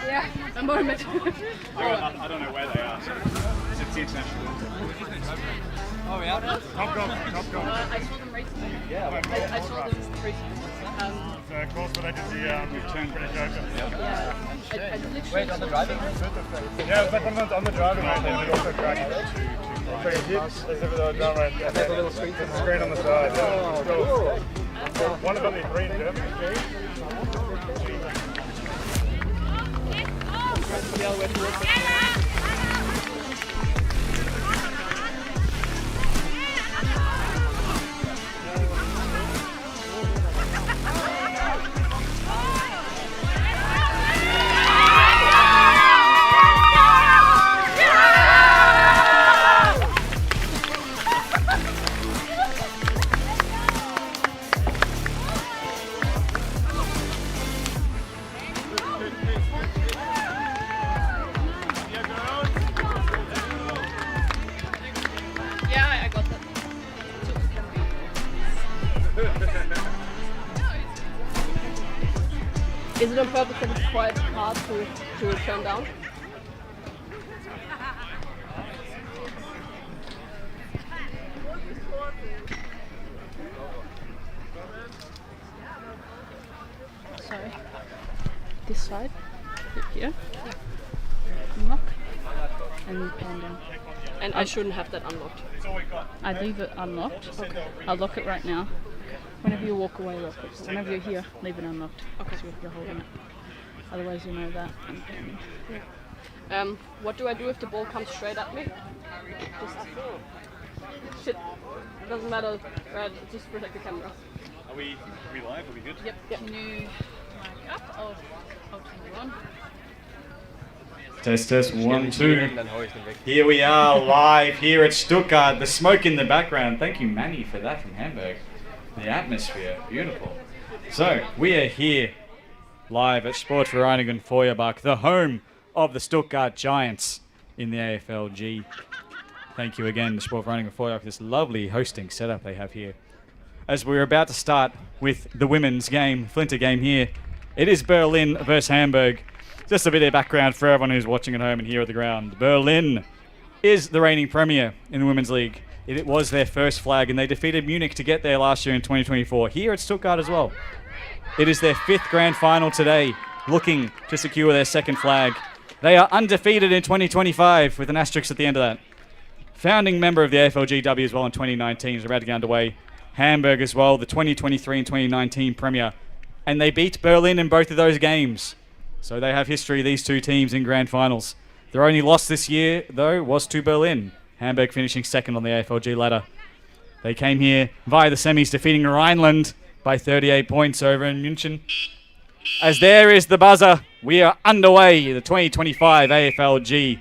Yeah, a moment. I don't know where they are. It's the international. Oh, yeah? Top goal. I saw them recently. Yeah, I saw them recently. Of course, when I did the return British Open. Yeah, I literally. Wait, on the driving? Yeah, but on the driving range, they would also drag it so it hits as if it was done right. And then a little screen on the side. Yeah. Cool. One of them is green, Germany. Yeah, I got that. Is it on purpose that it's quite hard to turn down? Sorry. This side? Here? Unlock and pan down. And I shouldn't have that unlocked. I leave it unlocked. Okay. I'll lock it right now. Whenever you walk away, lock it. Whenever you're here, leave it unlocked. Okay. So you're holding it. Otherwise, you know that. What do I do if the ball comes straight at me? Just shit. Doesn't matter. Just protect the camera. Are we live? Are we good? Yep. Can you mic up? I'll turn you on. Test, 1, 2. Here we are live here at Stuttgart. The smoke in the background. Thank you, Manny, for that from Hamburg. The atmosphere, beautiful. So, we are here live at Sportvereinigung Feuerbach, the home of the Stuttgart Giants in the AFLG. Thank you again to Sportvereinigung Feuerbach for this lovely hosting setup they have here. As we're about to start with the women's game, Flinter game here, it is Berlin versus Hamburg. Just a bit of background for everyone who's watching at home and here at the ground. Berlin is the reigning premier in the Women's League. It was their first flag, and they defeated Munich to get there last year in 2024. Here at Stuttgart as well. It is their 5th grand final today, looking to secure their 2nd flag. They are undefeated in 2025, with an asterisk at the end of that. Founding member of the AFLGW as well in 2019 is about to get underway. Hamburg as well, the 2023 and 2019 premier. And they beat Berlin in both of those games. So they have history, these two teams, in grand finals. Their only loss this year, though, was to Berlin. Hamburg finishing 2nd on the AFLG ladder. They came here via the semis, defeating Rhineland by 38 points over in München. As there is the buzzer, we are underway. The 2025 AFLG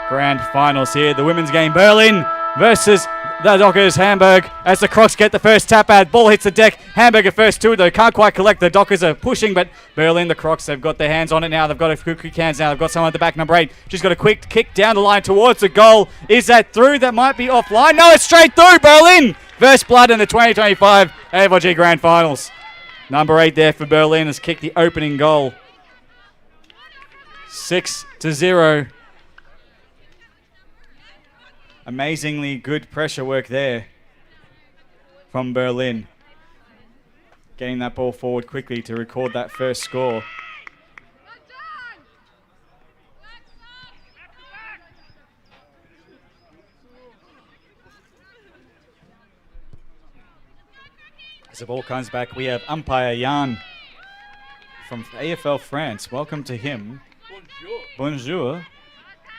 grand finals here. The women's game, Berlin versus the Dockers, Hamburg, as the Crocs get the first tap out. Ball hits the deck. Hamburg at first 2, though. Can't quite collect. The Dockers are pushing, but Berlin, the Crocs, they've got their hands on it now. They've got a quick hands now. They've got someone at the back, number 8. She's got a quick kick down the line towards the goal. Is that through? That might be offline. No, it's straight through. Berlin, first blood in the 2025 AFLG Grand Finals. Number 8 there for Berlin has kicked the opening goal. 6-0. Amazingly good pressure work there from Berlin. Getting that ball forward quickly to record that first score. As the ball comes back, we have umpire Jan from AFL France. Welcome to him. Bonjour.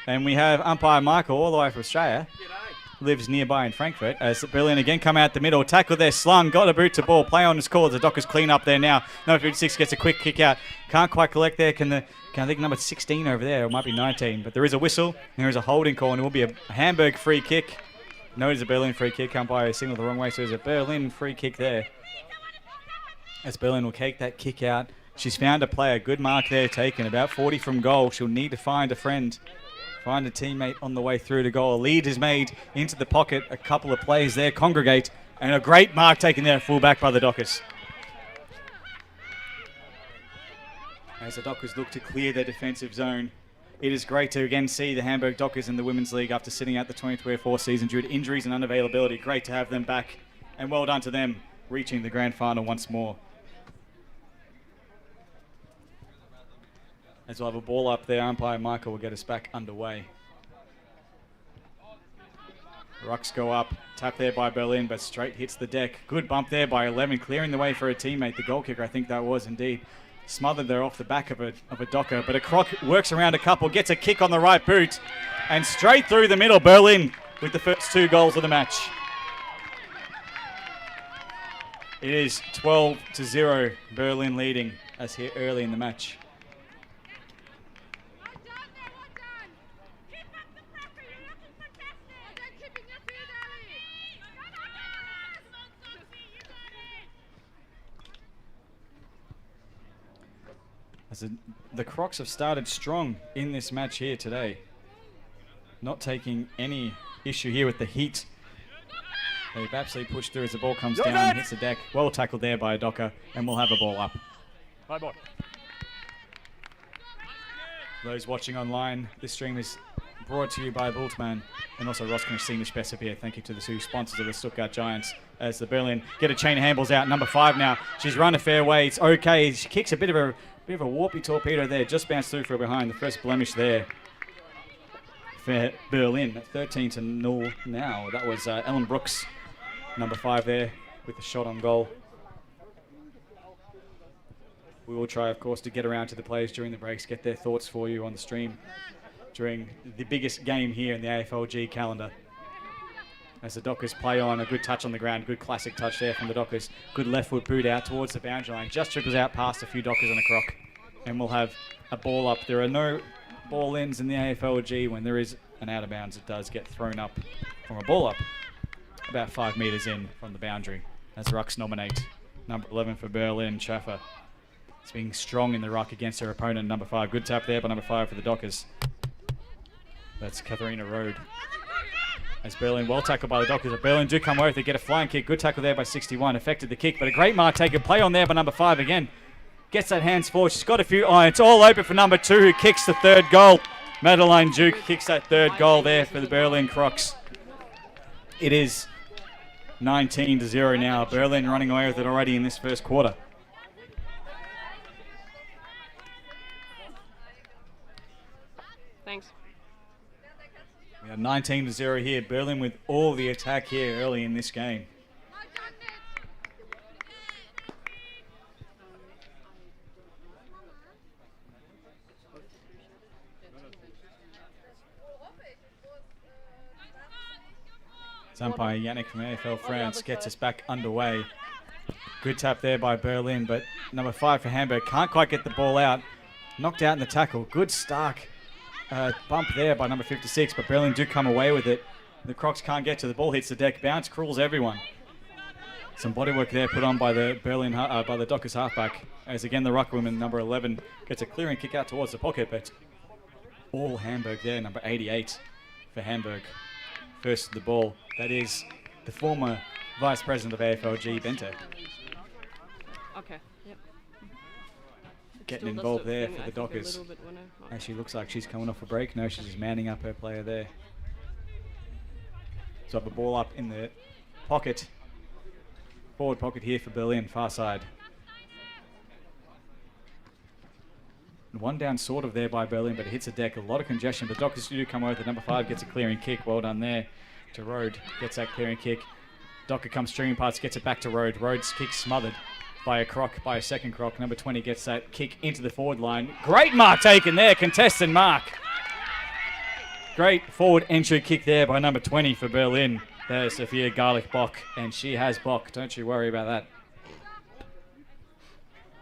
And we have umpire Michael, all the way from Australia. Lives nearby in Frankfurt. As Berlin again come out the middle. Tackle there, slung, got a boot to ball. Play on is called. The Dockers clean up there now. Number 56 gets a quick kick out. Can't quite collect there. Can I think number 16 over there, or it might be 19. But there is a whistle, and there is a holding call, and it will be a Hamburg free kick. No, it is a Berlin free kick. Umpire signaled the wrong way, so there's a Berlin free kick there. As Berlin will take that kick out. She's found a player. Good mark there taken. About 40 from goal. She'll need to find a friend. Find a teammate on the way through to goal. A lead is made into the pocket. A couple of players there congregate. And a great mark taken there, full back by the Dockers. as the Dockers look to clear their defensive zone. It is great to again see the Hamburg Dockers in the Women's League after sitting out the 2024 season due to injuries and unavailability. Great to have them back, and well done to them, reaching the grand final once more. As we'll have a ball up there, umpire Michael will get us back underway. Rucks go up, tap there by Berlin, but straight hits the deck. Good bump there by 11, clearing the way for a teammate, the goal kicker, I think that was indeed. Smothered there off the back of a Docker, but a Croc works around a couple, gets a kick on the right boot, and straight through the middle, Berlin with the first 2 goals of the match. It is 12-0, Berlin leading as here early in the match. As the Crocs have started strong in this match here today. Not taking any issue here with the heat. They've absolutely pushed through as the ball comes down and hits the deck. Well tackled there by a Docker, and we'll have a ball up. High ball. Those watching online, this stream is brought to you by Bultmann and also Roskirch Senior Specifier. Thank you to the 2 sponsors of the Stuttgart Giants as the Berlin get a chain of handballs out. Number 5 now. She's run a fair way. It's okay. She kicks a bit of a warpy torpedo there. Just bounced through for behind. The first blemish there for Berlin. 13-0 now. That was Ellen Brooks, number 5 there with the shot on goal. We will try, of course, to get around to the players during the breaks, get their thoughts for you on the stream during the biggest game here in the AFLG calendar. As the Dockers play on, a good touch on the ground, good classic touch there from the Dockers. Good left foot boot out towards the boundary line. Just trickles out past a few Dockers and a Croc. And we'll have a ball up. There are no ball ins in the AFLG. When there is an out of bounds, it does get thrown up from a ball up about 5 metres in from the boundary. As Rucks nominate number 11 for Berlin, Schaffer. It's being strong in the ruck against her opponent, number 5. Good tap there by number 5 for the Dockers. That's Katharina Road. As Berlin well tackled by the Dockers. Berlin do come over. They get a flying kick. Good tackle there by 61. Affected the kick, but a great mark taken. Play on there by number 5 again. Gets that hands forward. She's got a few. Oh, it's all open for number 2 who kicks the 3rd goal. Madeleine Duke kicks that 3rd goal there for the Berlin Crocs. It is 19-0 now. Berlin running away with it already in this first quarter. Thanks. We are 19-0 here. Berlin with all the attack here early in this game. Umpire Yannick from AFL France gets us back underway. Good tap there by Berlin, but number 5 for Hamburg can't quite get the ball out. Knocked out in the tackle. Good Stark bump there by number 56, but Berlin do come away with it. The Crocs can't get to the ball, hits the deck, bounce, crawls everyone. Some bodywork there put on by the by the Dockers halfback, as again the ruckwoman number 11 gets a clearing kick out towards the pocket, but all Hamburg there, number 88 for Hamburg. First to the ball, that is the former Vice President of AFLG, Bente. Okay, yep. Getting involved there for the Dockers. Actually looks like she's coming off a break. No, she's just manning up her player there. So have a ball up in the pocket. Forward pocket here for Berlin, far side. One down sort of there by Berlin, but it hits the deck. A lot of congestion. The Dockers do come over. The number 5 gets a clearing kick. Well done there to Road. Gets that clearing kick. Docker comes streaming past, gets it back to Road. Road's kick smothered by a Croc, by a second Croc. Number 20 gets that kick into the forward line. Great mark taken there. Contested mark. Great forward entry kick there by number 20 for Berlin. There's Sophia Garlic-Bock, and she has Bock. Don't you worry about that.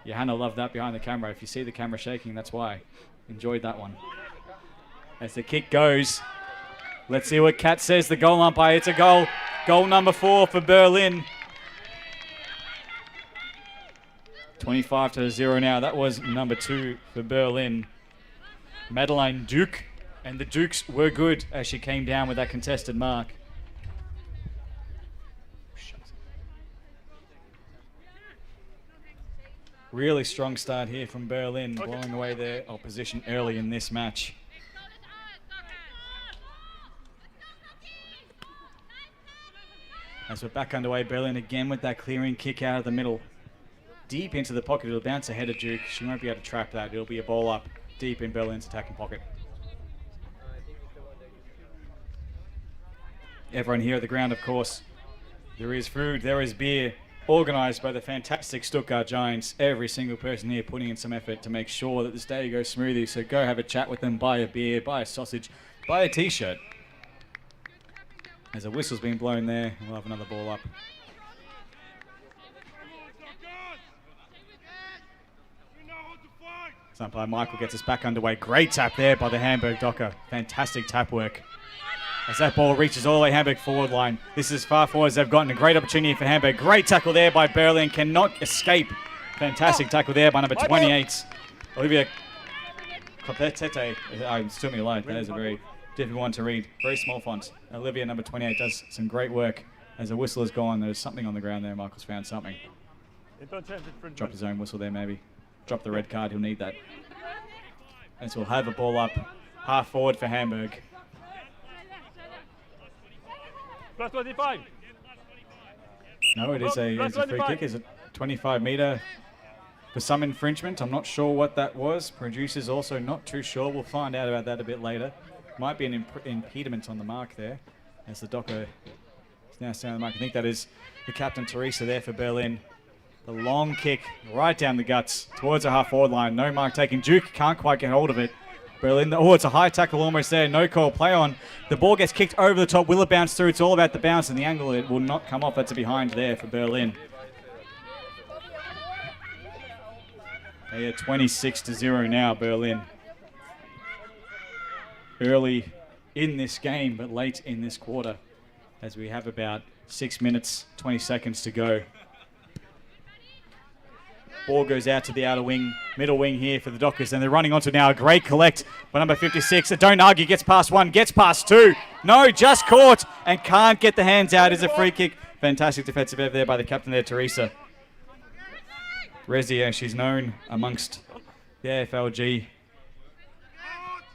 Johanna loved that behind the camera. If you see the camera shaking, that's why. Enjoyed that one. As the kick goes, let's see what Kat says. The goal umpire, it's a goal. Goal number 4 for Berlin. 25-0 now. That was number 2 for Berlin. Madeleine Duke. And the Dukes were good as she came down with that contested mark. Really strong start here from Berlin, blowing away their opposition early in this match. As we're back underway, Berlin again with that clearing kick out of the middle. Deep into the pocket, it'll bounce ahead of Duke. She won't be able to trap that. It'll be a ball up deep in Berlin's attacking pocket. Everyone here at the ground, of course. There is food, there is beer, organised by the fantastic Stuttgart Giants. Every single person here putting in some effort to make sure that this day goes smoothly. So go have a chat with them, buy a beer, buy a sausage, buy a t-shirt. As a whistle's been blown there, we'll have another ball up. Umpire Michael gets us back underway. Great tap there by the Hamburg Docker. Fantastic tap work. As that ball reaches all the way Hamburg forward line. This is as far forward as they've gotten. A great opportunity for Hamburg. Great tackle there by Berlin. Cannot escape. Fantastic tackle there by number 28. Olivia Copetete. I'm still me alone. That is a very difficult one to read. Very small font. Olivia, number 28, does some great work. As the whistle is gone, there's something on the ground there. Michael's found something. Dropped his own whistle there, maybe. Drop the red card. He'll need that. As we'll have a ball up. Half forward for Hamburg. Plus 25. No, it is a free kick. Is it 25 metre for some infringement? I'm not sure what that was. Producer's also not too sure. We'll find out about that a bit later. Might be an impediment on the mark there, as the Docker is now standing on the mark. I think that is the captain, Teresa, there for Berlin. The long kick right down the guts towards the half-forward line. No mark taken. Duke can't quite get hold of it. Berlin, oh, it's a high tackle almost there. No call. Play on. The ball gets kicked over the top. Will it bounce through? It's all about the bounce and the angle. It will not come off. That's a behind there for Berlin. They are 26-0 now, Berlin. Early in this game, but late in this quarter, as we have about 6 minutes, 20 seconds to go. Ball goes out to the outer wing, middle wing here for the Dockers, and they're running onto now a great collect by number 56. Don't argue, gets past one, gets past two. No, just caught and can't get the hands out. Is a free kick. Fantastic defensive effort there by the captain there, Teresa. Rezi, she's known amongst the AFLG.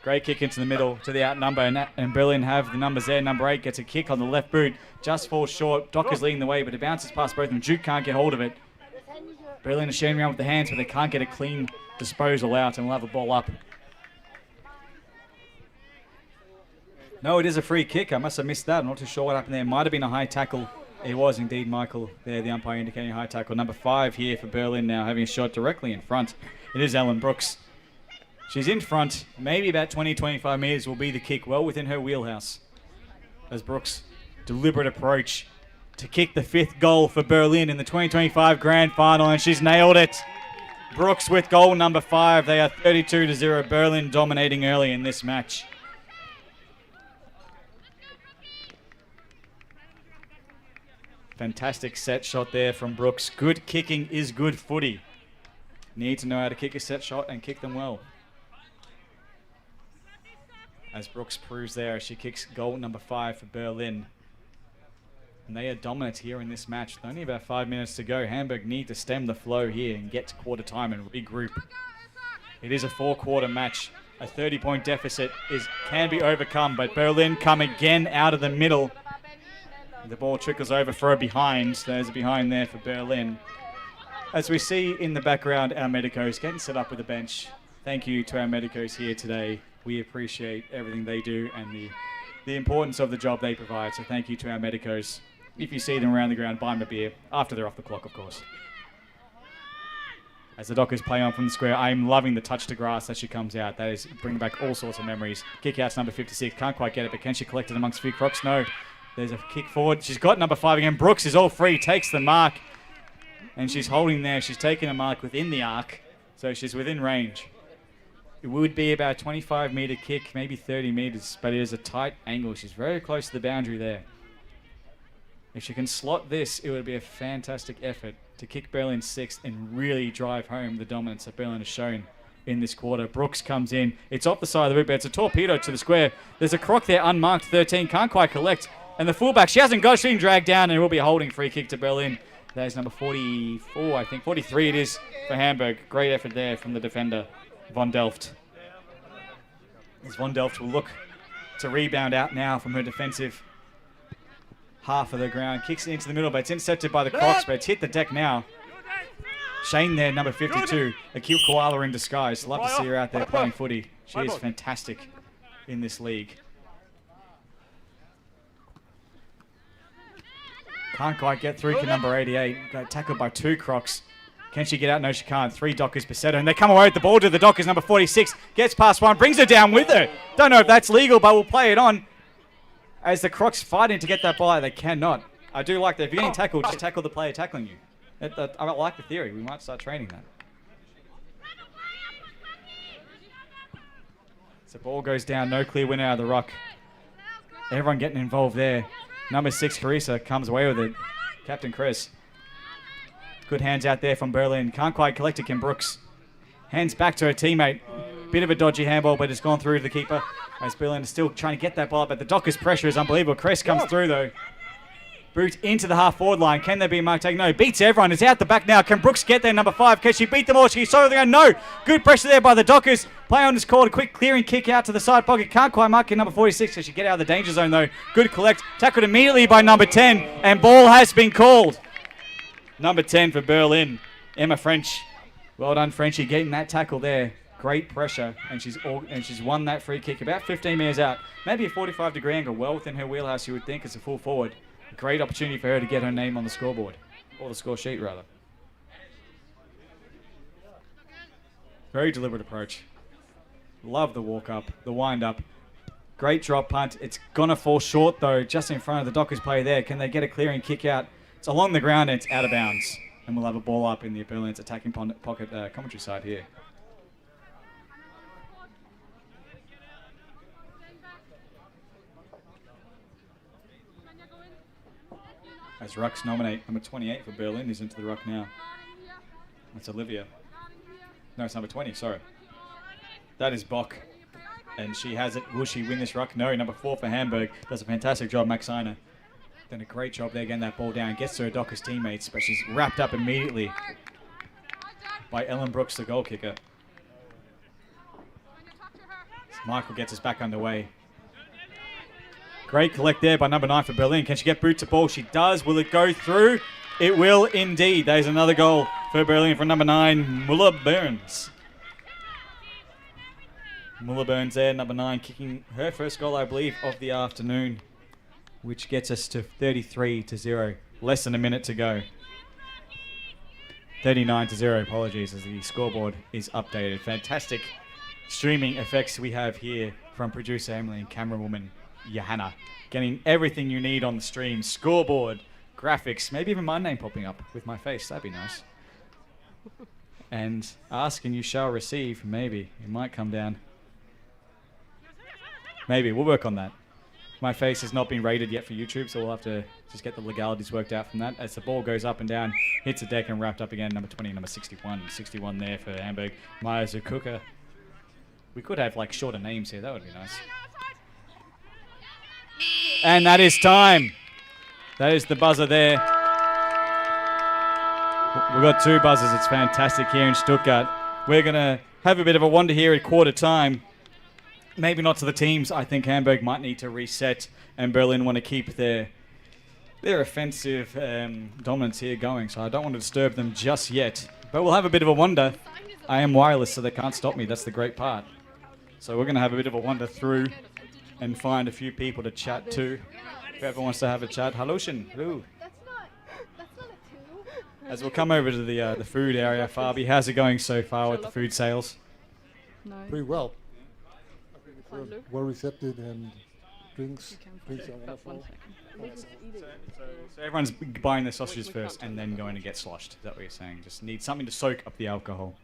Great kick into the middle to the outnumber, and Berlin have the numbers there. Number 8 gets a kick on the left boot, just falls short. Dockers leading the way, but it bounces past both of them. Duke can't get hold of it. Berlin is sharing around with the hands, but they can't get a clean disposal out, and we'll have a ball up. No, it is a free kick. I must have missed that. I'm not too sure what happened there. Might have been a high tackle. It was indeed Michael there, the umpire indicating a high tackle. Number 5 here for Berlin now, having a shot directly in front. It is Ellen Brooks. She's in front. Maybe about 20-25 metres will be the kick, well within her wheelhouse. As Brooks, deliberate approach to kick the 5th goal for Berlin in the 2025 Grand Final, and she's nailed it. Brooks with goal number 5. They are 32-0. Berlin dominating early in this match. Fantastic set shot there from Brooks. Good kicking is good footy. Need to know how to kick a set shot and kick them well. As Brooks proves there, she kicks goal number 5 for Berlin. And they are dominant here in this match. With only about 5 minutes to go. Hamburg need to stem the flow here and get to quarter time and regroup. It is a 4-quarter match. A 30-point deficit can be overcome, but Berlin come again out of the middle. The ball trickles over for a behind. There's a behind there for Berlin. As we see in the background, our medicos getting set up with the bench. Thank you to our medicos here today. We appreciate everything they do and the importance of the job they provide. So thank you to our medicos. If you see them around the ground, buy them a beer. After they're off the clock, of course. As the Dockers play on from the square, I'm loving the touch to grass as she comes out. That is bringing back all sorts of memories. Kick out's number 56. Can't quite get it, but can she collect it amongst a few crocs? No. There's a kick forward. She's got number 5 again. Brooks is all free, takes the mark. And she's holding there. She's taking a mark within the arc. So she's within range. It would be about a 25-metre kick, maybe 30 metres, but it is a tight angle. She's very close to the boundary there. If she can slot this, it would be a fantastic effort to kick Berlin 6th and really drive home the dominance that Berlin has shown in this quarter. Brooks comes in. It's off the side of the boot, but it's a torpedo to the square. There's a croc there, unmarked, 13. Can't quite collect. And the fullback, she hasn't got, she's being dragged down, and it will be a holding free kick to Berlin. There's number 44, I think. 43 it is for Hamburg. Great effort there from the defender, Von Delft. As Von Delft will look to rebound out now from her defensive half of the ground. Kicks it into the middle, but it's intercepted by the Crocs, but it's hit the deck now. Shane there, number 52. A cute koala in disguise. Love to see her out there playing footy. She is fantastic in this league. Can't quite get through to number 88. Got tackled by 2 Crocs. Can she get out? No, she can't. 3 Dockers Besetto. And they come away with the ball to the Dockers. Number 46 gets past 1, brings her down with her. Don't know if that's legal, but we'll play it on. As the Crocs fighting to get that ball out, they cannot. I do like that. If you're getting tackled, just tackle the player tackling you. I like the theory. We might start training that. So ball goes down. No clear winner out of the ruck. Everyone getting involved there. Number 6, Carissa, comes away with it. Captain Chris. Good hands out there from Berlin. Can't quite collect it, Kim Brooks. Hands back to her teammate. Bit of a dodgy handball, but it's gone through to the keeper. As Berlin is still trying to get that ball, but the Dockers' pressure is unbelievable. Chris comes through, though. Boot into the half-forward line. Can there be a mark taken? No, beats everyone. It's out the back now. Can Brooks get there, number 5? Can she beat them all? She saw the ground. No. Good pressure there by the Dockers. Play on is called. A quick clearing kick out to the side pocket. Can't quite mark it, number 46. Can she get out of the danger zone, though? Good collect. Tackled immediately by number 10. And ball has been called. Number 10 for Berlin. Emma French. Well done, Frenchie, getting that tackle there. Great pressure. And she's won that free kick about 15 metres out. Maybe a 45-degree angle. Well within her wheelhouse, you would think, as a full forward. Great opportunity for her to get her name on the scoreboard. Or the score sheet, rather. Very deliberate approach. Love the walk up, the wind up. Great drop punt. It's going to fall short, though, just in front of the Dockers player there. Can they get a clearing kick out? It's along the ground and it's out of bounds. And we'll have a ball up in the Berlin's attacking pocket commentary side here. As rucks nominate number 28 for Berlin, who's into the ruck now. That's Olivia. No, it's number 20, sorry. That is Bock. And she has it. Will she win this ruck? No, number 4 for Hamburg. Does a fantastic job, Maxina. Done a great job there getting that ball down. Gets to her Dockers teammates, but she's wrapped up immediately by Ellen Brooks, the goal kicker. Michael gets us back underway. Great collect there by number 9 for Berlin. Can she get boot to ball? She does. Will it go through? It will indeed. There's another goal for Berlin from number 9, Muller Burns. Muller Burns there, number 9, kicking her first goal, I believe, of the afternoon, which gets us to 33-0. Less than a minute to go. 39-0, apologies, as the scoreboard is updated. Fantastic streaming effects we have here from producer Emily and camerawoman Johanna. Getting everything you need on the stream. Scoreboard, graphics, maybe even my name popping up with my face. That'd be nice. And ask and you shall receive. Maybe. It might come down. Maybe. We'll work on that. My face has not been rated yet for YouTube, so we'll have to just get the legalities worked out from that. As the ball goes up and down, hits the deck and wrapped up again. Number 20, number 61. 61 there for Hamburg. Maya Zukuka. We could have like shorter names here. That would be nice. And that is time. That is the buzzer there. We've got 2 buzzers. It's fantastic here in Stuttgart. We're going to have a bit of a wonder here at quarter time. Maybe not to the teams. I think Hamburg might need to reset, and Berlin want to keep their offensive dominance here going. So I don't want to disturb them just yet. But we'll have a bit of a wonder. I am wireless, so they can't stop me. That's the great part. So we're going to have a bit of a wander through and find a few people to chat to. If everyone wants to have a chat. Hallöchen. Hello. That's not a 2. As we'll come over to the food area. Fabi, how's it going so far with the food sales? No. Pretty well. Well receptive and drinks are wonderful. So everyone's buying the sausages first and then going to get sloshed. Is that what you're saying? Just need something to soak up the alcohol.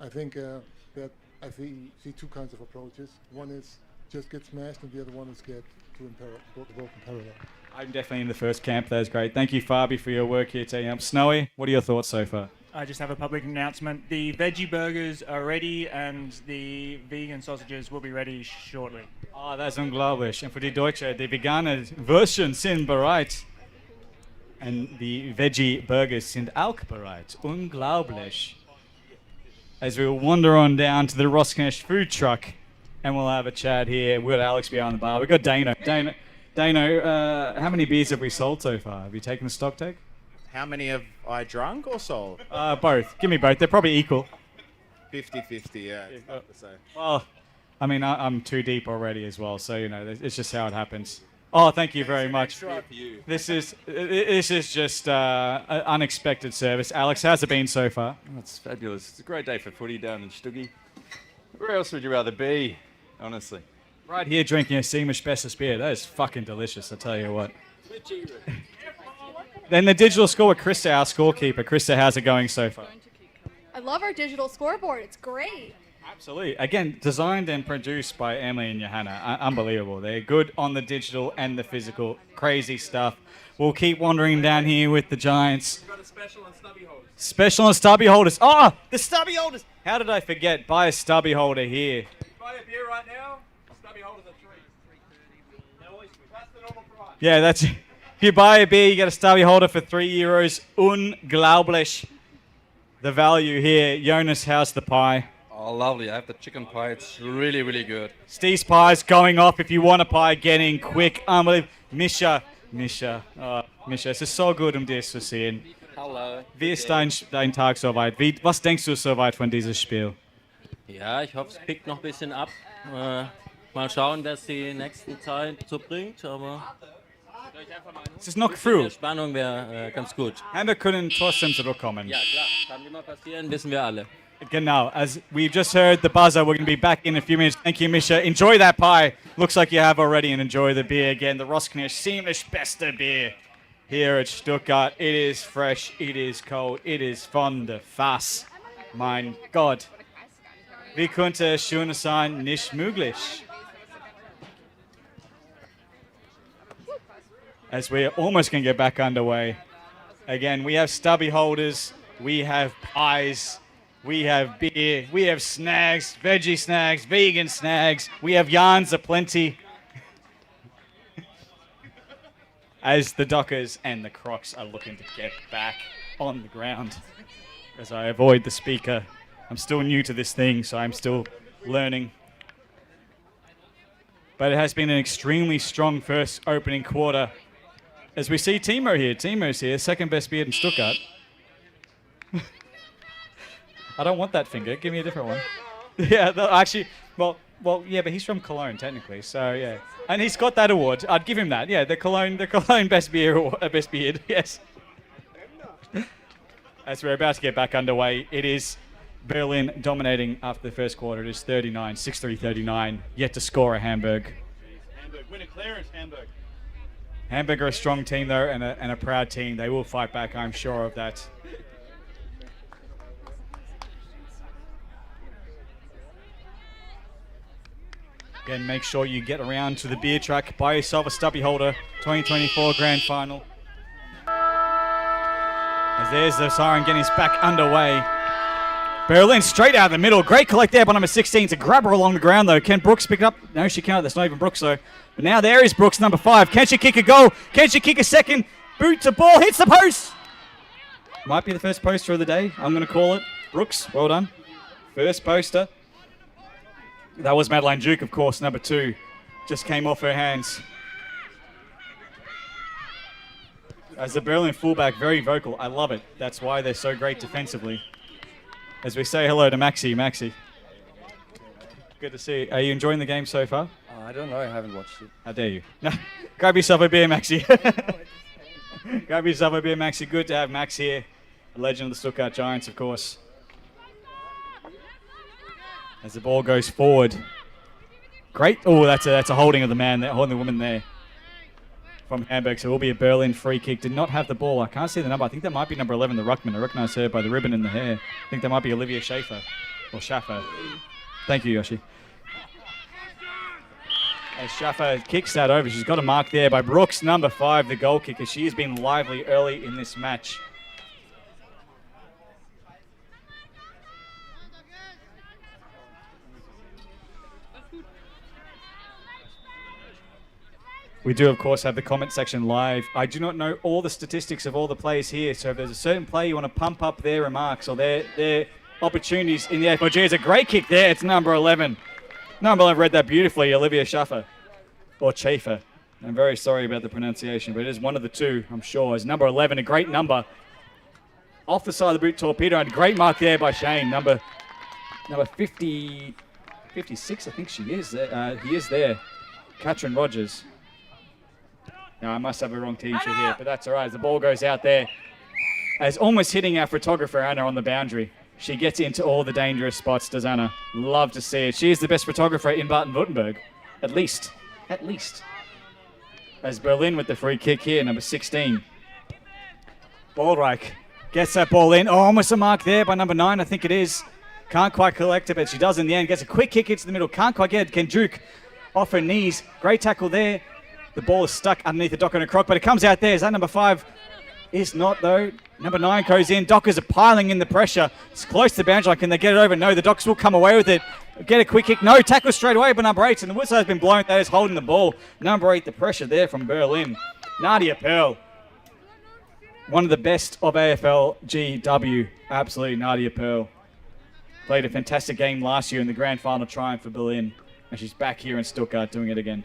I think that I see 2 kinds of approaches. One is just get smashed, and the other one is get to work in parallel. I'm definitely in the first camp. That is great. Thank you, Fabi, for your work here today. Snowy, what are your thoughts so far? I just have a public announcement. The veggie burgers are ready and the vegan sausages will be ready shortly. Ah, das ist unglaublich. Und für die Deutsche, die vegane Würstchen sind bereit. And the veggie burgers sind auch bereit. Unglaublich. As we will wander on down to the Rosknecht food truck, and we'll have a chat here. We've got Alex behind the bar. We've got Dano. Dano, how many beers have we sold so far? Have you taken the stock take? How many have I drunk or sold? Both. Give me both. They're probably equal. 50-50, yeah. It's hard to say. Well, I mean, I'm too deep already as well, so, you know, it's just how it happens. Oh, thank you very much. This is just unexpected service. Alex, how's it been so far? Oh, it's fabulous. It's a great day for footy down in Stuttgart. Where else would you rather be, honestly? Right here drinking a Seamish Bestes beer. That is fucking delicious, I tell you what. Then the digital score with Krista, our scorekeeper. Krista, how's it going so far? I love our digital scoreboard. It's great. Absolutely. Again, designed and produced by Emily and Johanna. Unbelievable. They're good on the digital and the physical. Crazy stuff. We'll keep wandering down here with the Giants. We've got a special on stubby holders. Special on stubby holders. Oh, the stubby holders. How did I forget? Buy a stubby holder here. Buy a beer right now. Stubby holders are $3.30. That's the normal price. Yeah, that's it. If you buy a beer, you get a stubby holder for €3. Unglaublich. The value here. Jonas, how's the pie? Oh, lovely. I have the chicken pie. It's really, really good. Steve's pie's going off. If you want a pie, get in quick. Unbelievable. Mischa. Mischa, es ist so gut, dir zu sehen. Hallo. Wie ist dein Tag soweit? Was denkst du soweit von diesem Spiel? Ja, ich hoffe, es pickt noch ein bisschen ab. Mal schauen, was die nächsten Zeit so bringt, aber es ist noch früh. Spannung wäre ganz gut. Hamburg können trotzdem zurückkommen. Ja, klar. Kann immer passieren, wissen wir alle. Genau, as we've just heard the buzzer, we're going to be back in a few minutes. Thank you, Misha. Enjoy that pie. Looks like you have already, and enjoy the beer again. The Rosknecht Seamless Beste beer here at Stuttgart. It is fresh, it is cold, it is von der Fass. Mein Gott. Wie könnte es schöner sein, nicht möglich? As we're almost going to get back underway. Again, we have stubby holders, we have pies, we have beer, we have snags, veggie snags, vegan snags, we have yarns aplenty. As the Dockers and the Crocs are looking to get back on the ground. As I avoid the speaker, I'm still new to this thing, so I'm still learning. But it has been an extremely strong first opening quarter. As we see Timo here, Timo's here, second best beard in Stuttgart. I don't want that finger. Give me a different one. Yeah, actually, well, yeah, but he's from Cologne technically, so yeah, and he's got that award. I'd give him that. Yeah, the Cologne best best beard. Yes. As we're about to get back underway, it is Berlin dominating after the first quarter. It is 6-3-39. Yet to score a Hamburg. Hamburg, win a clearance, Hamburg. Hamburg are a strong team though, and a proud team. They will fight back. I'm sure of that. Again, make sure you get around to the beer truck, buy yourself a stubby holder, 2024 Grand Final. As there's the siren getting us back underway. Berlin straight out of the middle. Great collect there by number 16 to grab her along the ground though. Can Brooks pick it up? No, she can't. That's not even Brooks though. But now there is Brooks, number 5. Can she kick a goal? Can she kick a second? Boot to ball, hits the post. Might be the first poster of the day. I'm going to call it. Brooks, well done. First poster. That was Madeline Duke, of course, number 2. Just came off her hands. As the Berlin fullback, very vocal. I love it. That's why they're so great defensively. As we say hello to Maxi. Maxi. Good to see you. Are you enjoying the game so far? I don't know. I haven't watched it. How dare you? No. Grab yourself a beer, Maxi. Grab yourself a beer, Maxi. Good to have Max here. A legend of the Stuttgart Giants, of course. As the ball goes forward. Great. Oh, that's a holding of the man there, holding the woman there from Hamburg. So it will be a Berlin free kick. Did not have the ball. I can't see the number. I think that might be number 11, the ruckman. I recognize her by the ribbon in the hair. I think that might be Olivia Schaefer. Or Schaffer. Thank you, Yoshi. As Schaffer kicks that over. She's got a mark there by Brooks, number 5, the goal kicker. She has been lively early in this match. We do, of course, have the comment section live. I do not know all the statistics of all the players here, so if there's a certain player you want to pump up their remarks or their opportunities in the AFLG, it's a great kick there. It's number 11. Number 11 read that beautifully, Olivia Schaffer, or Chafer. I'm very sorry about the pronunciation, but it is one of the two, I'm sure. It's number 11, a great number. Off the side of the boot, torpedo, and great mark there by Shane. Number 50, 56, I think she is. He is there. Katrin Rogers. Now, I must have a wrong team sheet here, but that's all right. As the ball goes out there, as almost hitting our photographer, Anna, on the boundary. She gets into all the dangerous spots, does Anna. Love to see it. She is the best photographer in Baden-Württemberg. At least. At least. As Berlin with the free kick here, number 16. Ballreich gets that ball in. Oh, almost a mark there by number 9, I think it is. Can't quite collect it, but she does in the end. Gets a quick kick into the middle. Can't quite get it. Kendrick off her knees. Great tackle there. The ball is stuck underneath the Docker and Croc, but it comes out there. Is that number 5? Is not, though. Number 9 goes in. Dockers are piling in the pressure. It's close to the boundary line. Can they get it over? No, the Dockers will come away with it. Get a quick kick. No, tackle straight away by number 8. And the whistle has been blown. That is holding the ball. Number 8, the pressure there from Berlin. Nadia Pearl. One of the best of AFLGW. Absolutely, Nadia Pearl. Played a fantastic game last year in the grand final triumph for Berlin. And she's back here in Stuttgart doing it again.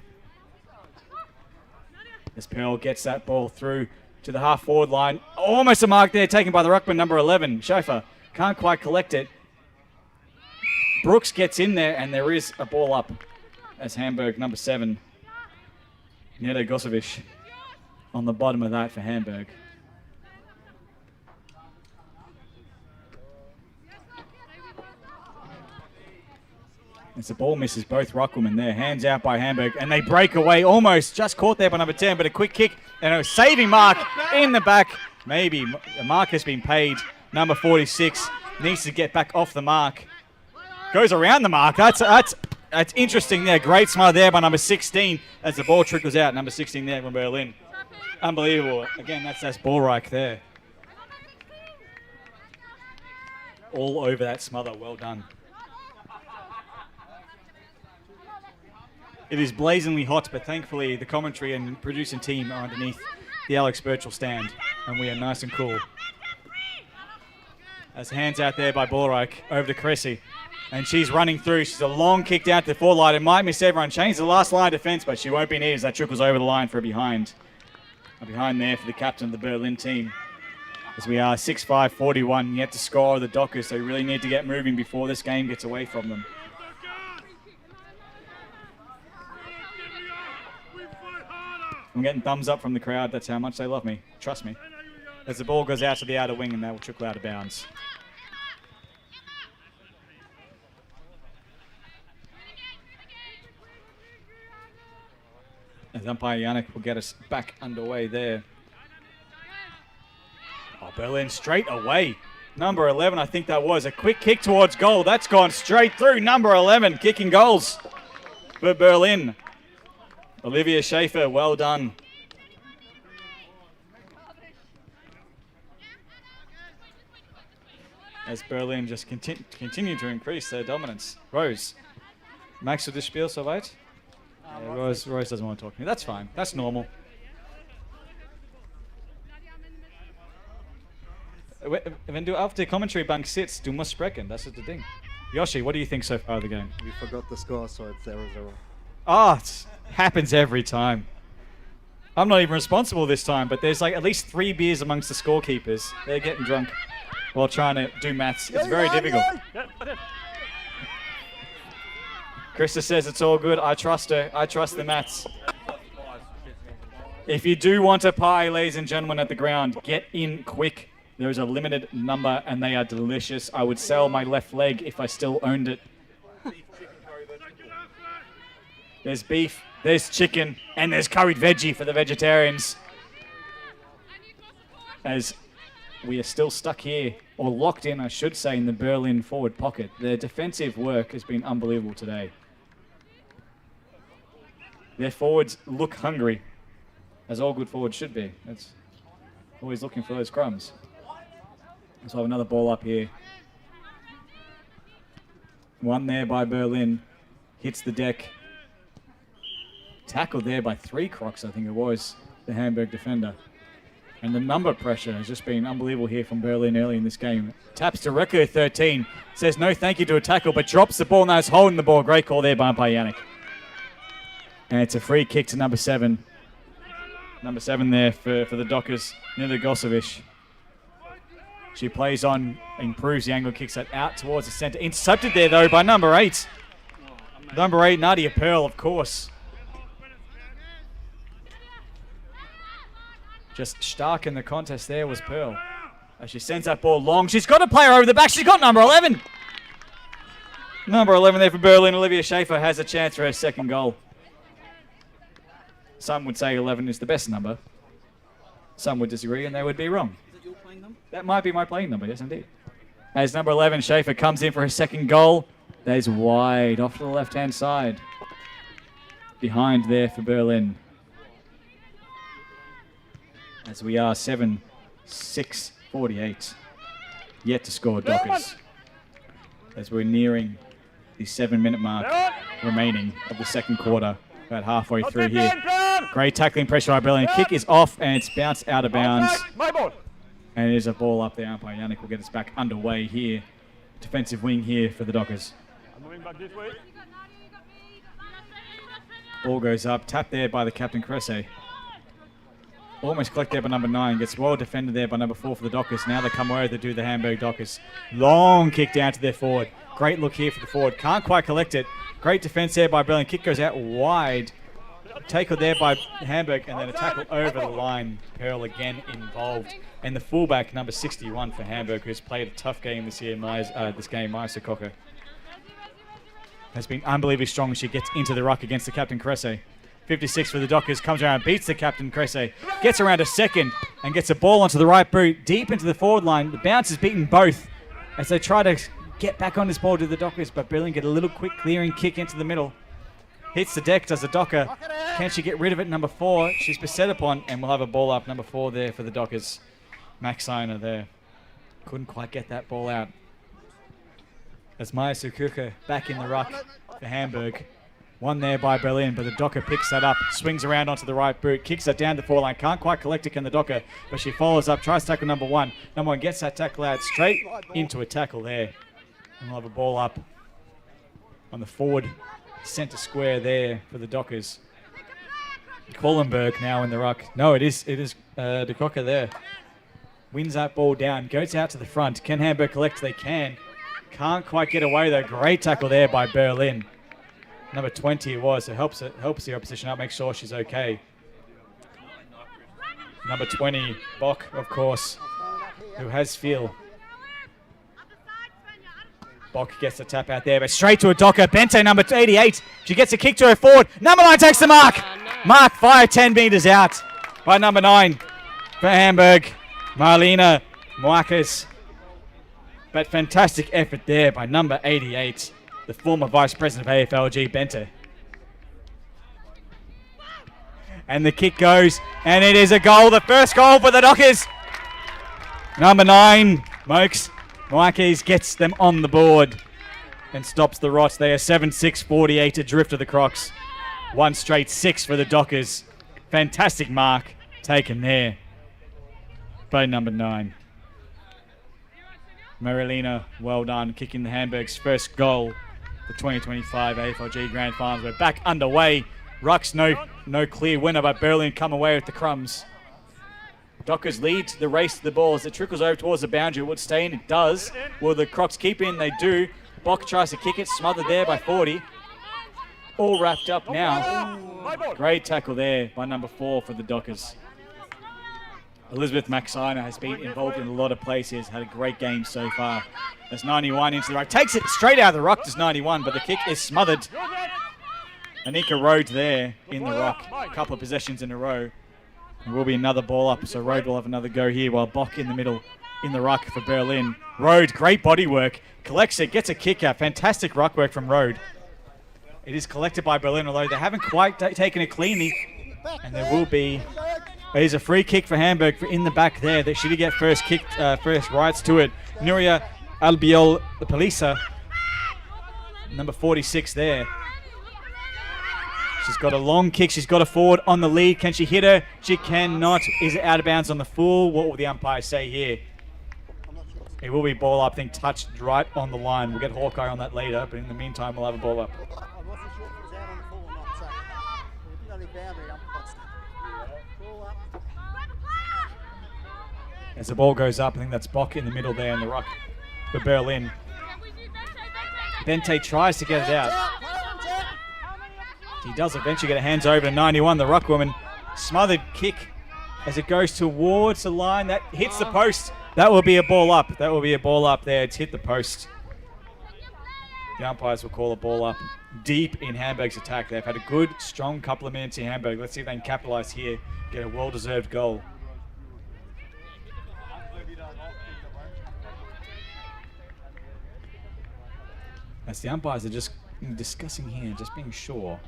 As Pearl gets that ball through to the half-forward line. Almost a mark there taken by the ruckman, number 11, Schofer. Can't quite collect it. Brooks gets in there, and there is a ball up as Hamburg, number 7, Neda Gosovic, on the bottom of that for Hamburg. As the ball misses both ruckwomen there, hands out by Hamburg, and they break away almost, just caught there by number 10, but a quick kick and a saving mark in the back. Maybe a mark has been paid. Number 46 needs to get back off the mark. Goes around the mark. That's interesting there. Great smile there by number 16 as the ball trickles out. Number 16 there from Berlin. Unbelievable. Again, that's Ballreich there. All over that smother. Well done. It is blazingly hot, but thankfully the commentary and producing team are underneath the Alex Birchall stand, and we are nice and cool. As hands out there by Ballreich over to Cressy, and she's running through. She's a long kick down to the forward line. It might miss everyone. Change the last line of defence, but she won't be needed as that trickles over the line for a behind. A behind there for the captain of the Berlin team. As we are 6-5-41 yet to score the Dockers, so we really need to get moving before this game gets away from them. I'm getting thumbs up from the crowd. That's how much they love me. Trust me. As the ball goes out to the outer wing, and that will trickle out of bounds. As umpire Yannick will get us back underway there. Oh, Berlin straight away. Number 11, I think that was. A quick kick towards goal. That's gone straight through. Number 11, kicking goals for Berlin. Olivia Schaefer, well done. As Berlin just continue to increase their dominance. Rose, magst du das Spiel soweit? Yeah, Rose doesn't want to talk to me. That's fine. That's normal. Wenn du auf der Commentary-Bank sitzt, du musst sprechen. Das ist das Ding. Yoshi, what do you think so far of the game? We forgot the score, so it's 0-0. Oh, it happens every time. I'm not even responsible this time, but there's like at least 3 beers amongst the scorekeepers. They're getting drunk while trying to do maths. It's very difficult. Krista says it's all good. I trust her. I trust the maths. If you do want a pie, ladies and gentlemen, at the ground, get in quick. There is a limited number, and they are delicious. I would sell my left leg if I still owned it. There's beef, there's chicken, and there's curried veggie for the vegetarians. As we are still stuck here, or locked in, I should say, in the Berlin forward pocket. Their defensive work has been unbelievable today. Their forwards look hungry, as all good forwards should be. It's always looking for those crumbs. So I have another ball up here. One there by Berlin. Hits the deck. Tackled there by 3 Crocs, I think it was, the Hamburg defender. And the number pressure has just been unbelievable here from Berlin early in this game. Taps directly at 13. Says no thank you to a tackle, but drops the ball. Now it's holding the ball. Great call there by Yannick. And it's a free kick to number 7. Number 7 there for the Dockers, Nina Gosovic. She plays on, improves the angle, kicks it out towards the centre. Intercepted there, though, by number 8. Number 8, Nadia Pearl, of course. Just stark in the contest there was Pearl. As she sends that ball long. She's got a player over the back. She's got number 11. Number 11 there for Berlin. Olivia Schaefer has a chance for her second goal. Some would say 11 is the best number. Some would disagree, and they would be wrong. Is it your playing number? That might be my playing number, yes indeed. As number 11, Schaefer, comes in for her second goal. That is wide off to the left-hand side. Behind there for Berlin. As we are 7-6-48. Yet to score Dockers. As we're nearing the 7-minute mark remaining of the second quarter. About halfway through here. Great tackling pressure by Berlin. Kick is off and it's bounced out of bounds. And it is a ball up there. Umpire Yannick will get us back underway here. Defensive wing here for the Dockers. Ball goes up. Tap there by the captain, Cressy. Almost collected there by number 9. Gets well defended there by number 4 for the Dockers. Now they come over to do the Hamburg Dockers. Long kick down to their forward. Great look here for the forward. Can't quite collect it. Great defense there by Berlin. Kick goes out wide. Tackle there by Hamburg, and then a tackle over the line. Pearl again involved. And the fullback, number 61 for Hamburg, who's played a tough game this year, Maya Sokoka, has been unbelievably strong. She gets into the ruck against the captain, Cressy. 56 for the Dockers, comes around, beats the captain, Cressy. Gets around a second and gets a ball onto the right boot, deep into the forward line. The bounce has beaten both as they try to get back on this ball to the Dockers, but Berlin get a little quick clearing kick into the middle. Hits the deck, does the Docker. Can she get rid of it? Number 4, she's beset upon, and we'll have a ball up. Number 4 there for the Dockers. Max Siner there. Couldn't quite get that ball out. As Maya Sukuka back in the ruck for Hamburg. One there by Berlin, but the Docker picks that up, swings around onto the right boot, kicks it down the forward line. Can't quite collect it, can the Docker, but she follows up, tries to tackle number 1. Number 1 gets that tackle out straight into a tackle there. And we'll have a ball up on the forward centre square there for the Dockers. Kohlenberg now in the ruck. No, it is De Cocker there. Wins that ball down, goes out to the front. Can Hamburg collect? They can. Can't quite get away though. Great tackle there by Berlin. Number 20 it was. It helps the opposition out, make sure she's okay. Number 20, Bock, of course, who has feel. Bock gets the tap out there, but straight to a Docker. Bente, number 88. She gets a kick to her forward. Number 9 takes the mark. Mark fired 10 metres out by number 9 for Hamburg. Marlena Moakes. But fantastic effort there by number 88, the former vice president of AFLG, Bente. And the kick goes, and it is a goal. The first goal for the Dockers. Number 9, Moakes gets them on the board and stops the Rots. They are 7-6-48 adrift of the Crocs. One straight 6 for the Dockers. Fantastic mark taken there by number 9. Marilena, well done, kicking the Hamburg's first goal. The 2025 AFLG Grand Finals. We're back underway. Ruck's no clear winner, but Berlin come away with the crumbs. Dockers lead the race to the ball as it trickles over towards the boundary. Would stay in, it does. Will the Crocs keep in? They do. Bock tries to kick it, smothered there by 40. All wrapped up now. Great tackle there by number 4 for the Dockers. Elizabeth Maxiner has been involved in a lot of places, had a great game so far. There's 91 into the ruck. Takes it straight out of the ruck, does 91, but the kick is smothered. Anika Rhodes there in the ruck. A couple of possessions in a row. There will be another ball up, so Rhodes will have another go here while Bock in the middle in the ruck for Berlin. Rhodes, great body work. Collects it, gets a kick out. Fantastic ruck work from Rhodes. It is collected by Berlin, although they haven't quite taken it cleanly. And there will be... It is a free kick for Hamburg in the back there. That she did get first rights to it. Nuria Albiol Palisa, number 46 there. She's got a long kick. She's got a forward on the lead. Can she hit her? She cannot. Is it out of bounds on the full? What will the umpire say here? It will be ball up. I think touched right on the line. We'll get Hawkeye on that later, but in the meantime, we'll have a ball up. As the ball goes up, I think that's Bock in the middle there in the ruck for Berlin. Bente tries to get it out. He does eventually get a hands over to 91, the ruck woman. Smothered kick as it goes towards the line. That hits the post. That will be a ball up. That will be a ball up there. It's hit the post. The umpires will call a ball up deep in Hamburg's attack. They've had a good, strong couple of minutes in Hamburg. Let's see if they can capitalize here, get a well-deserved goal. As the umpires are just discussing here, just being sure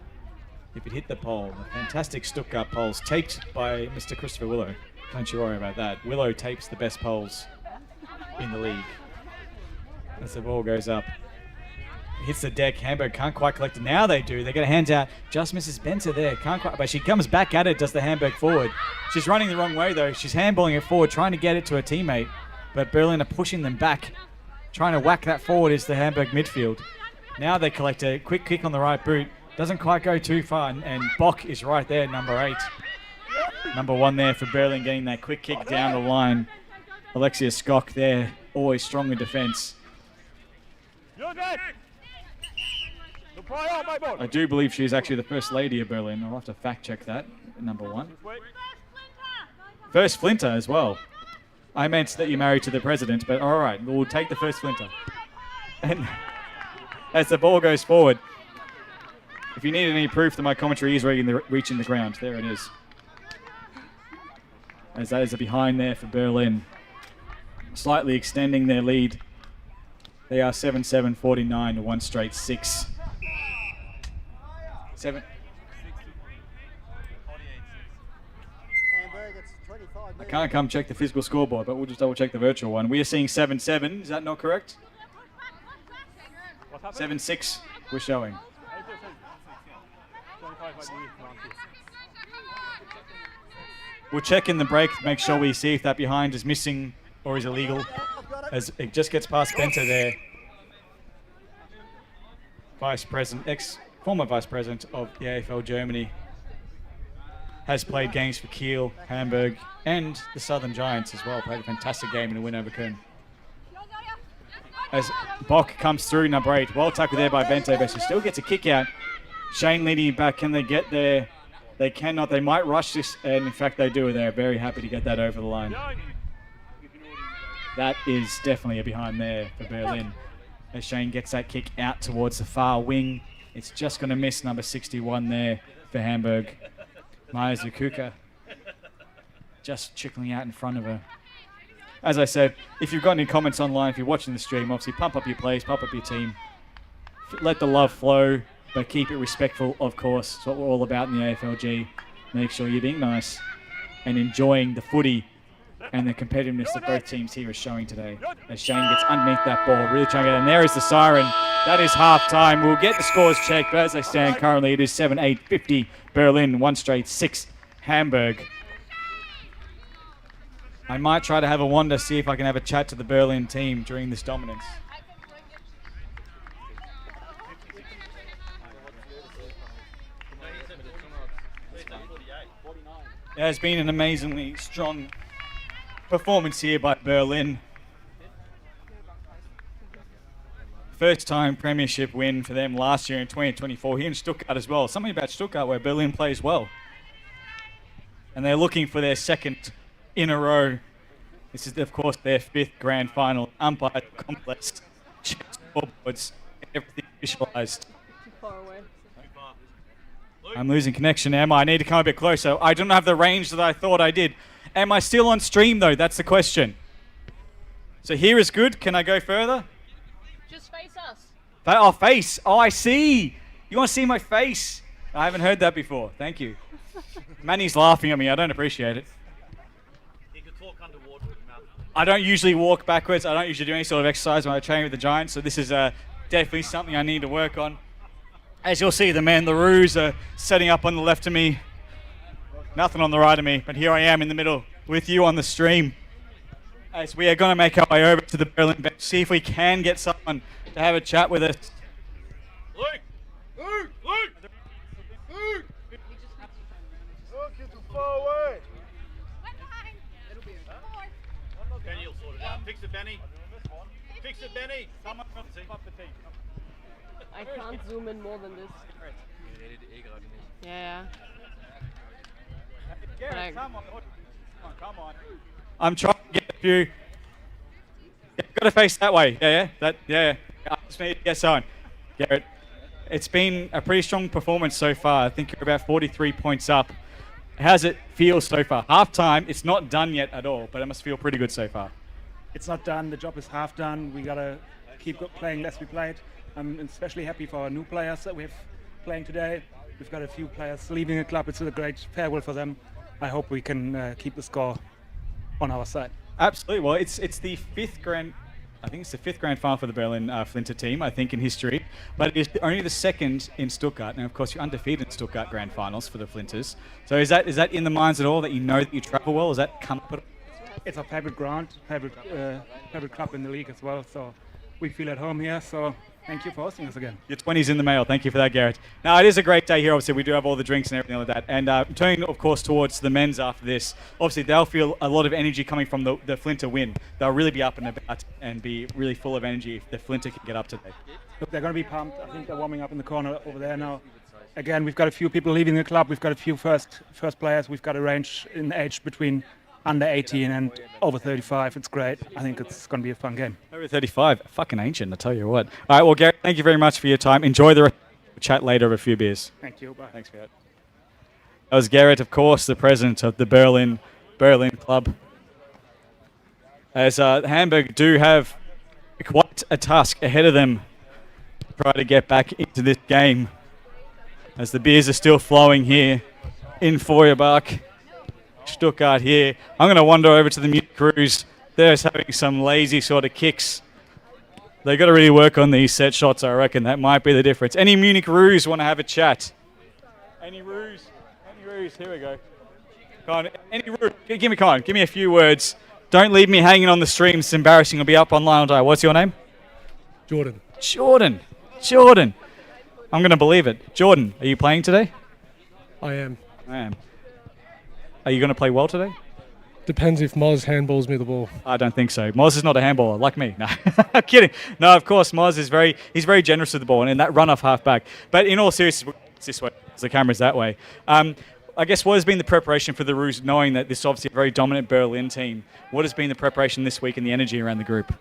if it hit the pole. The fantastic Stuttgart poles taped by Mr. Christopher Willow. Don't you worry about that. Willow tapes the best poles in the league. As the ball goes up, it hits the deck. Hamburg can't quite collect it. Now they do. They get a hands out. Just misses Benter there. Can't quite, but she comes back at it, does the Hamburg forward. She's running the wrong way though. She's handballing it forward, trying to get it to her teammate. But Berlin are pushing them back. Trying to whack that forward is the Hamburg midfield. Now they collect a quick kick on the right boot. Doesn't quite go too far, and Bock is right there, number 8. Number 1 there for Berlin, getting that quick kick down the line. Alexia Skok there, always strong in defence. I do believe she's actually the first lady of Berlin. I'll have to fact check that, number 1. First Flinter as well. I meant that you're married to the president, but all right, we'll take the first Flinter. And as the ball goes forward, if you need any proof that my commentary is reaching the ground, there it is. As that is a behind there for Berlin. Slightly extending their lead. They are 7-7, 49 to 1 straight 6. 7. I can't come check the physical scoreboard, but we'll just double check the virtual one. We are seeing 7-7. Is that not correct? 7-6 we're showing. We'll check in the break to make sure we see if that behind is missing or is illegal, as it just gets past Benter there. Vice President, former Vice President of the AFL Germany, has played games for Kiel, Hamburg, and the Southern Giants as well. Played a fantastic game in a win over Köln. As Bock comes through, number 8. Well tackled there by Bente, but she still gets a kick out. Shane leading back. Can they get there? They cannot. They might rush this, and in fact they do. They're very happy to get that over the line. That is definitely a behind there for Berlin. As Shane gets that kick out towards the far wing. It's just going to miss number 61 there for Hamburg. Maya Zukuka just trickling out in front of her. As I said, if you've got any comments online, if you're watching the stream, obviously pump up your plays, pump up your team. Let the love flow, but keep it respectful, of course. It's what we're all about in the AFLG. Make sure you're being nice and enjoying the footy and the competitiveness that both teams here are showing today. As Shane gets underneath that ball, really trying to get in. There is the siren. That is half time. We'll get the scores checked, but as they stand currently, it is 7-8, 50 Berlin, 1 straight 6 Hamburg. I might try to have a wander, see if I can have a chat to the Berlin team during this dominance. It has been an amazingly strong performance here by Berlin. First time premiership win for them last year in 2024 here in Stuttgart as well. Something about Stuttgart where Berlin plays well. And they're looking for their second in a row. This is, of course, their 5th grand final. Umpire complex, scoreboards, everything visualized. Too far away. I'm losing connection, Emma. I need to come a bit closer. I don't have the range that I thought I did. Am I still on stream, though? That's the question. So here is good. Can I go further? Just face us. Oh, face. Oh, I see. You want to see my face? I haven't heard that before. Thank you. Manny's laughing at me. I don't appreciate it. You can talk underwater with your mouth. I don't usually walk backwards. I don't usually do any sort of exercise when I train with the Giants. So this is definitely something I need to work on. As you'll see, the Roos are setting up on the left of me. Nothing on the right of me, but here I am in the middle with you on the stream. As we are going to make our way over to the Berlin bench, see if we can get someone to have a chat with us. Luke! Luke! Luke! Luke! Look, it's far away. Benny will sort it out. Fix it, Benny. Fix it, Benny. Someone come for tea. I can't zoom in more than this. Yeah. Garrett, come on. I'm trying to get a few. Yeah, got to face that way. Yeah. I just need to get someone. Garrett, it's been a pretty strong performance so far. I think you're about 43 points up. How's it feel so far? Half time, it's not done yet at all, but it must feel pretty good so far. It's not done. The job is half done. We got to keep playing less we played. I'm especially happy for our new players that we have playing today. We've got a few players leaving the club. It's a great farewell for them. I hope we can keep the score on our side. Absolutely. Well, it's the fifth grand final for the Berlin Flinter team, I think, in history. But it is only the second in Stuttgart. And of course, you're undefeated in Stuttgart grand finals for the Flinters. So is that in the minds at all that you know that you travel well? Does that come up at all? It's our favorite ground, favorite club in the league as well. So we feel at home here. So thank you for hosting us again. Your 20's in the mail. Thank you for that, Garrett. Now, it is a great day here. Obviously, we do have all the drinks and everything like that. And turning, of course, towards the men's after this, obviously, they'll feel a lot of energy coming from the Flinter win. They'll really be up and about and be really full of energy if the Flinter can get up today. Look, they're going to be pumped. I think they're warming up in the corner over there now. Again, we've got a few people leaving the club. We've got a few first players. We've got a range in age between under 18 and over 35. It's great. I think it's going to be a fun game. Over 35, fucking ancient, I tell you what. All right, well, Garrett, thank you very much for your time. Enjoy the chat later of a few beers. Thank you. Bye. Thanks, Garrett. That was Garrett, of course, the president of the Berlin club. As Hamburg do have quite a task ahead of them to try to get back into this game. As the beers are still flowing here in Feuerbach. Stuttgart here. I'm going to wander over to the Munich Roos. They're having some lazy sort of kicks. They've got to really work on these set shots, I reckon. That might be the difference. Any Munich Roos want to have a chat? Any Roos? Here we go. Come on. Any Roos? Give me a few words. Don't leave me hanging on the stream. It's embarrassing. I'll be up online all day. What's your name? Jordan. I'm going to believe it. Jordan, are you playing today? I am. Are you going to play well today? Depends if Moz handballs me the ball. I don't think so. Moz is not a handballer like me. No, I'm kidding. No, of course, Moz is he's very generous with the ball and in that run off half back. But in all seriousness, it's this way. The camera's that way. I guess what has been the preparation for the Roos, knowing that this is obviously a very dominant Berlin team? What has been the preparation this week and the energy around the group?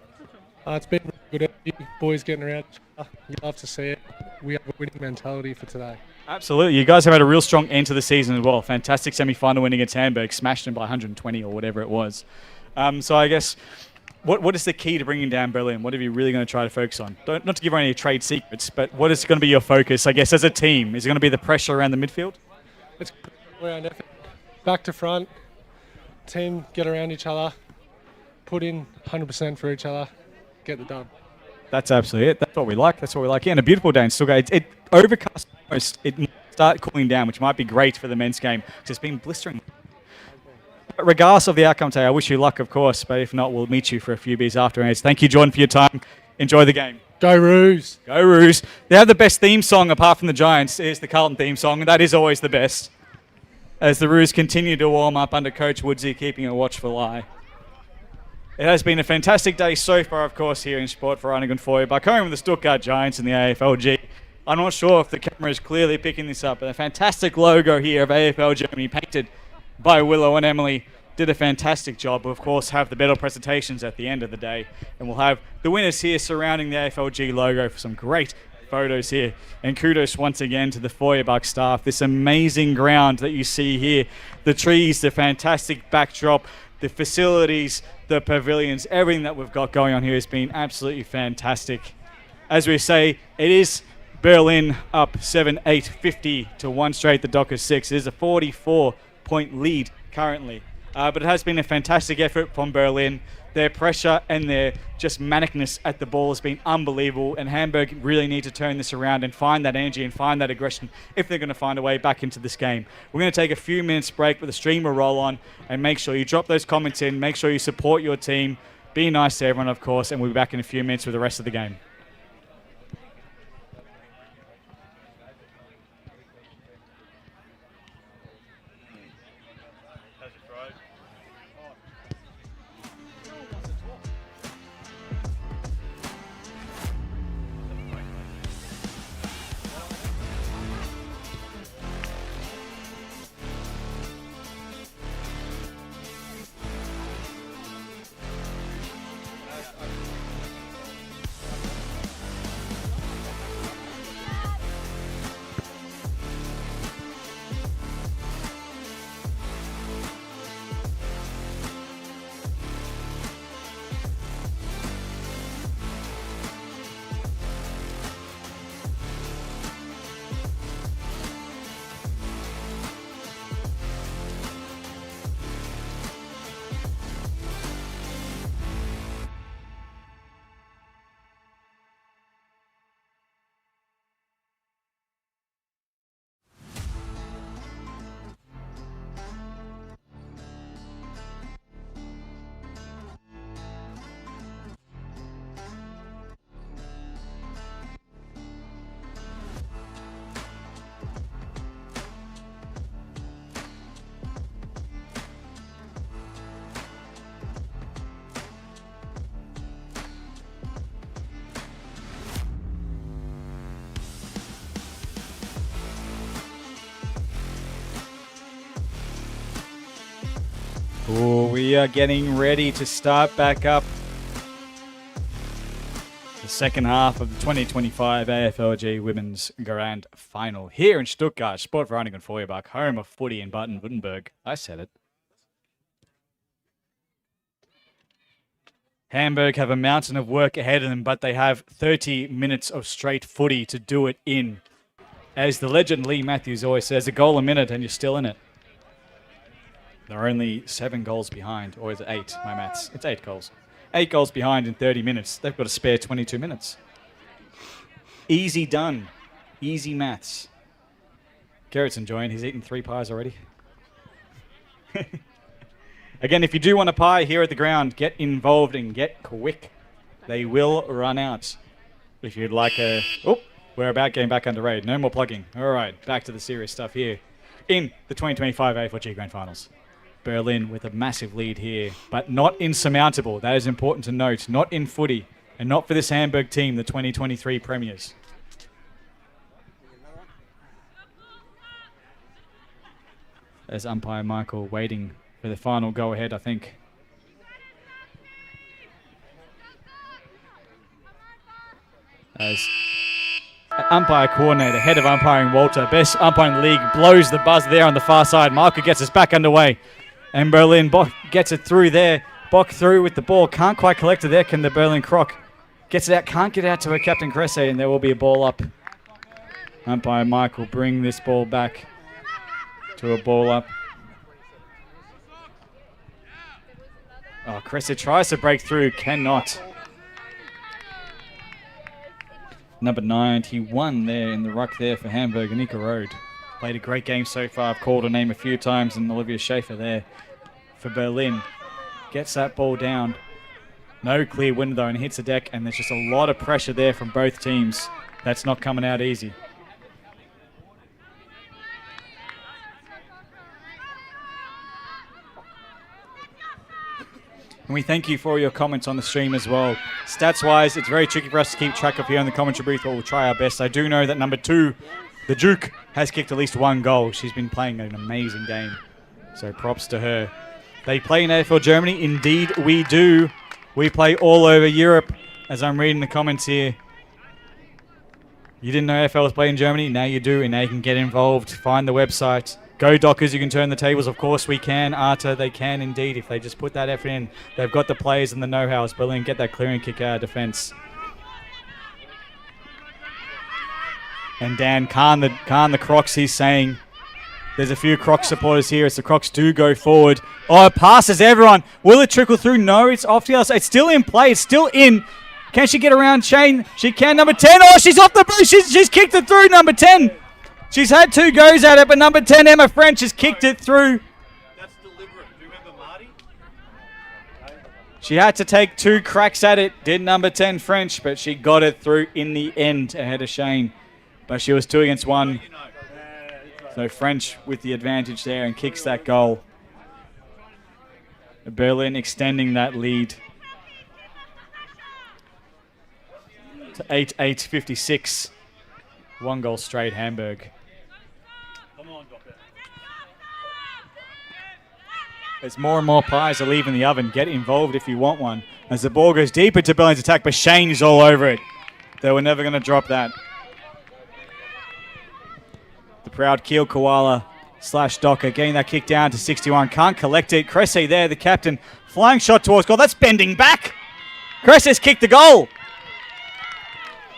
It's been really good energy. Boys getting around. You love to see it. We have a winning mentality for today. Absolutely. You guys have had a real strong end to the season as well. Fantastic semi-final win against Hamburg, smashed them by 120 or whatever it was. So I guess, what is the key to bringing down Berlin? What are you really going to try to focus on? Not to give away any trade secrets, but what is going to be your focus, I guess, as a team? Is it going to be the pressure around the midfield? It's around effort. Back to front. Team get around each other. Put in 100% for each other. Get the dub. That's absolutely it. That's what we like. Yeah, and a beautiful day in Stuttgart. It overcast almost. It might start cooling down, which might be great for the men's game because it's been blistering. But regardless of the outcome today, I wish you luck, of course. But if not, we'll meet you for a few beers afterwards. Thank you, Jordan, for your time. Enjoy the game. Go Roos. Go Roos. They have the best theme song apart from the Giants. It's the Carlton theme song. That is always the best. As the Roos continue to warm up under Coach Woodsy, keeping a watchful eye. It has been a fantastic day so far, of course, here in Sport for Einigen Feuerbach, home with the Stuttgart Giants and the AFLG. I'm not sure if the camera is clearly picking this up, but a fantastic logo here of AFL Germany, painted by Willow and Emily, did a fantastic job. We'll, of course, have the medal presentations at the end of the day, and we'll have the winners here surrounding the AFLG logo for some great photos here. And kudos once again to the Feuerbach staff. This amazing ground that you see here, the trees, the fantastic backdrop, the facilities, the pavilions, everything that we've got going on here has been absolutely fantastic. As we say, it is Berlin up 7-8, 50 to 1 straight, the Dockers 6. It is a 44-point lead currently But it has been a fantastic effort from Berlin. Their pressure and their just manicness at the ball has been unbelievable, and Hamburg really need to turn this around and find that energy and find that aggression if they're going to find a way back into this game. We're going to take a few minutes break, but the stream will roll on, and make sure you drop those comments in, make sure you support your team, be nice to everyone, of course, and we'll be back in a few minutes with the rest of the game. Ooh, we are getting ready to start back up the second half of the 2025 AFLG Women's Grand Final here in Stuttgart, Sportvereinigung Feuerbach, home of footy in Baden-Württemberg. I said it. Hamburg have a mountain of work ahead of them, but they have 30 minutes of straight footy to do it in. As the legend Lee Matthews always says, a goal a minute and you're still in it. They're only 7 goals behind, or is it 8? My maths. It's 8 goals. 8 goals behind in 30 minutes. They've got to spare 22 minutes. Easy done. Easy maths. Garrett's enjoying. He's eaten 3 pies already. Again, if you do want a pie here at the ground, get involved and get quick. They will run out. If you'd like a... Oh, we're about getting back under raid. No more plugging. All right, back to the serious stuff here in the 2025 AFLG Grand Finals. Berlin with a massive lead here, but not insurmountable. That is important to note. Not in footy, and not for this Hamburg team, the 2023 premiers. There's umpire Michael waiting for the final go-ahead, I think. As umpire coordinator, head of umpiring Walter, best umpire in the league, blows the buzz there on the far side. Michael gets us back underway. And Berlin gets it through there. Bock through with the ball. Can't quite collect it there. Can the Berlin Croc? Gets it out. Can't get out to her captain Cressy. And there will be a ball up. Umpire Michael bring this ball back to a ball up. Oh, Cressy tries to break through. Cannot. Number 91 there in the ruck there for Hamburg. Anika Road. Played a great game so far. I've called her name a few times, and Olivia Schaefer there for Berlin. Gets that ball down. No clear window though, and hits the deck, and there's just a lot of pressure there from both teams. That's not coming out easy. And we thank you for your comments on the stream as well. Stats-wise, it's very tricky for us to keep track of here in the commentary booth, but we'll try our best. I do know that number 2, the Duke, has kicked at least 1 goal. She's been playing an amazing game. So props to her. They play in AFL Germany. Indeed, we do. We play all over Europe, as I'm reading the comments here. You didn't know AFL was playing in Germany? Now you do, and now you can get involved. Find the website. Go Dockers, you can turn the tables. Of course we can. Arta, they can indeed. If they just put that effort in, they've got the players and the know-how. It's Berlin, get that clearing kick out of defence. And Dan Khan the Crocs, he's saying, There's a few Crocs supporters here as the Crocs do go forward. Oh, it passes everyone. Will it trickle through? No, it's off to the other side. It's still in play. It's still in. Can she get around Shane? She can. Number 10. Oh, she's off the boot. She's kicked it through, number 10. She's had 2 goes at it, but number 10, Emma French, has kicked it through. That's deliberate. Do you remember Marty? She had to take 2 cracks at it, did number 10 French, but she got it through in the end ahead of Shane. But she was 2 against 1. So French with the advantage there and kicks that goal. Berlin extending that lead to 8-8-56. 1 goal straight, Hamburg. As more and more pies are leaving the oven, get involved if you want one. As the ball goes deep into Berlin's attack, but Shane is all over it. They were never going to drop that. The proud Kiel Koala / Docker getting that kick down to 61. Can't collect it. Cressy there, the captain. Flying shot towards goal. That's bending back. Cressy's kicked the goal.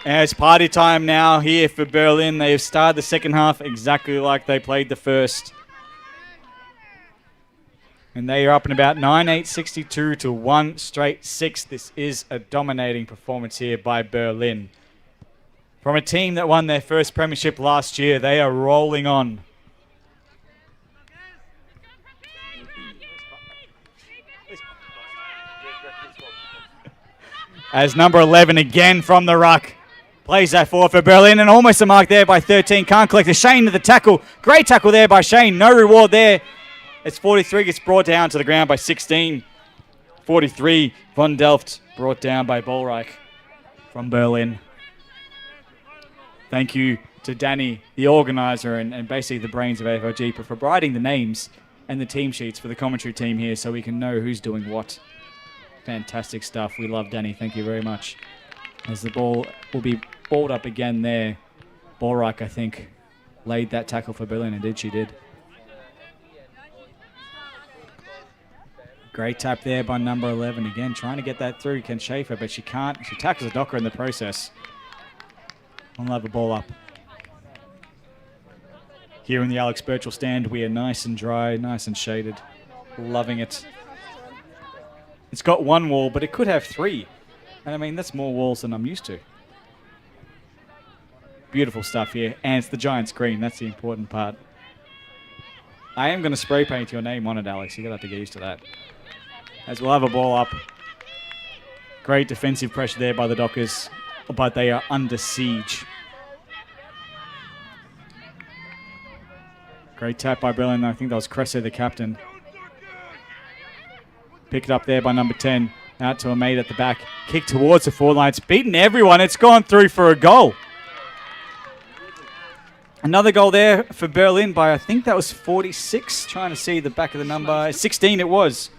And it's party time now here for Berlin. They have started the second half exactly like they played the first. And they are up in about 9-8-62 to 1 straight 6. This is a dominating performance here by Berlin. From a team that won their first premiership last year, they are rolling on. As number 11 again from the ruck. Plays that forward for Berlin and almost a mark there by 13. Can't collect it. Shane to the tackle. Great tackle there by Shane. No reward there. It's 43 gets brought down to the ground by 16. 43, Von Delft brought down by Bolreich from Berlin. Thank you to Danny, the organizer and basically the brains of AFLG for providing the names and the team sheets for the commentary team here so we can know who's doing what. Fantastic stuff. We love Danny. Thank you very much. As the ball will be balled up again there. Bolreich, I think, laid that tackle for Berlin. Indeed, she did. Great tap there by number 11. Again, trying to get that through Ken Schaefer, but she can't. She tackles a Docker in the process. We'll have a ball up. Here in the Alex Birchall stand, we are nice and dry, nice and shaded. Loving it. It's got 1 wall, but it could have 3. And I mean, that's more walls than I'm used to. Beautiful stuff here. And it's the giant screen. That's the important part. I am going to spray paint your name on it, Alex. You're going to have to get used to that. As we'll have a ball up. Great defensive pressure there by the Dockers, but they are under siege. Great tap by Berlin. I think that was Cressy, the captain. Picked up there by number 10. Out to a mate at the back. Kick towards the forward line. It's beaten everyone. It's gone through for a goal. Another goal there for Berlin by, I think that was 46. Trying to see the back of the number. 16 it was.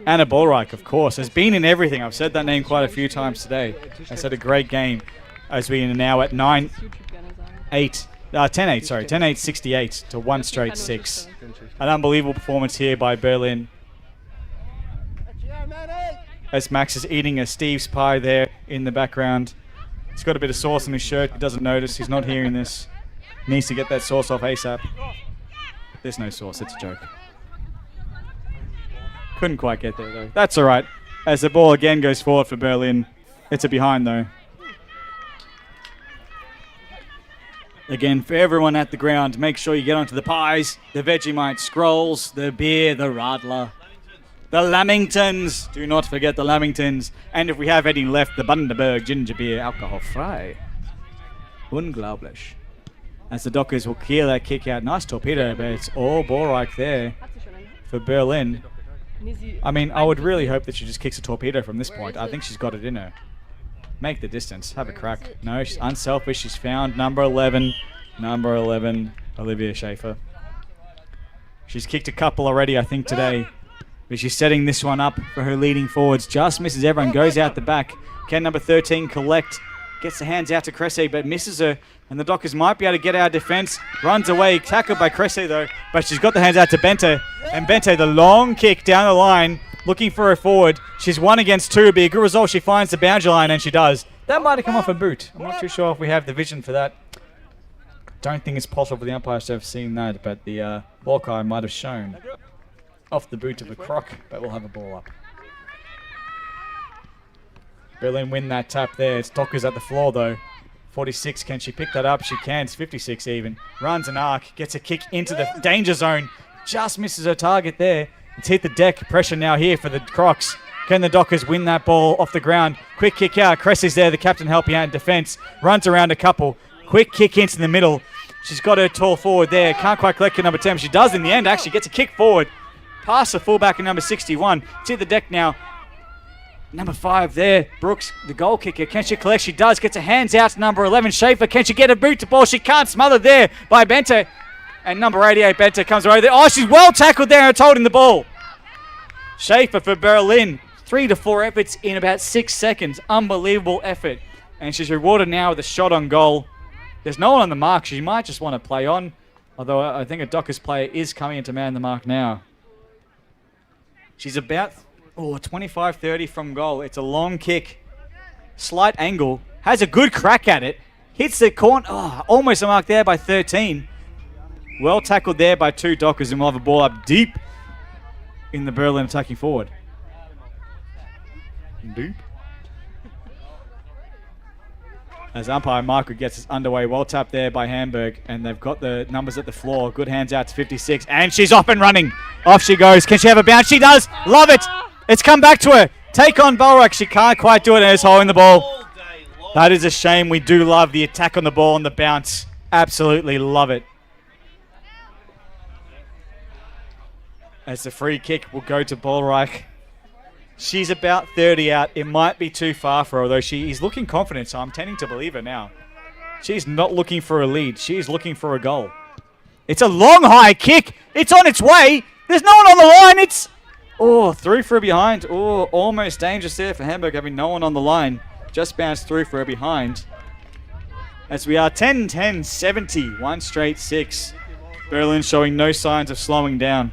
Anna Bolreich, of course, has been in everything. I've said that name quite a few times today. Has had a great game as we are now at 10-8-68 to 1 straight 6. An unbelievable performance here by Berlin. As Max is eating a Steve's pie there in the background. He's got a bit of sauce on his shirt. He doesn't notice. He's not hearing this. Needs to get that sauce off ASAP. There's no sauce. It's a joke. Couldn't quite get there, though. That's all right. As the ball again goes forward for Berlin. It's a behind, though. Again, for everyone at the ground, make sure you get onto the pies, the Vegemite scrolls, the beer, the Radler, the Lamingtons. Do not forget the Lamingtons. And if we have any left, the Bundaberg ginger beer, alcohol frei. Unglaublich. As the Dockers will clear that kick out. Nice torpedo, but it's all Bolreich there for Berlin. I mean, I would really hope that she just kicks a torpedo from this point. I think she's got it in her. Make the distance. Have a crack. No, she's unselfish. She's found number 11. Number 11, Olivia Schaefer. She's kicked a couple already, I think, today. But she's setting this one up for her leading forwards. Just misses everyone. Goes out the back. Can number 13 collect? Gets the hands out to Cressy, but misses her. And the Dockers might be able to get out of defence. Runs away. Tackled by Cressy, though. But she's got the hands out to Bente. And Bente, the long kick down the line, looking for her forward. She's 1 against 2. It'd be a good result. She finds the boundary line, and she does. That might have come off a boot. I'm not too sure if we have the vision for that. don't think it's possible for the umpires to have seen that, but the Hawkeye might have shown off the boot of a croc, but we'll have a ball up. Berlin win that tap there. It's Dockers at the floor though. 46, can she pick that up? She can. It's 56 even. Runs an arc, gets a kick into the danger zone. Just misses her target there. It's hit the deck. Pressure now here for the Crocs. Can the Dockers win that ball off the ground? Quick kick out. Cressy's there, the captain helping out in defence. Runs around a couple. Quick kick into the middle. She's got her tall forward there. Can't quite collect her number 10. She does in the end, actually. Gets a kick forward. Past the fullback in number 61. It's hit the deck now. Number 5 there. Brooks, the goal kicker. Can she collect? She does. Gets her hands out to number 11. Schaefer. Can she get a boot to ball? She can't. Smothered there by Benter. And number 88, Benter, comes away there. Oh, she's well tackled there and it's holding the ball. Schaefer for Berlin. 3 to 4 efforts in about 6 seconds. Unbelievable effort. And she's rewarded now with a shot on goal. There's no one on the mark. She might just want to play on. Although I think a Dockers player is coming in to man the mark now. She's about 25-30 from goal. It's a long kick. Slight angle. Has a good crack at it. Hits the corner. Oh, almost a mark there by 13. Well tackled there by 2 Dockers, and we'll have a ball up deep in the Berlin attacking forward. Deep. As umpire Marco gets us underway. Well tapped there by Hamburg, and they've got the numbers at the floor. Good hands out to 56, and she's off and running. Off she goes. Can she have a bounce? She does. Love it. It's come back to her. Take on Balrak. She can't quite do it, and it's holding the ball. That is a shame. We do love the attack on the ball and the bounce. Absolutely love it. As the free kick will go to Balrak. She's about 30 out. It might be too far for her, although she is looking confident, so I'm tending to believe her now. She's not looking for a lead. She's looking for a goal. It's a long, high kick. It's on its way. There's no one on the line. It's... Oh, through for a behind. Oh, almost dangerous there for Hamburg, having no one on the line. Just bounced through for a behind. As we are 10-10, 70. One straight 6. Berlin showing no signs of slowing down.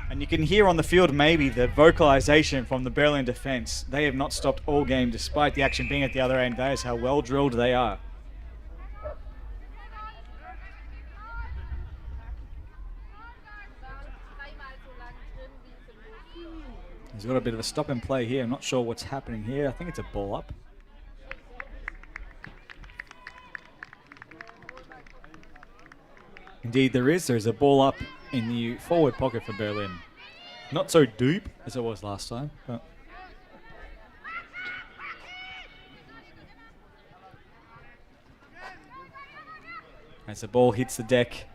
And you can hear on the field maybe the vocalization from the Berlin defense. They have not stopped all game despite the action being at the other end. That is how well drilled they are. He's got a bit of a stop and play here. I'm not sure what's happening here. I think it's a ball up. Indeed there is. There's a ball up in the forward pocket for Berlin. Not so deep as it was last time, but... As the ball hits the deck,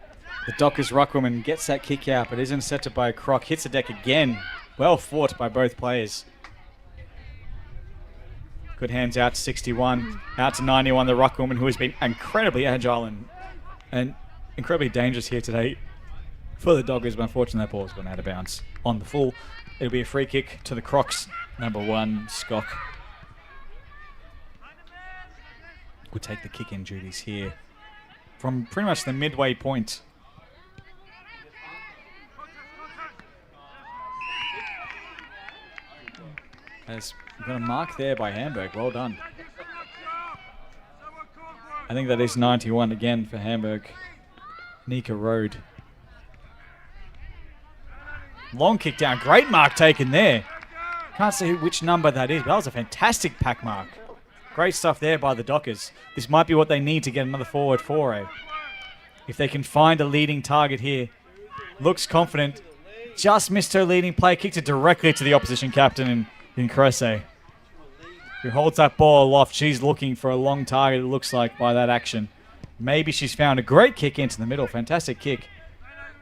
the Dockers ruckwoman gets that kick out, but is intercepted by a croc. Hits the deck again. Well fought by both players. Good hands out to 61. Out to 91, the ruckwoman, who has been incredibly agile and incredibly dangerous here today for the Doggers, but unfortunately that ball's gone out of bounds on the full. It'll be a free kick to the Crocs. Number 1, Skok. We'll take the kick-in duties here from pretty much the midway point. As we've got a mark there by Hamburg. Well done. I think that is 91 again for Hamburg. Nika Road. Long kick down. Great mark taken there. Can't see which number that is, but that was a fantastic pack mark. Great stuff there by the Dockers. This might be what they need to get another forward foray. If they can find a leading target here. Looks confident. Just missed her leading play. Kicked it directly to the opposition captain in Cressy, who holds that ball aloft. She's looking for a long target, it looks like, by that action. Maybe she's found a great kick into the middle. Fantastic kick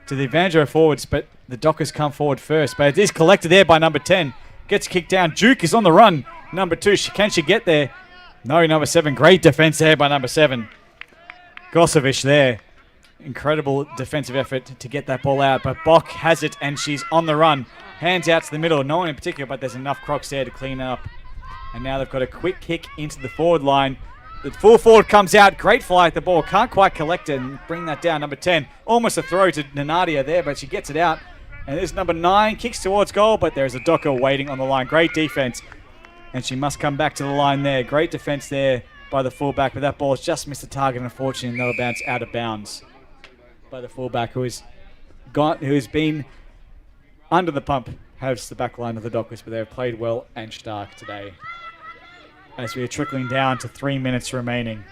to the advantage of forwards, but the Dockers come forward first. But it is collected there by number 10. Gets kicked down. Duke is on the run. Number 2, can she get there? No, number 7. Great defense there by number 7. Gossevich there. Incredible defensive effort to get that ball out. But Bock has it, and she's on the run. Hands out to the middle. No one in particular, but there's enough Crocs there to clean up. And now they've got a quick kick into the forward line. The full forward comes out. Great fly at the ball. Can't quite collect it and bring that down. Number 10. Almost a throw to Nanadia there, but she gets it out. And there's number 9. Kicks towards goal, but there's a Docker waiting on the line. Great defense. And she must come back to the line there. Great defense there by the fullback, but that ball's just missed the target, unfortunately, and that'll bounce out of bounds by the fullback, who's been under the pump, has the back line of the Dockers, but they've played well and stark today. As we are trickling down to 3 minutes remaining.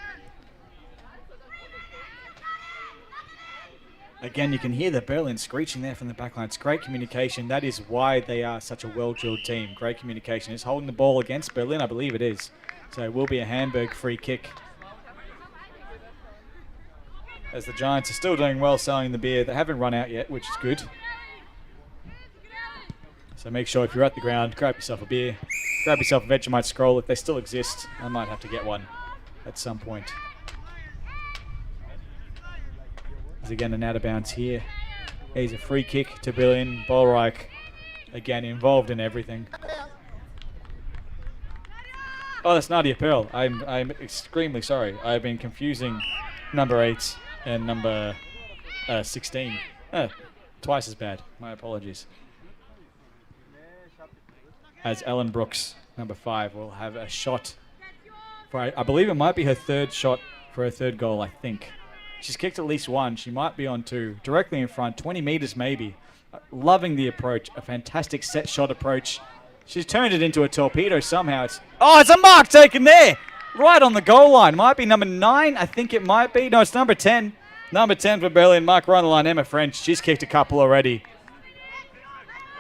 Again, you can hear the Berlin screeching there from the back line. It's great communication. That is why they are such a well-drilled team. Great communication. It's holding the ball against Berlin, I believe it is. So it will be a Hamburg free kick. As the Giants are still doing well selling the beer. They haven't run out yet, which is good. So make sure if you're at the ground, grab yourself a beer. Grab yourself a Vegemite scroll if they still exist. I might have to get one at some point. There's again an out of bounds here. Here's a free kick to Berlin. Bolreich again involved in everything. Oh, that's Nadia Pearl. I'm extremely sorry. I've been confusing number 8 and number 16. Twice as bad. My apologies. As Ellen Brooks, number 5, will have a shot. I believe it might be her third shot for her third goal, I think. She's kicked at least one. She might be on 2. Directly in front, 20 meters maybe. Loving the approach. A fantastic set shot approach. She's turned it into a torpedo somehow. It's a mark taken there! Right on the goal line. Might be number 9. I think it might be. No, it's number 10. Number 10 for Berlin. Mark right on the line. Emma French. She's kicked a couple already.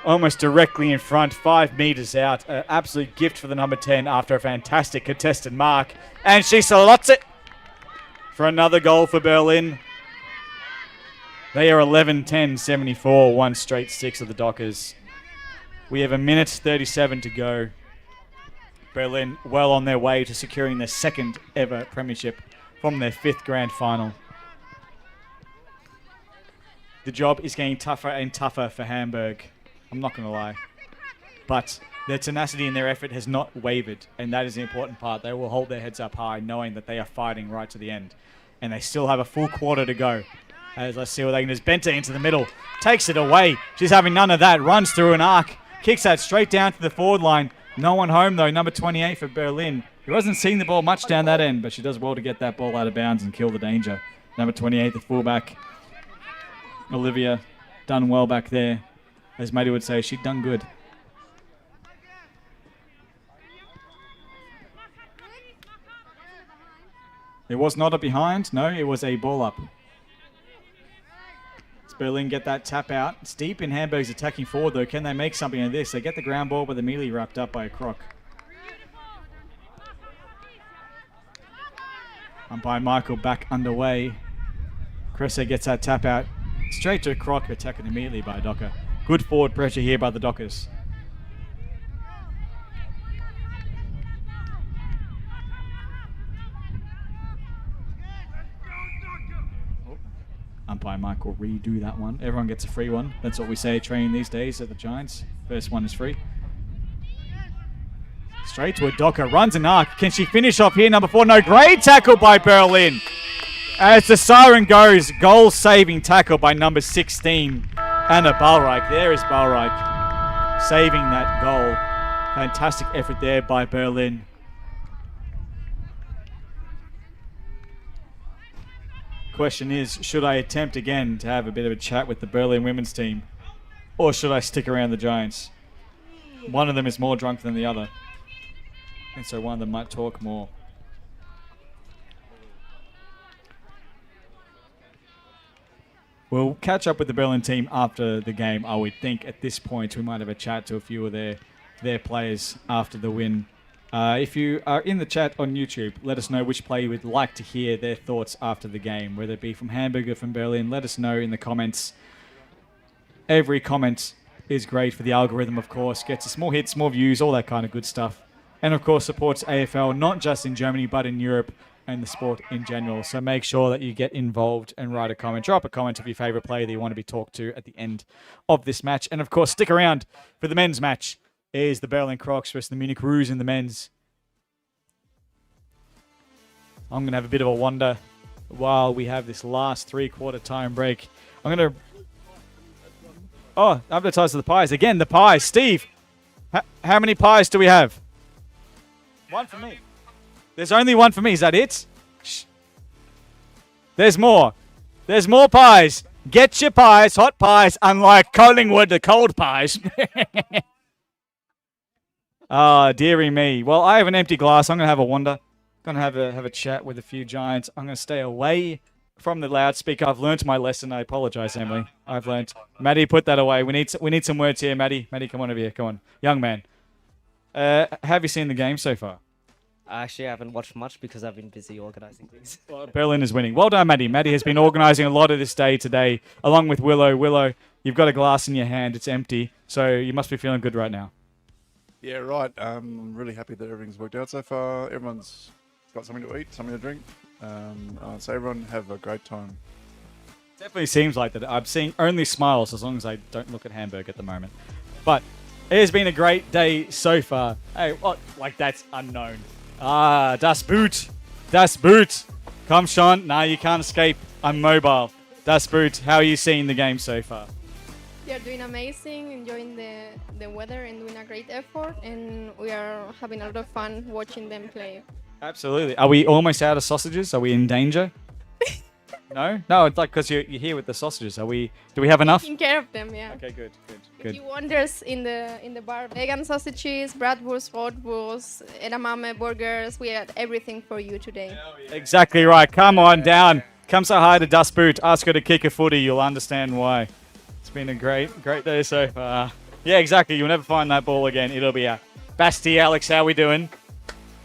Almost directly in front. 5 meters out. An absolute gift for the number 10 after a fantastic contested mark. And she slots it for another goal for Berlin. They are 11-10-74. 1 straight 6 of the Dockers. We have 1:37 to go. Berlin well on their way to securing their 2nd ever premiership from their 5th grand final. The job is getting tougher and tougher for Hamburg. I'm not going to lie. But their tenacity and their effort has not wavered, and that is the important part. They will hold their heads up high, knowing that they are fighting right to the end. And they still have a full quarter to go. As let's see what they can do. Bente into the middle. Takes it away. She's having none of that. Runs through an arc. Kicks that straight down to the forward line. No one home, though. Number 28 for Berlin, who hasn't seen the ball much down that end, but she does well to get that ball out of bounds and kill the danger. Number 28, the fullback, Olivia, done well back there. As Matey would say, she'd done good. It was not a behind. No, it was a ball up. Berlin get that tap out. It's deep in Hamburg's attacking forward, though. Can they make something of this? They get the ground ball, but they're immediately wrapped up by a croc. Umpire Michael back underway. Cressy gets that tap out. Straight to a croc, attacked immediately by Docker. Good forward pressure here by the Dockers. Umpire Mike will redo that one. Everyone gets a free one. That's what we say training these days at the Giants. First one is free. Straight to a Docker. Runs an arc. Can she finish off here? Number 4. No. Great tackle by Berlin. As the siren goes, goal-saving tackle by number 16. Anna Balreich. There is Balreich saving that goal. Fantastic effort there by Berlin. Question is, should I attempt again to have a bit of a chat with the Berlin women's team, or should I stick around the Giants? One of them is more drunk than the other, and so one of them might talk more. We'll catch up with the Berlin team after the game, I would think. At this point, we might have a chat to a few of their players after the win. If you are in the chat on YouTube, let us know which player you would like to hear their thoughts after the game, whether it be from Hamburg or from Berlin. Let us know in the comments. Every comment is great for the algorithm, of course. Gets us more hits, more views, all that kind of good stuff. And, of course, supports AFL, not just in Germany, but in Europe and the sport in general. So make sure that you get involved and write a comment. Drop a comment of your favourite player that you want to be talked to at the end of this match. And, of course, stick around for the men's match. Is the Berlin Crocs versus the Munich Roos in the men's. I'm going to have a bit of a wander while we have this last 3/4 time break. I'm going to... Oh, advertise the pies. Again, the pies. Steve, how many pies do we have? One for me. There's only one for me. Is that it? Shh. There's more. There's more pies. Get your pies, hot pies, unlike Collingwood, the cold pies. Ah, dearie me. Well, I have an empty glass. I'm going to have a wander. Going to have a chat with a few giants. I'm going to stay away from the loudspeaker. I've learned my lesson. I apologize, Emily. I've learned. Maddie, put that away. We need some words here, Maddie. Maddie, come on over here. Come on. Young man. Have you seen the game so far? Actually, I haven't watched much because I've been busy organising things. Well, Berlin is winning. Well done, Maddie. Maddie has been organising a lot of this day today, along with Willow. Willow, you've got a glass in your hand. It's empty, so you must be feeling good right now. Yeah, right. I'm really happy that everything's worked out so far. Everyone's got something to eat, something to drink. So everyone have a great time. Definitely seems like that. I'm seeing only smiles as long as I don't look at Hamburg at the moment. But it has been a great day so far. Hey, what? Like that's unknown. Ah, das Boot. Das Boot. Come, Sean. Nah, you can't escape. I'm mobile. Das Boot. How are you seeing the game so far? They're doing amazing, enjoying the weather and doing a great effort, and we are having a lot of fun watching them play. Absolutely. Are we almost out of sausages? Are we in danger? No? No, it's like because you're here with the sausages. Do we have enough? Taking care of them, yeah. Okay, good. If you wonders in the bar, vegan sausages, bratwurst, rotwurst, edamame burgers, we had everything for you today. Exactly right. Come on down. Come say hi to Das Boot. Ask her to kick a footy. You'll understand why. It's been a great day so far. Yeah, exactly. You'll never find that ball again. It'll be out. Basti, Alex, how we doing?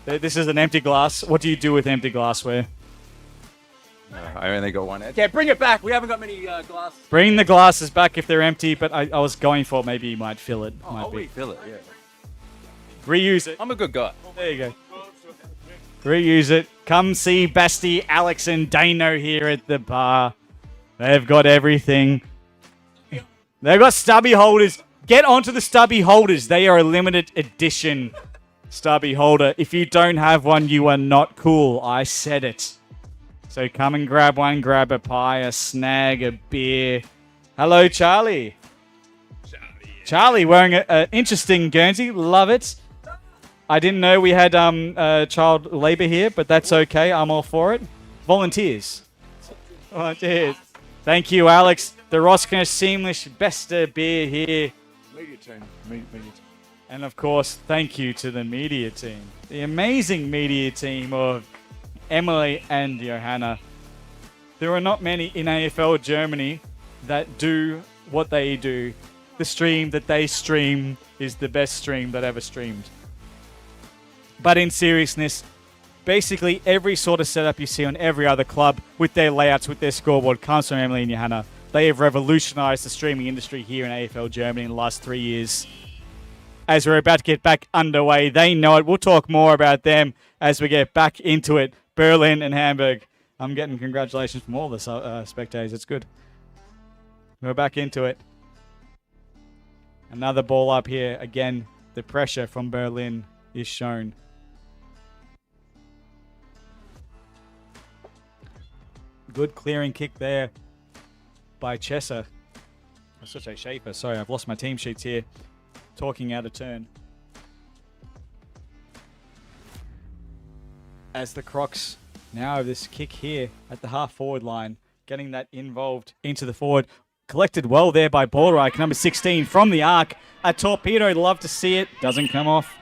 This is an empty glass. What do you do with empty glassware? I only got one edge. Yeah, bring it back. We haven't got many glasses. Bring the glasses back if they're empty, but I was going for maybe you might fill it. I'll refill it, yeah. Reuse it. I'm a good guy. There you go. Reuse it. Come see Basti, Alex, and Dano here at the bar. They've got everything. They've got stubby holders. Get onto the stubby holders. They are a limited edition stubby holder. If you don't have one, you are not cool. I said it. So come and grab one. Grab a pie, a snag, a beer. Hello, Charlie. Charlie wearing an interesting Guernsey. Love it. I didn't know we had child labour here, but that's okay. I'm all for it. Volunteers. Volunteers. Thank you, Alex. The Roskner Seamless Bester beer here. Media team. Media team. And of course, thank you to the media team. The amazing media team of Emily and Johanna. There are not many in AFL Germany that do what they do. The stream that they stream is the best stream that ever streamed. But in seriousness, basically every sort of setup you see on every other club with their layouts, with their scoreboard, comes from Emily and Johanna. They have revolutionized the streaming industry here in AFL Germany in the last 3 years. As we're about to get back underway, they know it. We'll talk more about them as we get back into it. Berlin and Hamburg. I'm getting congratulations from all the spectators. It's good. We're back into it. Another ball up here. Again, the pressure from Berlin is shown. Good clearing kick there by Chesser. I should say Schaefer. Sorry, I've lost my team sheets here. Talking out of turn. As the Crocs now have this kick here at the half-forward line, getting that involved into the forward. Collected well there by Borreich, number 16 from the arc. A torpedo, love to see it. Doesn't come off.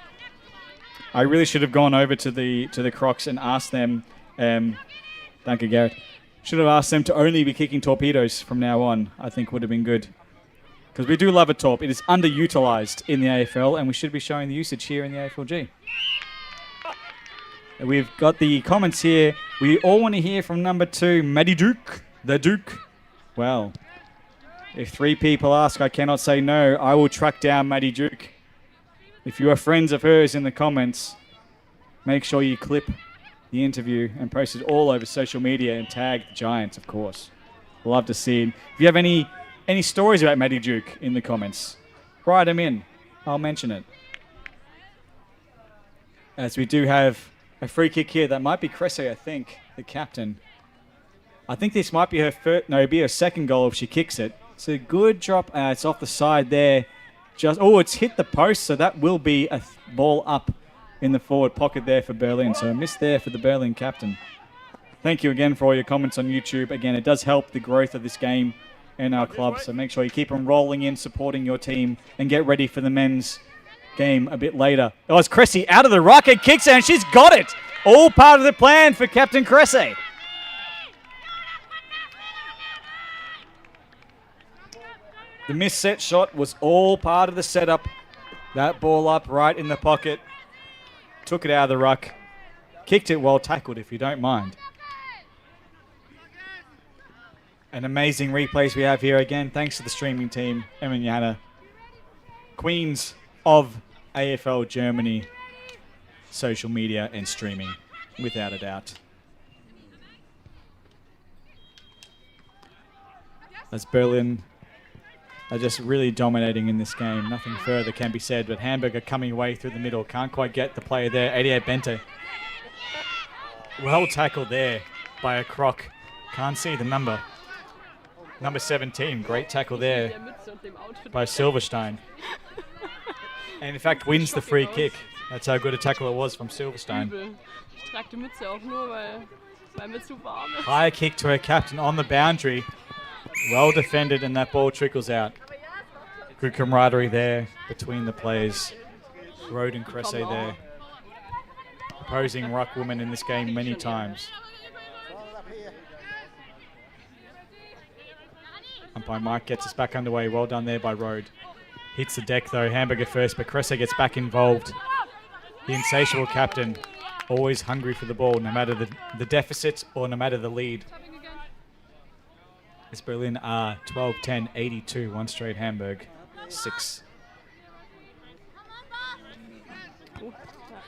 I really should have gone over to the Crocs and asked them, thank you, Garrett. Should have asked them to only be kicking torpedoes from now on. I think would have been good. Because we do love a torp. It is underutilized in the AFL, and we should be showing the usage here in the AFLG. We've got the comments here. We all want to hear from number 2, Maddie Duke. The Duke. Well, if 3 people ask, I cannot say no. I will track down Maddie Duke. If you are friends of hers in the comments, make sure you clip the interview and post it all over social media and tag the Giants, of course. Love to see it. If you have any stories about Maddie Duke in the comments, write them in. I'll mention it. As we do have a free kick here. That might be Cressy, I think, the captain. I think this might be her first, no, it'd be her second goal if she kicks it. It's a good drop. It's off the side there. It's hit the post, so that will be a ball up in the forward pocket there for Berlin. So a miss there for the Berlin captain. Thank you again for all your comments on YouTube. Again, it does help the growth of this game and our club. So make sure you keep them rolling in, supporting your team, and get ready for the men's game a bit later. Oh, it's Cressy out of the ruck and kicks it, and she's got it. All part of the plan for Captain Cressy. The missed set shot was all part of the setup. That ball up right in the pocket. Took it out of the ruck. Kicked it well tackled, if you don't mind. An amazing replays we have here again. Thanks to the streaming team, Emma and Johanna, queens of AFL Germany social media and streaming, without a doubt. As Berlin are just really dominating in this game. Nothing further can be said, but Hamburg are coming away through the middle. Can't quite get the player there. 88 Bente. Well tackled there by a croc. Can't see the number. Number 17. Great tackle there by Silverstein. And in fact wins the free kick. That's how good a tackle it was from Silverstein. High kick to her captain on the boundary. Well defended, and that ball trickles out. Good camaraderie there between the players. Rode and Cressy there. Opposing ruck woman in this game many times. Umpire Mike gets us back underway. Well done there by Rode. Hits the deck though. Hamburg at first, but Cressy gets back involved. The insatiable captain, always hungry for the ball, no matter the deficit or no matter the lead. As Berlin are 12-10, 82, one straight Hamburg, 6.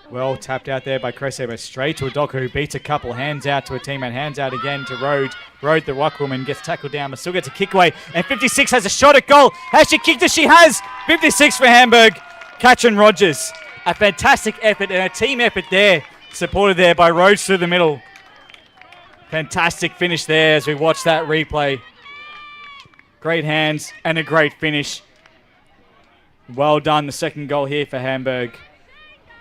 Well tapped out there by Cressy, but straight to Udoka, who beats a couple, hands out to a teammate, hands out again to Rode. Rode, the ruck woman, gets tackled down, but still gets a kick away, and 56 has a shot at goal. Has she kicked it? She has! 56 for Hamburg. Katrin Rogers. A fantastic effort and a team effort there, supported there by Rhodes through the middle. Fantastic finish there as we watch that replay. Great hands and a great finish. Well done, the second goal here for Hamburg.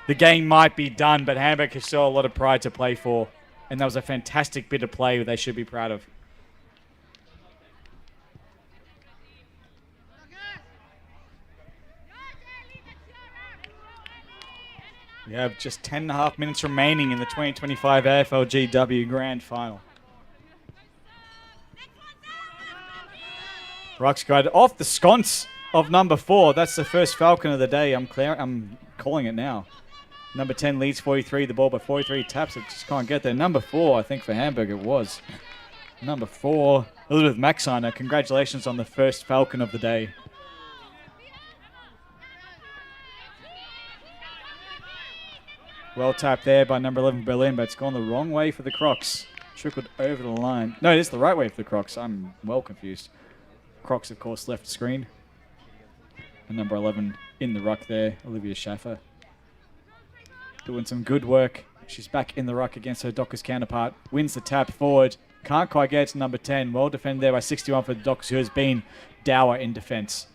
The game might be done, but Hamburg has still a lot of pride to play for. And that was a fantastic bit of play they should be proud of. We have just 10.5 minutes remaining in the 2025 AFLGW Grand Final. Ruck's guided off the sconce of number 4. That's the first Falcon of the day. I'm calling it now. Number 10 leads 43 the ball, but 43 taps it. Just can't get there. Number 4, I think for Hamburg it was. Number 4, Elizabeth Maxiner. Congratulations on the first Falcon of the day. Well tapped there by number 11 Berlin, but it's gone the wrong way for the Crocs. Trickled over the line. No, it is the right way for the Crocs. I'm well confused. Crocs, of course, left screen. And number 11 in the ruck there, Olivia Schaffer. Doing some good work. She's back in the ruck against her Dockers counterpart. Wins the tap forward. Can't quite get to number 10. Well defended there by 61 for the Dockers, who has been dour in defence.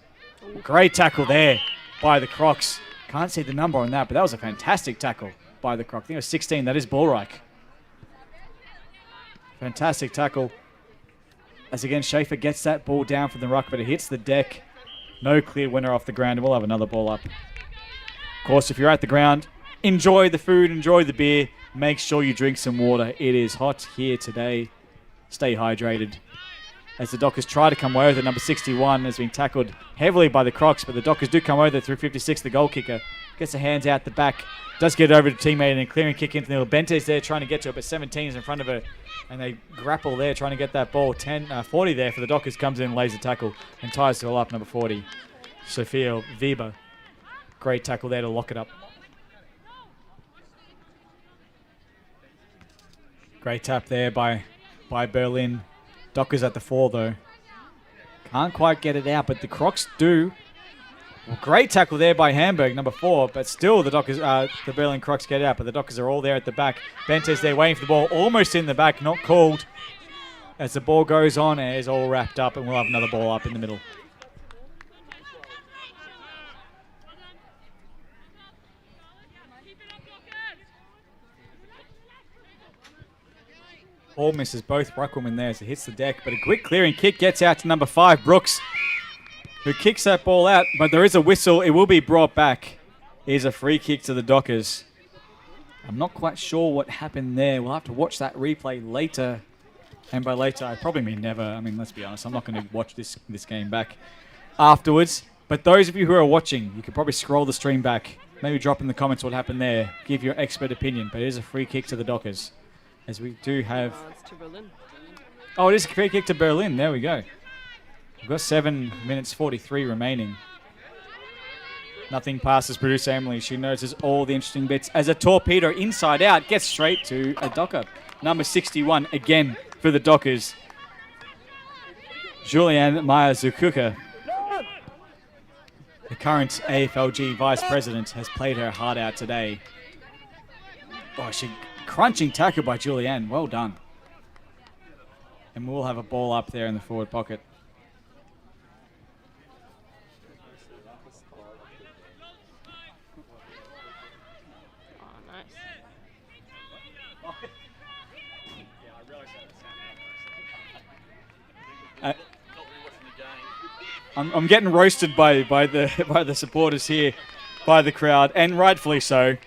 Great tackle there by the Crocs. Can't see the number on that, but that was a fantastic tackle by the Croc. I think it was 16. That is Bullreich. Fantastic tackle. As again, Schaefer gets that ball down from the ruck, but it hits the deck. No clear winner off the ground. We'll have another ball up. Of course, if you're at the ground, enjoy the food, enjoy the beer. Make sure you drink some water. It is hot here today. Stay hydrated. As the Dockers try to come away with it, number 61 has been tackled heavily by the Crocs, but the Dockers do come over through 56, the goal kicker. Gets the hands out the back. Does get over to teammate and a clearing kick into the middle. Bente's there trying to get to it, but 17 is in front of her. And they grapple there trying to get that ball. 40 there for the Dockers, comes in, lays a tackle and ties it all up, number 40. Sophia Weber. Great tackle there to lock it up. Great tap there by Berlin. Dockers at the 4 though. Can't quite get it out, but the Crocs do. Well, great tackle there by Hamburg, number 4, but still the Dockers, the Berlin Crocs get out, but the Dockers are all there at the back. Bente's there waiting for the ball, almost in the back, not called. As the ball goes on, it is all wrapped up, and we'll have another ball up in the middle. All misses both ruckwomen there as it hits the deck, but a quick clearing kick gets out to number 5, Brooks, who kicks that ball out, but there is a whistle. It will be brought back. Here's a free kick to the Dockers. I'm not quite sure what happened there. We'll have to watch that replay later. And by later, I probably mean never. I mean, let's be honest. I'm not going to watch this game back afterwards. But those of you who are watching, you could probably scroll the stream back. Maybe drop in the comments what happened there. Give your expert opinion. But it is a free kick to the Dockers. As we do have... It's to Berlin. Oh, it is a free kick to Berlin. There we go. We've got 7 minutes 43 remaining. Nothing passes producer Emily. She notices all the interesting bits as a torpedo inside out gets straight to a Docker. Number 61 again for the Dockers. Julianne Meyer-Zukuka, the current AFLG Vice President, has played her heart out today. Oh, crunching tackle by Julianne. Well done. And we'll have a ball up there in the forward pocket. I'm getting roasted by the supporters here, by the crowd, and rightfully so.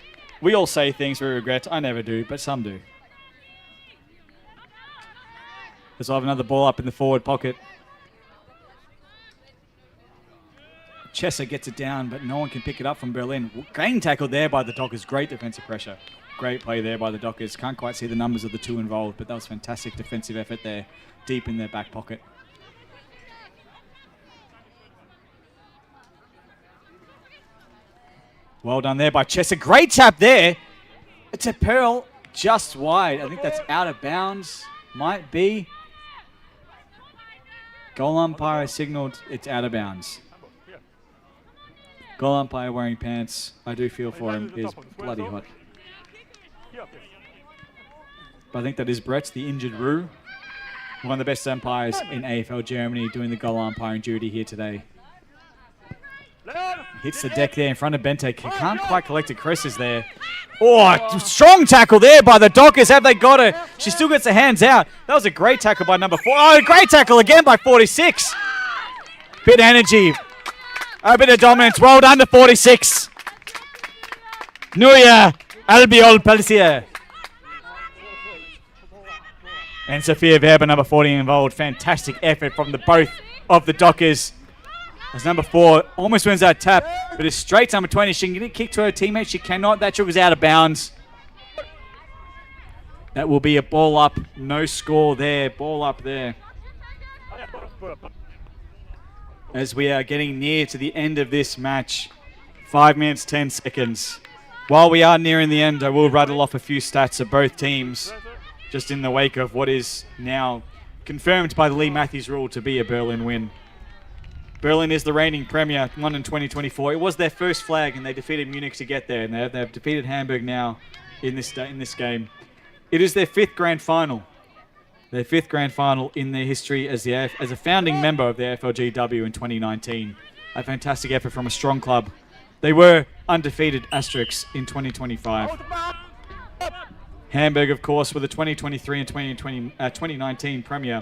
We all say things we regret. I never do, but some do. As I have another ball up in the forward pocket. Chesser gets it down, but no one can pick it up from Berlin. Great tackle there by the Dockers. Great defensive pressure. Great play there by the Dockers. Can't quite see the numbers of the two involved, but that was fantastic defensive effort there, deep in their back pocket. Well done there by Chesser. Great tap there. It's a Pearl just wide. I think that's out of bounds. Might be. Goal umpire signaled it's out of bounds. Goal umpire wearing pants. I do feel for him. Is bloody hot. But I think that is Brett, the injured Roo. One of the best umpires in AFL Germany, doing the goal umpiring duty here today. Hits the deck there in front of Bente. Can't quite collect it. Chris is there. Oh, strong tackle there by the Dockers. Have they got her? She still gets her hands out. That was a great tackle by number 4. Oh, a great tackle again by 46. Bit of energy. A bit of dominance. Well done to 46. Nuria Albiol Pellissier. And Sophia Verba, number 40, involved. Fantastic effort from the both of the Dockers. As number 4 almost wins that tap, but it's straight to number 20. She can get a kick to her teammate. She cannot. That triggers out of bounds. That will be a ball up. No score there. Ball up there. As we are getting near to the end of this match. 5 minutes, 10 seconds. While we are nearing the end, I will rattle off a few stats of both teams, just in the wake of what is now confirmed by the Lee Matthews rule to be a Berlin win. Berlin is the reigning premier, won in 2024. It was their first flag, and they defeated Munich to get there, and they've defeated Hamburg now in this game. It is their 5th grand final. Their 5th grand final in their history as a founding member of the AFLGW in 2019. A fantastic effort from a strong club. They were undefeated asterisks in 2025. Hamburg, of course, were the 2023 and 2019 premier,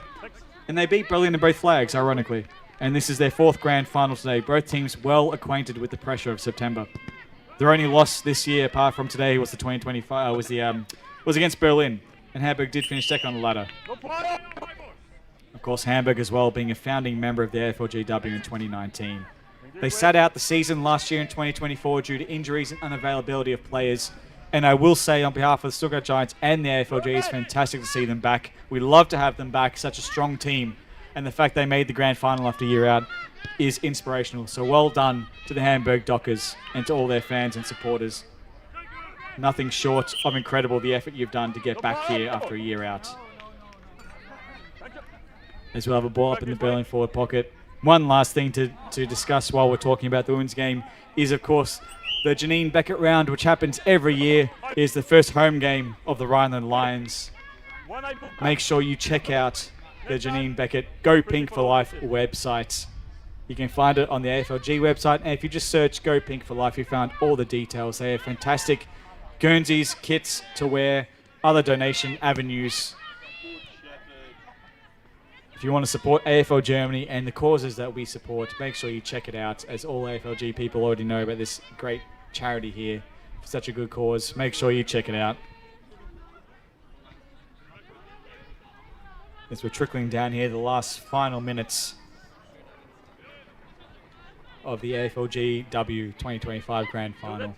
and they beat Berlin in both flags, ironically. And this is their 4th grand final today. Both teams well acquainted with the pressure of September. Their only loss this year, apart from today, was the 2025 was against Berlin, and Hamburg did finish second on the ladder. Of course, Hamburg as well, being a founding member of the AFLGW in 2019. They sat out the season last year in 2024 due to injuries and unavailability of players. And I will say on behalf of the Stuttgart Giants and the AFLG, it's fantastic to see them back. We love to have them back, such a strong team. And the fact they made the grand final after a year out is inspirational. So well done to the Hamburg Dockers and to all their fans and supporters. Nothing short of incredible, the effort you've done to get back here after a year out. As we'll have a ball up in the Berlin forward pocket. One last thing to discuss while we're talking about the women's game is, of course, the Janine Beckett round, which happens every year, is the first home game of the Rhineland Lions. Make sure you check out the Janine Beckett Go Pink for Life website. You can find it on the AFLG website, and if you just search Go Pink for Life, you found all the details. They have fantastic Guernseys, kits to wear, other donation avenues. If you want to support AFL Germany and the causes that we support, make sure you check it out. As all AFLG people already know about this great charity here for such a good cause, make sure you check it out. As we're trickling down here, the last final minutes of the AFLGW 2025 Grand Final.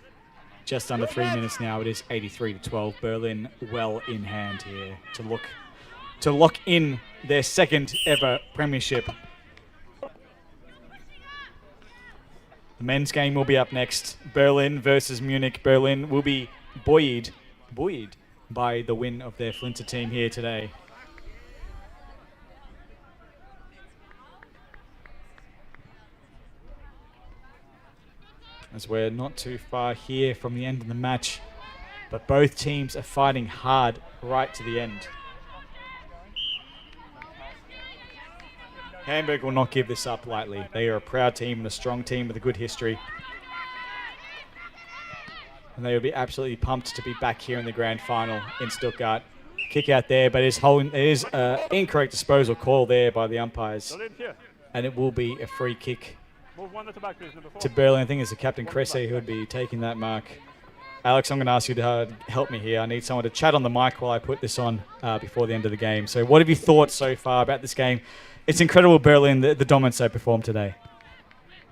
Just under 3 minutes now. It is 83-12. Berlin well in hand here to lock in their second ever premiership. The men's game will be up next. Berlin versus Munich. Berlin will be buoyed by the win of their Flinter team here today. As we're not too far here from the end of the match, but both teams are fighting hard right to the end. Hamburg will not give this up lightly. They are a proud team and a strong team with a good history. And they will be absolutely pumped to be back here in the grand final in Stuttgart. Kick out there, but it is incorrect disposal call there by the umpires. And it will be a free kick to Berlin. I think it's the captain Cressy who would be taking that mark. Alex, I'm going to ask you to help me here. I need someone to chat on the mic while I put this on before the end of the game. So what have you thought so far about this game? It's incredible, Berlin, the dominance they performed today.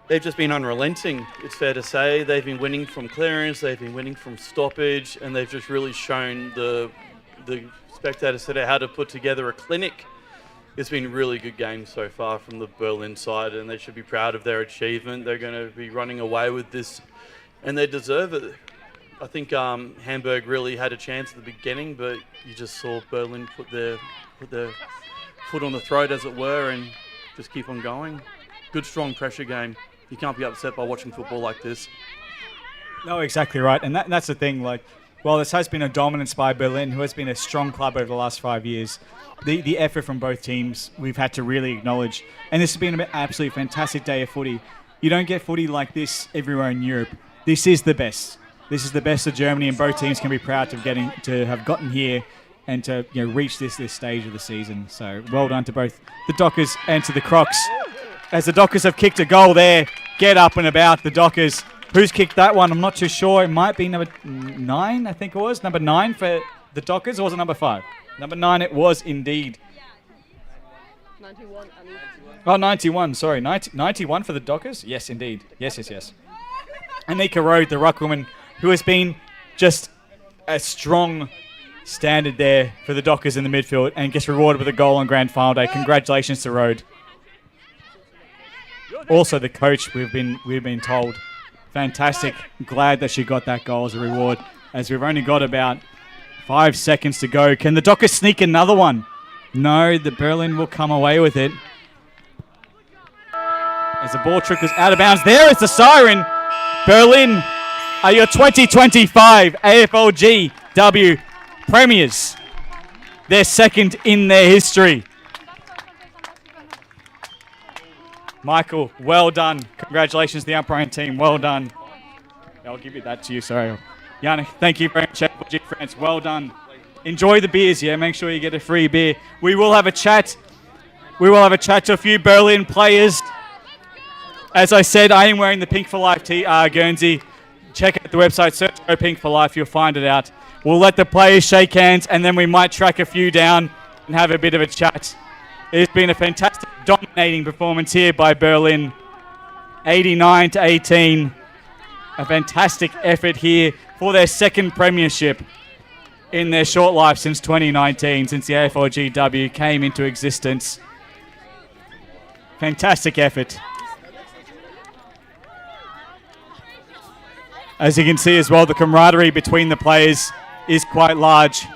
They've just been unrelenting, it's fair to say. They've been winning from clearance, they've been winning from stoppage, and they've just really shown the spectators today how to put together a clinic. It's been a really good game so far from the Berlin side, and they should be proud of their achievement. They're going to be running away with this, and they deserve it. I think Hamburg really had a chance at the beginning, but you just saw Berlin put their foot on the throat, as it were, and just keep on going. Good, strong pressure game. You can't be upset by watching football like this. No, exactly right. And that's the thing. Like, while this has been a dominance by Berlin, who has been a strong club over the last 5 years, the effort from both teams we've had to really acknowledge. And this has been an absolutely fantastic day of footy. You don't get footy like this everywhere in Europe. This is the best. This is the best of Germany, and both teams can be proud to have gotten here and to reach this stage of the season. So well done to both the Dockers and to the Crocs. As the Dockers have kicked a goal there, get up and about the Dockers. Who's kicked that one? I'm not too sure. It might be number 9, I think it was. Number 9 for the Dockers, or was it number 5? Number 9 it was indeed. 91. Oh, 91, sorry. 91 for the Dockers? Yes, indeed. Yes. Anika Road, the ruckwoman, who has been just a strong standard there for the Dockers in the midfield and gets rewarded with a goal on grand final day. Congratulations to Road. Also the coach, we've been told, fantastic. Glad that she got that goal as a reward, as we've only got about 5 seconds to go. Can the Dockers sneak another one? No, the Berlin will come away with it. As the ball trickles out of bounds, there is the siren. Berlin are your 2025 AFLGW premiers. They're second in their history. Michael, well done. Congratulations to the umpiring team. Well done. I'll give you that to you, sorry. Yannick, thank you very much, AFLG friends. Well done. Enjoy the beers, yeah? Make sure you get a free beer. We will have a chat. To a few Berlin players. As I said, I am wearing the Pink for Life Guernsey. Check out the website, search for Pink for Life, you'll find it out. We'll let the players shake hands, and then we might track a few down and have a bit of a chat. It's been a fantastic, dominating performance here by Berlin. 89-18. A fantastic effort here for their second premiership in their short life since 2019, since the AFLGW came into existence. Fantastic effort. As you can see as well, the camaraderie between the players is quite large.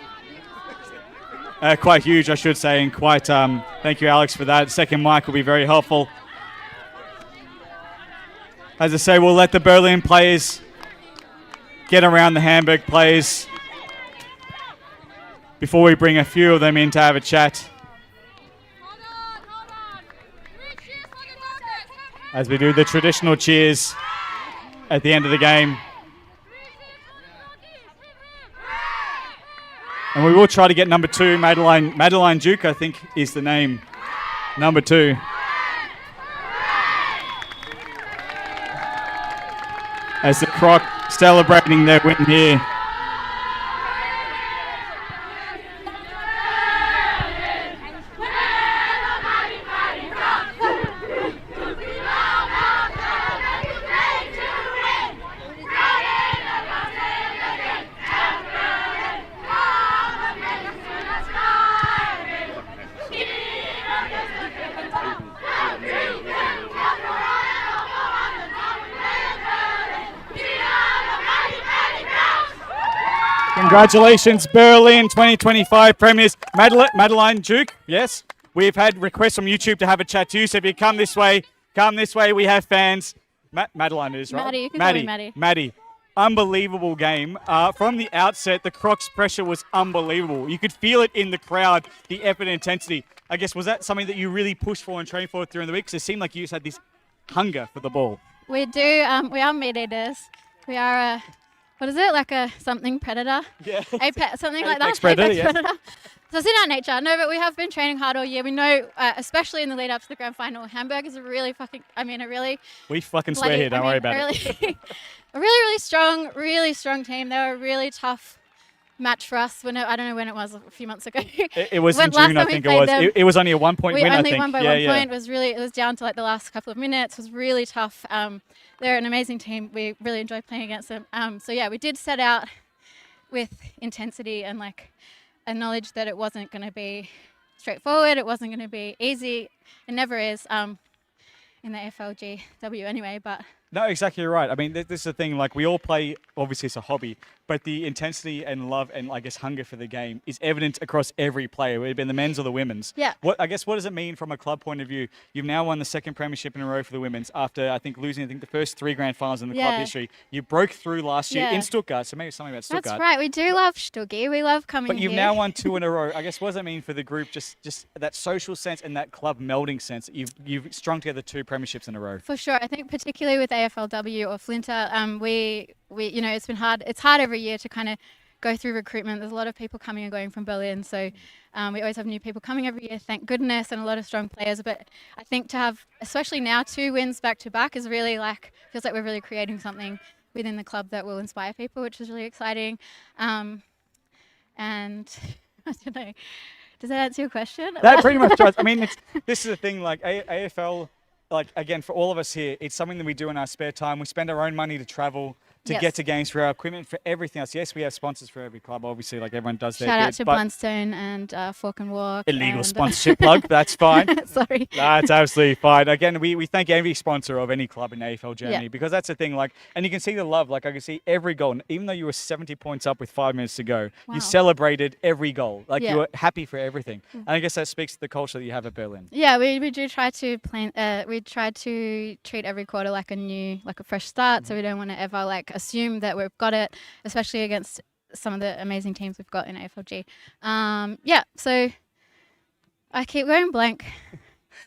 Quite huge, I should say, and quite... thank you, Alex, for that. Second mic will be very helpful. As I say, we'll let the Berlin players get around the Hamburg players before we bring a few of them in to have a chat. As we do the traditional cheers at the end of the game. And we will try to get number 2, Madeline Duke, I think is the name. Number 2. As the Croc celebrating their win here. Congratulations, Berlin 2025 Premiers. Madeline Duke, yes. We've had requests from YouTube to have a chat to you, so if you come this way, we have fans. Madeline is, right? Maddie, you can call me Maddie. Maddie, unbelievable game. From the outset, the Crocs' pressure was unbelievable. You could feel it in the crowd, the effort and intensity. I guess, was that something that you really pushed for and trained for during the week? Because it seemed like you just had this hunger for the ball. We do. We are meat eaters. We are what is it? Like a something predator? Yeah. Something like that. Apex predator, Apex yes. predator. So it's in our nature. No, but we have been training hard all year. We know, especially in the lead up to the grand final, Hamburg is a really We fucking swear here, don't worry about it. A really strong team. They were a really tough match for us. I don't know when it was, a few months ago. It was in June, I think it was. It was only a 1-point win, I think. We only won by 1 point. It was down to like the last couple of minutes. It was really tough. They're an amazing team. We really enjoy playing against them. So yeah, we did set out with intensity and like a knowledge that it wasn't going to be straightforward. It wasn't going to be easy. It never is in the AFLGW anyway, but... No, exactly right. I mean, this is the thing, like we all play, obviously it's a hobby, but the intensity and love and I guess hunger for the game is evident across every player, whether it be the men's or the women's. Yeah. What does it mean from a club point of view? You've now won the 2nd premiership in a row for the women's after, I think, losing the first 3 grand finals in the club history. You broke through last year in Stuttgart, so maybe something about Stuttgart. That's right. We do love Stuggy. We love coming here. But you've now won 2 in a row. I guess what does that mean for the group? Just that social sense and that club melding sense. You've strung together 2 premierships in a row. For sure. I think particularly with AFLW or Flinter, we it's been hard. It's hard every year to kind of go through recruitment. There's a lot of people coming and going from Berlin, so we always have new people coming every year, thank goodness, and a lot of strong players. But I think to have, especially now, 2 wins back to back is really feels like we're really creating something within the club that will inspire people, which is really exciting. And I don't know, does that answer your question? That pretty much does. I mean, this is the thing, like AFL. Like, again, for all of us here, it's something that we do in our spare time. We spend our own money to travel, to get to games, for our equipment, for everything else. Yes, we have sponsors for every club, obviously, like everyone does their Shout out bits, to Blundstone and Fork and Walk. Illegal sponsorship plug, that's fine. Sorry. That's absolutely fine. Again, we thank every sponsor of any club in AFL Germany because that's the thing, like, and you can see the love, like I can see every goal. Even though you were 70 points up with 5 minutes to go, you celebrated every goal. Like, you were happy for everything. And I guess that speaks to the culture that you have at Berlin. Yeah, we do try to we try to treat every quarter like a fresh start, so we don't want to ever assume that we've got it, especially against some of the amazing teams we've got in AFLG. So I keep going blank.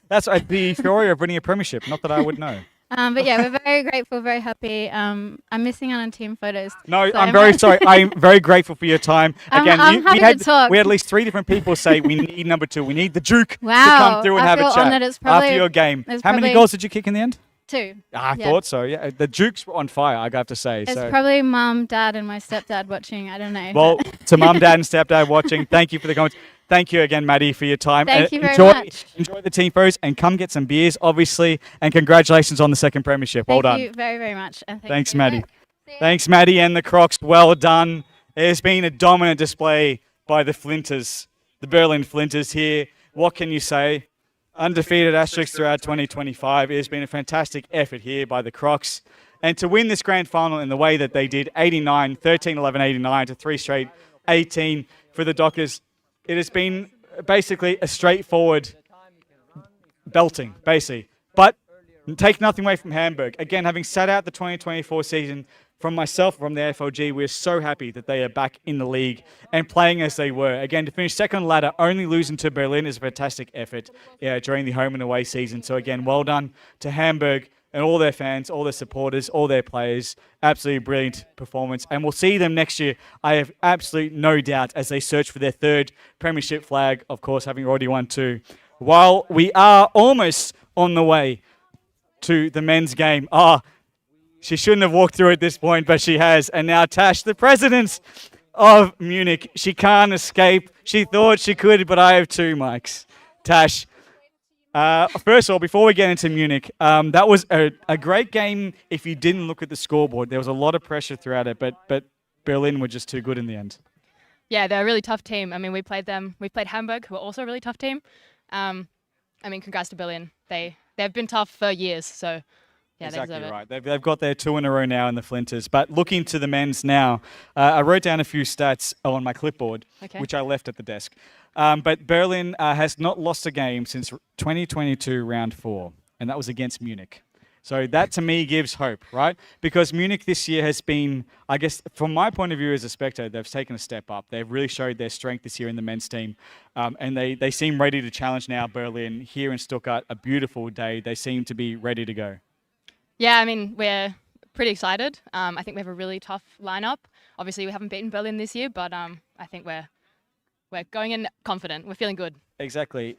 That's the fury of winning a premiership, not that I would know. But yeah, we're very grateful, very happy. I'm missing out on team photos. No, so I'm very sorry. I'm very grateful for your time. Again, I'm happy to talk. We had at least 3 different people say we need number 2. We need the Duke to Wow, come through and I have a feel chat honoured. It's probably- after your game. it's How many probably- goals did you kick in the end? 2. I thought so, yeah. The Dukes were on fire, I have to say. It's so. probably mum, dad, and my stepdad watching. I don't know. Well, to mum, dad, and stepdad watching, thank you for the comments. Thank you again, Maddie, for your time. Thank you very much. Enjoy the team photos and come get some beers, obviously. And congratulations on the 2nd premiership. Well done. Thank you very, very much. And Thanks, Maddie. Thanks, Maddie and the Crocs. Well done. There's been a dominant display by the Flinters, the Berlin Flinters here. What can you say? Undefeated asterisks throughout 2025. It has been a fantastic effort here by the Crocs. And to win this grand final in the way that they did, 89, 13, 11, 89 to 3 straight, 18 for the Dockers, it has been basically a straightforward belting, basically. But take nothing away from Hamburg. Again, having sat out the 2024 season, from myself, from the AFLG, we're so happy that they are back in the league and playing as they were. Again, to finish 2nd ladder, only losing to Berlin is a fantastic effort during the home and away season. So again, well done to Hamburg and all their fans, all their supporters, all their players. Absolutely brilliant performance. And we'll see them next year, I have absolutely no doubt, as they search for their 3rd premiership flag, of course, having already won 2. while we are almost on the way to the men's game. She shouldn't have walked through at this point, but she has. And now Tash, the president of Munich, she can't escape. She thought she could, but I have two mics. Tash, first of all, before we get into Munich, that was a great game if you didn't look at the scoreboard. There was a lot of pressure throughout it, but Berlin were just too good in the end. Yeah, they're a really tough team. I mean, we played Hamburg, who are also a really tough team. I mean, congrats to Berlin. They've been tough for years, so yeah, exactly they deserve right. They've got their 2 in a row now in the Flinters. But looking to the men's now, I wrote down a few stats on my clipboard, which I left at the desk. But Berlin has not lost a game since 2022 round 4, and that was against Munich. So that to me gives hope, right? Because Munich this year has been, I guess, from my point of view as a spectator, they've taken a step up. They've really showed their strength this year in the men's team. And they seem ready to challenge now Berlin here in Stuttgart. A beautiful day. They seem to be ready to go. Yeah, I mean, we're pretty excited. I think we have a really tough lineup. Obviously, we haven't beaten Berlin this year, but I think we're going in confident. We're feeling good. Exactly.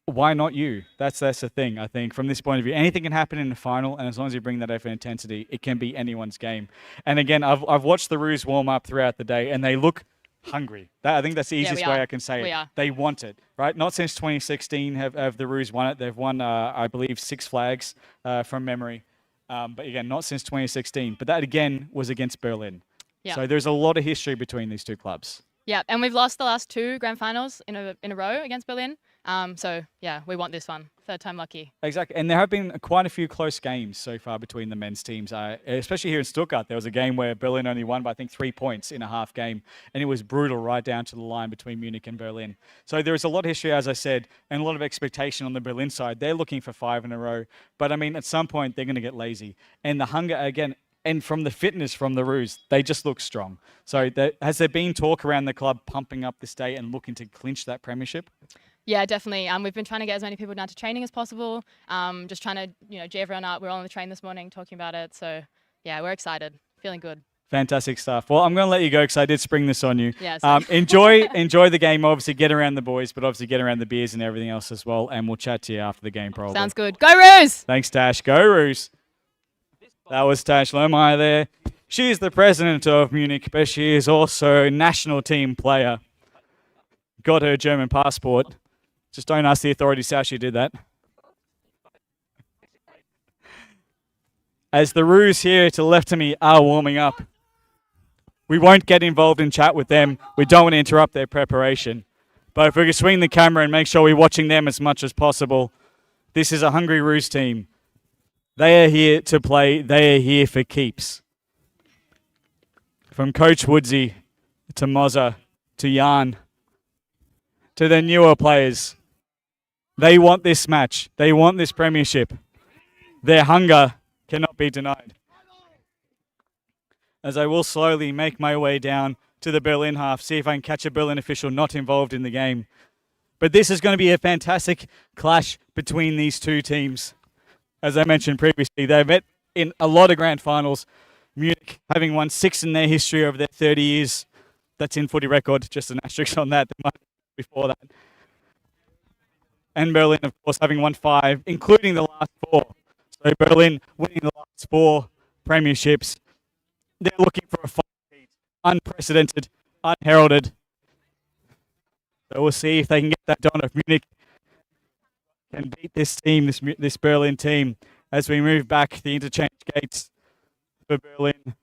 Why not you? That's the thing, I think, from this point of view. Anything can happen in the final, and as long as you bring that effort and intensity, it can be anyone's game. And again, I've watched the Roos warm up throughout the day, and they look hungry. I think that's the easiest way I can say it. They want it, right? Not since 2016 have the Roos won it. They've won, I believe, 6 flags from memory. But again, not since 2016. But that, again, was against Berlin. Yeah. So there's a lot of history between these two clubs. Yeah, and we've lost the last 2 grand finals in a row against Berlin. So, yeah, we want this one. 3rd time lucky. Exactly. And there have been quite a few close games so far between the men's teams. Especially here in Stuttgart, there was a game where Berlin only won by, I think, 3 points in a half game. And it was brutal right down to the line between Munich and Berlin. So there is a lot of history, as I said, and a lot of expectation on the Berlin side. They're looking for 5 in a row. But, I mean, at some point, they're going to get lazy. And the hunger, again, and from the fitness from the Roos, they just look strong. So has there been talk around the club pumping up this day and looking to clinch that premiership? Yeah, definitely. We've been trying to get as many people down to training as possible. Just trying to, G everyone up. We're all on the train this morning talking about it. So, yeah, we're excited. Feeling good. Fantastic stuff. Well, I'm going to let you go because I did spring this on you. Yes. Enjoy the game. Obviously, get around the boys, but obviously get around the beers and everything else as well. And we'll chat to you after the game probably. Sounds good. Go Roos! Thanks, Tash. Go Roos. That was Tash Lohmeyer there. She is the president of Munich, but she is also a national team player. Got her German passport. Just don't ask the authorities how she did that. As the Roos here to the left of me are warming up, we won't get involved in chat with them. We don't want to interrupt their preparation. But if we can swing the camera and make sure we're watching them as much as possible, this is a hungry Roos team. They are here to play. They are here for keeps. From Coach Woodsy to Moza to Jan to the newer players. They want this match. They want this premiership. Their hunger cannot be denied. As I will slowly make my way down to the Berlin half, see if I can catch a Berlin official not involved in the game. But this is going to be a fantastic clash between these two teams. As I mentioned previously, they've met in a lot of grand finals. Munich having won 6 in their history over their 30 years. That's in footy record, just an asterisk on that. Before that. And Berlin, of course, having won 5, including the last 4. So Berlin winning the last 4 premierships. They're looking for a fight, unprecedented, unheralded. So we'll see if they can get that done. If Munich can beat this team, this Berlin team, as we move back the interchange gates for Berlin.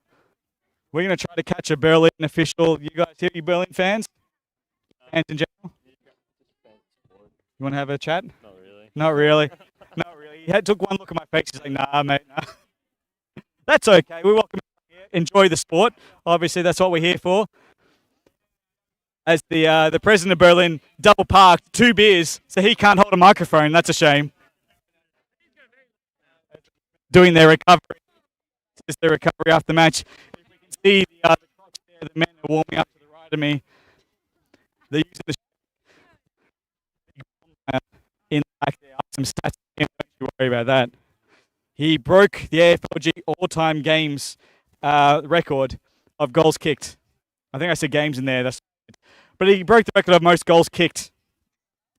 We're going to try to catch a Berlin official. You guys here, you Berlin fans? Fans in general? You want to have a chat? Not really. Not really. Not really. He took one look at my face. He's like, nah, mate, nah. That's okay. We welcome you here. Enjoy the sport. Obviously, that's what we're here for. As the president of Berlin double parked 2 beers, so he can't hold a microphone. That's a shame. Doing their recovery. This is their recovery after the match. If we can see the clocks there, the men are warming up to the right of me. They're using the in the back there. Some stats. Don't you worry about that. He broke the AFLG all-time games record of goals kicked. I think I said games in there. But he broke the record of most goals kicked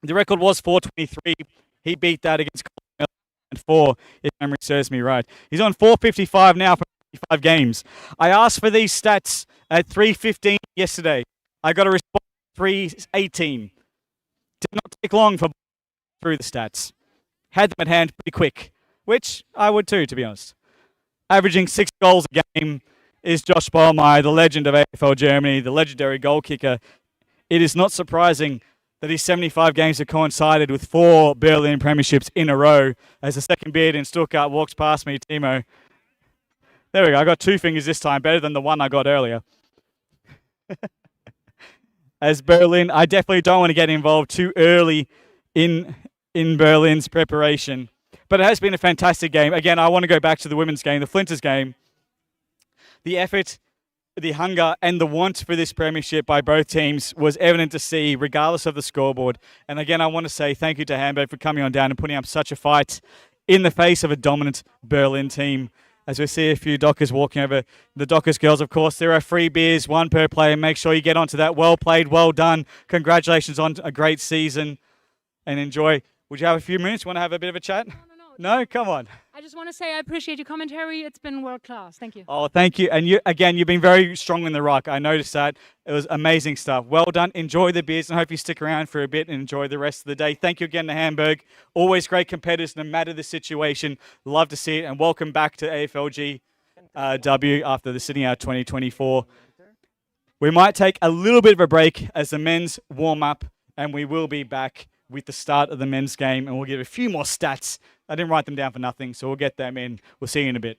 The record was 423. He beat that against 4, if memory serves me right. He's on 455 now for 55 games. I asked for these stats at 3:15 yesterday. I got a response at 3:18. Did not take long for through the stats. Had them at hand pretty quick, which I would too, to be honest. Averaging 6 goals a game is Josh Bollmeyer, the legend of AFL Germany, the legendary goal kicker. It is not surprising that his 75 games have coincided with 4 Berlin premierships in a row. As the second beard in Stuttgart walks past me, Timo. There we go. I got 2 fingers this time, better than the one I got earlier. As Berlin, I definitely don't want to get involved too early in Berlin's preparation. But it has been a fantastic game. Again, I want to go back to the women's game, the Flinters game. The effort, the hunger, and the want for this premiership by both teams was evident to see, regardless of the scoreboard. And again, I want to say thank you to Hamburg for coming on down and putting up such a fight in the face of a dominant Berlin team. As we see a few Dockers walking over. The Dockers girls, of course, there are free beers, 1 per player. Make sure you get onto that. Well played, well done. Congratulations on a great season. And enjoy. Would you have a few minutes? Want to have a bit of a chat? No? Come on. I just want to say I appreciate your commentary. It's been world class. Thank you. Oh, thank you. And you've been very strong in the ruck. I noticed that. It was amazing stuff. Well done. Enjoy the beers and I hope you stick around for a bit and enjoy the rest of the day. Thank you again to Hamburg. Always great competitors no matter the situation. Love to see it. And welcome back to AFLGW after the sitting out 2024. We might take a little bit of a break as the men's warm up and we will be back with the start of the men's game and we'll give a few more stats. I didn't write them down for nothing, so we'll get them in. We'll see you in a bit.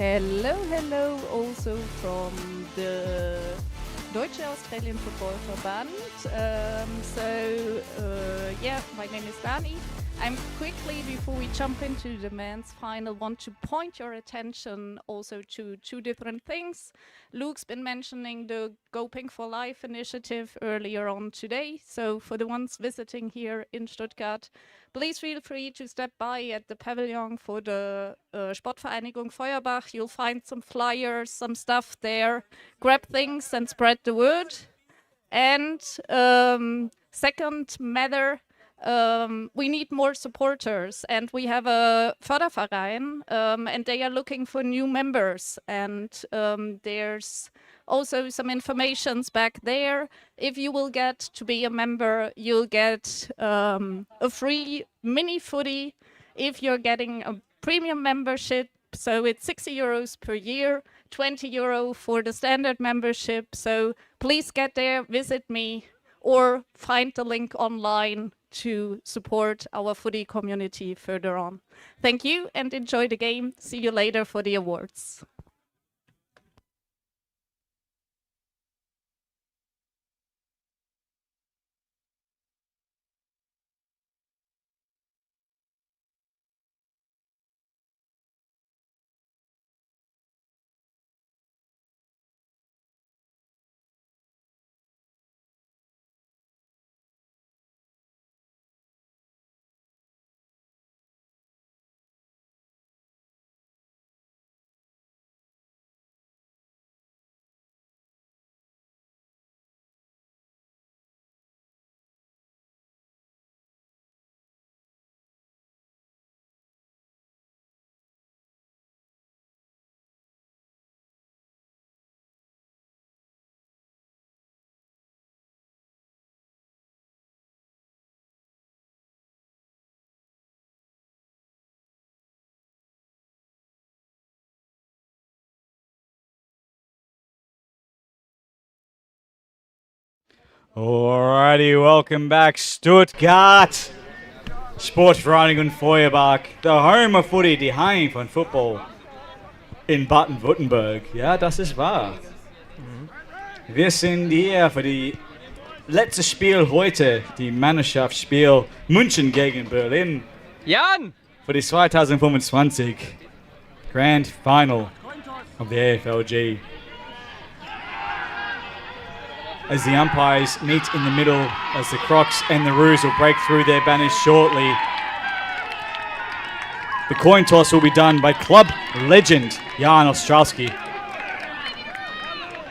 Hello also from the Deutsche Australian Football Verband. Yeah, my name is Dani. I'm quickly, before we jump into the men's final, want to point your attention also to two different things. Luke's been mentioning the Go Pink for Life initiative earlier on today. So for the ones visiting here in Stuttgart, please feel free to step by at the pavilion for the Sportvereinigung Feuerbach. You'll find some flyers, some stuff there. Grab things and spread the word. And second matter, we need more supporters, and we have a Förderverein, and they are looking for new members, and there's also some informations back there. If you will get to be a member, you'll get a free mini footy. If you're getting a premium membership, so it's €60 per year, €20 for the standard membership. So please get there, visit me, or find the link online to support our footy community further on. Thank you and enjoy the game. See you later for the awards. Alrighty, welcome back, Stuttgart. Sportvereinigung Feuerbach, the home of footy, die Heim von Football in Baden-Württemberg. Ja, das ist wahr. Wir sind hier für die letzte Spiel heute, die Mannschaftsspiel München gegen Berlin. Jan! Für die 2025 Grand Final of the AFLG. As the umpires meet in the middle, as the Crocs and the Roos will break through their banners shortly. The coin toss will be done by club legend Jan Ostrowski.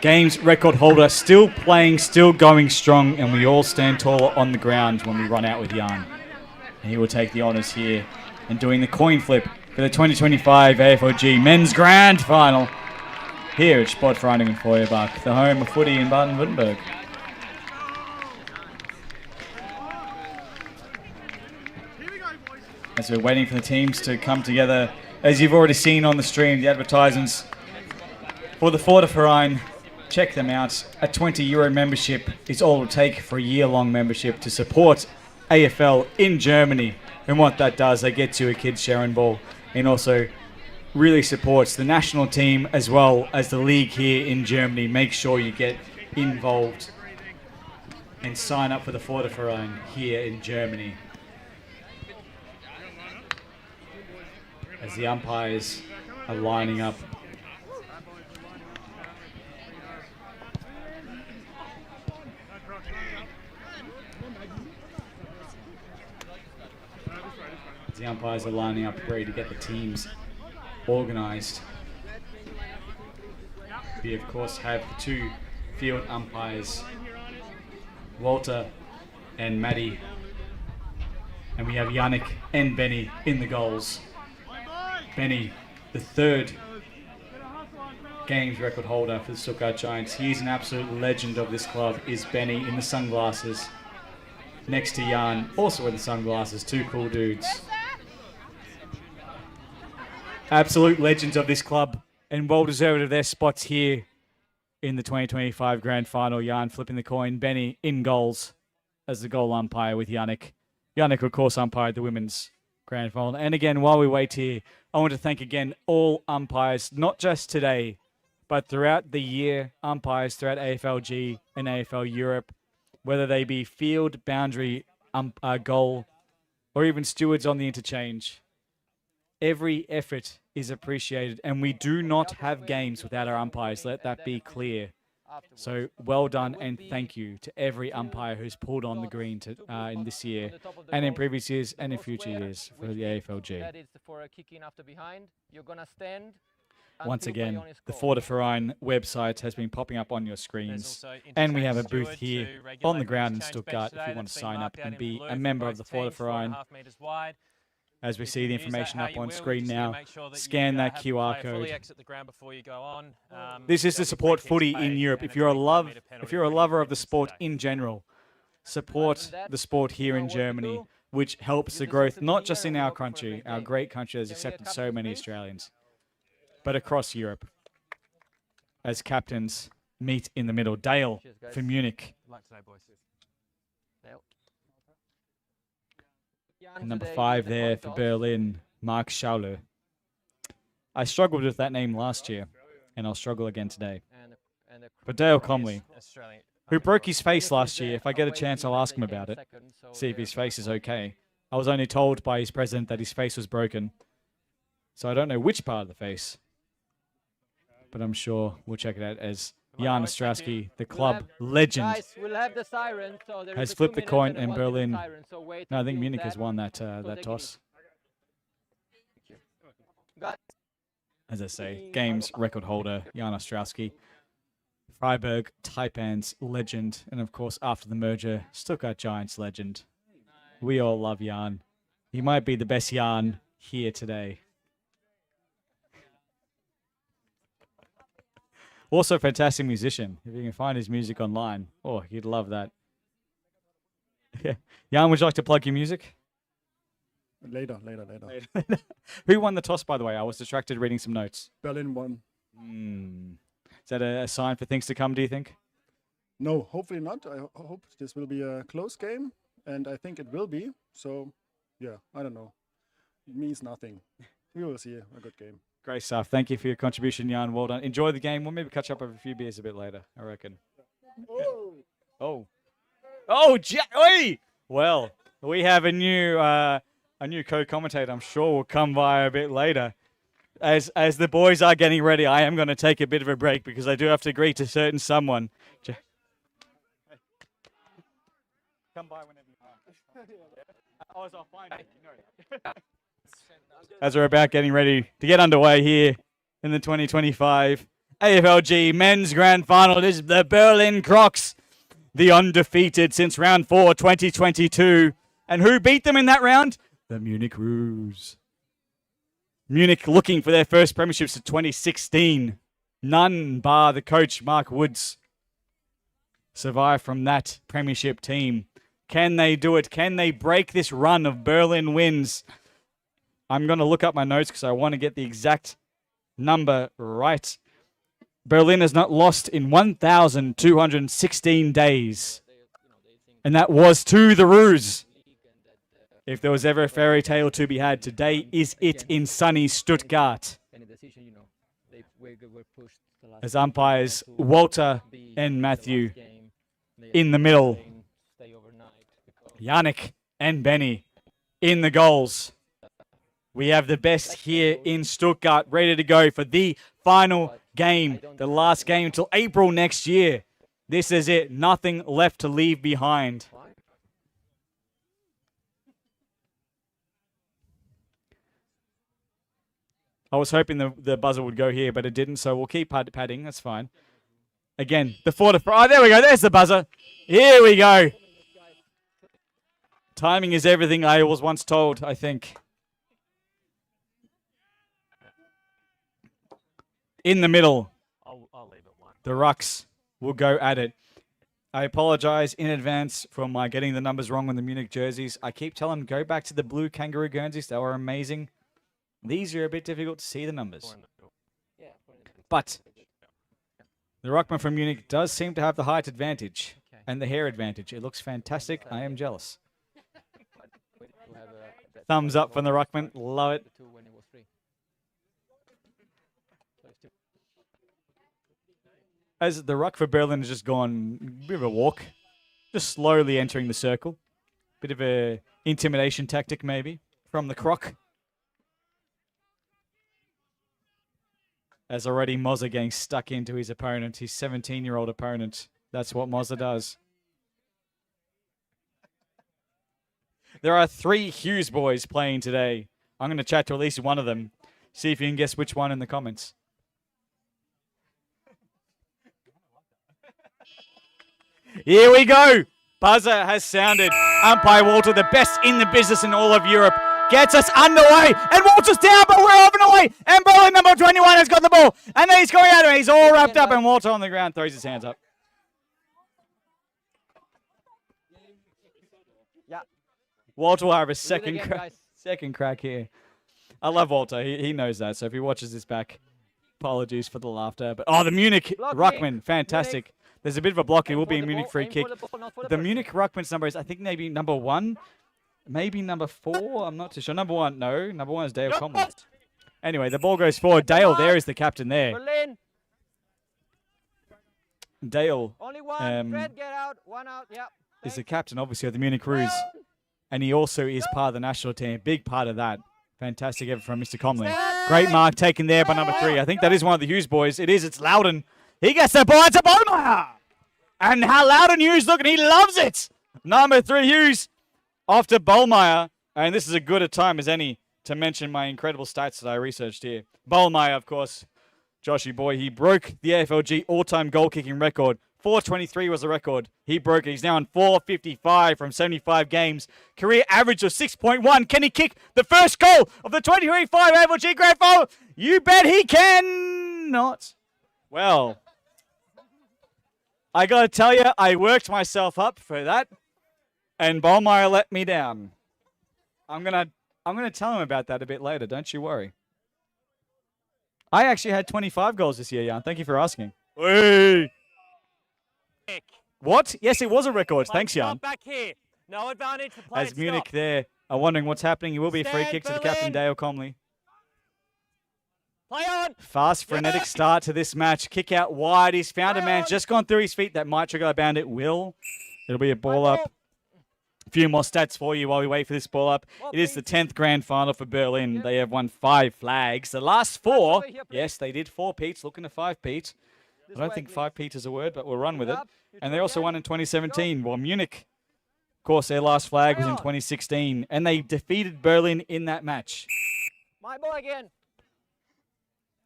Games record holder, still playing, still going strong, and we all stand taller on the ground when we run out with Jan. And he will take the honours here and doing the coin flip for the 2025 AFLG Men's Grand Final here at Sportvereinigung Feuerbach, the home of footy in Baden-Württemberg. As we're waiting for the teams to come together, as you've already seen on the stream, the advertisements for the Förderverein, check them out. A €20 membership is all it will take for a year-long membership to support AFL in Germany. And what that does, they get you a kids sharing ball, and also really supports the national team as well as the league here in Germany. Make sure you get involved and sign up for the Förderverein here in Germany. As the umpires are lining up. As the umpires are lining up ready to get the teams organised. We of course have the two field umpires, Walter and Maddie, and we have Yannick and Benny in the goals. Benny, the third games record holder for the Stuttgart Giants. He's an absolute legend of this club, is Benny in the sunglasses. Next to Jan, also in the sunglasses, two cool dudes. Absolute legends of this club and well deserved of their spots here in the 2025 Grand Final. Jan flipping the coin, Benny in goals as the goal umpire with Yannick. Yannick, of course, umpired the women's grand final. And again, while we wait here, I want to thank again all umpires, not just today, but throughout the year, umpires throughout AFLG and AFL Europe, whether they be field, boundary, goal, or even stewards on the interchange. Every effort is appreciated, and we do not have games without our umpires. Let that be clear. So well done, and thank you to every umpire who's pulled on the green in this year, and in previous years, and in future years for the AFLG. That is for a kick in after behind. You're gonna stand. Once again, the Fortiverein website has been popping up on your screens, and we have a booth here on the ground in Stuttgart if you want to sign up and be a member of the Fortiverein. As we see the information up on screen now, scan that QR code. This is to support footy in Europe. If you're a lover of the sport in general, support the sport here in Germany, which helps the growth not just in our country, our great country has accepted so many Australians, but across Europe. As captains meet in the middle, Dale for Munich. And number 5 there for Berlin, Mark Schauler. I struggled with that name last year, and I'll struggle again today. But Dale Comley, who broke his face last year, if I get a chance, I'll ask him about it, see if his face is okay. I was only told by his president that his face was broken, so I don't know which part of the face, but I'm sure we'll check it out as Jan Ostrowski, the club legend, has flipped the coin in Berlin. No, I think Munich has won that toss. As I say, games record holder, Jan Ostrowski. Freiburg, Taipans legend. And of course, after the merger, Stuttgart Giants legend. We all love Jan. He might be the best Jan here today. Also a fantastic musician. If you can find his music online. Oh, you'd love that. Yeah. Jan, would you like to plug your music? Later. Who won the toss, by the way? I was distracted reading some notes. Berlin won. Is that a sign for things to come, do you think? No, hopefully not. I hope this will be a close game, and I think it will be. So, yeah, I don't know. It means nothing. We will see a good game. Great stuff. Thank you for your contribution, Jan. Well done. Enjoy the game. We'll maybe catch up over a few beers a bit later, I reckon. Oh, oi! Well, we have a new co-commentator. I'm sure will come by a bit later. As the boys are getting ready, I am going to take a bit of a break because I do have to agree to certain someone. Come by whenever you want. I'll find it. You know. As we're about getting ready to get underway here in the 2025 AFLG Men's Grand Final, it is the Berlin Crocs, the undefeated since round 4, 2022. And who beat them in that round? The Munich Roos. Munich looking for their first premierships of 2016. None bar the coach, Mark Woods, survive from that premiership team. Can they do it? Can they break this run of Berlin wins? I'm going to look up my notes because I want to get the exact number right. Berlin has not lost in 1,216 days. And that was to the Roos. If there was ever a fairy tale to be had, today is it in sunny Stuttgart. As umpires Walter and Matthew in the middle. Yannick and Benny in the goals. We have the best here in Stuttgart ready to go for the final game, the last game until April next year. This is it. Nothing left to leave behind. I was hoping the buzzer would go here, but it didn't, so we'll keep padding. That's fine. Again, the Fortiverein. Oh, there we go. There's the buzzer. Here we go. Timing is everything, I was once told, I think. In the middle, the Rucks will go at it. I apologize in advance for my getting the numbers wrong on the Munich jerseys. I keep telling them, go back to the blue kangaroo Guernseys. They were amazing. These are a bit difficult to see the numbers. But the Ruckman from Munich does seem to have the height advantage and the hair advantage. It looks fantastic. I am jealous. Thumbs up from the Ruckman. Love it. As the ruck for Berlin has just gone a bit of a walk. Just slowly entering the circle. Bit of a intimidation tactic maybe from the croc. As already Mozza getting stuck into his opponent, his 17-year-old opponent. That's what Mozza does. There are 3 Hughes boys playing today. I'm going to chat to at least one of them. See if you can guess which one in the comments. Here we go. Buzzer has sounded. Umpire Walter, the best in the business in all of Europe, gets us underway. And Walter's down, but we're off and away. And Berlin, number 21, has got the ball. And then he's going at him. He's all wrapped up. And Walter on the ground throws his hands up. Yeah. Walter will have a second crack here. I love Walter. He knows that. So if he watches this back, apologies for the laughter. But the Munich Ruckman, fantastic. Munich. There's a bit of a block. It will be a Munich free kick. The Munich Ruckman's number is, I think, maybe number 1. Maybe number 4. I'm not too sure. Number 1, no. Number 1 is Dale Conley. Anyway, the ball goes forward. Dale there is the captain there. Berlin. Dale Only one. Fred, get out. One out. Yeah. is the captain, obviously, of the Munich Roos. And he also is part of the national team. Big part of that. Fantastic effort from Mr. Conley. Great mark taken there by number 3. I think that is one of the Hughes boys. It is. It's Loudon. He gets the ball. It's a Ballmeyer. And how Loudon Hughes looking. He loves it. Number 3 Hughes off to Ballmeyer. And this is as good a time as any to mention my incredible stats that I researched here. Ballmeyer, of course, Joshy boy, he broke the AFLG all-time goal-kicking record. 423 was the record. He broke it. He's now on 455 from 75 games. Career average of 6.1. Can he kick the first goal of the 2025 AFLG Grand Final? You bet he can not. Well, I got to tell you, I worked myself up for that, and Ballmeyer let me down. I'm gonna tell him about that a bit later. Don't you worry. I actually had 25 goals this year, Jan. Thank you for asking. Hey. What? Yes, it was a record. Thanks, Jan. Back here. No advantage to play. As Munich there are wondering what's happening, it will be a free kick to the captain, Dale Comley. Play on. Fast, frenetic start to this match. Kick out wide. He's found a man. Just gone through his feet. That might trigger a bound. It will. It'll be a ball up. A few more stats for you while we wait for this ball up. It is the 10th grand final for Berlin. They have won 5 flags. The last 4, yes, they did 4 Pete's. Looking to 5 Pete. I don't think 5 Pete is a word, but we'll run with it. And they also won in 2017. Well, Munich, of course, their last flag was in 2016. And they defeated Berlin in that match. My ball again.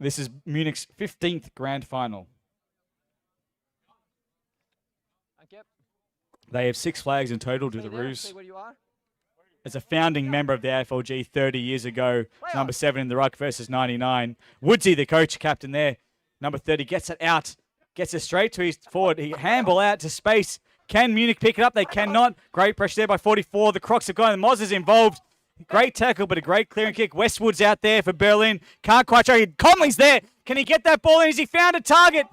This is Munich's 15th grand final. They have 6 flags in total to the Roos. As a founding member of the AFLG 30 years ago, number 7 in the ruck versus 99. Woodsy, the coach, captain there. Number 30 gets it out, gets it straight to his forward. He handball out to space. Can Munich pick it up? They cannot. Great pressure there by 44. The Crocs have gone. The Moz is involved. Great tackle, but a great clearing kick. Westwood's out there for Berlin. Can't quite show. Conley's there. Can he get that ball in? Has he found a target?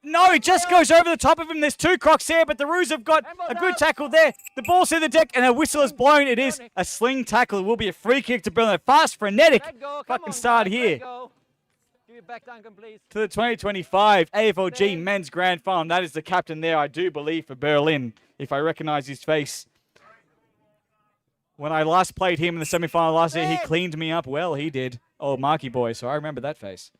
No, it just goes over the top of him. There's 2 Crocs there, but the Roos have got a good tackle there. The ball's through the deck, and a whistle is blown. It is a sling tackle. It will be a free kick to Berlin. Fast, frenetic fucking start here. Give it back, Duncan, please. To the 2025 AFLG Men's Grand Final. That is the captain there, I do believe, for Berlin, if I recognize his face. When I last played him in the semi-final last year, he cleaned me up well. He did. Oh, Marky boy, so I remember that face.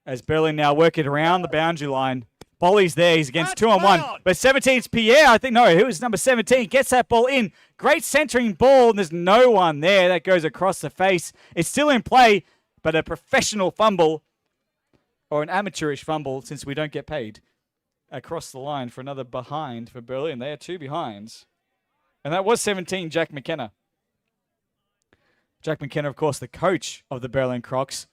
As Berlin now work it around the boundary line. Bolly's there. He's against 2-on-1. But 17's Pierre. I think, no, who is number 17? Gets that ball in. Great centering ball. And there's no one there. That goes across the face. It's still in play, but a professional fumble or an amateurish fumble since we don't get paid across the line for another behind for Berlin. They are 2 behinds. And that was 17, Jack McKenna. Jack McKenna, of course, the coach of the Berlin Crocs.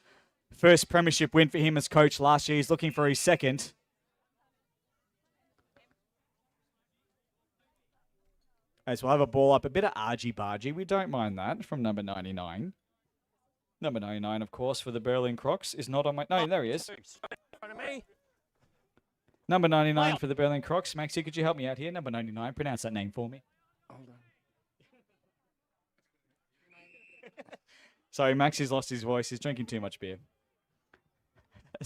First premiership win for him as coach last year. He's looking for his second. As we'll have a ball up. A bit of argy-bargy. We don't mind that from number 99. Number 99, of course, for the Berlin Crocs is not on my... No, there he is. Number 99 for the Berlin Crocs. Maxie, could you help me out here? Number 99. Pronounce that name for me. Hold on. Sorry, Maxi's lost his voice. He's drinking too much beer.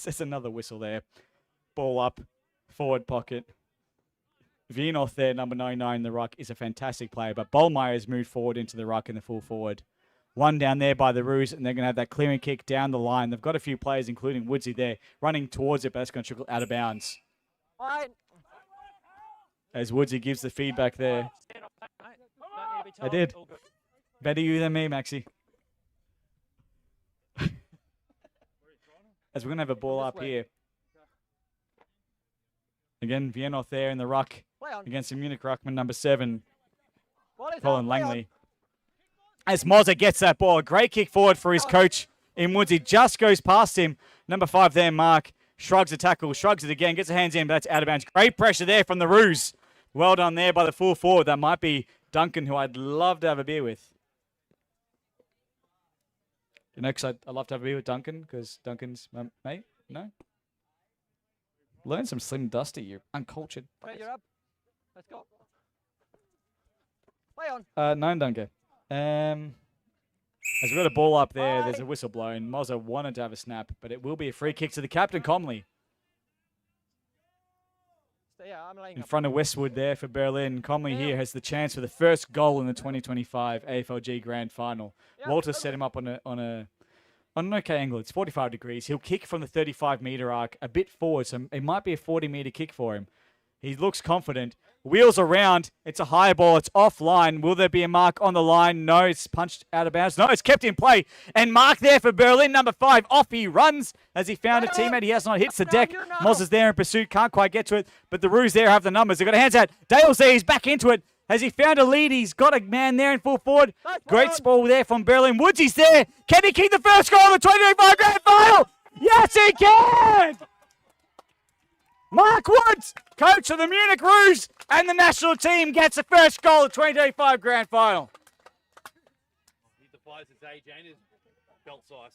There's another whistle there. Ball up, forward pocket. Vienoth there, number 99 in the ruck, is a fantastic player, but Bollmeyer has moved forward into the ruck in the full forward. One down there by the Roos, and they're going to have that clearing kick down the line. They've got a few players, including Woodsy there, running towards it, but that's going to trickle out of bounds. As Woodsy gives the feedback there. I did. Better you than me, Maxi. As we're going to have a ball up here. Again, Vienoth there in the ruck against the Munich ruckman, number 7, Colin Langley. As Mozza gets that ball, a great kick forward for his coach in Woodsy. Just goes past him. Number 5 there, Mark. Shrugs the tackle, shrugs it again, gets the hands in, but that's out of bounds. Great pressure there from the Roos. Well done there by the full forward. That might be Duncan, who I'd love to have a beer with. You know, because I'd love to have a beer with Duncan, because Duncan's my mate. No? Learn some Slim Dusty, you uncultured. Okay, you're up. Let's go. Play on. No, Duncan. As we've got a ball up there, there's a whistle blown. Mozza wanted to have a snap, but it will be a free kick to the captain, Comley. In front of Westwood there for Berlin. Comley here has the chance for the first goal in the 2025 AFLG Grand Final. Walter set him up on an okay angle. It's 45 degrees. He'll kick from the 35-meter arc a bit forward, so it might be a 40-meter kick for him. He looks confident. Wheels around. It's a high ball. It's offline. Will there be a mark on the line? No, it's punched out of bounds. No, it's kept in play. And mark there for Berlin, number 5. Off he runs as he found a teammate. He has not hit the deck. Moz is there in pursuit. Can't quite get to it. But the Roos there have the numbers. They've got a hands out. Dale's there. He's back into it. Has he found a lead? He's got a man there in full forward. Great ball there from Berlin. Woodsy's there. Can he kick the first goal in the 2025 Grand Final? Yes, he can! Mark Woods, coach of the Munich Roos, and the national team gets the first goal of the 2025 Grand Final. He defies his age and his belt size.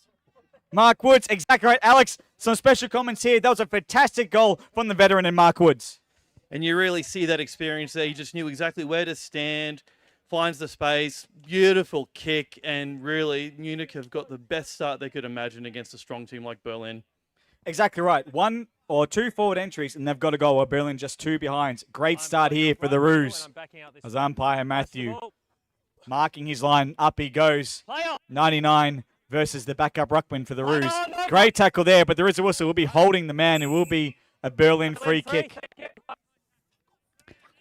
Mark Woods, exactly right. Alex, some special comments here. That was a fantastic goal from the veteran in Mark Woods. And you really see that experience there. He just knew exactly where to stand, finds the space, beautiful kick, and really Munich have got the best start they could imagine against a strong team like Berlin. Exactly right. 1 or 2 forward entries, and they've got a goal. While Berlin just 2 behind. Great start here for the Roos. As umpire Matthew marking his line. Up he goes. 99 versus the backup ruckman for the Roos. Great tackle there, but there is a whistle. We'll be holding the man. It will be a Berlin free kick.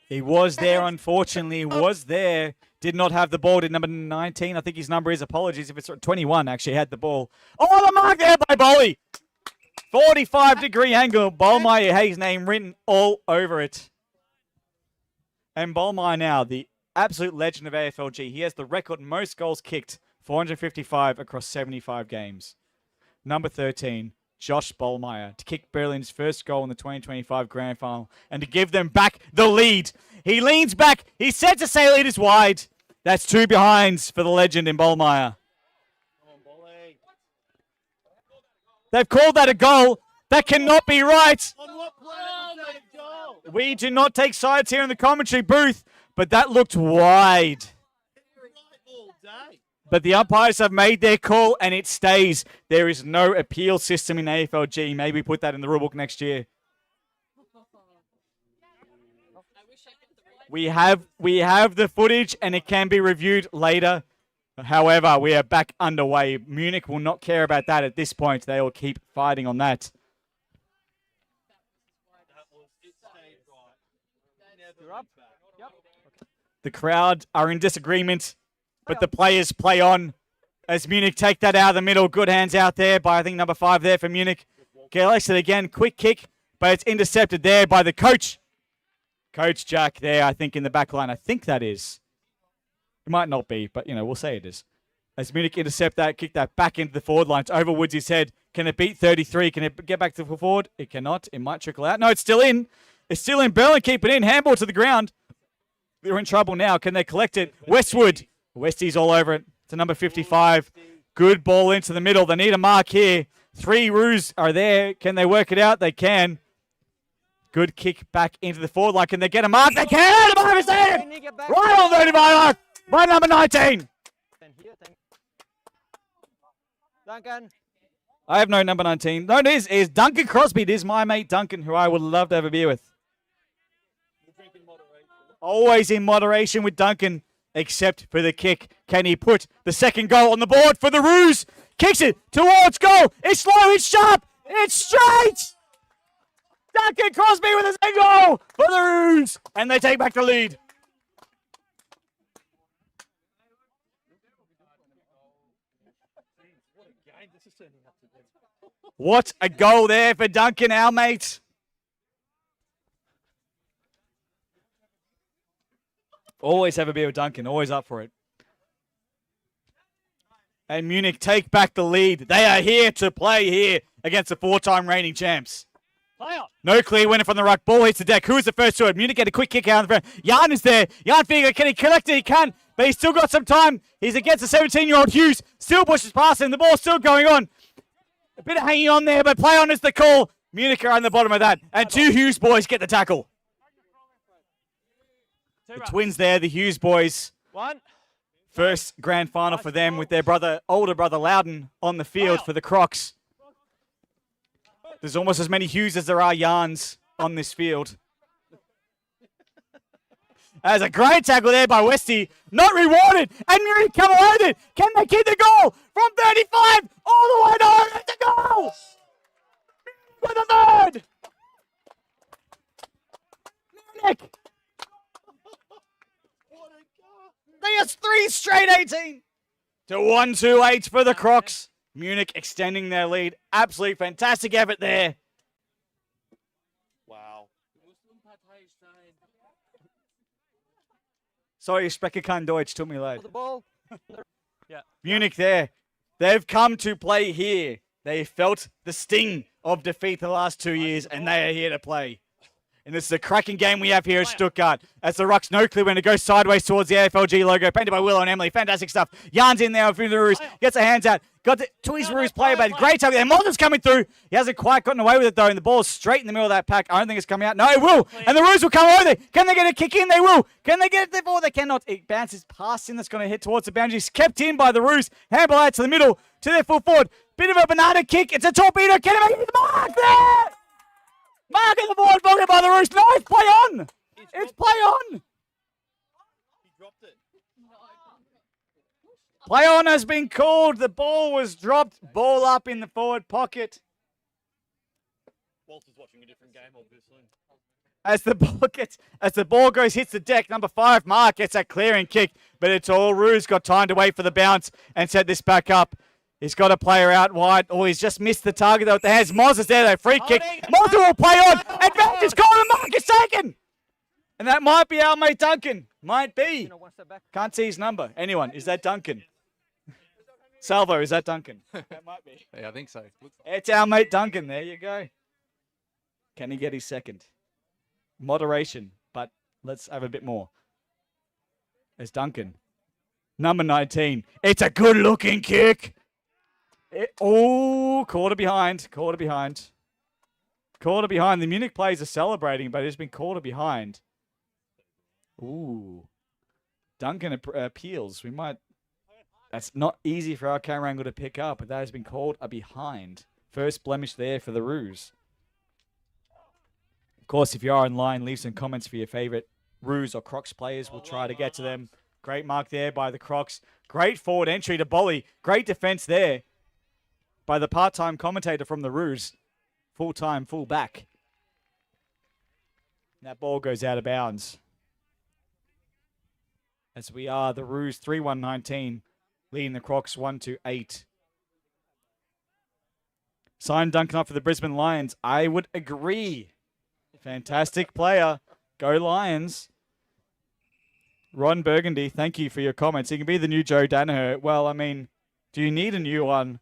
He was there, unfortunately. He was there. Did not have the ball. Did number 19. I think his number is. Apologies if it's 21. Actually had the ball. Oh, the mark there by Bolly. 45-degree angle. Bollmeyer has his name written all over it. And Bollmeyer now, the absolute legend of AFLG. He has the record most goals kicked, 455 across 75 games. Number 13, Josh Bollmeyer, to kick Berlin's first goal in the 2025 Grand Final and to give them back the lead. He leans back. He's set to say lead is wide. That's 2 behinds for the legend in Bollmeyer. They've called that a goal. That cannot be right. We do not take sides here in the commentary booth, but that looked wide. But the umpires have made their call, and it stays. There is no appeal system in AFLG. Maybe put that in the rulebook next year. We have the footage, and it can be reviewed later. However, we are back underway. Munich will not care about that at this point. They will keep fighting on that. The crowd are in disagreement, but the players play on as Munich take that out of the middle. Good hands out there by, I think, number 5 there for Munich. Galaxy again, quick kick, but it's intercepted there by the coach. Coach Jack there, I think, in the back line. I think that is. It might not be, but, you know, we'll say it is. As Munich intercept that, kick that back into the forward line. It's over Woods' head. Can it beat 33? Can it get back to the forward? It cannot. It might trickle out. No, it's still in. It's still in. Berlin keep it in. Handball to the ground. They're in trouble now. Can they collect it? Westwood. Westie's all over it. To number 55. Good ball into the middle. They need a mark here. 3 Roos are there. Can they work it out? They can. Good kick back into the forward line. Can they get a mark? They can! The mark is there! Right on the 35 mark by number 19. Duncan. I have no number 19. No, it is Duncan Crosby. It is my mate Duncan, who I would love to have a beer with. Always in moderation with Duncan, except for the kick. Can he put the second goal on the board for the Roos? Kicks it towards goal. It's slow, it's sharp, it's straight. Duncan Crosby with a second goal for the Roos. And they take back the lead. What a goal there for Duncan, our mate. Always have a beer with Duncan. Always up for it. And Munich take back the lead. They are here to play here against the 4-time reigning champs. No clear winner from the ruck. Ball hits the deck. Who is the first to it? Munich get a quick kick out of the front. Jan is there. Jan Finger, can he collect it? He can, but he's still got some time. He's against the 17-year-old Hughes. Still pushes past him. The ball's still going on. A bit of hanging on there, but play on is the call. Munich are on the bottom of that. And 2 Hughes boys get the tackle. The twins there, the Hughes boys. First grand final for them with their older brother Loudon on the field for the Crocs. There's almost as many Hughes as there are Jans on this field. There's a great tackle there by Westy. Not rewarded. And Munich come away with it. Can they keep the goal? From 35 all the way down. It's a goal. With a third. Munich. There's 3 straight 18 to 1-2-8 for the Crocs. Munich extending their lead. Absolute fantastic effort there. Wow. Sorry, ich spreche kein Deutsch. Tut mir leid. The ball. Yeah. Munich there. They've come to play here. They felt the sting of defeat the last 2 years, and they are here to play. And this is a cracking game we have here at Stuttgart. As the ruck's no clear when it goes sideways towards the AFLG logo. Painted by Willow and Emily. Fantastic stuff. Jan's in there through the Roos. Gets the hands out. Got to his Roos player, but great tackle there. Morton's coming through. He hasn't quite gotten away with it, though. And the ball's straight in the middle of that pack. I don't think it's coming out. No, it will. And the Roos will come over there. Can they get a kick in? They will. Can they get it there? They cannot. It bounces past him. That's going to hit towards the boundaries. Kept in by the Roos. Handball out to the middle. To their full forward. Bit of a banana kick. It's a torpedo. Can he make the mark there? Mark in the board, blocked by the Roos. No, it's play on. It's play on. He dropped it. Play on has been called. The ball was dropped. Ball up in the forward pocket. Walter's watching a different game, obviously. As the ball goes, hits the deck. Number 5, Mark gets that clearing kick, but it's all Roos. Got time to wait for the bounce and set this back up. He's got a player out wide. Oh, he's just missed the target though with the hands. Moz is there though. Free kick. Moz will play on. Advantage call and Mark is taken. And that might be our mate Duncan. Might be. Can't see his number. Anyone? Is that Duncan? Salvo, is that Duncan? That might be. Yeah, I think so. It's our mate Duncan. There you go. Can he get his second? Moderation, but let's have a bit more. There's Duncan. Number 19. It's a good looking kick. Quarter behind. Quarter behind. Quarter behind. The Munich players are celebrating, but it's been quarter behind. Ooh. Duncan appeals. We might... That's not easy for our camera angle to pick up, but that has been called a behind. First blemish there for the Roos. Of course, if you are online, leave some comments for your favourite Roos or Crocs players. We'll try to get to them. Great mark there by the Crocs. Great forward entry to Bolly. Great defence there by the part-time commentator from the Roos. Full-time, full-back. That ball goes out of bounds. As we are the Roos 3-1-19, leading the Crocs 1-8. Sign Duncan up for the Brisbane Lions. I would agree. Fantastic player. Go Lions. Ron Burgundy, thank you for your comments. He can be the new Joe Danaher. Well, I mean, do you need a new one?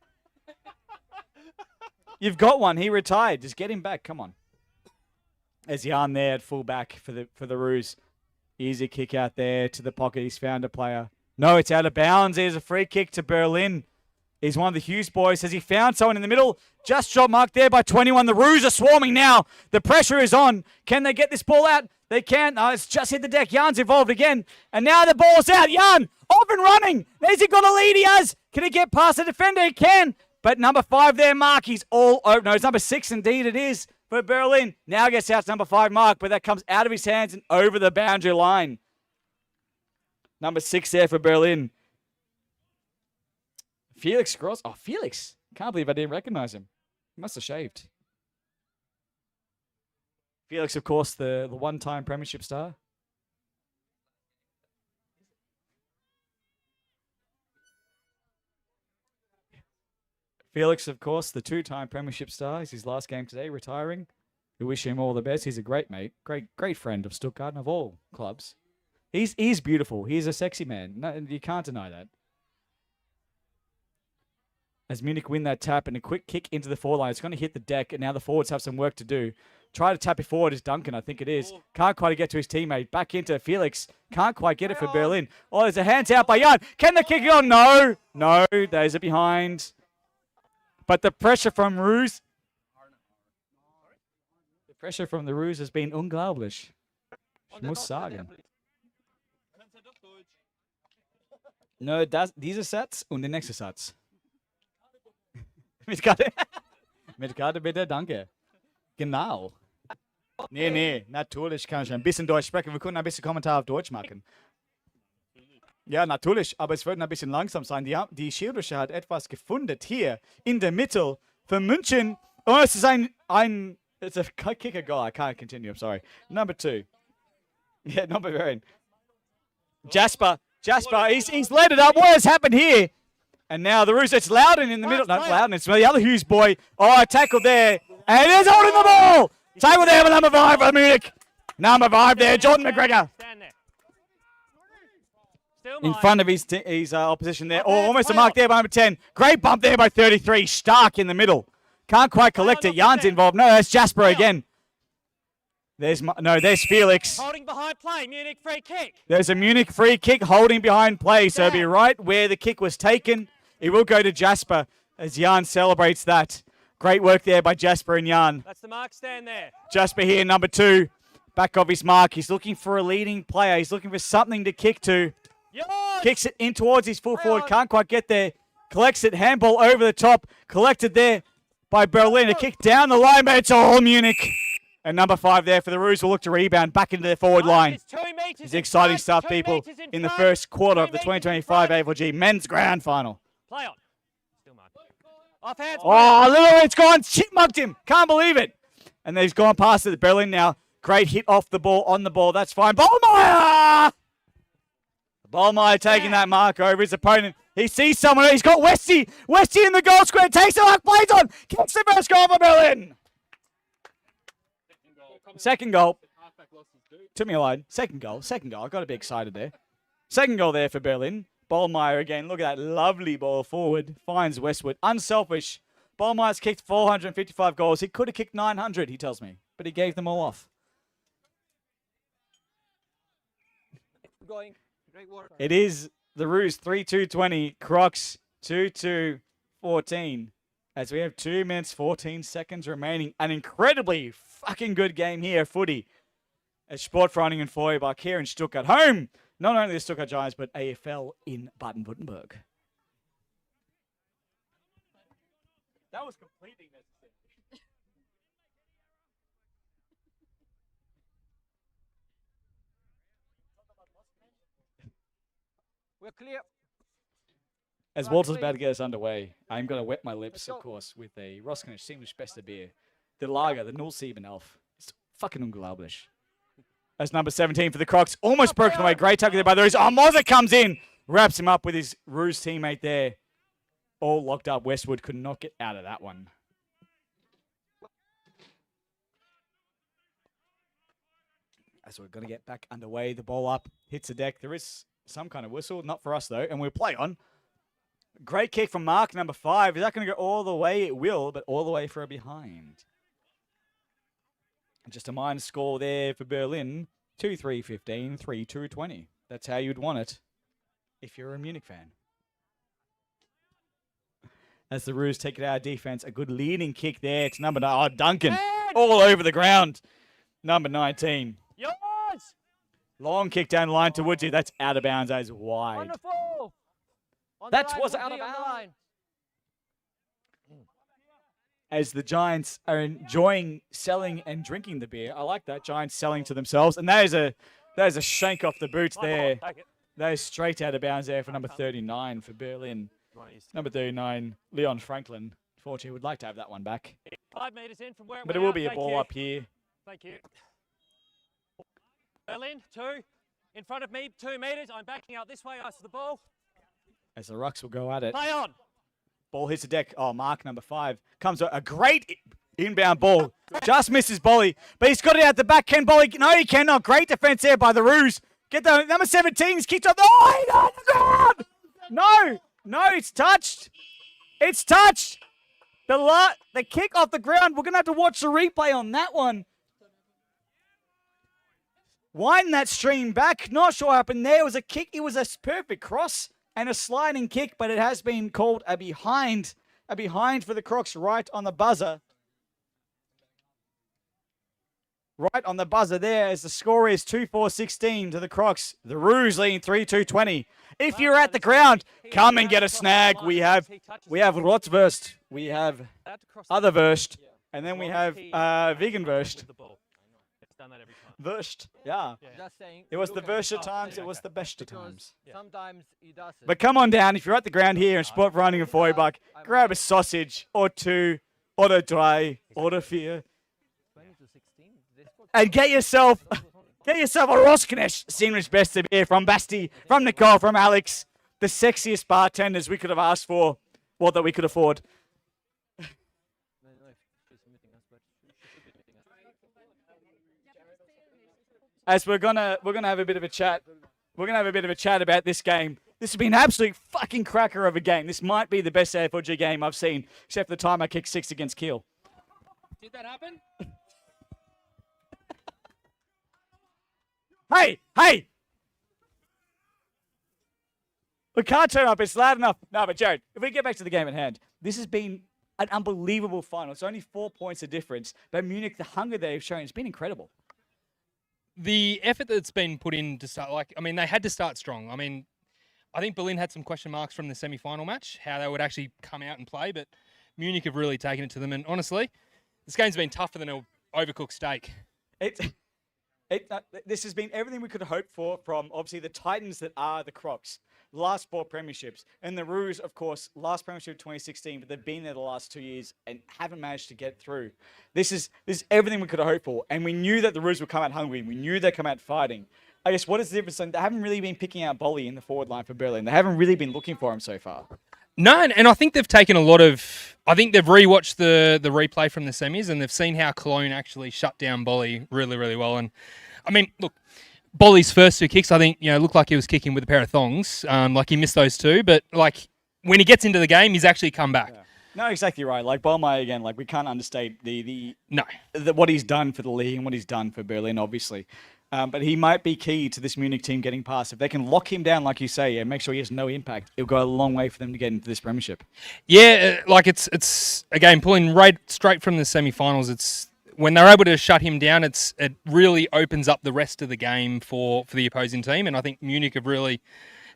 You've got one. He retired. Just get him back. Come on. There's Jan there at fullback for the Roos. Easy kick out there to the pocket. He's found a player. No, it's out of bounds. There's a free kick to Berlin. He's one of the Hughes boys. Has he found someone in the middle? Just shot marked there by 21. The Roos are swarming now. The pressure is on. Can they get this ball out? They can. Oh, it's just hit the deck. Jan's involved again. And now the ball's out. Jan off and running. Has he got a lead? He has. Can he get past the defender? He can. But number 5 there, Mark, he's all over. No, it's number 6 indeed it is for Berlin. Now gets out to number 5, Mark, but that comes out of his hands and over the boundary line. Number 6 there for Berlin. Felix Gross. Oh, Felix. Can't believe I didn't recognize him. He must have shaved. Felix, of course, the one-time premiership star. Felix, of course, the 2-time premiership star. It's his last game today, retiring. We wish him all the best. He's a great mate, great friend of Stuttgart and of all clubs. He's beautiful. He's a sexy man. No, you can't deny that. As Munich win that tap and a quick kick into the forward line, it's going to hit the deck, and now the forwards have some work to do. Try to tap it forward is Duncan, I think it is. Can't quite get to his teammate. Back into Felix. Can't quite get it for Berlin. Oh, there's a hands out by Jan. Can the kick on? No. No, there's it behind. But the pressure from Roos. The pressure from the Roos has been unglaublich. Ich muss sagen. No, dieser Satz und der nächste Satz. Mit Karte bitte, danke. Genau. Nee, natürlich kann ich ein bisschen Deutsch sprechen. Wir können ein bisschen Kommentar auf Deutsch machen. Ja, natürlich, aber es wird ein bisschen langsam sein. Die Schildrische hat etwas gefunden hier in der Mitte für München. Oh, es ist it's a kicker goal. I can't continue, I'm sorry. Number 2. Yeah, not Bavarian. Jasper, he's led it up. What has happened here? And now the Roos, it's Loudon in the middle. No, Loudon, it's the other Hughes boy. Oh, tackle there. And it is holding the ball. Tackle there for number 5 for Munich. Number 5 there, Jordan McGregor. In front of his opposition there. Oh, almost a mark there by number 10. Great bump there by 33. Stark in the middle. Can't quite collect it. Jan's involved. No, that's Jasper again. There's Felix. Holding behind play, Munich free kick. There's a Munich free kick holding behind play. So it'll be right where the kick was taken. It will go to Jasper as Jan celebrates that. Great work there by Jasper and Jan. That's the mark stand there. Jasper here, number 2. Back off his mark. He's looking for a leading player. He's looking for something to kick to. Kicks it in towards his full forward. Can't quite get there. Collects it. Handball over the top. Collected there by Berlin. A kick down the line, but it's all Munich. And number 5 there for the Roos will look to rebound back into their forward line. It's exciting stuff, people, in the first quarter of the 2025 AFLG Men's Grand Final. Play on. Still marked. Off hands. Oh, it's gone. Chipmunked him. Can't believe it. And he's gone past it. Berlin now. Great hit off the ball, on the ball. That's fine. Ballmeyer! Ballmeyer taking that mark over his opponent. He sees someone. He's got Westy. Westy in the goal square. Takes the mark. Plays on. Kicks the first goal for Berlin. Second goal. Took me a line. Second goal. I got to be excited there. Second goal there for Berlin. Ballmeyer again. Look at that lovely ball forward. Finds Westwood. Unselfish. Ballmeyer's kicked 455 goals. He could have kicked 900, he tells me. But he gave them all off. It is the Roos 3-2-20. Crocs 2-2-14. As we have 2 minutes, 14 seconds remaining. An incredibly fucking good game here, footy. At Sportvereinigung Feuerbach here in Stuttgart. Home, not only the Stuttgart Giants, but AFL in Baden-Württemberg. That was completely necessary. We're clear. As Walter's about to get us underway, I'm going to wet my lips, of course, with a Roskinish English Beste beer. The lager, the 07 Elf. It's fucking unglaublich. That's number 17 for the Crocs. Almost broken away. Great tackle there by the Roos. Oh, Moser comes in. Wraps him up with his Roos teammate there. All locked up. Westwood could not get out of that one. As we're going to get back underway, the ball up, hits the deck. There is some kind of whistle. Not for us, though. And we'll play on. Great kick from Mark, number 5. Is that going to go all the way? It will, but all the way for a behind. Just a minor score there for Berlin. 2-3-15, 3-2-20. That's how you'd want it if you're a Munich fan. As the Roos take it out of defense, a good leading kick there. It's number 9. Oh, Duncan. All over the ground. Number 19. Yours! Long kick down the line to Woodsy. That's out of bounds. That is wide. Wonderful. That was out of bounds. as the Giants are enjoying selling and drinking the beer. I like that. Giants selling to themselves. And that is a shank off the boots there. That is straight out of bounds there for number 39 for Berlin. Number 39, Leon Franklin. Fortunately, would like to have that one back. 5 metres in from where it But it went will out. be a Thank ball you. up here. Thank you. Berlin, 2. In front of me, 2 metres. I'm backing out this way. Ice to the ball. As the Rucks will go at it. Play on. Ball hits the deck. Oh, Mark, number 5. Comes a great inbound ball. Just misses Bolly. But he's got it out the back. Can Bolly? No, he cannot. Great defense there by the Roos. Get the number 17. He's kicked off. Oh, he got the ground. No, it's touched. It's touched. The kick off the ground. We're going to have to watch the replay on that one. Wind that stream back. Not sure what happened there. It was a kick. It was a perfect cross and a sliding kick, but it has been called a behind. A behind for the Crocs right on the buzzer. Right on the buzzer there as the score is 2-4-16 to the Crocs. The Roos leading 3-2-20. If you're at the ground, come and get a snag. We have Rotswurst. We have other Wurst. And then we have vegan Wurst. Wurst, yeah. Just saying, It was the worst at times, it was the best at Because times. sometimes he does it. But come on down, if you're at the ground here in Sport Running and Feuerbach, grab a sausage or 2, or 3, or 4. And get yourself a Rosknecht sandwich best of beer from Basti, from Nicole, from Alex, the sexiest bartenders we could have asked for, or that we could afford. As we're gonna have a bit of a chat. We're gonna have a bit of a chat about this game. This has been an absolute fucking cracker of a game. This might be the best AFLG game I've seen, except for the time I kicked 6 against Kiel. Did that happen? Hey! We can't turn up. It's loud enough. No, but Jared, if we get back to the game at hand, this has been an unbelievable final. It's only 4 points of difference, but Munich, the hunger they've shown, has been incredible. The effort that's been put in to start, they had to start strong. I think Berlin had some question marks from the semi-final match, how they would actually come out and play, but Munich have really taken it to them. And honestly, this game's been tougher than an overcooked steak. This has been everything we could hope for from, obviously, the Titans that are the Crocs. The last 4 premierships. And the Roos, of course, last premiership 2016, but they've been there the last 2 years and haven't managed to get through. This is everything we could have hoped for. And we knew that the Roos would come out hungry. We knew they'd come out fighting. I guess what is the difference? They haven't really been picking out Bolly in the forward line for Berlin. They haven't really been looking for him so far. No, and I think they've taken a lot of... I think they've rewatched the replay from the semis and they've seen how Cologne actually shut down Bolly really, really well. And, look, Bolly's first 2 kicks, I think, looked like he was kicking with a pair of thongs. He missed those 2. But, when he gets into the game, he's actually come back. Yeah. No, exactly right. Ballmeyer, again, we can't understate what he's done for the league and what he's done for Berlin, obviously. But he might be key to this Munich team getting past. If they can lock him down, like you say, and make sure he has no impact, it'll go a long way for them to get into this premiership. Yeah, it's again, pulling right straight from the semi-finals, it's when they're able to shut him down, it really opens up the rest of the game for the opposing team. And I think Munich have really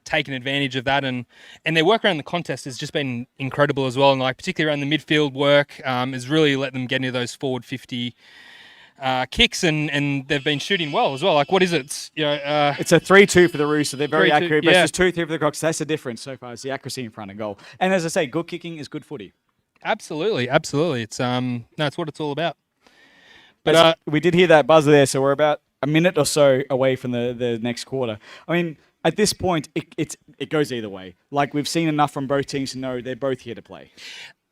taken advantage of that. And their work around the contest has just been incredible as well. And particularly around the midfield work has really let them get into those forward 50 kicks, and they've been shooting well as well. What is it? It's a 3-2 for the Roos, so they're very 3-2, accurate. But yeah. it's just 2-3 for the Crocs. That's the difference so far. It's the accuracy in front of goal. And as I say, good kicking is good footy. Absolutely. It's it's what it's all about. But we did hear that buzzer there, so we're about a minute or so away from the next quarter. At this point, it goes either way. We've seen enough from both teams to know they're both here to play.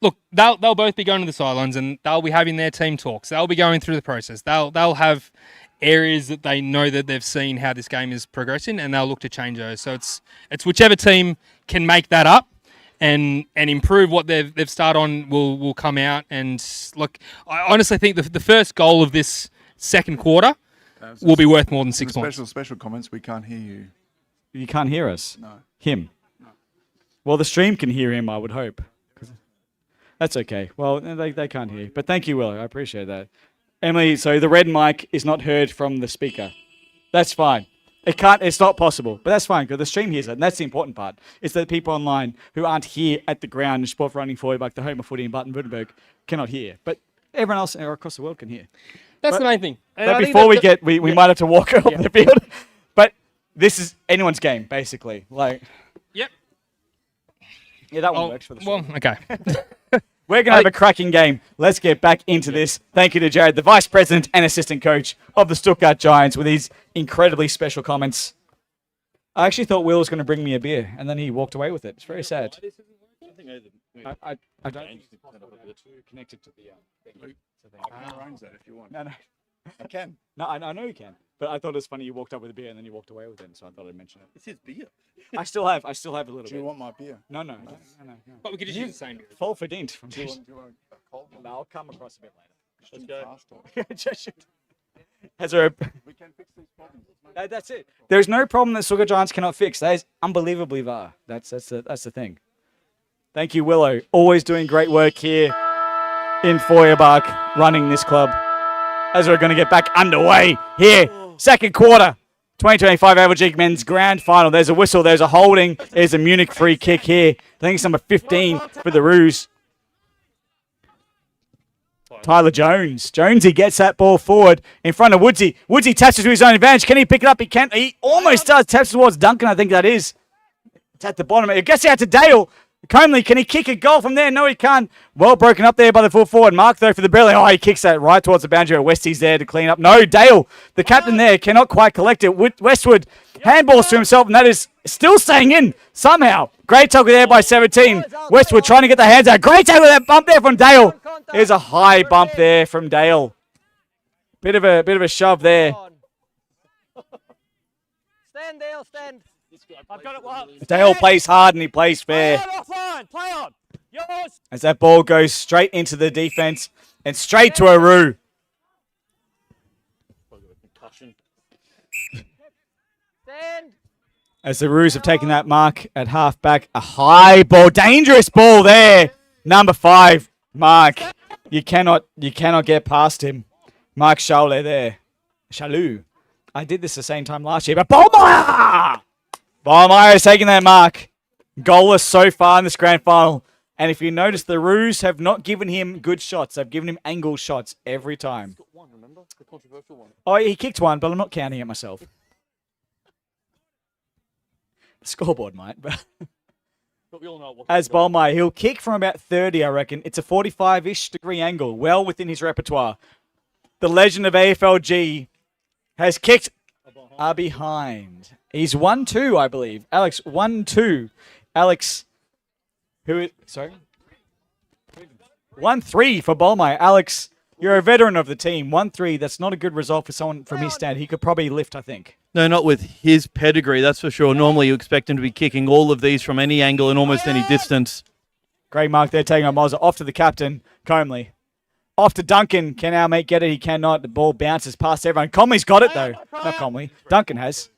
Look, they'll both be going to the sidelines and they'll be having their team talks. They'll be going through the process. They'll have areas that they know that they've seen how this game is progressing, and they'll look to change those. So it's whichever team can make that up and improve what they've started on will come out. And look, I honestly think the first goal of this second quarter will be worth more than 6 points. Special comments. We can't hear you. You can't hear us? No. Him? No. Well, the stream can hear him, I would hope. That's okay. Well, they can't hear. But thank you, Willow. I appreciate that. Emily, so the red mic is not heard from the speaker. That's fine. It's not possible. But that's fine, because the stream hears it, and that's the important part. It's that people online who aren't here at the ground in Sport for Running Forward, like the home of footy in Baden-Württemberg, cannot hear. But everyone else across the world can hear. That's the main thing. But before we might have to walk off the field. But this is anyone's game, basically. Like. Yep. Yeah, that one works for the stream. Well, okay. We're going to have a cracking game. Let's get back into this. Thank you to Jared, the Vice President and Assistant Coach of the Stuttgart Giants, with his incredibly special comments. I actually thought Will was going to bring me a beer, and then he walked away with it. It's very sad. I don't think it's connected to the thing. I can arrange that if you want. No. I can. No, I know you can. But I thought it was funny you walked up with a beer and then you walked away with it, so I thought I'd mention it. It's his beer. I still have a little bit. Do you want my beer? No. But we could just use the same beer. Fall for dint. From Do you want a cold one? No, I'll come across a bit later. Let's go. Just shoot. Has there We can fix these problems. That's it. There's no problem that Stuttgart Giants cannot fix. That is unbelievably var. That's the thing. Thank you, Willow. Always doing great work here in Feuerbach, running this club. As we're going to get back underway here. Second quarter. 2025 AFLGW Men's Grand Final. There's a whistle. There's a holding. There's a Munich free kick here. I think it's number 15 for the Roos. Tyler Jones. Jonesy gets that ball forward in front of Woodsy. Woodsy taps it to his own advantage. Can he pick it up? He can't. He almost does. Taps towards Duncan, I think that is. It's at the bottom. It gets out to Dale. Comley, can he kick a goal from there? No, he can't. Well broken up there by the full forward. Mark, though, for the Berlin. Oh, he kicks that right towards the boundary. Westie's there to clean up. No, Dale, the captain there, cannot quite collect it. Westwood handballs to himself, and that is still staying in somehow. Great tackle there by 17. Westwood trying to get the hands out. Great tackle, that bump there from Dale. There's a high bump there from Dale. Bit of a shove there. Stand, Dale, stand. I've got it well. Dale plays hard and he plays fair. Play on. Yours. As that ball goes straight into the defense and straight to Aru. Stand. As the Roos have taken that mark at halfback, a high ball, dangerous ball there. Number 5, Mark. You cannot get past him. Mark Chalet there. Chalou. I did this the same time last year, but Ballmeyer! Ballmeyer is taking that mark. Goalless so far in this grand final. And if you notice, the Roos have not given him good shots. They've given him angle shots every time. One, remember? The controversial one. Oh, he kicked one, but I'm not counting it myself. The scoreboard might, but... We all know As Ballmeyer, he'll kick from about 30, I reckon. It's a 45-ish degree angle, well within his repertoire. The legend of AFLG has kicked behind. He's 1-2, I believe. Alex, 1-2. Alex, sorry? 1-3 for Ballmeyer. Alex, you're a veteran of the team. 1-3, that's not a good result for someone from his stand. He could probably lift, I think. No, not with his pedigree, that's for sure. Normally you expect him to be kicking all of these from any angle and almost any distance. Great mark there, taking on Moser. Off to the captain, Comley. Off to Duncan. Can our mate get it? He cannot. The ball bounces past everyone. Comley's got it, though. Not Comley. Duncan has.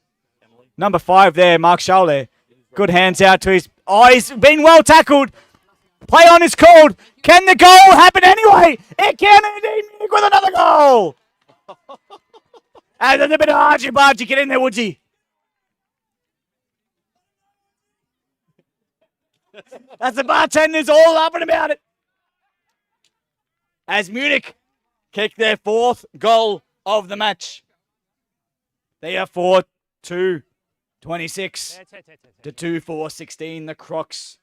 Number 5 there, Mark Chalet. Good hands out to his... Oh, he's been well tackled. Play on is called. Can the goal happen anyway? It can indeed with another goal. And there's a bit of argy-bargy. Get in there, Woodsy. That's the bartenders all up and about it. As Munich kick their 4th goal of the match. They are 4-2, 26 to 2-4-16, the Crocs.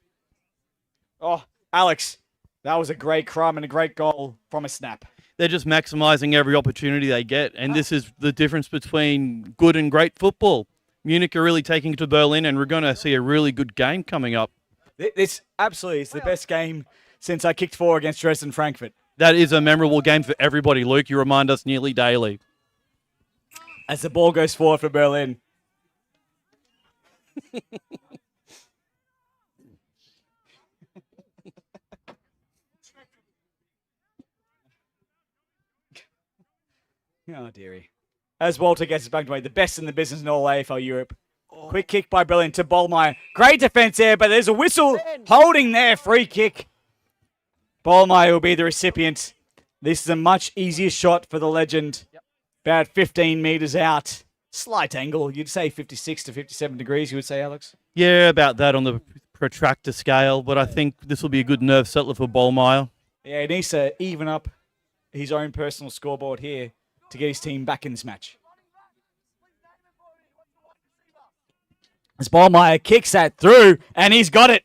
Oh, Alex, that was a great crumb and a great goal from a snap. They're just maximising every opportunity they get, and this is the difference between good and great football. Munich are really taking it to Berlin, and we're going to see a really good game coming up. This absolutely is the best game since I kicked 4 against Dresden Frankfurt. That is a memorable game for everybody, Luke. You remind us nearly daily. As the ball goes forward for Berlin. Oh, dearie. As Walter gets his back away, the best in the business in all AFL Europe. Quick kick by Berlin to Ballmeyer. Great defense there, but there's a whistle holding there. Free kick. Ballmeyer will be the recipient. This is a much easier shot for the legend. About 15 metres out. slight angle. You'd say 56 to 57 degrees, you would say, Alex? Yeah, about that on the protractor scale, but I think this will be a good nerve settler for Ballmeyer. Yeah, he needs to even up his own personal scoreboard here to get his team back in this match. As Ballmeyer kicks that through, and he's got it.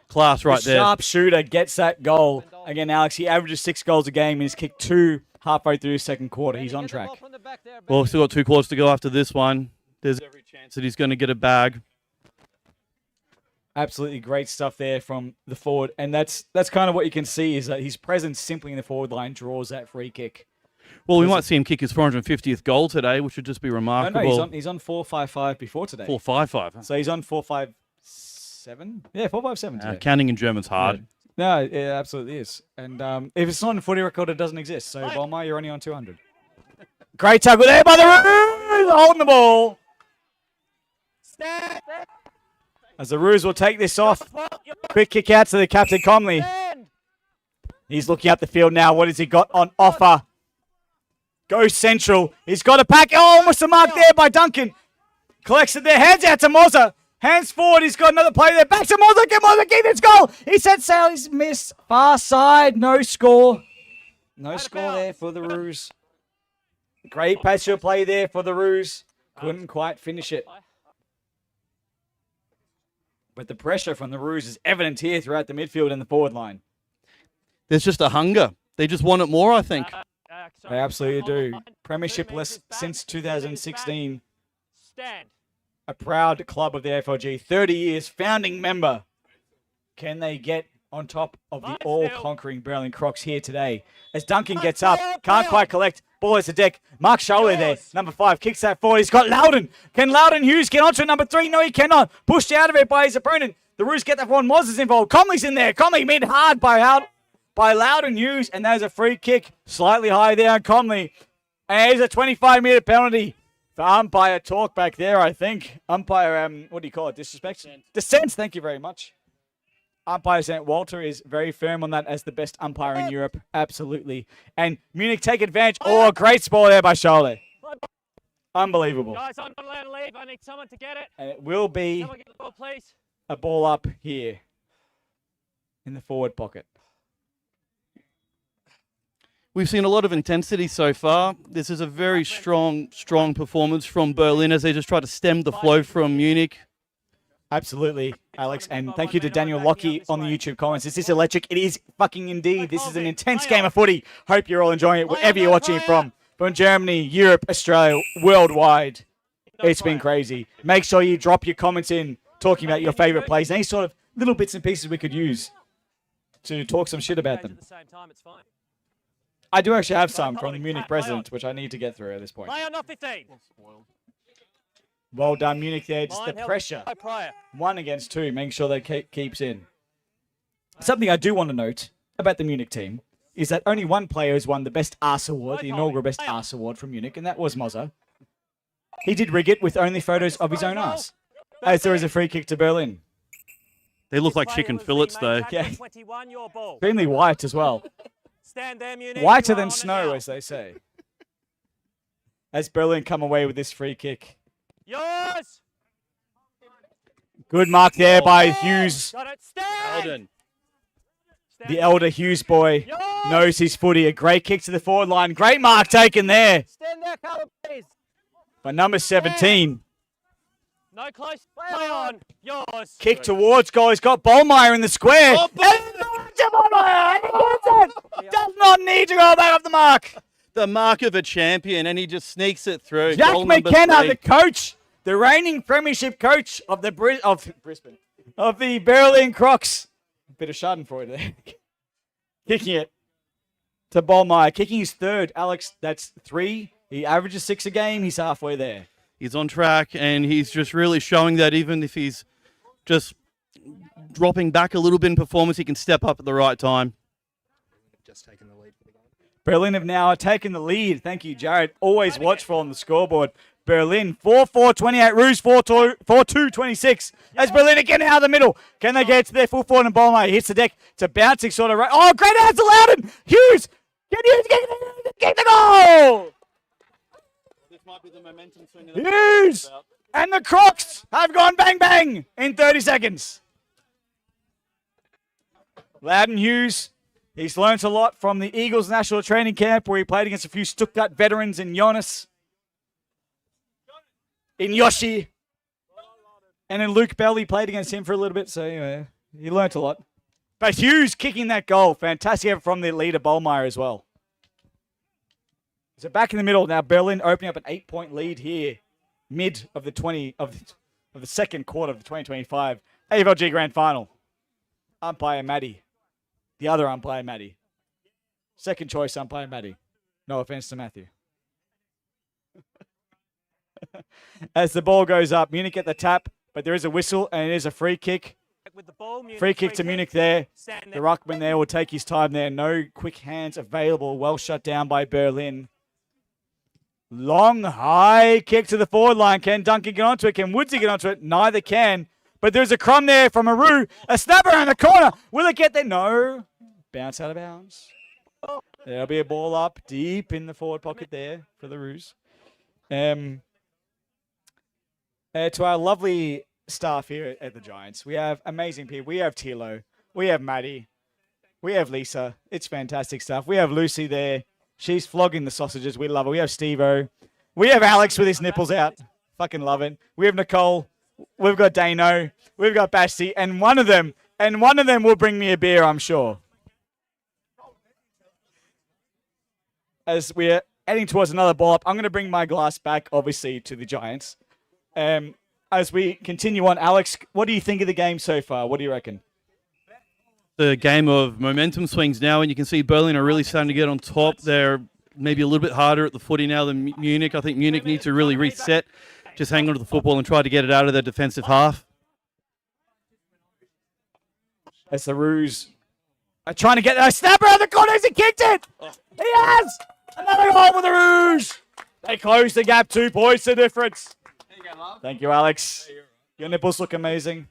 Class right there. Sharpshooter gets that goal. Again, Alex, he averages 6 goals a game and he's kicked 2 halfway through his second quarter. He's on track. Well, we've still got 2 quarters to go after this one. There's every chance that he's going to get a bag. Absolutely great stuff there from the forward. And that's kind of what you can see is that his presence simply in the forward line draws that free kick. Well, we might see him kick his 450th goal today, which would just be remarkable. No, he's on 4.55 before today. 4.55. So he's on 4.57. Yeah, 4.57 today. Counting in German's hard. No, it absolutely is. And if it's not in a footy record, it doesn't exist. So, Ballmeyer, you're only on 200. Great tackle there by the Roos, holding the ball. As the Roos will take this off. Quick kick out to the captain, Comley. He's looking up the field now. What has he got on offer? Goes central. He's got a pack. Oh, almost a mark there by Duncan. Collects it there. Hands out to Moza. Hands forward. He's got another play there. Back to Moza. Get Moza. Keep this goal. He set sail. He's missed. Far side. No score. No score there for the Roos. Great passer play there for the Roos. Couldn't quite finish it. But the pressure from the Roos is evident here throughout the midfield and the forward line. There's just a hunger. They just want it more, I think. They absolutely do. Premiership-less since 2016. A proud club of the AFLG. 30 years, founding member. Can they get on top of the all-conquering Berlin Crocs here today? As Duncan gets up, can't quite collect. Ball is the deck. Mark Scholler there, number 5, kicks that forward. He's got Loudon. Can Loudon Hughes get onto number 3? No, he cannot. Pushed out of it by his opponent. The Roos get that forward. Moz is involved. Conley's in there. Conley mid hard by Loudon Hughes, and there's a free kick slightly high there on Conley. And there's a 25-metre penalty for umpire talk back there, I think. Umpire, what do you call it? Disrespect? Dissent, thank you very much. Umpire St. Walter is very firm on that as the best umpire in Europe. Absolutely. And Munich take advantage. Oh, great ball there by Scholle. Unbelievable. Guys, I'm not allowed to leave. I need someone to get it. And it will be Someone get the ball, please. a ball up here in the forward pocket. We've seen a lot of intensity so far. This is a very strong performance from Berlin as they just try to stem the flow from Munich. Absolutely, Alex. And thank you to Daniel Lockie on the YouTube comments. Is this electric? It is fucking indeed. This is an intense game of footy. Hope you're all enjoying it wherever you're watching it from Germany, Europe, Australia, worldwide. It's been crazy. Make sure you drop your comments in talking about your favourite plays. Any sort of little bits and pieces we could use to talk some shit about them. I do actually have some from the Munich president, which I need to get through at this point. Play on, not 15. Well done, Munich there. Just the pressure. 1 against 2, making sure that keeps in. Something I do want to note about the Munich team is that only one player has won the Best Arse Award, the inaugural Best Arse Award from Munich, and that was Moza. He did rig it with only photos of his own arse, as there is a free kick to Berlin. They look like chicken fillets, though. Yeah. Extremely white as well. Stand there, Munich. Whiter than snow, as they say. As Berlin come away with this free kick. Yours. Good mark there by Hughes. Got it. Stand. The elder Hughes boy knows his footy. A great kick to the forward line. Great mark taken there. Stand there, Callum, please. By number 17. No close. Play on. Yours. Kick towards goal. He's got Ballmeyer in the square. Oh, Does not need to go back off the mark. The mark of a champion, and he just sneaks it through. Jack Goal number McKenna, 3. the coach, the reigning premiership coach of the Brisbane, of the Berlin Crocs. A bit of schadenfreude there. Kicking it to Ballmeyer. Kicking his 3rd. Alex, that's 3. He averages 6 a game. He's halfway there. He's on track, and he's just really showing that even if he's just dropping back a little bit in performance, he can step up at the right time. Just taking the lead for the game. Berlin have now taken the lead. Thank you, Jared. Always watchful on the scoreboard. Berlin 4-4-28. Roos 4-2-26. As Berlin again out of the middle. Can they get to their full forward? And Ballmeyer hits the deck. It's a bouncing sort of right. Oh, great hands to Loudon. Hughes. Can Hughes get the goal? might be the momentum swing. Hughes! And the Crocs have gone bang bang in 30 seconds. Loudon Hughes, he's learnt a lot from the Eagles National Training Camp where he played against a few Stuttgart veterans in Jonas, in Yoshi, and then Luke Bell, he played against him for a little bit, so anyway, he learnt a lot. But Hughes kicking that goal, fantastic effort from the leader Bollmeyer as well. So back in the middle now, Berlin opening up an 8-point lead here, mid of the second quarter of the 2025 AFLG Grand Final. Umpire Matty, the other umpire Matty, second choice umpire Matty. No offense to Matthew. As the ball goes up, Munich at the tap, but there is a whistle and it is a free kick. With the ball, Free kick to Munich there. The ruckman there will take his time there. No quick hands available. Well shut down by Berlin. Long, high kick to the forward line. Can Duncan get onto it? Can Woodsy get onto it? Neither can. But there's a crumb there from Aru. A snapper around the corner. Will it get there? No. Bounce out of bounds. There'll be a ball up deep in the forward pocket there for the Roos. To our lovely staff here at the Giants, we have amazing people. We have Tilo. We have Maddie. We have Lisa. It's fantastic stuff. We have Lucy there. She's flogging the sausages. We love her. We have Steve-O. We have Alex with his nipples out. Fucking love it. We have Nicole. We've got Dano. We've got Basti. And one of them will bring me a beer, I'm sure. As we're heading towards another ball up, I'm going to bring my glass back, obviously, to the Giants. As we continue on, Alex, what do you think of the game so far? What do you reckon? The game of momentum swings now, and you can see Berlin are really starting to get on top. They're maybe a little bit harder at the footy now than Munich. I think Munich needs to really reset, just hang on to the football and try to get it out of their defensive half. As the Roos are trying to get a snapper out of the corner. He kicked it. He has another goal for the Roos. They close the gap. 2 points the difference. Thank you, Alex. Your nipples look amazing.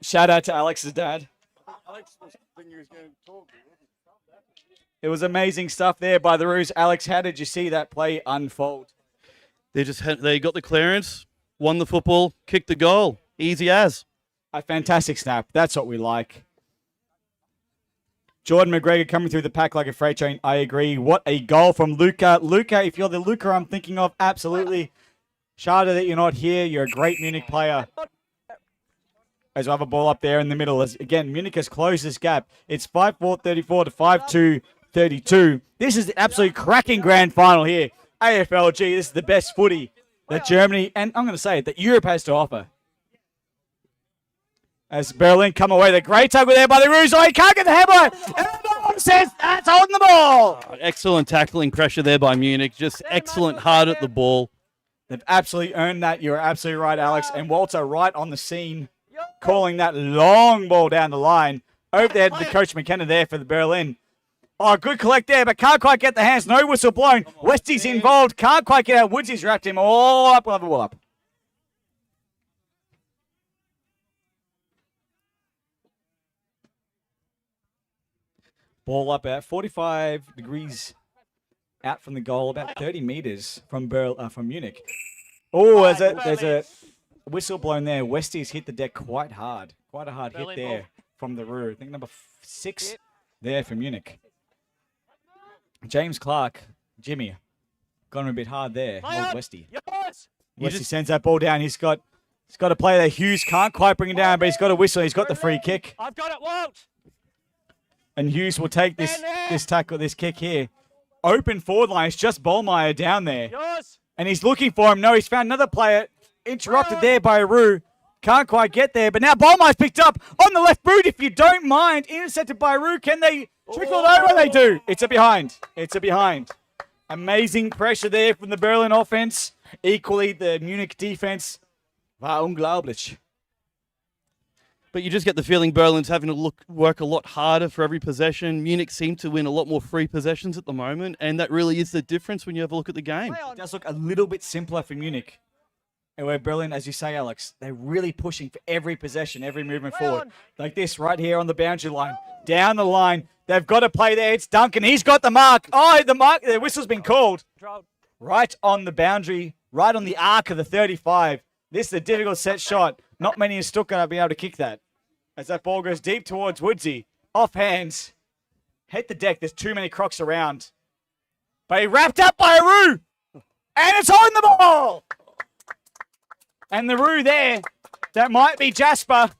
Shout out to Alex's dad. It was amazing stuff there by the Roos. Alex, how did you see that play unfold? They got the clearance, won the football, kicked the goal. Easy as. A fantastic snap. That's what we like. Jordan McGregor coming through the pack like a freight train. I agree. What a goal from Luca. Luca, if you're the Luca I'm thinking of, absolutely. Shada that you're not here. You're a great Munich player. As we have a ball up there in the middle. As again, Munich has closed this gap. It's 5-4-34 to 5-2-32. This is the absolute cracking grand final here. AFLG, this is the best footy that Germany, and I'm going to say it, that Europe has to offer. As Berlin come away, the great tackle there by the Roos. Oh, he can't get the headline. Everyone says that's holding the ball. Excellent tackling pressure there by Munich. Just excellent hard at the ball. They've absolutely earned that. You're absolutely right, Alex. And Walter right on the scene, calling that long ball down the line. Over there to the coach McKenna there for the Berlin. Oh, good collect there, but can't quite get the hands. No whistle blown. Westy's involved. Can't quite get out. Woodsy's wrapped him all up. We'll have a ball up. Ball up at 45 degrees out from the goal, about 30 meters from Munich. Oh, there's a whistle blown there. Westy's hit the deck quite hard. Quite a hard hit there from the Roo. I think number 6 there for Munich. James Clark, Jimmy, got him a bit hard there. Old Westy. Westy sends that ball down. He's got a player there. Hughes can't quite bring it down, but he's got a whistle. He's got the free kick. I've got it, Walt. And Hughes will take this tackle, this kick here. Open forward line. It's just Bollmeyer down there. And he's looking for him. No, he's found another player. Interrupted there by Aru. Can't quite get there. But now Bollmeyer's picked up on the left boot, if you don't mind. Intercepted by Aru. Can they trickle it over? They do. It's a behind. It's a behind. Amazing pressure there from the Berlin offense. Equally, the Munich defense. War unglaublich. But you just get the feeling Berlin's having to work a lot harder for every possession. Munich seem to win a lot more free possessions at the moment, and that really is the difference when you have a look at the game. It does look a little bit simpler for Munich. And where Berlin, as you say, Alex, they're really pushing for every possession, every movement forward. Like this right here on the boundary line. Down the line. They've got to play there. It's Duncan. He's got the mark. Oh, the mark. The whistle's been called. Right on the boundary. Right on the arc of the 35. This is a difficult set shot. Not many in Stuttgart have been able to kick that. As that ball goes deep towards Woodsy. Off hands. Hit the deck. There's too many Crocs around. But he wrapped up by a Roo. And it's on the ball. And the Roo there, that might be Jasper.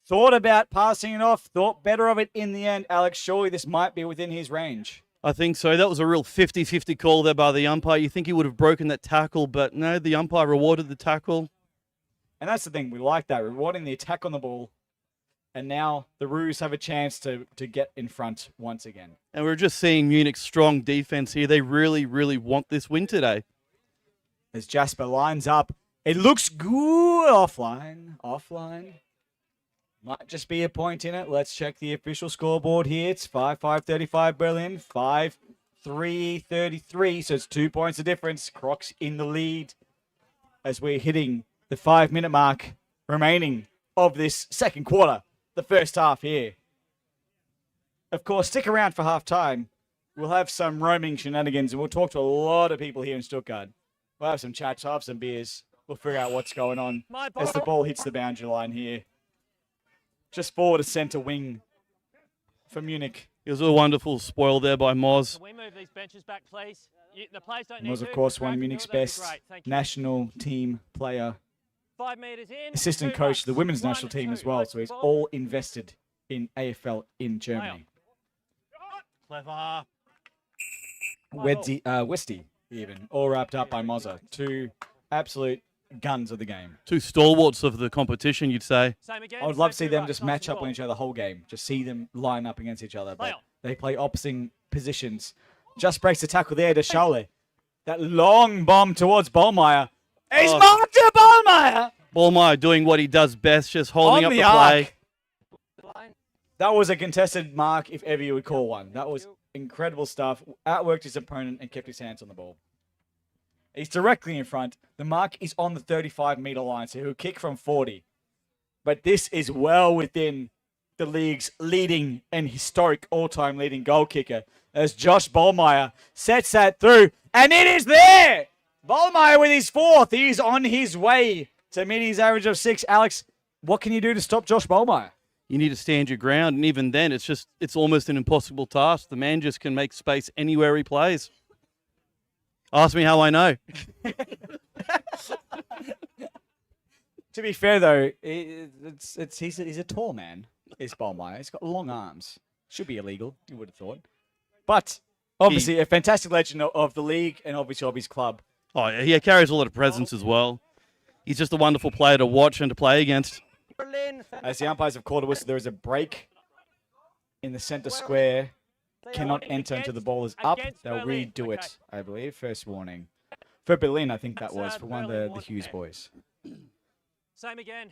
Thought about passing it off, thought better of it in the end. Alex, surely this might be within his range. I think so. That was a real 50-50 call there by the umpire. You think he would have broken that tackle, but no, the umpire rewarded the tackle. And that's the thing, we like that, rewarding the attack on the ball. And now the Roos have a chance to get in front once again. And we're just seeing Munich's strong defense here. They really, really want this win today. As Jasper lines up, it looks good. Offline. Might just be a point in it. Let's check the official scoreboard here. It's 5-5-35 Berlin, 5-3-33. So it's 2 points of difference. Crocs in the lead as we're hitting the 5-minute mark remaining of this second quarter. The first half here. Of course, stick around for half time. We'll have some roaming shenanigans and we'll talk to a lot of people here in Stuttgart. We'll have some chats, have some beers. We'll figure out what's going on as the ball hits the boundary line here. Just forward a centre wing for Munich. It was a wonderful spoil there by Moz. Can we move these benches back, please? The players don't Moz, need of course, to. one of Munich's best national team player. 5 metres in. Assistant coach of the women's national team as well, so he's all invested in AFL in Germany. Clever. Westy, even, all wrapped up by Moza. Two absolute guns of the game. Two stalwarts of the competition, you'd say. I would love to see them just match up on each other the whole game. Just see them line up against each other. But they play opposite positions. Just breaks the tackle there to Schaule. That long bomb towards Ballmeyer. He's marked to Ballmeyer! Ballmeyer doing what he does best, just holding up the play. That was a contested mark, if ever you would call one. That was incredible stuff. Outworked his opponent and kept his hands on the ball. He's directly in front. The mark is on the 35-meter line, so he'll kick from 40. But this is well within the league's leading and historic all-time leading goal kicker as Josh Ballmeyer sets that through, and it is there! Ballmeyer with his fourth. He's on his way to meet his average of 6. Alex, what can you do to stop Josh Ballmeyer? You need to stand your ground, and even then, it's almost an impossible task. The man just can make space anywhere he plays. Ask me how I know. To be fair, though, he's a tall man, is Ballmeyer. He's got long arms. Should be illegal, you would have thought. But obviously, a fantastic legend of the league and obviously of his club. Oh, he carries a lot of presence as well. He's just a wonderful player to watch and to play against. As the umpires have called a whistle, there is a break in the centre square. Cannot enter until the ball is up. They'll redo it, I believe. First warning. For Berlin, I think that was, for one of the Hughes boys. Same again.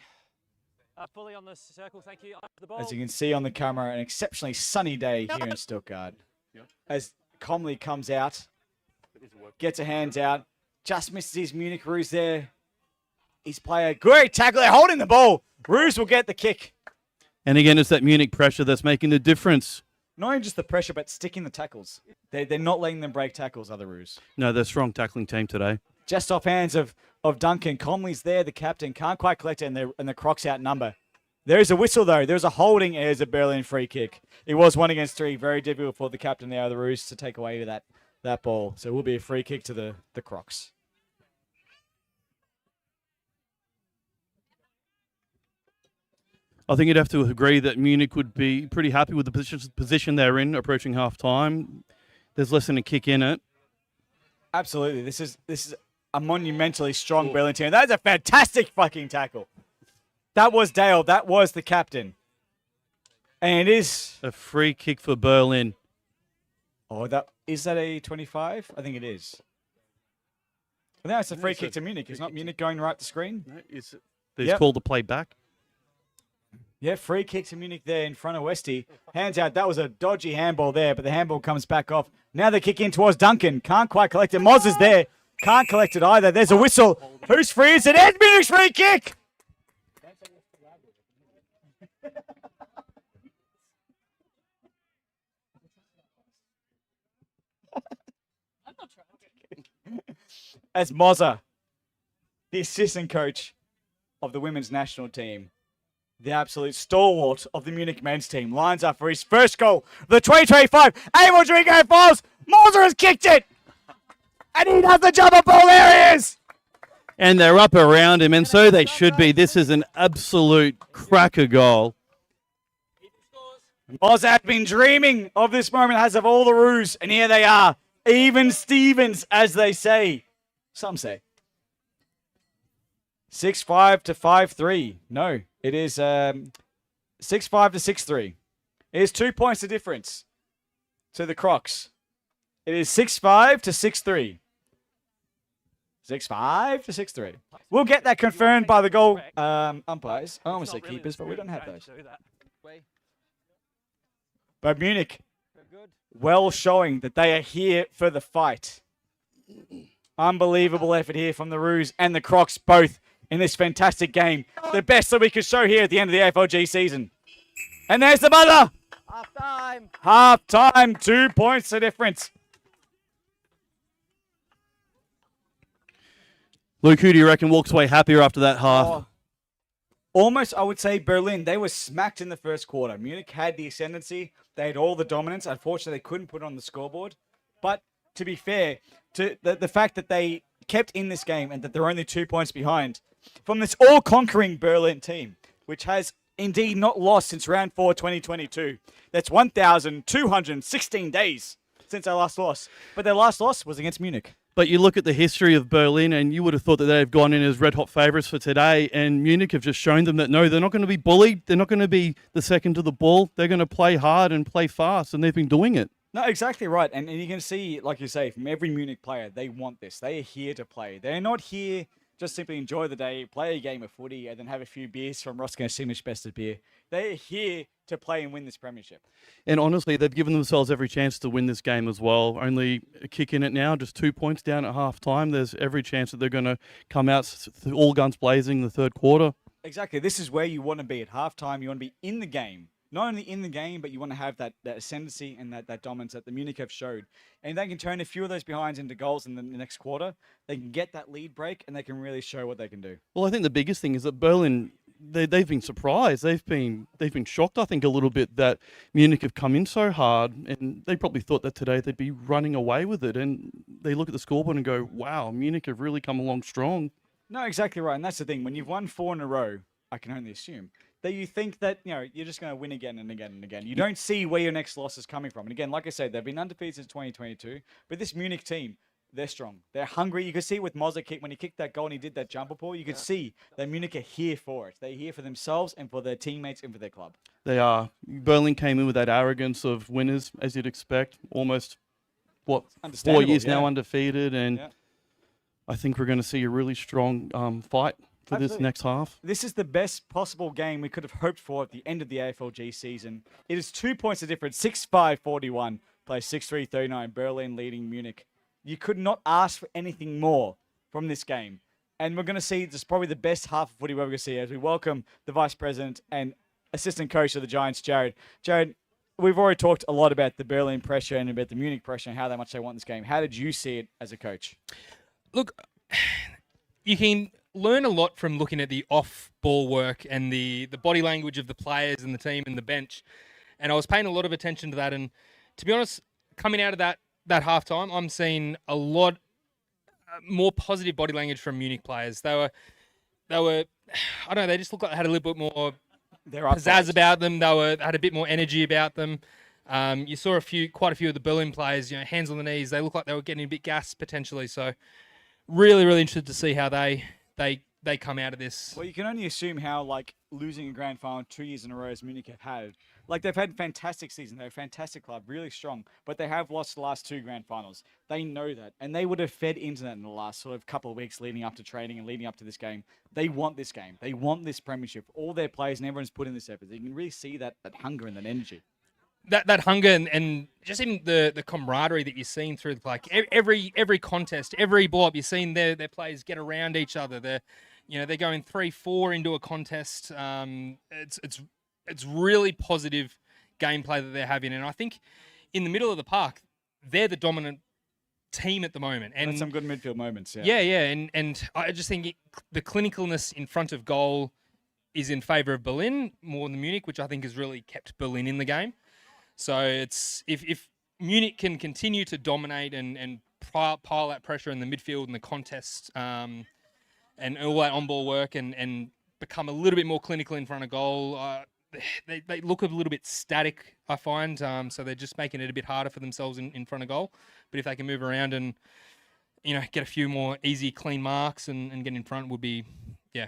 Fully on the circle, thank you. The ball. As you can see on the camera, an exceptionally sunny day here in Stuttgart. As Comley comes out, gets her hands out, just misses his Munich Roos there. His player, great tackle, they're holding the ball. Roos will get the kick. And again, it's that Munich pressure that's making the difference. Not even just the pressure, but sticking the tackles. They're not letting them break tackles, other Roos. No, they're a strong tackling team today. Just off hands of Duncan. Comley's there, the captain. Can't quite collect it, and the Crocs outnumber. There is a whistle, though. There's a holding. There's a Berlin free kick. It was 1 against 3. Very difficult for the captain there, the Roos, to take away that ball. So it will be a free kick to the Crocs. I think you'd have to agree that Munich would be pretty happy with the position they're in approaching half-time. There's less than a kick in it. Absolutely. This is a monumentally strong Berlin team. That is a fantastic fucking tackle. That was Dale. That was the captain. And it is a free kick for Berlin. Oh, is that a 25? I think it is. But now it's a free kick to Munich. Is not Munich going right to screen? No, it's called the play back. Yeah, free kick to Munich there in front of Westy. Hands out. That was a dodgy handball there, but the handball comes back off. Now the kick in towards Duncan. Can't quite collect it. Moz is there. Can't collect it either. There's a whistle. Who's free? Is it Ed Munich's free kick? As Mozza, the assistant coach of the women's national team, the absolute stalwart of the Munich men's team, lines up for his first goal, the 2025 AFL Rodrigo Falls. Mozza has kicked it, and he does the jumper ball. There he is. And they're up around him, and so they should be. This is an absolute cracker goal. Mozza had been dreaming of this moment, as of all the roos, and here they are. Even Stevens, as they say. Some say. 6-5 to 5-3. No, it is 6-5 to 6-3. It is 2 points of difference to the Crocs. It is 6-5 to 6-3. 6-5 to 6-3. We'll get that confirmed by the goal umpires. I almost say keepers, but we don't have those. But Munich, well showing that they are here for the fight. Unbelievable effort here from the Roos and the Crocs both in this fantastic game. The best that we could show here at the end of the AFLG season. And there's the buzzer. Half-time. Half-time, 2 points the difference. Luke, who do you reckon walks away happier after that half? Oh, almost, I would say, Berlin. They were smacked in the first quarter. Munich had the ascendancy. They had all the dominance. Unfortunately, they couldn't put it on the scoreboard. But to be fair, to the fact that they kept in this game and that they're only 2 points behind from this all-conquering Berlin team, which has indeed not lost since round 4, 2022. That's 1,216 days since their last loss. But their last loss was against Munich. But you look at the history of Berlin, and you would have thought that they've gone in as red-hot favourites for today, and Munich have just shown them that, no, they're not going to be bullied. They're not going to be the second to the ball. They're going to play hard and play fast, and they've been doing it. No, exactly right. And you can see, like you say, from every Munich player, they want this. They are here to play. They're not here just simply enjoy the day, play a game of footy, and then have a few beers from Roscoe Simish Best of Beer. They are here to play and win this premiership. And honestly, they've given themselves every chance to win this game as well. Only a kick in it now, just 2 points down at half-time. There's every chance that they're going to come out all guns blazing in the third quarter. Exactly. This is where you want to be at half-time. You want to be in the game. Not only in the game, but you want to have that ascendancy and that dominance that the Munich have showed. And they can turn a few of those behinds into goals in the next quarter. They can get that lead break, and they can really show what they can do. Well, I think the biggest thing is that Berlin, they've been surprised. They've been shocked, I think, a little bit that Munich have come in so hard, and they probably thought that today they'd be running away with it. And they look at the scoreboard and go, wow, Munich have really come along strong. No, exactly right. And that's the thing. When you've won 4 in a row, I can only assume that you think that, you're just going to win again and again and again. You don't see where your next loss is coming from. And again, like I said, they've been undefeated since 2022. But this Munich team, they're strong. They're hungry. You could see with Mozza when he kicked that goal and he did that jumper pull, you could see that Munich are here for it. They're here for themselves and for their teammates and for their club. They are. Berlin came in with that arrogance of winners, as you'd expect. Almost, 4 years now undefeated. And I think we're going to see a really strong fight for this next half. This is the best possible game we could have hoped for at the end of the AFLG season. It is 2 points of difference, 6-5-41, play 6-3-39, Berlin leading Munich. You could not ask for anything more from this game. And we're going to see this is probably the best half of footy we're going to see as we welcome the Vice President and Assistant Coach of the Giants, Jared. Jared, we've already talked a lot about the Berlin pressure and about the Munich pressure and how much they want this game. How did you see it as a coach? Look, you can learn a lot from looking at the off-ball work and the body language of the players and the team and the bench. And I was paying a lot of attention to that. And to be honest, coming out of that halftime, I'm seeing a lot more positive body language from Munich players. They were, I don't know, they just looked like they had a little bit more pizzazz about them. They had a bit more energy about them. You saw quite a few of the Berlin players, hands on the knees. They looked like they were getting a bit gassed potentially. So really, really interested to see how they come out of this. Well, you can only assume how, losing a grand final 2 years in a row as Munich have had, Like, they've had fantastic season. They're a fantastic club, really strong. But they have lost the last 2 grand finals. They know that. And they would have fed into that in the last sort of couple of weeks leading up to training and leading up to this game. They want this game. They want this premiership. All their players and everyone's put in this effort. You can really see that hunger and that energy. That hunger and just even the camaraderie that you're seeing through, like, every contest, every blow up, you're seeing their players get around each other. They're going 3-4 into a contest. It's really positive gameplay that they're having, and I think in the middle of the park, they're the dominant team at the moment. And some good midfield moments. Yeah, and I just think the clinicalness in front of goal is in favour of Berlin more than Munich, which I think has really kept Berlin in the game. So it's if Munich can continue to dominate and pile that pressure in the midfield and the contest and all that on-ball work and become a little bit more clinical in front of goal, they look a little bit static, I find. So they're just making it a bit harder for themselves in front of goal. But if they can move around and get a few more easy, clean marks and get in front, would be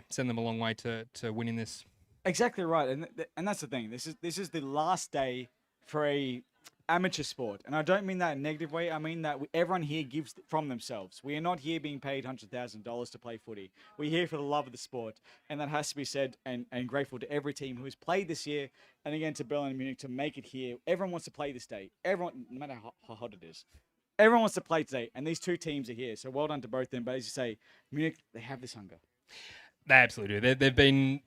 send them a long way to winning this. Exactly right, and that's the thing. This is the last day for a amateur sport, and I don't mean that in a negative way. I mean that everyone here gives from themselves. We are not here being paid $100,000 to play footy. We're here for the love of the sport, and that has to be said. And grateful to every team who has played this year, and again to Berlin and Munich to make it here. Everyone wants to play this day. Everyone, no matter how hot it is, everyone wants to play today, and these 2 teams are here. So well done to both of them. But as you say, Munich, they have this hunger. They absolutely do. They've been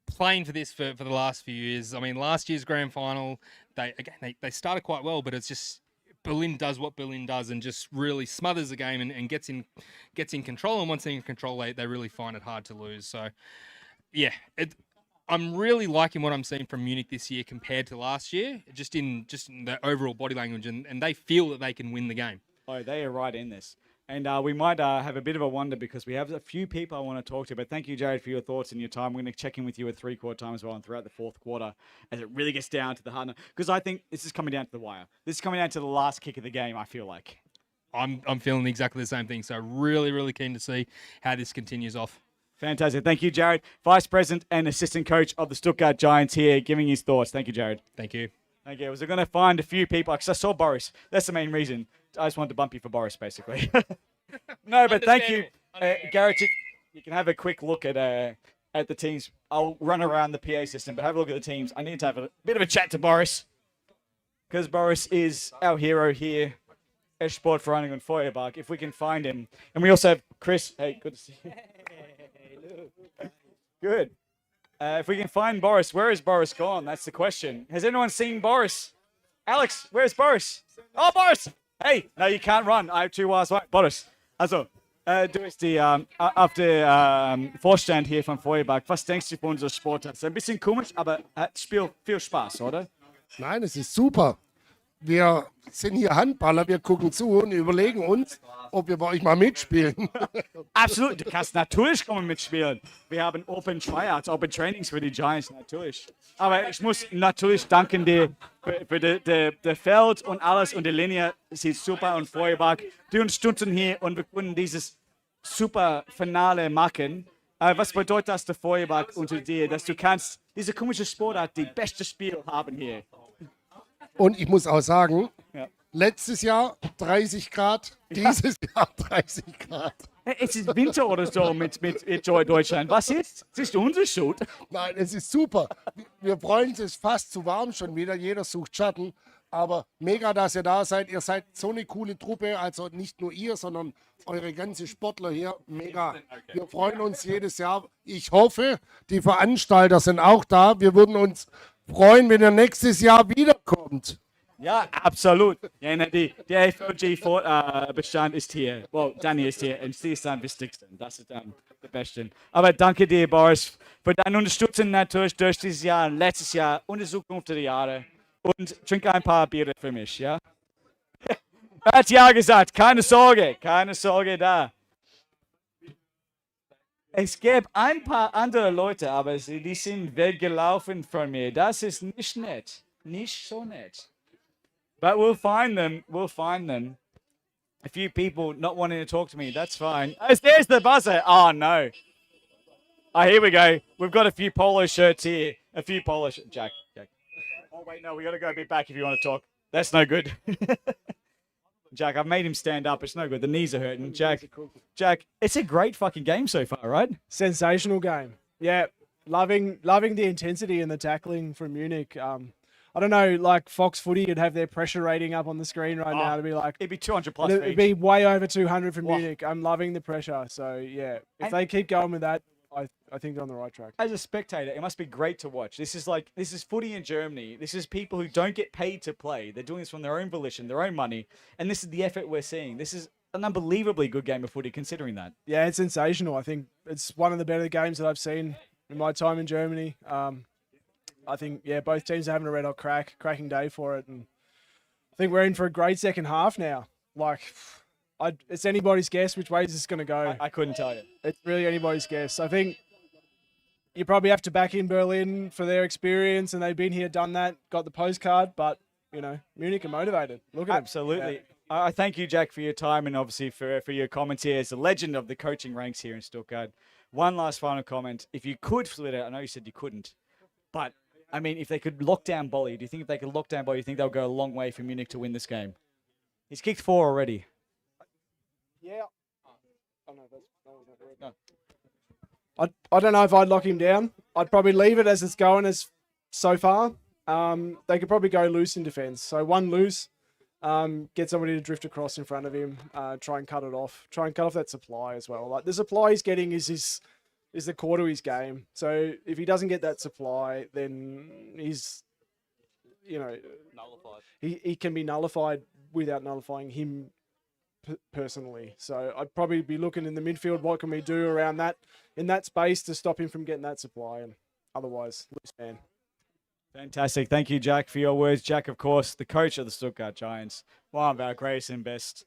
playing for this for the last few years. I mean, last year's grand final, they started quite well, but it's just Berlin does what Berlin does and just really smothers the game and gets in control. And once they're in control, they really find it hard to lose. So, yeah, I'm really liking what I'm seeing from Munich this year compared to last year, just in the overall body language, and they feel that they can win the game. Oh, they are right in this. And we might have a bit of a wonder because we have a few people I want to talk to. But thank you, Jared, for your thoughts and your time. We're going to check in with you at 3/4 time as well and throughout the 4th quarter as it really gets down to the heart. Because I think this is coming down to the wire. This is coming down to the last kick of the game, I feel like. I'm feeling exactly the same thing. So really, really keen to see how this continues off. Fantastic. Thank you, Jared. Vice President and Assistant Coach of the Stuttgart Giants here, giving his thoughts. Thank you, Jared. Thank you. Thank you. I was going to find a few people because I saw Boris. That's the main reason. I just wanted to bump you for Boris, basically. No, but thank you, Garrett. You can have a quick look at the teams. I'll run around the PA system, but have a look at the teams. I need to have a bit of a chat to Boris because Boris is our hero here at Sportvereinigung Feuerbach. If we can find him, and we also have Chris. Hey, good to see you. Good. If we can find Boris, where is Boris gone? That's the question. Has anyone seen Boris? Alex, where's Boris? Oh, Boris! Hey, no, you can't run. I have 2 Ys. Boris. Also, du bist auf der Vorstand hier von Feuerbach. Was denkst du von unserer Sportart? Ist ein bisschen komisch, aber hat viel Spaß, oder? Nein, es ist super. Wir sind hier Handballer, wir gucken zu und überlegen uns, ob wir bei euch mal mitspielen. Absolut, du kannst natürlich kommen mitspielen. Wir haben Open Tryouts, Open Trainings für die Giants, natürlich. Aber ich muss natürlich danken dir für das Feld und alles und die Linie sieht super und Feuerbach. Die unterstützen hier und wir können dieses super Finale machen. Was bedeutet das der Feuerbach unter dir, dass du kannst diese komische Sportart, die beste Spiel haben hier? Und ich muss auch sagen, letztes Jahr 30 Grad, dieses Jahr 30 Grad. Es ist Winter oder so mit Deutschland. Was jetzt? Es ist unser Schuld. Nein, es ist super. Wir freuen uns, es ist fast zu warm schon wieder. Jeder sucht Schatten. Aber mega, dass ihr da seid. Ihr seid so eine coole Truppe. Also nicht nur ihr, sondern eure ganzen Sportler hier. Mega. Wir freuen uns jedes Jahr. Ich hoffe, die Veranstalter sind auch da. Wir würden uns freuen, wenn ihr nächstes Jahr wiederkommt. Ja, absolut. Ja, der AFLG-Bestand ist hier. Well, Danny ist hier und sie ist am wichtigsten. Das ist der Beste. Aber danke dir, Boris, für deine Unterstützung natürlich durch dieses Jahr, letztes Jahr und die Zukunft der Jahre. Und trinke ein paar Biere für mich, ja? Er hat ja gesagt, keine Sorge da. Es gäbe ein paar andere Leute, aber die sind weggelaufen von mir. Das ist nicht nett. Nicht so nett. But we'll find them. A few people not wanting to talk to me, that's fine. Oh, there's the buzzer. Oh, no. Oh, here we go. We've got a few polo shirts here. A few polo shirts. Jack. Oh, wait, no, we got to go a bit back if you want to talk. That's no good. Jack, I've made him stand up. It's no good. The knees are hurting. Jack, it's a great fucking game so far, right? Sensational game. Yeah, loving the intensity and the tackling from Munich. I don't know, like Fox Footy could have their pressure rating up on the screen right now to be like... It'd be 200 plus. It'd be way over 200 from Munich. I'm loving the pressure. So, yeah, if they keep going with that, I think they're on the right track. As a spectator, it must be great to watch. This is footy in Germany. This is people who don't get paid to play. They're doing this from their own volition, their own money. And this is the effort we're seeing. This is an unbelievably good game of footy considering that. Yeah, it's sensational. I think it's one of the better games that I've seen in my time in Germany. I think, yeah, both teams are having a red hot cracking day for it. And I think we're in for a great second half now. Like, it's anybody's guess which way is this going to go. I couldn't tell you. It's really anybody's guess. I think you probably have to back in Berlin for their experience, and they've been here, done that, got the postcard, but, you know, Munich are motivated. Look at Absolutely. Yeah. I thank you, Jack, for your time and obviously for your comments here as a legend of the coaching ranks here in Stuttgart. One last final comment. If you could split it, I know you said you couldn't, but, I mean, if they could lock down Bolly, do you think if they could lock down Bolly, do you think they'll go a long way for Munich to win this game? He's kicked 4 already. Yeah. Oh, no, that was not correct. No. I don't know if I'd lock him down. I'd probably leave it as it's going as so far. They could probably go loose in defence. So one loose, get somebody to drift across in front of him, try and cut it off. Try and cut off that supply as well. Like the supply he's getting is the core to his game. So if he doesn't get that supply, then he's, you know, nullified. He can be nullified without nullifying him personally. So I'd probably be looking in the midfield, what can we do around that, in that space to stop him from getting that supply, and otherwise, loose man. Fantastic. Thank you, Jack, for your words. Jack, of course, the coach of the Stuttgart Giants, one of our greatest and best.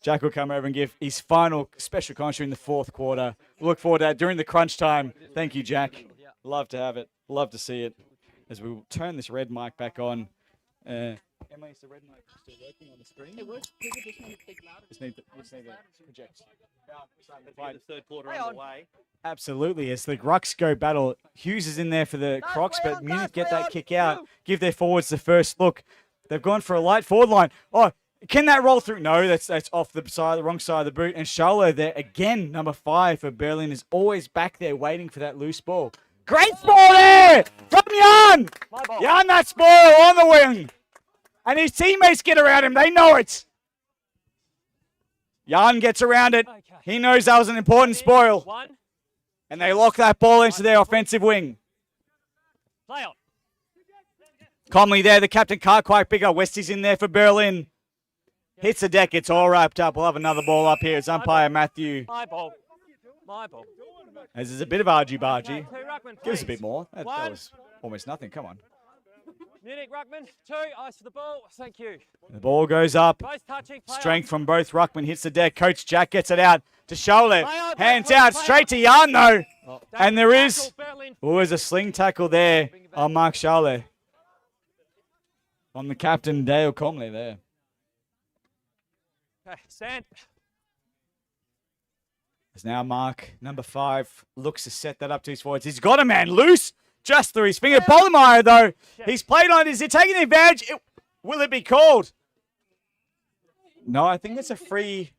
Jack will come over and give his final special commentary in the fourth quarter. Look forward to that during the crunch time. Thank you, Jack. Love to have it. Love to see it. As we will turn this red mic back on. Emma, is the red mic still working on the screen? It works. People just need to speak louder. Just need to project. The third quarter underway. Absolutely. As the Rucks go battle, Hughes is in there for the Crocs, but Munich get that kick out. Give their forwards the first look. They've gone for a light forward line. Oh, can that roll through? No, that's off the wrong side of the boot. And Charlo there again, number 5 for Berlin, is always back there waiting for that loose ball. Great ball there from Jan. Jan, that spoil on the wing. And his teammates get around him. They know it. Jan gets around it. He knows that was an important spoil. And they lock that ball into their offensive wing. Play on. Comley there, the captain can't quite pick up. Westy's in there for Berlin. Hits the deck. It's all wrapped up. We'll have another ball up here. It's umpire Matthew. My ball. My ball. As there's a bit of argy-bargy. Give us a bit more. That was almost nothing. Come on. Munich, Ruckman, 2, ice for the ball. Thank you. The ball goes up. Both touching. Strength from both Ruckman hits the deck. Coach Jack gets it out to Scholle. Hands out straight to Jan though. And there is, there's a sling tackle there on Mark Scholle. On the captain Dale Comley there. Okay, stand. As now Mark, number 5, looks to set that up to his forwards. He's got a man loose. Just through his finger. Bollemeyer, though, he's played on it. Is he taking the advantage? Will it be called? No, I think it's a free.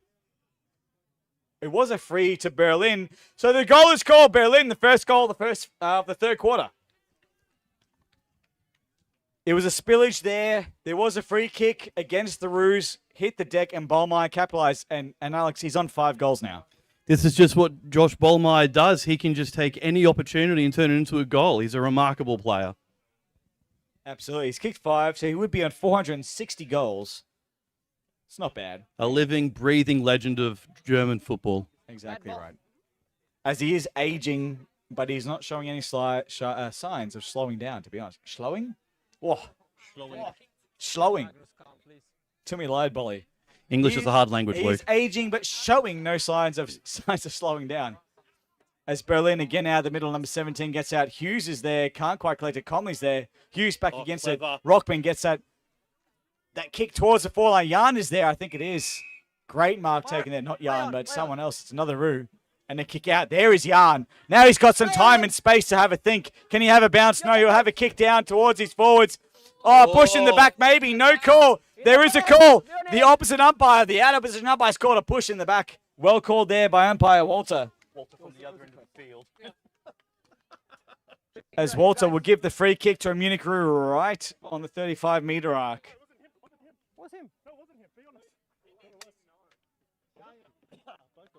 It was a free to Berlin. So the goal is called. Berlin, the first goal of the third quarter. It was a spillage there. There was a free kick against the Roos. Hit the deck, and Bollemeyer capitalized. And Alex, he's on 5 goals now. This is just what Josh Bollemeyer does. He can just take any opportunity and turn it into a goal. He's a remarkable player. Absolutely. He's kicked 5, so he would be on 460 goals. It's not bad. A living, breathing legend of German football. Exactly right. As he is aging, but he's not showing any signs of slowing down, to be honest. Slowing? Whoa. Slowing. Too many lied, Bolly. English is a hard language, Luke. He's aging, but showing no signs of slowing down. As Berlin again out of the middle, number 17 gets out. Hughes is there, can't quite collect it. Conley's there. Hughes back against it. Rockman gets that kick towards the foreline. Jan is there, I think it is. Great mark taken there, not Jan, but someone else. It's another Roo. And a kick out. There is Yarn. Now he's got some time and space to have a think. Can he have a bounce? No, he'll have a kick down towards his forwards. Oh, push in the back maybe. No call. There is a call. The opposite umpire, the opposite umpire's called a push in the back. Well called there by umpire Walter. Walter from the other end of the field. As Walter will give the free kick to a Munich right on the 35-meter arc.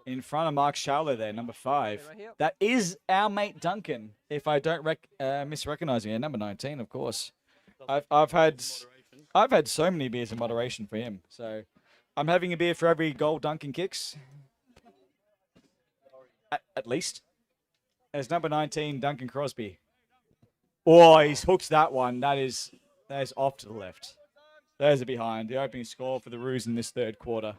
In front of Mark Schauler there, number 5. That is our mate Duncan, if I don't misrecognize him. Number 19, of course. I've had so many beers in moderation for him. So I'm having a beer for every goal Duncan kicks. At least. As number 19, Duncan Crosby. Oh, he's hooked that one. That is off to the left. There's a behind. The opening score for the Roos in this third quarter.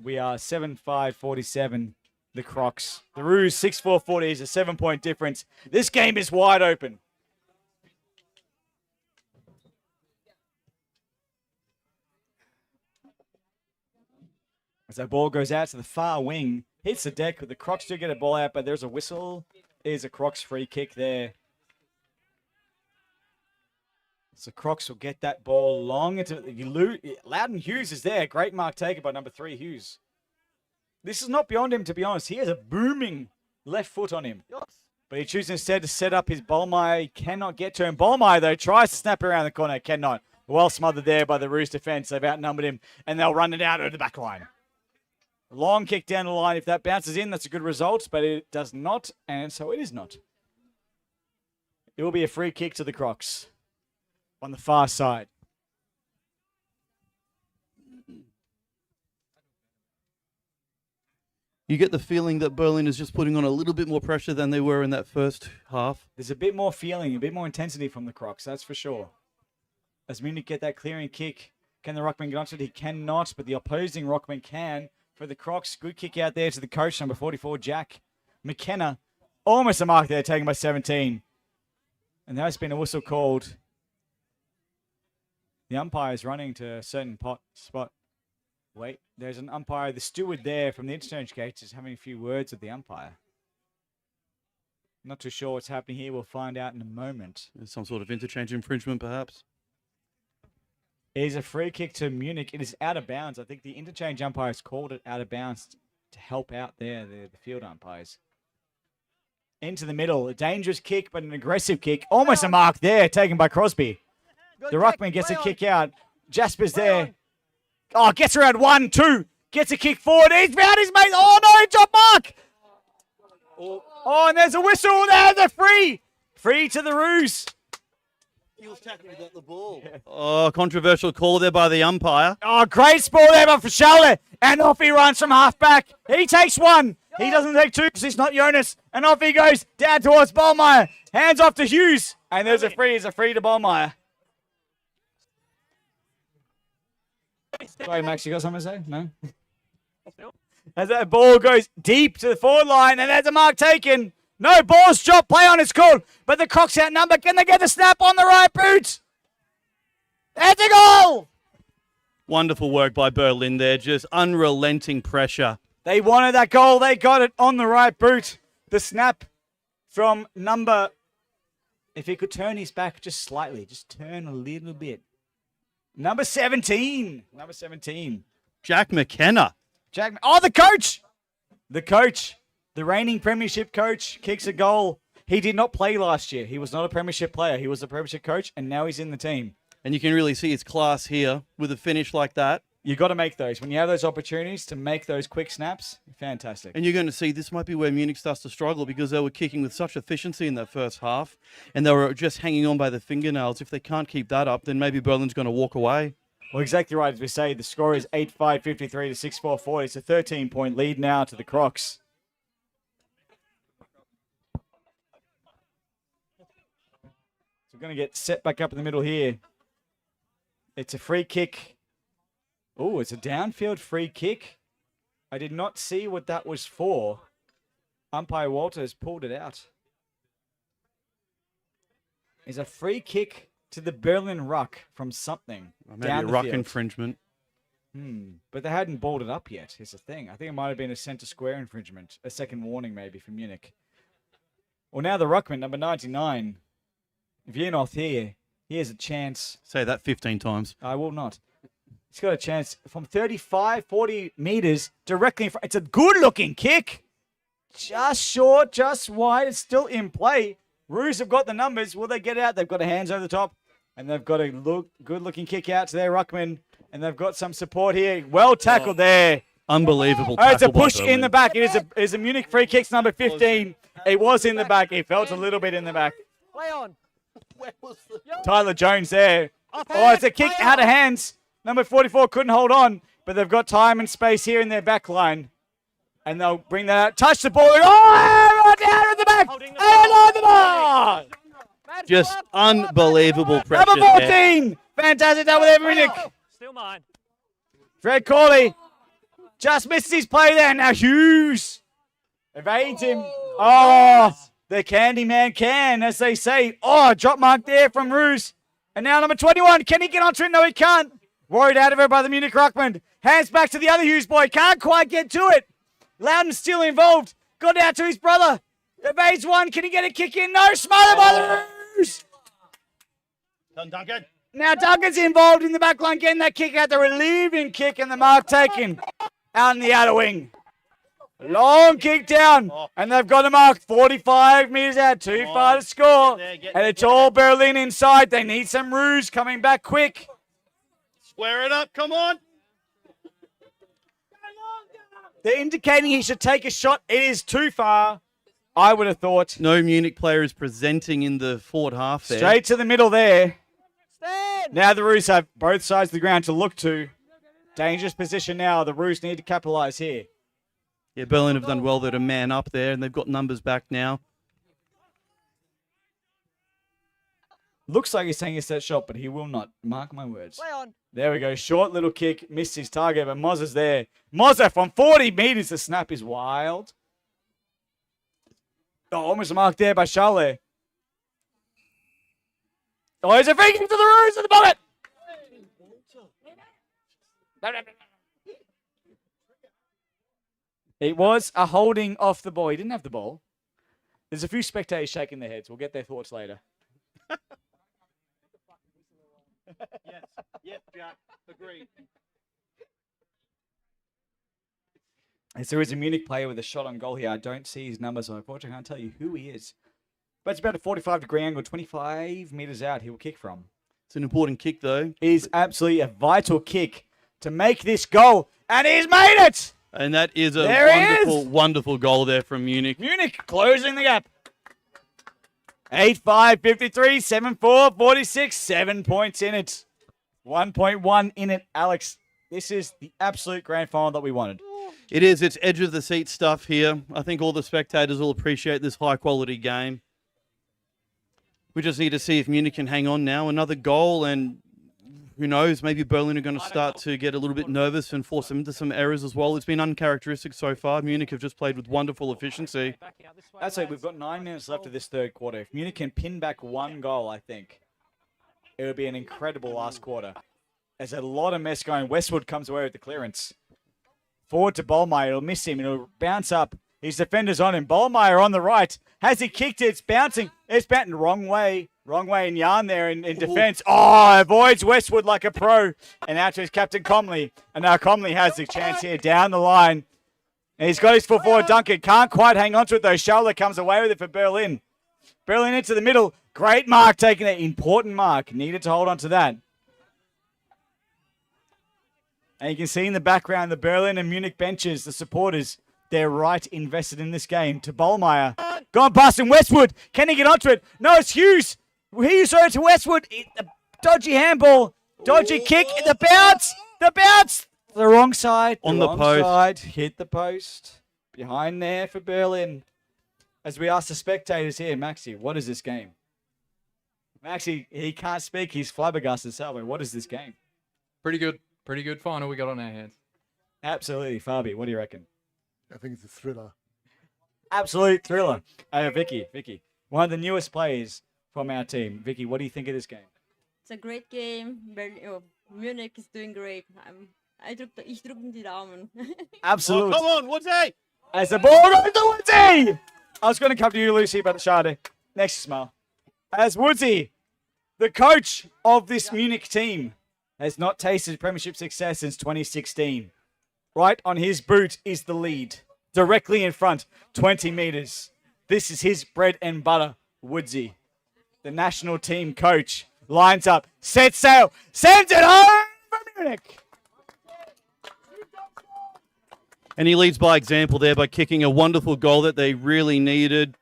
We are 7-5-47, the Crocs. The Roos 6-4-40 is a 7-point difference. This game is wide open. As that ball goes out to the far wing, hits the deck, but the Crocs do get a ball out, but there's a whistle. There's a Crocs free kick there. So Crocs will get that ball long into Loudon Hughes is there. Great mark taken by number 3, Hughes. This is not beyond him, to be honest. He has a booming left foot on him. But he chooses instead to set up his Ballmeyer. He cannot get to him. Ballmeyer, though, tries to snap around the corner. Cannot. Well smothered there by the Roos defense. They've outnumbered him, and they'll run it out of the back line. Long kick down the line. If that bounces in, that's a good result, but it does not, and so it is not. It will be a free kick to the Crocs on the far side. You get the feeling that Berlin is just putting on a little bit more pressure than they were in that first half. There's a bit more feeling, a bit more intensity from the Crocs, that's for sure. As Munich get that clearing kick, can the Rockman get onto it? He cannot, but the opposing Rockman can. For the Crocs, good kick out there to the coach, number 44, Jack McKenna. Almost a mark there, taken by 17. And there's been a whistle called. The umpire is running to a certain spot. Wait, there's an umpire. The steward there from the interchange gate is having a few words with the umpire. Not too sure what's happening here. We'll find out in a moment. There's some sort of interchange infringement, perhaps. It is a free kick to Munich. It is out of bounds. I think the interchange umpires called it out of bounds to help out there, the field umpires. Into the middle. A dangerous kick, but an aggressive kick. Almost a mark there, taken by Crosby. The Ruckman gets a kick out. Jasper's there. Oh, gets around 1, 2. Gets a kick forward. He's found his mate. Oh, no, drop mark. Oh, and there's a whistle. There's a free. Free to the Roos. He was tackling without the ball. Oh, controversial call there by the umpire. Oh, great ball there by Fischalle. And off he runs from halfback. He takes 1. He doesn't take 2 because it's not Jonas. And off he goes down towards Ballmeyer. Hands off to Hughes. And there's a free. It's a free to Ballmeyer. Sorry, Max, you got something to say? No? As that ball goes deep to the forward line, and there's a mark taken. No, ball's dropped, play on, it's called. But the Crocs outnumbered. Can they get the snap on the right boot? There's a goal! Wonderful work by Berlin there, just unrelenting pressure. They wanted that goal. They got it on the right boot. The snap from number... If he could turn his back just slightly, just turn a little bit. Number 17. Number 17. Jack McKenna. Oh, the coach. The coach. The reigning premiership coach kicks a goal. He did not play last year. He was not a premiership player. He was a premiership coach, and now he's in the team. And you can really see his class here with a finish like that. You've got to make those. When you have those opportunities to make those quick snaps, fantastic. And you're going to see this might be where Munich starts to struggle because they were kicking with such efficiency in that first half, and they were just hanging on by the fingernails. If they can't keep that up, then maybe Berlin's going to walk away. Well, exactly right. As we say, the score is 8-5-53 to 6-4-40. It's a 13-point lead now to the Crocs. So we're going to get set back up in the middle here. It's a free kick. Oh, it's a downfield free kick. I did not see what that was for. Umpire Walters pulled it out. It's a free kick to the Berlin Ruck from something. Maybe a ruck infringement. But they hadn't balled it up yet, is the thing. I think it might have been a centre square infringement. A second warning, maybe, for Munich. Well, now the ruckman, number 99. If you're not here, he has a chance. Say that 15 times. I will not. He's got a chance from 35, 40 metres directly in front. It's a good-looking kick. Just short, just wide. It's still in play. Roos have got the numbers. Will they get out? They've got a hands over the top. And they've got a good-looking kick out to their ruckman. And they've got some support here. Well tackled there. Unbelievable. Oh, it's a tackle by push in Berlin. the back. It is a Munich free kicks number 15. It was in the back. It felt a little bit in the back. Play on. Tyler Jones there. Oh, it's a kick out of hands. Number 44 couldn't hold on, but they've got time and space here in their back line. And they'll bring that out. Touch the ball. Oh, down at the back. And on the ball. Just unbelievable pressure. Number 14. Fantastic double there, Munich. Still mine. Fred Corley just misses his play there. Now Hughes evades him. Oh, the Candyman can, as they say. Oh, drop mark there from Roos. And now number 21. Can he get onto it? No, he can't. Worried out of it by the Munich ruckman. Hands back to the other Hughes boy. Can't quite get to it. Loudon's still involved. Got out to his brother. Evades one. Can he get a kick in? No. Smothered by the Roos. Duncan. Now Duncan's involved in the back line, getting that kick out. The relieving kick and the mark taken out in the outer wing. Long kick down, and they've got a mark 45 metres out, too far to score. And it's all Berlin inside. They need some Roos coming back quick. Square it up, come on. They're indicating he should take a shot. It is too far, I would have thought. No Munich player is presenting in the forward half there. Straight to the middle there. Now the Roos have both sides of the ground to look to. Dangerous position now. The Roos need to capitalise here. Yeah, Berlin have done well there to man up there, and they've got numbers back now. Looks like he's taking a set shot, but he will not. Mark my words. Play on. There we go. Short little kick. Missed his target, but Mozza's there. Mozza from 40 metres. The snap is wild. Oh, almost a mark there by Charlet. Oh, there's a free kick to the Roos at the moment. It was a holding off the ball. He didn't have the ball. There's a few spectators shaking their heads. We'll get their thoughts later. Yes, Jack. Agreed. As there is a Munich player with a shot on goal here. I don't see his numbers, so unfortunately I can't tell you who he is. But it's about a 45-degree angle, 25 metres out he will kick from. It's an important kick, though. It is absolutely a vital kick to make this goal. And he's made it! And that is a There he wonderful, is! wonderful goal there from Munich. Munich closing the gap. 8-5, 53, 7-4, 46, 7 points in it. 1.1 in it, Alex. This is the absolute grand final that we wanted. It is. It's edge of the seat stuff here. I think all the spectators will appreciate this high-quality game. We just need to see if Munich can hang on now. Another goal, and who knows, maybe Berlin are going to start to get a little bit nervous and force them into some errors as well. It's been uncharacteristic so far. Munich have just played with wonderful efficiency. That's it. We've got 9 minutes left of this third quarter. If Munich can pin back one goal, I think it would be an incredible last quarter. There's a lot of mess going. Westwood comes away with the clearance. Forward to Bollmeyer. It'll miss him. It'll bounce up. His defender's on him. Bollmeyer on the right. Has he kicked it? It's bouncing. It's bouncing wrong way. Wrong way in yarn there in defence. Oh, avoids Westwood like a pro. And out to his captain, Comley. And now Comley has the chance here down the line. And he's got his foot forward. Duncan can't quite hang on to it, though. Schaller comes away with it for Berlin. Berlin into the middle. Great mark taking it. Important mark. Needed to hold on to that. And you can see in the background the Berlin and Munich benches, the supporters, they're right invested in this game. To Bollmeyer. Gone past him. Westwood. Can he get onto it? No, it's Hughes. Hughes throw it to Westwood. A dodgy handball. Dodgy kick. The bounce. The bounce. The wrong side. On the wrong post. Side. Hit the post. Behind there for Berlin. As we ask the spectators here, Maxi, what is this game? Maxi, he can't speak. He's flabbergasted. Salvo, what is this game? Pretty good. Pretty good final we got on our hands. Absolutely. Fabi, what do you reckon? I think it's a thriller. Absolute thriller. Vicky, one of the newest players from our team. Vicky, what do you think of this game? It's a great game. Munich is doing great. Ich drücke die Daumen. Absolutely. Oh, come on, Woodsy! As the ball goes to Woodsy! I was going to come to you, Lucy, but Sade. Next smile. As Woodsy, the coach of this Munich team, has not tasted premiership success since 2016. Right on his boot is the lead. Directly in front, 20 metres. This is his bread and butter, Woodsy. The national team coach lines up, sets sail, sends it home for Munich. And he leads by example there by kicking a wonderful goal that they really needed.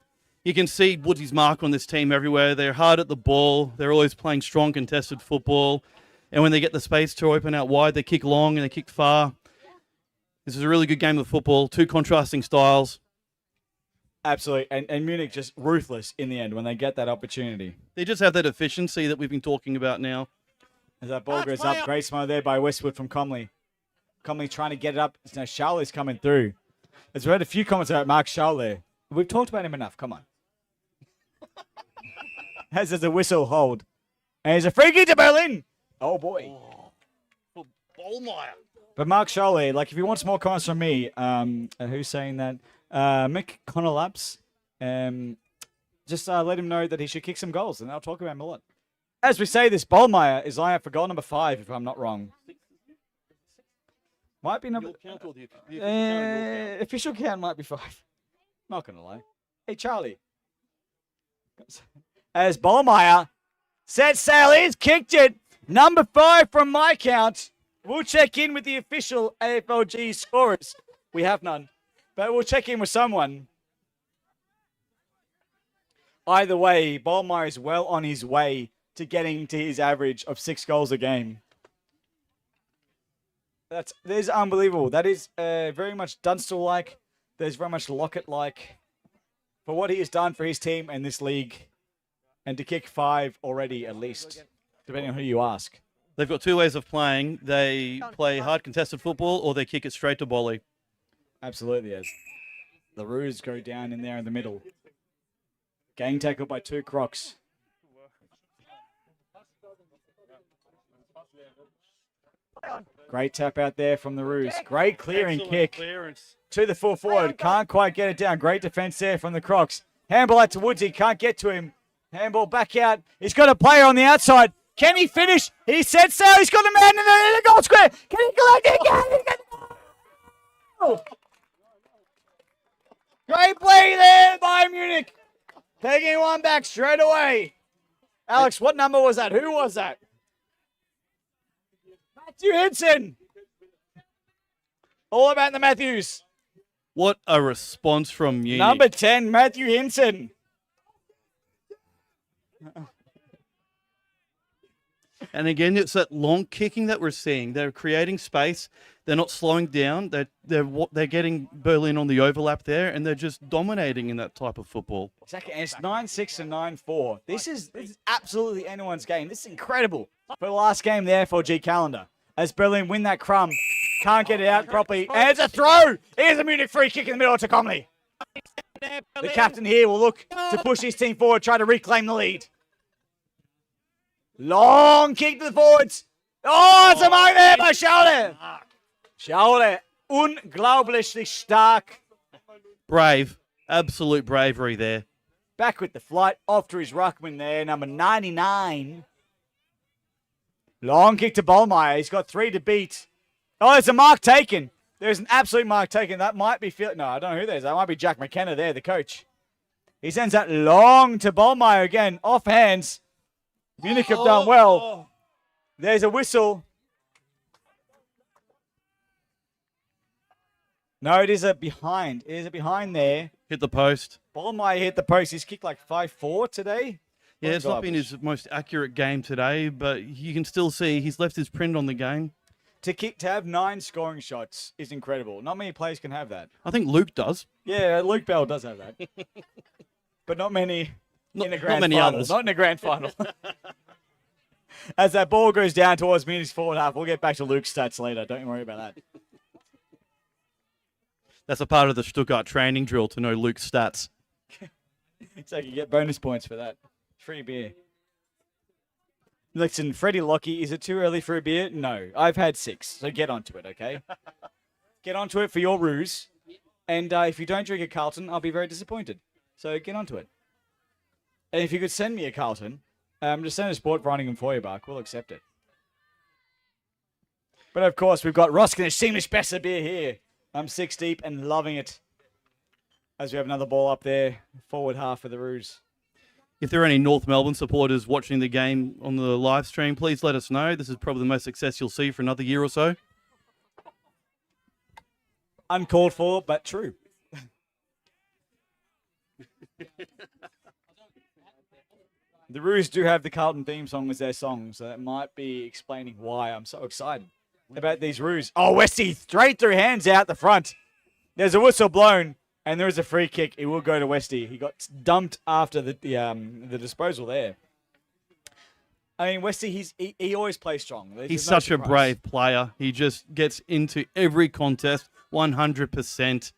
You can see Woodsy's mark on this team everywhere. They're hard at the ball. They're always playing strong contested football. And when they get the space to open out wide, they kick long and they kick far. This is a really good game of football. Two contrasting styles. Absolutely. And Munich just ruthless in the end when they get that opportunity. They just have that efficiency that we've been talking about now. As that ball goes up, great smile there by Westwood from Comley. Comley trying to get it up. Now Charlie's coming through. As we had a few comments about Mark Charlie there. We've talked about him enough. Come on. As there's a whistle hold. And there's a free kick to Berlin. Oh, boy. For Ballmeyer. But Mark Charlie, like if he wants more comments from me, who's saying that? Mick Connolaps. Just let him know that he should kick some goals, and I'll talk about him a lot. As we say this, Ballmeyer is lined up for goal number 5, if I'm not wrong. Might be number... official count might be 5. Not going to lie. Hey, Charlie. As Ballmeyer set sail, he's kicked it. Number 5 from my count. We'll check in with the official AFLG scorers. We have none, but we'll check in with someone. Either way, Ballmeyer is well on his way to getting to his average of 6 goals a game. That is unbelievable. That is very much Dunstall-like. There's very much Lockett-like for what he has done for his team and this league, and to kick 5 already at least, depending on who you ask. They've got two ways of playing. They play hard contested football or they kick it straight to volley. Absolutely, yes. The Roos go down in there in the middle. Gang tackle by 2 Crocs. Great tap out there from the Roos. Great clearing kick to the full forward. Can't quite get it down. Great defense there from the Crocs. Handball out to Woodsy. Can't get to him. Handball back out. He's got a player on the outside. Can he finish? He said so. He's got a man in the goal square. Can he collect it again? Oh. Great play there by Munich. Taking one back straight away. Alex, what number was that? Who was that? Matthew Hinson. All about the Matthews. What a response from Munich. Number 10, Matthew Hinson. And again, it's that long kicking that we're seeing. They're creating space. They're not slowing down. They're getting Berlin on the overlap there, and they're just dominating in that type of football. Exactly. And it's 9-6 and 9-4. This is absolutely anyone's game. This is incredible for the last game of the AFLG calendar. As Berlin win that crumb, can't get it out properly, and it's a throw. Here's a Munich free kick in the middle to Comley. The captain here will look to push his team forward, try to reclaim the lead. Long kick to the forwards. Oh, it's a mark there by Schauder. Schauder, unglaublich stark. Brave. Absolute bravery there. Back with the flight, off to his ruckman there, number 99. Long kick to Ballmeyer. He's got 3 to beat. Oh, there's a mark taken. There's an absolute mark taken. That might be... No, I don't know who that is. That might be Jack McKenna there, the coach. He sends that long to Ballmeyer again, off hands. Munich have done well. There's a whistle. No, it is a behind. It is a behind there. Hit the post. Ballmeyer hit the post. He's kicked like 5-4 today. Yeah, it's not been his most accurate game today, but you can still see he's left his print on the game. To have 9 scoring shots is incredible. Not many players can have that. I think Luke does. Yeah, Luke Bell does have that. But not many in the grand not many final. others. Not in the grand final. As that ball goes down towards Munich's forward half, we'll get back to Luke's stats later. Don't worry about that. That's a part of the Stuttgart training drill to know Luke's stats. So you get bonus points for that. Free beer. Listen, Freddie Lockie, is it too early for a beer? No, I've had 6, so get onto it, okay? Get onto it for your ruse. And if you don't drink a Carlton, I'll be very disappointed. So get onto it. And if you could send me a Carlton, just send a Sport Vereinigung Feuerbach. We'll accept it. But of course, we've got Roskine Seamish Besser beer here. I'm 6 deep and loving it. As we have another ball up there, forward half of the Roos. If there are any North Melbourne supporters watching the game on the live stream, please let us know. This is probably the most success you'll see for another year or so. Uncalled for, but true. The Roos do have the Carlton theme song as their song, so that might be explaining why I'm so excited about these Roos. Oh, Westy straight through, hands out the front. There's a whistle blown, and there is a free kick. It will go to Westy. He got dumped after the disposal there. I mean, Westy, he always plays strong. He's such a brave player. He just gets into every contest 100%,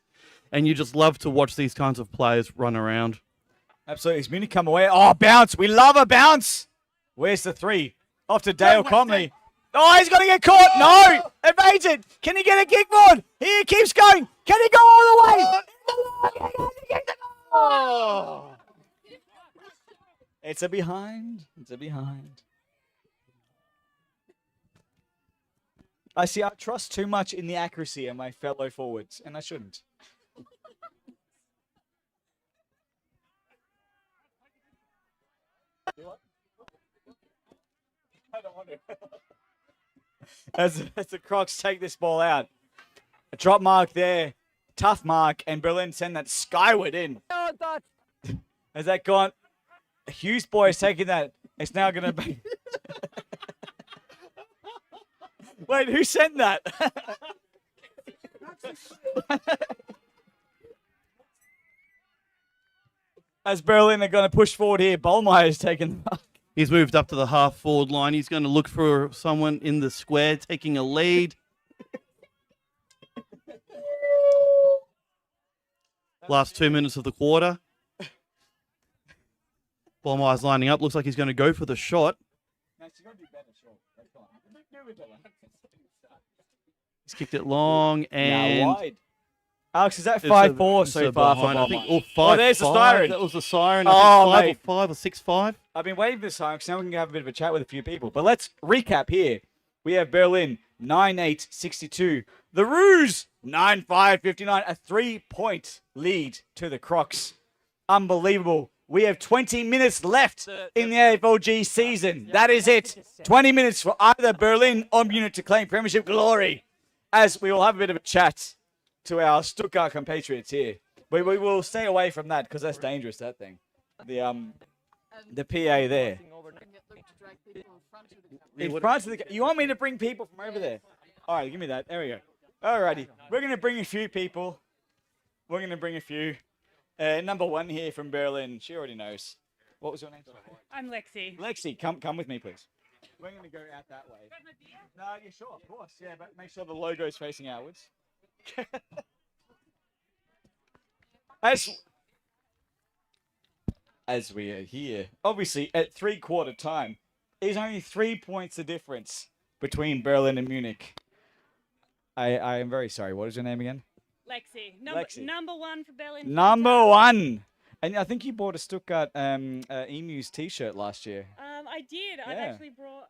and you just love to watch these kinds of players run around. Absolutely. Is Munich come away? Oh, bounce. We love a bounce. Where's the 3? Off to Dale Conley. Oh, he's going to get caught. No. Evades it. Can he get a kickboard? He keeps going. Can he go all the way? Oh. It's a behind. It's a behind. I see. I trust too much in the accuracy of my fellow forwards, and I shouldn't. I don't want to. As the Crocs take this ball out. A drop mark there. Tough mark. And Berlin send that skyward in. Has that gone? Hughes boy is taking that. It's now going to be... Wait, who sent that? As Berlin are going to push forward here, Bollmeyer's taking the mark. He's moved up to the half-forward line. He's going to look for someone in the square, taking a lead. Last 2 minutes of the quarter. Bollmeyer's lining up. Looks like he's going to go for the shot. He's kicked it long and... Now wide. Alex, is that 5-4 so far for I think, there's the siren. That was the siren. Oh, I mate. think 5 or 6-5. I've been waiting for this time because now we can have a bit of a chat with a few people. But let's recap here. We have Berlin 9-8-62. The Roos 9-5-59. A 3-point lead to the Crocs. Unbelievable. We have 20 minutes left in the AFLG season. That is it. 20 minutes for either Berlin or Munich to claim Premiership glory. As we will have a bit of a chat to our Stuttgart compatriots here. We will stay away from that because that's dangerous, that thing. The PA there. In front of the... You want me to bring people from over there? All right, give me that. There we go. Alrighty. We're going to bring a few people. We're going to bring a few. Number 1 here from Berlin. She already knows. What was your name? I'm Lexi. Lexi, come with me, please. We're going to go out that way. No, yeah, sure, of course. Yeah, but make sure the logo's facing outwards. As we are here, obviously at 3/4 time, there's only 3 points of difference between Berlin and Munich. I am very sorry. What is your name again? Lexi. Lexi. Number 1 for Berlin. Number 1. And I think you bought a Stuttgart Emus T-shirt last year. I did. I've Yeah. actually brought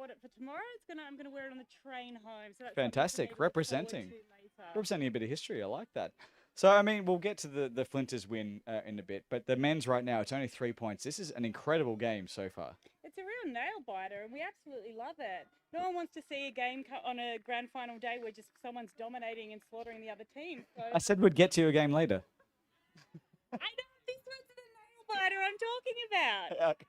it for tomorrow. I'm gonna wear it on the train home. So that's Fantastic. Representing a bit of history. I like that. So, I mean, we'll get to the Flinters win in a bit. But the men's right now, it's only 3 points. This is an incredible game so far. It's a real nail biter, and we absolutely love it. No one wants to see a game on a grand final day where just someone's dominating and slaughtering the other team. So I said we'd get to your game later. I know this was the nail biter I'm talking about. Okay.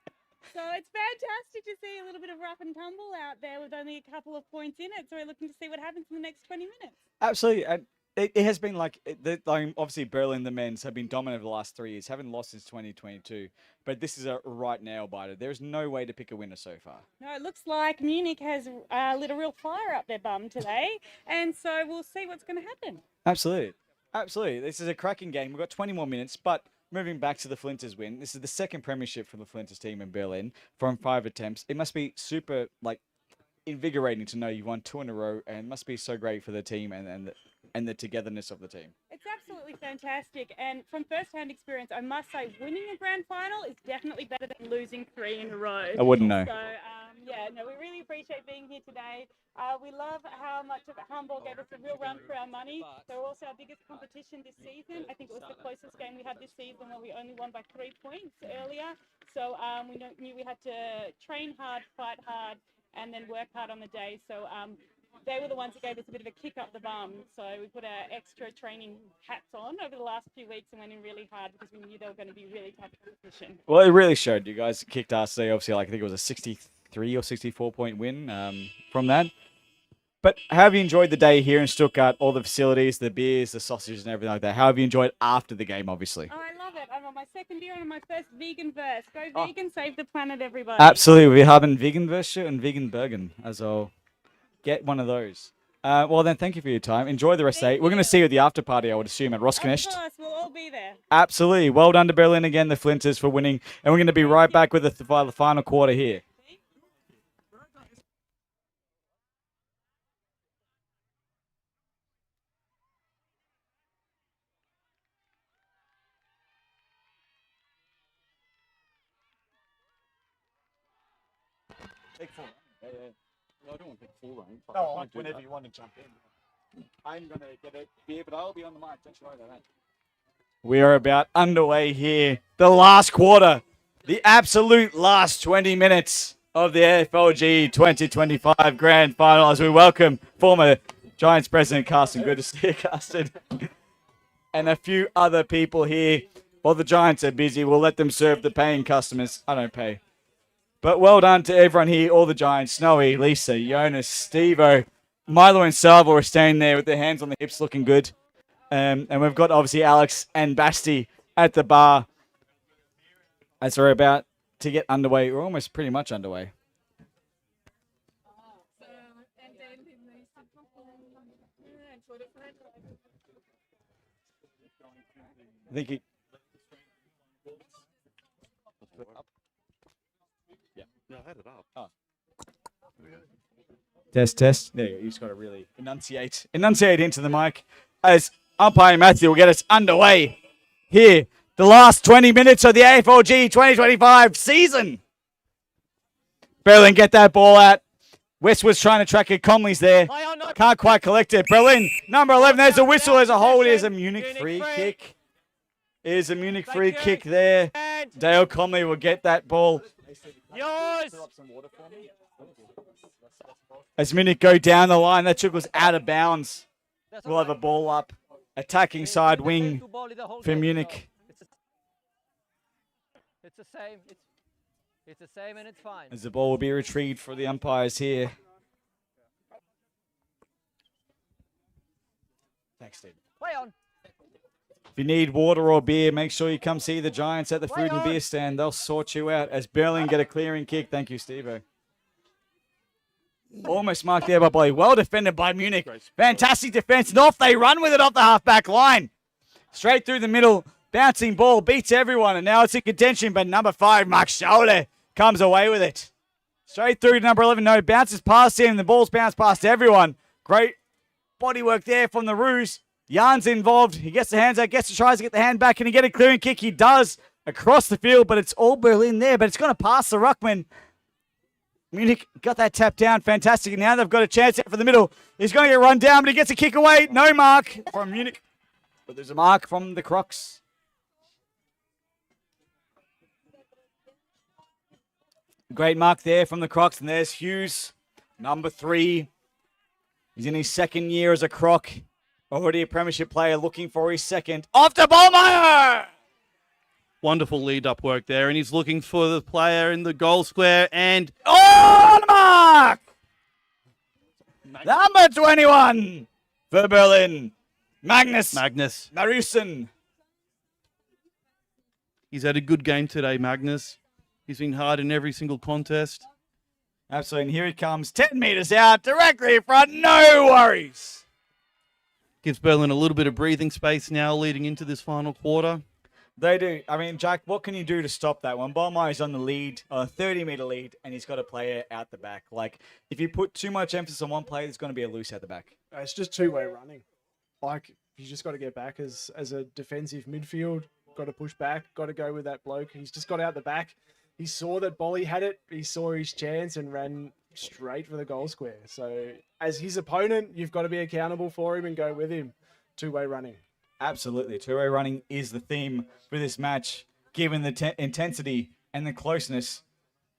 So it's fantastic to see a little bit of rough and tumble out there with only a couple of points in it. So we're looking to see what happens in the next 20 minutes. Absolutely. And it has been like, obviously Berlin, the men's have been dominant over the last 3 years, haven't lost since 2022. But this is a right nail biter. There's no way to pick a winner so far. No, it looks like Munich has lit a real fire up their bum today. And so we'll see what's going to happen. Absolutely. Absolutely. This is a cracking game. We've got 20 more minutes, but moving back to the Flinters win. This is the second premiership for the Flinters team in Berlin from 5 attempts. It must be super invigorating to know you've won 2 in a row, and it must be so great for the team and the togetherness of the team. It's absolutely fantastic, and from first-hand experience, I must say winning a grand final is definitely better than losing 3 in a row. I wouldn't know. So, yeah, no, we really appreciate being here today. We love how much of Hamburg gave us a real run for our money. They were also our biggest competition this season. I think it was the closest game we had this season where we only won by 3 points earlier. So we knew we had to train hard, fight hard, and then work hard on the day. So they were the ones that gave us a bit of a kick up the bum. So we put our extra training hats on over the last few weeks and went in really hard because we knew they were going to be really tough competition. Well, it really showed. You guys kicked ass today. Obviously, I think it was a 63 or 64 point win from that. But how have you enjoyed the day here in Stuttgart? All the facilities, the beers, the sausages and everything like that. How have you enjoyed after the game, obviously? Oh, I love it. I'm on my second beer and on my first vegan verse. Go vegan, save the planet, everybody. Absolutely. We have a vegan version and vegan burger as well. Get one of those. Well, then, thank you for your time. Enjoy the rest of the day. We're going to see you at the after party, I would assume, at Rosknecht. Of course, we'll all be there. Absolutely. Well done to Berlin again, the Flinters, for winning. And we're going to be right back with the final quarter here. Big 4. Yeah. Well, I don't want big 4 range. No, whenever you want to jump in. I'm going to get a beer, but I'll be on the mic. Don't you worry about that. We are about underway here. The last quarter. The absolute last 20 minutes of the AFLG 2025 Grand Final as we welcome former Giants President Carsten. Good to see you, Carsten. And a few other people here. While the Giants are busy, we'll let them serve the paying customers. I don't pay. But well done to everyone here, all the Giants. Snowy, Lisa, Jonas, Steve-O, Milo and Salvo are staying there with their hands on the hips looking good. And we've got obviously Alex and Basti at the bar as we're about to get underway. We're almost pretty much underway. I think he... No, I had it up. Oh. Test. There you go. You just got to really enunciate into the mic as umpire Matthew will get us underway here. The last 20 minutes of the AFLG 2025 season. Berlin, get that ball out. Westwood's trying to track it. Conley's there. Can't quite collect it. Berlin, number 11. There's a whistle. There's a hold. There's a Munich free kick. There's a Munich free kick there. Dale Conley will get that ball. Yours! As Munich go down the line, that was out of bounds. We'll have a ball up. Attacking side wing for Munich. It's the same. It's the same and it's fine. As the ball will be retrieved for the umpires here. Thanks, Steve. Play on. If you need water or beer, make sure you come see the Giants at the food and beer stand. They'll sort you out as Berlin get a clearing kick. Thank you, Steve-O. Almost marked there by Bolly. Well defended by Munich. Fantastic defense. And off they run with it off the half-back line. Straight through the middle. Bouncing ball. Beats everyone. And now it's in contention. But number 5, Mark Scholler, comes away with it. Straight through to number 11. No, bounces past him. The ball's bounced past everyone. Great body work there from the Roos. Jan's involved. He gets the hands out, tries to get the hand back. Can he get a clearing kick? He does across the field, but it's all Berlin there. But it's going to pass the ruckman. Munich got that tap down. Fantastic. And now they've got a chance out for the middle. He's going to get run down, but he gets a kick away. No mark from Munich. But there's a mark from the Crocs. Great mark there from the Crocs. And there's Hughes, number 3. He's in his second year as a Croc. Already a premiership player looking for his second. Off to Ballmeyer! Wonderful lead-up work there, and he's looking for the player in the goal square, and... On mark! Number 21 for Berlin. Magnus. Marusen. He's had a good game today, Magnus. He's been hard in every single contest. Absolutely, and here he comes. 10 metres out, directly in front. No worries. Gives Berlin a little bit of breathing space now leading into this final quarter. They do. I mean, Jack, what can you do to stop that? When Ballmeyer's on the lead, a 30-meter lead, and he's got a player out the back. Like, if you put too much emphasis on one player, there's going to be a loose out the back. It's just two-way running. Like, you just got to get back as a defensive midfield. Got to push back. Got to go with that bloke. He's just got out the back. He saw that Bolly had it. He saw his chance and ran straight for the goal square. So, as his opponent, you've got to be accountable for him and go with him. Two-way running. Absolutely. Two-way running is the theme for this match, given the intensity and the closeness.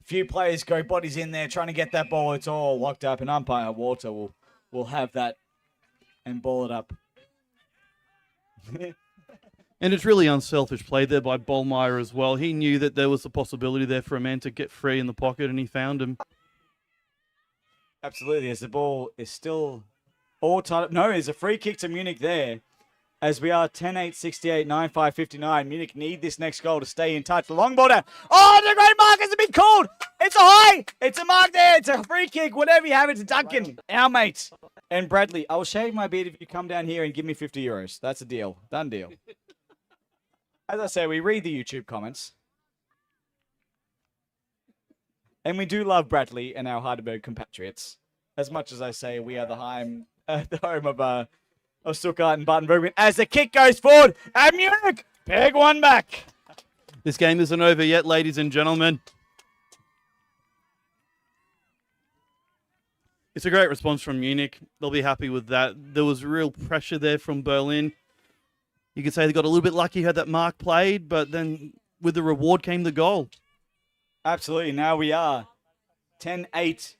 Few players go bodies in there trying to get that ball. It's all locked up, and umpire Walter will have that and ball it up. And it's really unselfish play there by Ballmeyer as well. He knew that there was a possibility there for a man to get free in the pocket, and he found him. Absolutely, as the ball is still all tied up. No, there's a free kick to Munich there. As we are 10-8, 68, 9-5, 59. Munich need this next goal to stay in touch. The long ball down. Oh, the great mark has been called. It's a high. It's a mark there. It's a free kick. Whatever you have, it's Duncan, our mate. And Bradley, I will shave my beard if you come down here and give me 50 euros. That's a deal. Done deal. As I say, we read the YouTube comments. And we do love Bradley and our Heidelberg compatriots. As much as I say we are the home of Stuttgart and Baden-Württemberg. As the kick goes forward, and Munich, big one back. This game isn't over yet, ladies and gentlemen. It's a great response from Munich. They'll be happy with that. There was real pressure there from Berlin. You could say they got a little bit lucky, had that mark played, but then with the reward came the goal. Absolutely. Now we are 10-8,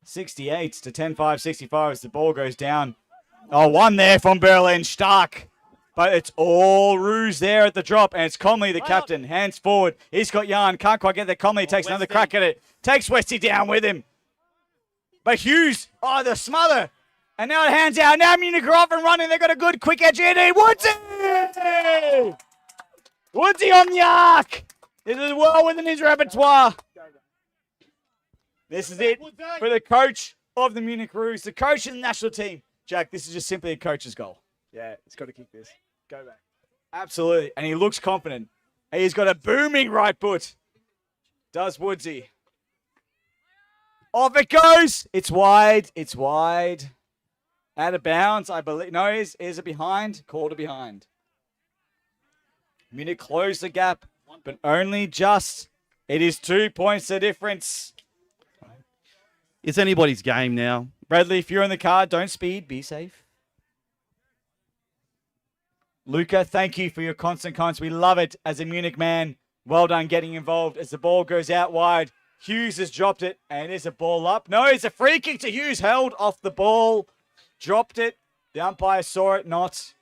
68 to 10-5, 65 as the ball goes down. Oh, one there from Berlin, Stark. But it's all ruse there at the drop, and it's Conley, the captain. Hands forward. He's got Jan. Can't quite get there. Conley takes another crack at it. Takes Westy down with him. But Hughes, oh, the smother. And now it hands out. Now Munich are off and running. They've got a good quick edge in. Woodsy! Woodsy on the arc. This is well within his repertoire. This is it for the coach of the Munich Roos, the coach of the national team. Jack, this is just simply a coach's goal. Yeah, it's got to kick this. Go back. Absolutely. And he looks confident. And he's got a booming right foot. Does Woodsy. Off it goes. It's wide. It's wide. Out of bounds, I believe. No, is it behind? Called it behind. Munich closed the gap, but only just. It is 2 points the difference. It's anybody's game now. Bradley, if you're in the car, don't speed. Be safe. Luca, thank you for your constant comments. We love it as a Munich man. Well done getting involved as the ball goes out wide. Hughes has dropped it, and is a ball up. No, it's a free kick to Hughes. Held off the ball. Dropped it. The umpire saw it not.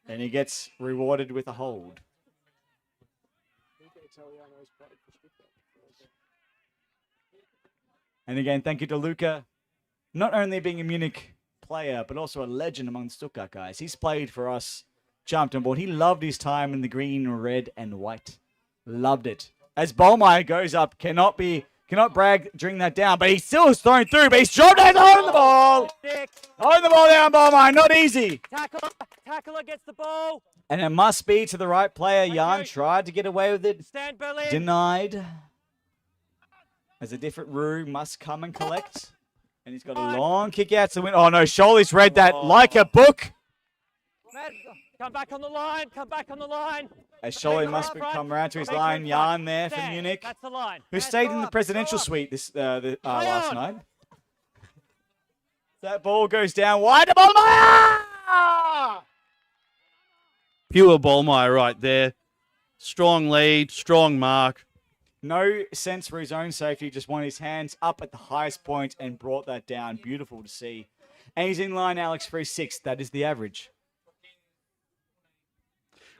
And he gets rewarded with a hold. And again, thank you to Luca. Not only being a Munich player, but also a legend among the Stuttgart guys. He's played for us, jumped on board. He loved his time in the green, red, and white. Loved it. As Ballmeyer goes up, cannot brag during that down, but he still is thrown through, but he's dropped it, holding the ball. Holding the ball down, Ballmeyer, not easy. Tackler gets the ball. And it must be to the right player. Jan tried to get away with it. Stand Berlin. Denied. As a different room must come and collect. And he's got a long kick out to win. Oh no, Scholli's read that like a book. Come back on the line. Come back on the line. As Scholli must come around to his line. Jan there for Munich. That's the line. Who stayed in the presidential suite this last night. That ball goes down wide to Ballmeyer! Pure Ballmeyer right there. Strong lead, strong mark. No sense for his own safety. Just wanted his hands up at the highest point and brought that down. Beautiful to see. And he's in line, Alex, for his sixth. That is the average.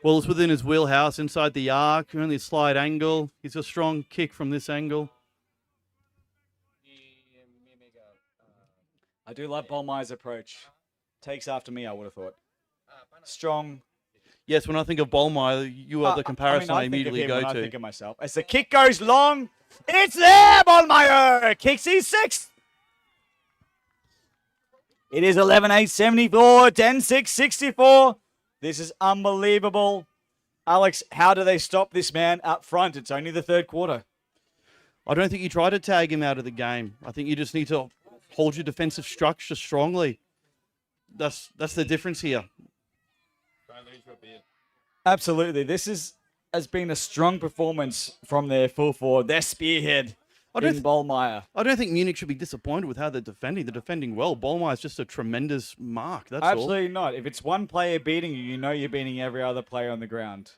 Well, it's within his wheelhouse, inside the arc, only a slight angle. He's a strong kick from this angle. I do love Ballmeyer's approach. Takes after me, I would have thought. Strong. Yes, when I think of Ballmeyer, you are the comparison I immediately go to. I think of myself. As the kick goes long, it's there, Ballmeyer! Kicks his sixth. It is 11-8, 74, 10-6, 64. This is unbelievable. Alex, how do they stop this man up front? It's only the third quarter. I don't think you try to tag him out of the game. I think you just need to hold your defensive structure strongly. That's the difference here. Absolutely. This has been a strong performance from their full forward, their spearhead in Bollmeyer. I don't think Munich should be disappointed with how they're defending. They're defending well. Bollmeyer's just a tremendous mark. That's Absolutely not. If it's one player beating you, you know you're beating every other player on the ground.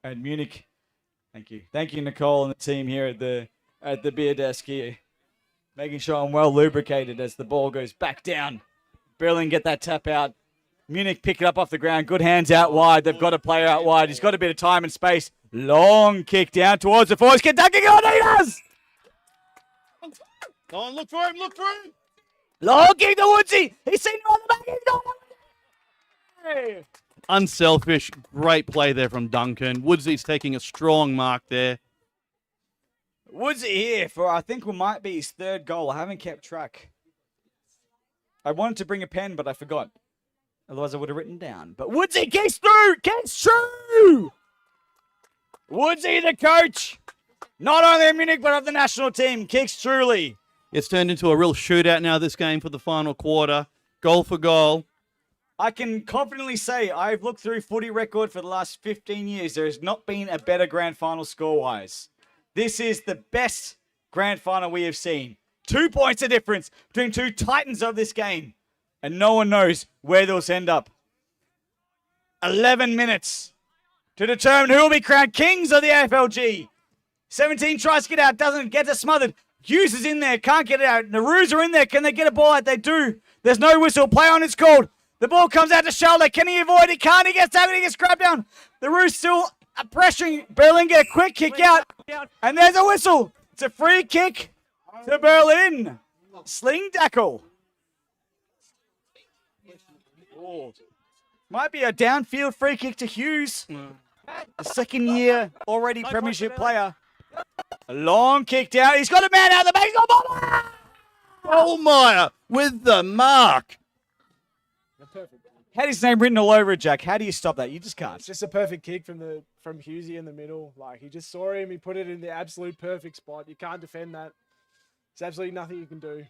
And Munich, thank you. Thank you, Nicole and the team here at the beer desk here. Making sure I'm well lubricated as the ball goes back down. Berlin get that tap out. Munich pick it up off the ground. Good hands out wide. They've got a player out wide. He's got a bit of time and space. Long kick down towards the forwards. Kentucky Grenadiers! Go on, look for him, look for him. Long kick to Woodsy. He's seen him on the back. He's got him. Unselfish, great play there from Duncan. Woodsy's taking a strong mark there. Woodsy here for, I think, what might be his third goal. I haven't kept track. I wanted to bring a pen, but I forgot. Otherwise, I would have written down. But Woodsy gets through! Gets through! Woodsy, the coach, not only of Munich, but of the national team, kicks truly. It's turned into a real shootout now, this game, for the final quarter. Goal for goal. I can confidently say I've looked through footy record for the last 15 years. There has not been a better grand final score-wise. This is the best grand final we have seen. 2 points of difference between two titans of this game. And no one knows where they'll end up. 11 minutes to determine who will be crowned kings of the AFLG. 17 tries to get out, doesn't get it smothered. Hughes is in there, can't get it out. The Roos are in there, can they get a ball out? They do. There's no whistle, play on, it's called. The ball comes out to Charlotte, can he avoid it? Can't, he gets out, he gets grabbed down. The Roos still pressuring Berlin, get a quick kick out. And there's a whistle. It's a free kick to Berlin. Sling tackle. Might be a downfield free kick to Hughes. A second year already premiership player. A long kick down. He's got a man out of the back. He's got Bollmeyer. Bollmeyer with the mark. Had his name written all over it, Jack. How do you stop that? You just can't. It's just a perfect kick from Hughesy in the middle. Like, he just saw him. He put it in the absolute perfect spot. You can't defend that. There's absolutely nothing you can do.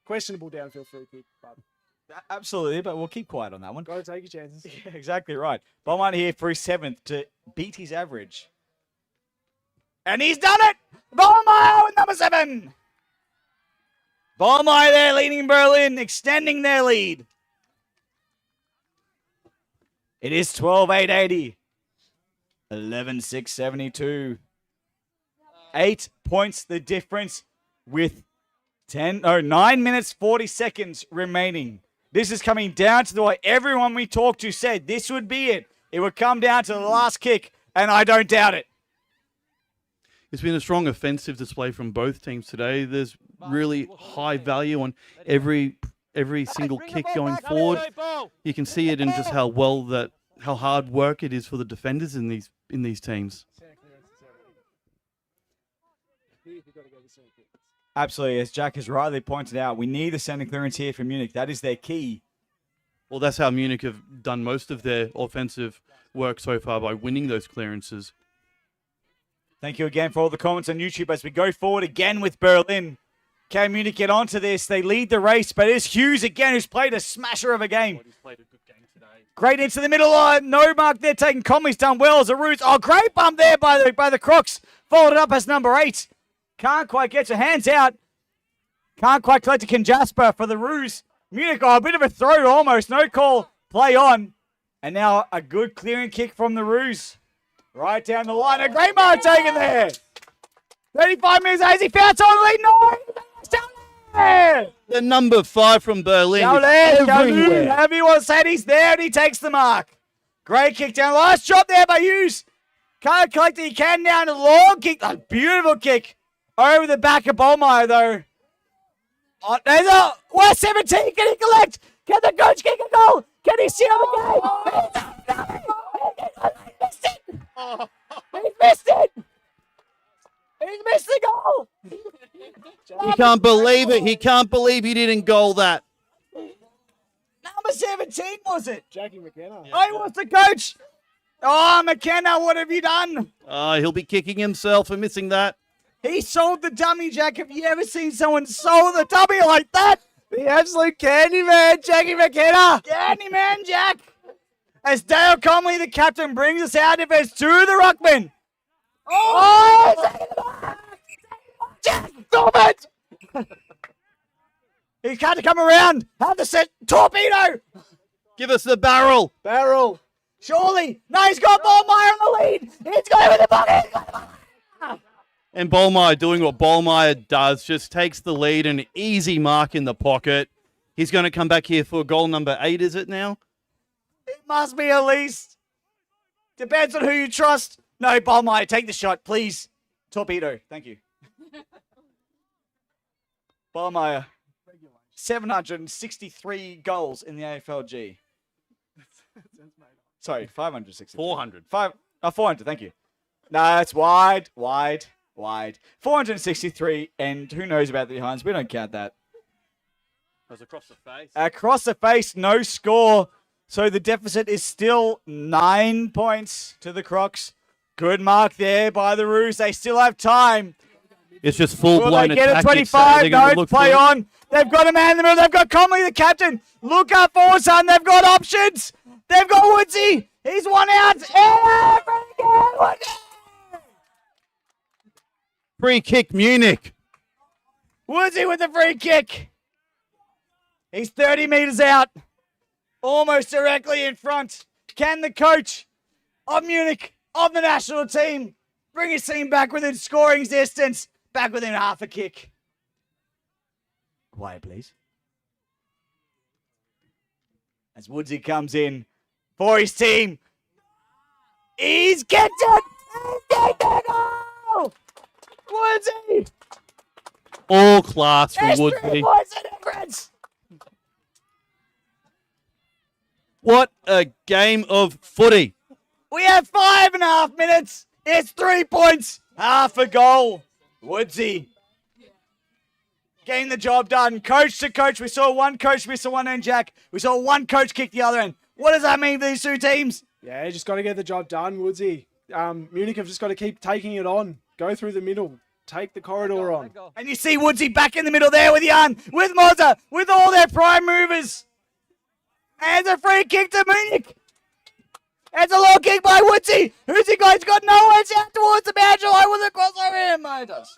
Questionable downfield free kick, but Absolutely, but we'll keep quiet on that one. got to take your chances. Yeah, exactly right. Bollmeyer here for his 7th to beat his average. And he's done it! Bollmeyer with number 7! Bollmeyer there leading Berlin, extending their lead. It is 12-8-80. 11-6-72. 8 points the difference with 9 minutes 40 seconds remaining. This is coming down to the way everyone we talked to said this would be it. It would come down to the last kick, and I don't doubt it. It's been a strong offensive display from both teams today. There's really high value on every single kick going forward. You can see it in just how hard work it is for the defenders in these teams. Absolutely, as Jack has rightly pointed out, we need a center clearance here for Munich. That is their key. Well, that's how Munich have done most of their offensive work so far, by winning those clearances. Thank you again for all the comments on YouTube as we go forward again with Berlin. Can Munich get onto this? They lead the race, but it's Hughes again who's played a smasher of a game. Great into the middle line. No mark there taking Conley's done well as a Roos. Oh, great bump there by the Crocs. Followed up as number 8. Can't quite get your hands out. Can't quite collect to Ken Jasper for the Roos. Munich, a bit of a throw almost. No call. Play on. And now a good clearing kick from the Roos. Right down the line. A great mark taken there. 35 minutes. Has he found someone lead? No. The number 5 from Berlin. Everywhere. Everyone said he's there and he takes the mark. Great kick down. Last shot there by Hughes. Can't collect it. He can down a long kick. A beautiful kick. Over the back of Bollmeyer, though. Oh, there's a West 17. Can he collect? Can the coach kick a goal? Can he seal the game? He missed it. He missed it. He missed the goal. He can't believe it. He can't believe he didn't goal that. Number 17, was it? Jackie McKenna. I was the coach. Oh, McKenna, what have you done? He'll be kicking himself for missing that. He sold the dummy, Jack. Have you ever seen someone sold the dummy like that? The absolute candy man, Jackie McKenna. Candy man, Jack. As Dale Conley, the captain, brings us out of us to the ruckman. Oh! Jack, stop it! He's got to come around. Have the set. Torpedo. Give us the barrel. Barrel. Surely. No, he's got Ballmeyer on the lead. He's got him in the pocket. And Ballmeyer doing what Ballmeyer does, just takes the lead, an easy mark in the pocket. He's going to come back here for goal number 8, is it now? It must be at least. Depends on who you trust. No, Ballmeyer, take the shot, please. Torpedo, thank you. Ballmeyer, 763 goals in the AFLG. Sorry, 560. 400. 400, thank you. No, that's wide. 463, and who knows about the behinds? We don't count that. That was across the face. Across the face, no score. So the deficit is still 9 points to the Crocs. Good mark there by the Roos. They still have time. It's just full-blown Will they get attack. a 25? No, play on. They've got a man in the middle. They've got Conley, the captain. Look up forward, son. They've got options. They've got Woodsy. He's one out. Free kick, Munich. Woodsy with the free kick. He's 30 metres out. Almost directly in front. Can the coach of Munich, of the national team, bring his team back within scoring distance? Back within half a kick. Quiet, please. As Woodsy comes in for his team. He's kicked it! He's kicked it! Goal! Woodsy! All class from There's Woodsy. 3 points of difference! What a game of footy. We have 5.5 minutes. It's 3 points. Half a goal. Woodsy. Getting the job done. Coach to coach. We saw one coach miss a one end jack. We saw one coach kick the other end. What does that mean for these two teams? Yeah, you just got to get the job done, Woodsy. Munich have just got to keep taking it on. Go through the middle. Take the corridor on. And you see Woodsy back in the middle there with Jan, with Moza, with all their prime movers. And a free kick to Munich. It's a low kick by Woodsy. Who's he got? He's got no one out towards the boundary line with a cross over him. Oh, it does.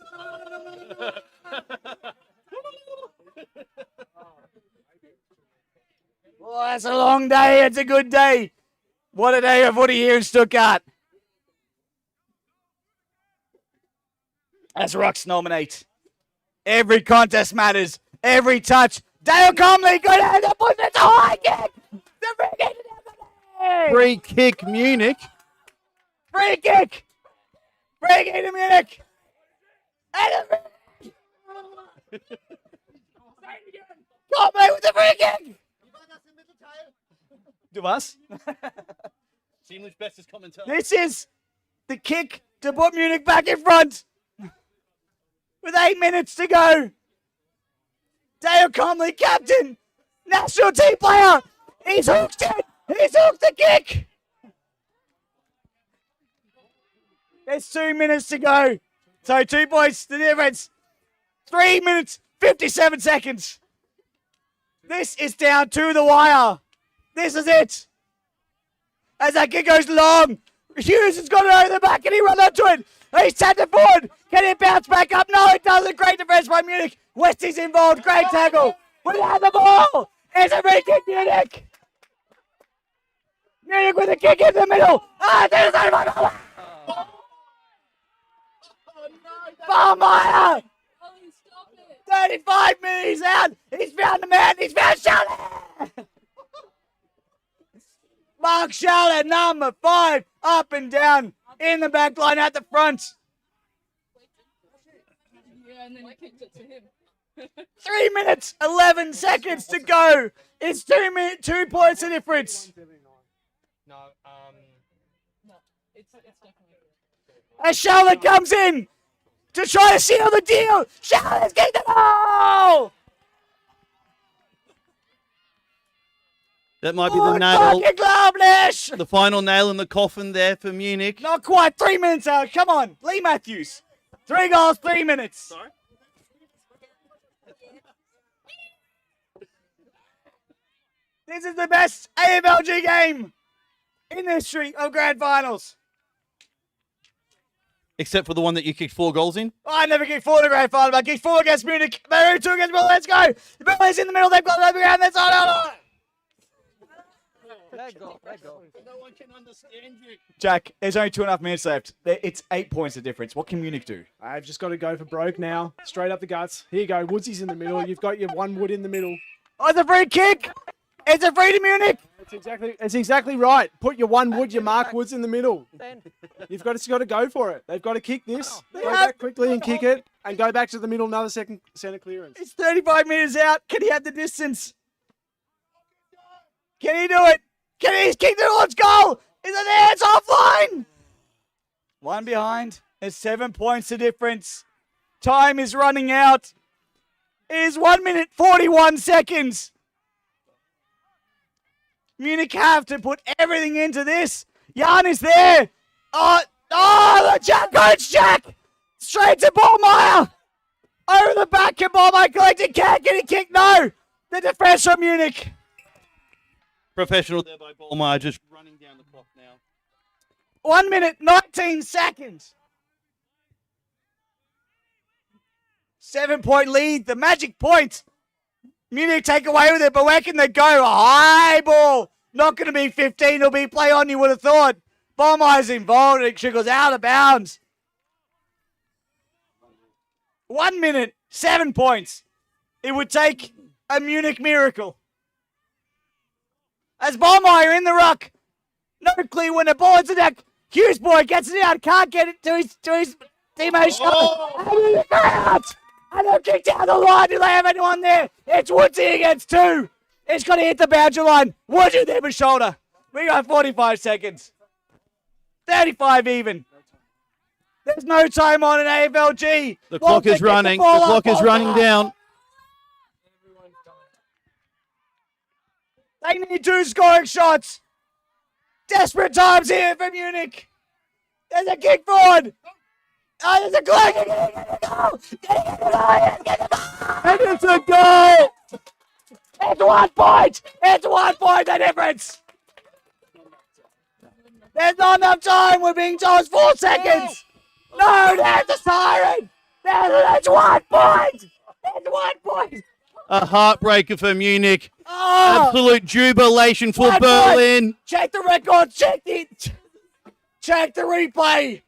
Oh, that's a long day. It's a good day. What a day of footy here in Stuttgart. As Rocks nominate. Every contest matters. Every touch. Dale Comley, good hand. It's a high kick. The free kick. Free kick, Munich. Free kick. Free kick to Munich. And Comley with the free kick. Du was? Ziemlich bestes Kommentar. This is the kick to put Munich back in front. With 8 minutes to go. Dale Conley, captain, national team player. He's hooked it. He's hooked the kick. There's 2 minutes to go. So 2 points, the difference. 3 minutes, 57 seconds. This is down to the wire. This is it. As that kick goes long, Hughes has got it over the back and he runs onto it. He's tapped it forward. Can it bounce back up? No, it doesn't. Great defense by Munich. Westie's involved. Great tackle. Without the ball. It's a free kick, Munich. Munich with a kick in the middle. Ah, there's no Ballmeyer. 35 minutes out. He's found the man. He's found Charlotte. Mark Charlotte, number 5, up and down in the back line at the front. Yeah, and then he kicked it to him. 3 minutes, 11 seconds to go. It's 2 points of difference. No, it's definitely. As Charlotte comes in to try to seal the deal. Charlotte's kicked the goal. That might be the nail. The final nail in the coffin there for Munich. Not quite. 3 minutes out. Come on. Lee Matthews. 3 goals, 3 minutes. Sorry? This is the best AFLG game in the history of grand finals. Except for the one that you kicked 4 goals in. I never kicked 4 in the grand final, but I kicked 4 against Munich. They're 2 against Munich. Let's go. The Burnley's in the middle. They've got the ground. That's all. Let go. No one can understand you. Jack, there's only 2.5 minutes left. It's 8 points of difference. What can Munich do? I've just got to go for broke now. Straight up the guts. Here you go. Woodsy's in the middle. You've got your 1 Wood in the middle. Oh, it's a free kick. It's a free to Munich. It's exactly right. Put your 1 Wood, your Mark Woods in the middle. You've got to go for it. They've got to kick this. Go back quickly and kick it, and go back to the middle. Another second centre clearance. It's 35 metres out. Can he have the distance? Can he do it? Can he kick the launch goal? Is it there? It's offline. 1 behind. There's 7 points the difference. Time is running out. It is 1 minute 41 seconds. Munich have to put everything into this. Jan is there. Oh, the Jack goes Jack. Straight to Ballmeyer. Over the back, can Ballmeyer collect it? Can't get it kicked. No. The defense from Munich. Professional there by Ballmeyer, just running down the clock now. 1 minute, 19 seconds. 7-point lead, the magic point. Munich take away with it, but where can they go? A high ball. Not going to be 15, it'll be play on, you would have thought. Ballmeyer's involved, it trickles out of bounds. 1 minute, 7 points. It would take a Munich miracle. As Ballmeyer in the ruck. No clear winner. Ball into that. Hughes boy gets it out. Can't get it to his teammate. And they've kicked out the line. Do they have anyone there? It's Woodsy against 2. It's got to hit the boundary line. Woodsy there with shoulder. We got 45 seconds. 35 even. There's no time on an AFLG. The clock is running. The clock is running down. They need 2 scoring shots. Desperate times here for Munich. There's a kick forward. Oh, there's a goal. And it's a goal. It's 1 point. It's 1 point, the difference. There's not enough time. We're being told it's 4 seconds. No, there's a siren. There's 1 point. There's 1 point. A heartbreaker for Munich. Oh, absolute jubilation for 1 Berlin. Point. Check the record. Check the replay.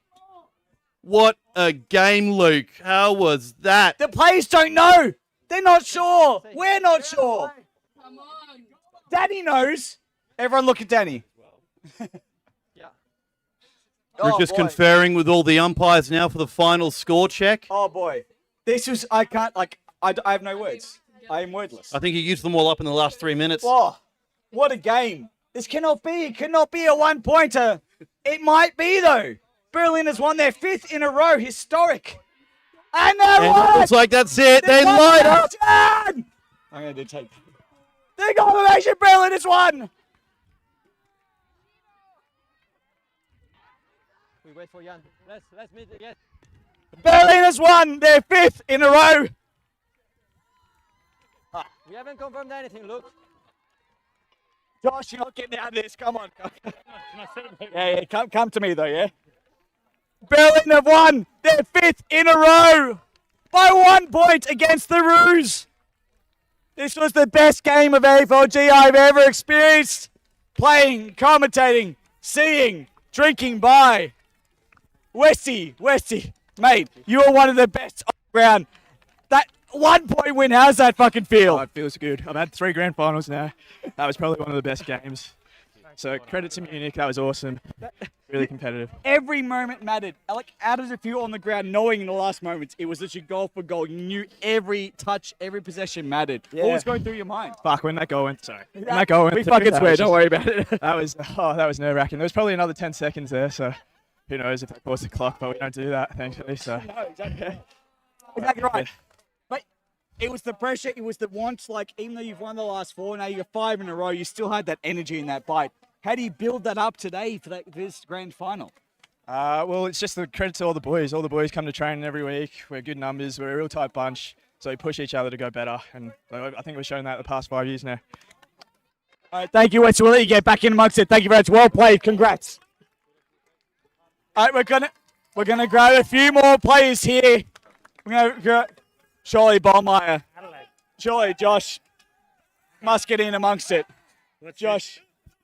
What a game, Luke. How was that? The players don't know. They're not sure. We're not sure. Danny knows. Everyone look at Danny. We're just conferring with all the umpires now for the final score check. Oh, boy. This was, I can't, like, I have no words. I am wordless. I think you used them all up in the last 3 minutes. Oh, what a game. This cannot be. It cannot be a 1-pointer. It might be, though. Berlin has won their 5th in a row. Historic. And they won. It looks like that's it. They light up. I'm going to take the confirmation. Berlin has won. We wait for Jan. Let's meet again. Berlin has won their 5th in a row. We haven't confirmed anything, look. Josh, you're not getting out of this. Come on. Yeah, come to me, though, yeah? Berlin have won their 5th in a row by 1 point against the Roos. This was the best game of AFLG I've ever experienced. Playing, commentating, seeing, drinking by. Westy, mate, you are one of the best on the ground. That 1 point win, how's that fucking feel? Oh, it feels good. I've had 3 grand finals now. That was probably one of the best games. So credit to Munich, that was awesome. Really competitive. Every moment mattered. Like, how does it feel on the ground knowing in the last moments it was literally goal for goal? You knew every touch, every possession mattered. Yeah. What was going through your mind? Fuck, when that goal went, sorry. When that goal went We through, fucking that swear, was don't just- worry about it. that was nerve-wracking. There was probably another 10 seconds there, so who knows if they paused the clock, but we don't do that, thankfully. So. No, exactly right. But It was the pressure. It was the want. Like, even though you've won the last 4, now you're 5 in a row, you still had that energy in that bite. How do you build that up today for this grand final? Well, it's just the credit to all the boys. All the boys come to training every week. We're good numbers. We're a real tight bunch. So we push each other to go better. And I think we've shown that the past 5 years now. All right, thank you, Wes. We'll let you get back in amongst it. Thank you very much. Well played. Congrats. All right, we're gonna grab a few more players here. We're gonna grab Surely Ballmeyer. Surely Josh must get in amongst it. Josh,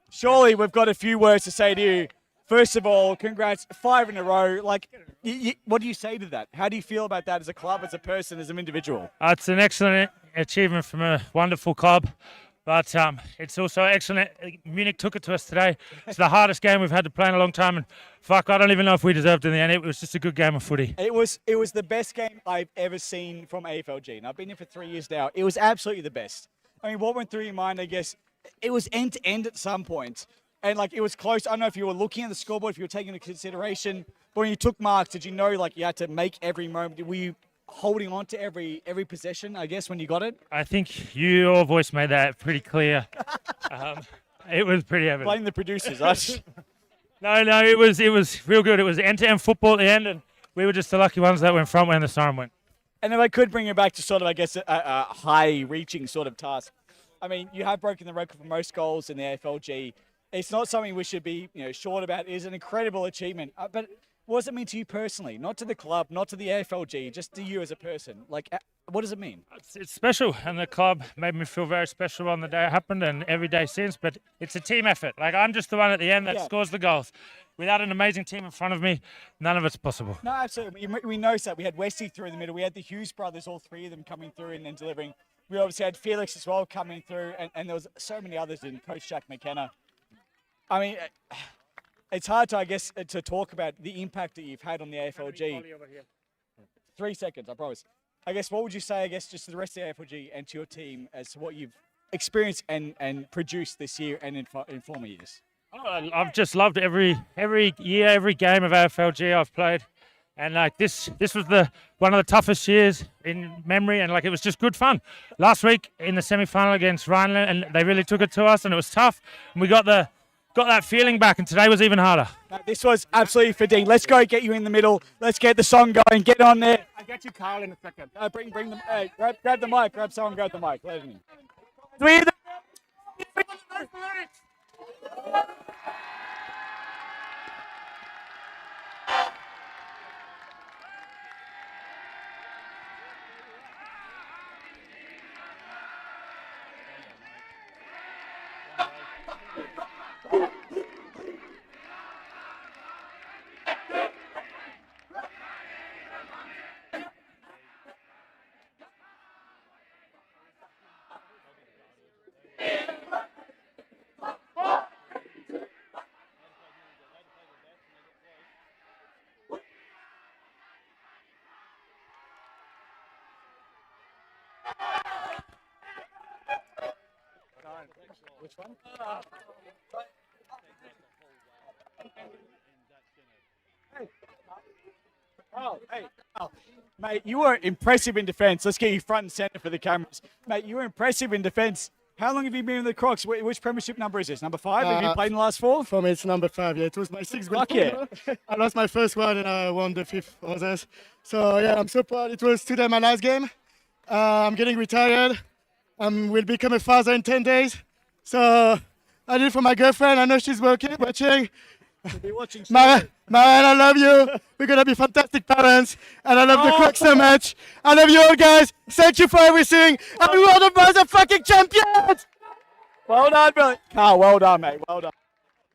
surely we've got a few words to say to you. First of all, congrats, 5 in a row. Like, what do you say to that? How do you feel about that as a club, as a person, as an individual? It's an excellent achievement from a wonderful club, but it's also excellent. Munich took it to us today. It's the hardest game we've had to play in a long time, and fuck, I don't even know if we deserved it in the end. It was just a good game of footy. It was the best game I've ever seen from AFLG, and I've been here for 3 years now. It was absolutely the best. I mean, what went through your mind, I guess, it was end to end at some point. And, like, it was close. I don't know if you were looking at the scoreboard, if you were taking into consideration. But when you took marks, did you know, like, you had to make every moment? Were you holding on to every possession, I guess, when you got it? I think your voice made that pretty clear. It was pretty evident. Blame the producers. No, it was real good. It was end-to-end football at the end, and we were just the lucky ones that went front when the siren went. And if I could bring it back to sort of, I guess, a high-reaching sort of task. I mean, you have broken the record for most goals in the AFLG. It's not something we should be, short about. It is an incredible achievement. But what does it mean to you personally? Not to the club, not to the AFLG, just to you as a person. Like, what does it mean? It's special, and the club made me feel very special on the day it happened and every day since. But it's a team effort. Like, I'm just the one at the end that scores the goals. Without an amazing team in front of me, none of it's possible. No, absolutely. We noticed that. We had Westy through in the middle. We had the Hughes brothers, all 3 of them coming through and delivering. We obviously had Felix as well coming through, and there was so many others in Coach Jack McKenna. I mean, it's hard to, I guess, to talk about the impact that you've had on the AFLG. 3 seconds, I promise. I guess, what would you say, just to the rest of the AFLG and to your team as to what you've experienced and produced this year and in former years? I've just loved every year, every game of AFLG I've played. And like this was one of the toughest years in memory, and like it was just good fun. Last week in the semi-final against Rhineland, and they really took it to us, and it was tough. And we got that feeling back, and today was even harder. This was absolutely for Dean. Let's go get you in the middle. Let's get the song going. Get on there. I'll get you Carl in a second. Bring them. Hey, grab the mic. Grab someone. Grab the mic. Let him in. Which one? Mate, you were impressive in defence. Let's get you front and centre for the cameras. Mate, you were impressive in defence. How long have you been with the Crocs? Which premiership number is this? Number 5? Have you played in the last 4? For me, it's number 5. Yeah, it was my 6th Fuck yeah. I lost my first one and I won the 5th others. So yeah, I'm so proud. It was today my last game. I'm getting retired. Will become a father in 10 days. So I did it for my girlfriend. I know she's watching. Marianne, I love you. We're going to be fantastic parents. And I love the Crocs so much. I love you all, guys. Thank you for everything. And we are the motherfucking champions. Well done, Billy. Carl, well done, mate. Well done.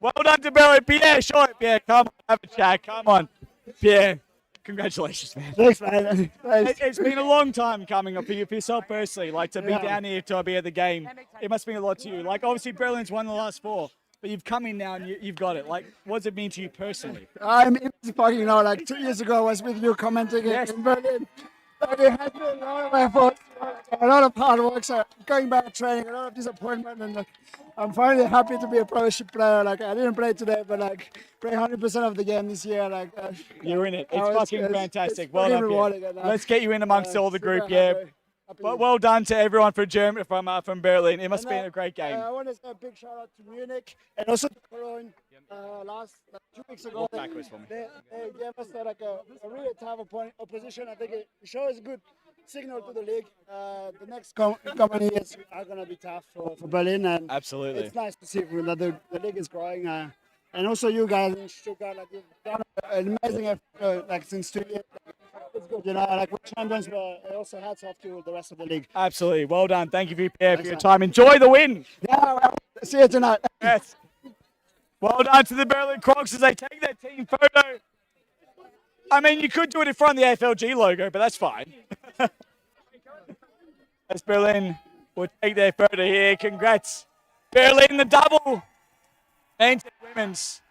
Well done to Billy. Pierre, short. Pierre, come on. Have a chat. Come on. Pierre, congratulations, man. Thanks, man. Thanks. It's been a long time coming up for yourself personally. Like, to be down here, to be at the game. It must mean a lot to you. Like, obviously, Berlin's won the last 4. But you've come in now and you've got it. Like, what does it mean to you personally? I'm fucking like 2 years ago I was with you commenting in Berlin. But it has been a lot of effort, a lot of hard work, so going back training, a lot of disappointment, and I'm finally happy to be a premiership player. Like, I didn't play today, but like play 100% of the game this year. Like, you're in it. It's fucking fantastic. Well done, Pierre. Let's get you in amongst all the group. Yeah. well done to everyone from Berlin. It must have been a great game. I want to say a big shout out to Munich and also to Cologne. Last 2 weeks ago, Walk backwards for me. they gave us like a really tough opposition. I think it shows a good signal to the league. The next coming years are going to be tough for Berlin, and absolutely, it's nice to see that the league is growing. And also you guys in Stuttgart, like you've done an amazing effort, like since 2 years. It's good, like we're champions, but also hats off to the rest of the league. Absolutely, well done. Thank you for your time. Enjoy the win. Yeah, well, see you tonight. Yes. Well done to the Berlin Crocs as they take their team photo. I mean, you could do it in front of the AFLG logo, but that's fine. As Berlin will take their photo here. Congrats. Berlin, the double. And women's.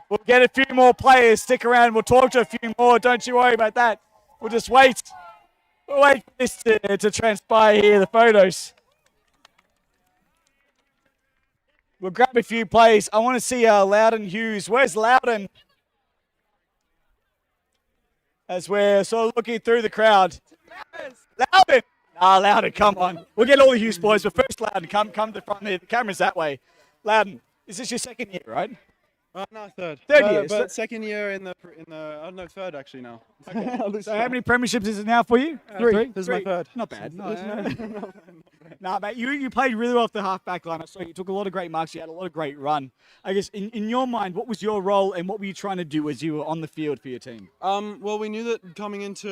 We'll get a few more players. Stick around. We'll talk to a few more. Don't you worry about that. We'll just wait. We'll wait for this to transpire here, the photos. We'll grab a few plays. I want to see Loudon Hughes. Where's Loudon? As we're sort of looking through the crowd. Loudon! Loudon, come on. We'll get all the Hughes boys, but first Loudon, come to the front here. The camera's that way. Loudon, is this your second year, right? No, third. Third year. But second year in the I don't know, third actually now. Okay. So how many premierships is it now for you? Three. This is my third. Not bad. No, mate, you played really well off the half-back line. I saw you took a lot of great marks. You had a lot of great run. I guess, in your mind, what was your role and what were you trying to do as you were on the field for your team? Well, we knew that coming into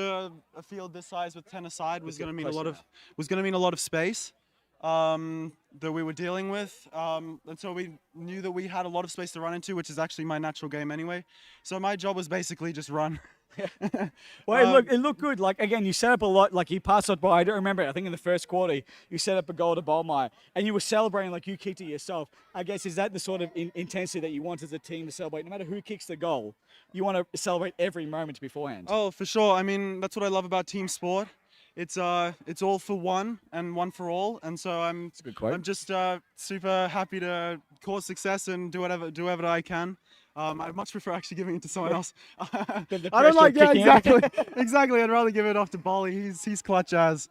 a field this size with 10 aside was going to mean a lot of space that we were dealing with. And so we knew that we had a lot of space to run into, which is actually my natural game anyway. So my job was basically just run. Well, it looked good. Like, again, you set up a lot. Like, you passed it by. I don't remember. I think in the first quarter, you set up a goal to Bolmeyer. And you were celebrating like you kicked it yourself. I guess, is that the sort of intensity that you want as a team to celebrate? No matter who kicks the goal, you want to celebrate every moment beforehand. Oh, for sure. I mean, that's what I love about team sport. It's all for one and one for all. And so I'm just super happy to cause success and do whatever I can. I'd much prefer actually giving it to someone else. I don't like, exactly. I'd rather give it off to Bolly. He's clutch as.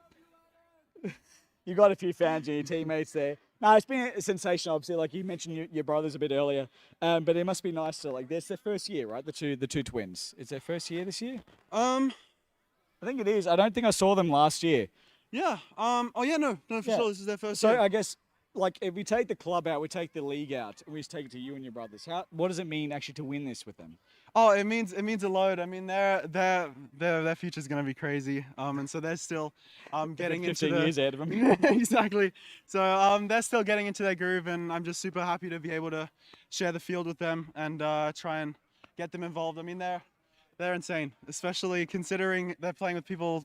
You got a few fans and your teammates there. No, it's been sensational. Obviously, like you mentioned your brothers a bit earlier, but it must be nice to like. It's their first year, right? The two twins. It's their first year this year. I think it is. I don't think I saw them last year. Yeah. Oh yeah. No, for sure. This is their first year. So I guess. Like, if we take the club out, we take the league out, and we just take it to you and your brothers. What does it mean actually to win this with them? Oh, it means a load. I mean, their future's gonna be crazy. And so they're still getting into 15 years ahead of them. Exactly. So they're still getting into their groove, and I'm just super happy to be able to share the field with them and try and get them involved. I mean, they're insane, especially considering they're playing with people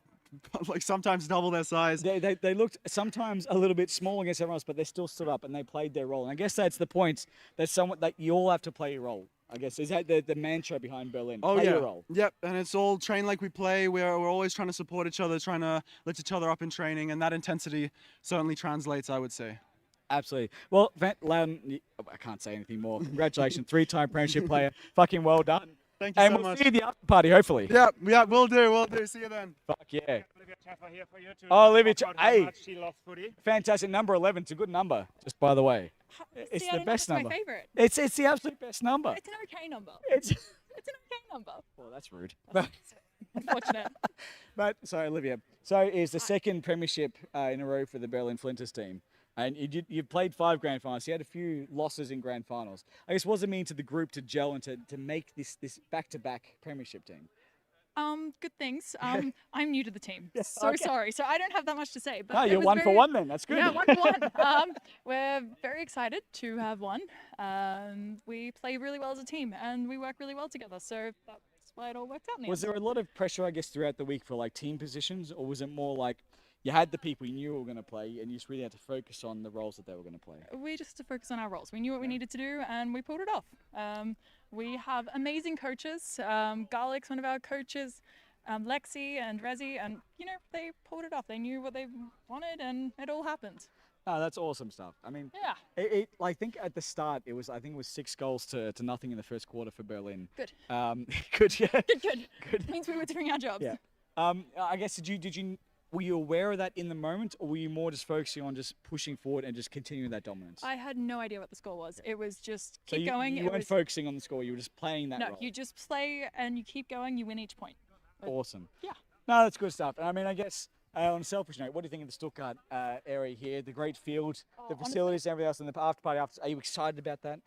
like sometimes double their size. They looked sometimes a little bit small against everyone else, but they still stood up and they played their role. And I guess that's the point, that you all have to play your role. I guess is that the mantra behind Berlin. Oh, play yeah. your role. Yep, and it's all train like we play. We're always trying to support each other, trying to lift each other up in training, and that intensity certainly translates, I would say. Absolutely. Well, Loudon, I can't say anything more. Congratulations, 3-time premiership player. Fucking well done. Thank you and so we'll much. see you at the after party, hopefully. Yeah, we'll do. See you then. Fuck yeah. Olivia Chaffer here for you to Olivia talk about hey, how much she loves footy. Fantastic. Number 11. It's a good number, just by the way. It's See, I the don't know if best it's number. my favourite. It's the absolute best number. It's an okay number. It's an okay number. Well, that's rude. Unfortunate. But sorry, Olivia. So it's the second premiership in a row for the Berlin Flinters team. And you've played 5 grand finals. You had a few losses in grand finals. I guess what does it mean to the group to gel and to make this back-to-back premiership team? Good things. I'm new to the team. So sorry. So I don't have that much to say. But No, you're 1 for 1 then. That's good. Yeah, 1 for 1. We're very excited to have won. We play really well as a team and we work really well together. So that's why it all worked out in the Was end. there a lot of pressure, I guess, throughout the week for like team positions, or was it more like you had the people you knew were going to play and you just really had to focus on the roles that they were going to play? We just had to focus on our roles. We knew what we needed to do and we pulled it off. We have amazing coaches. Garlic's one of our coaches, Lexi and Rezi, and they pulled it off. They knew what they wanted and it all happened. Oh, that's awesome stuff. I mean, yeah. I think at the start it was 6 goals to nothing in the first quarter for Berlin. Good. Good, yeah. Good. Means we were doing our jobs. Yeah. I guess did you were you aware of that in the moment, or were you more just focusing on just pushing forward and just continuing that dominance? I had no idea what the score was. It was just So keep going. You It weren't was, focusing on the score. You were just playing that no, role. you just play and you keep going. You win each point. Awesome. Yeah. No, that's good stuff. And I mean, I guess on a selfish note, what do you think of the Stuttgart area here? The great field, the facilities, and everything else, and the after party. Are you excited about that?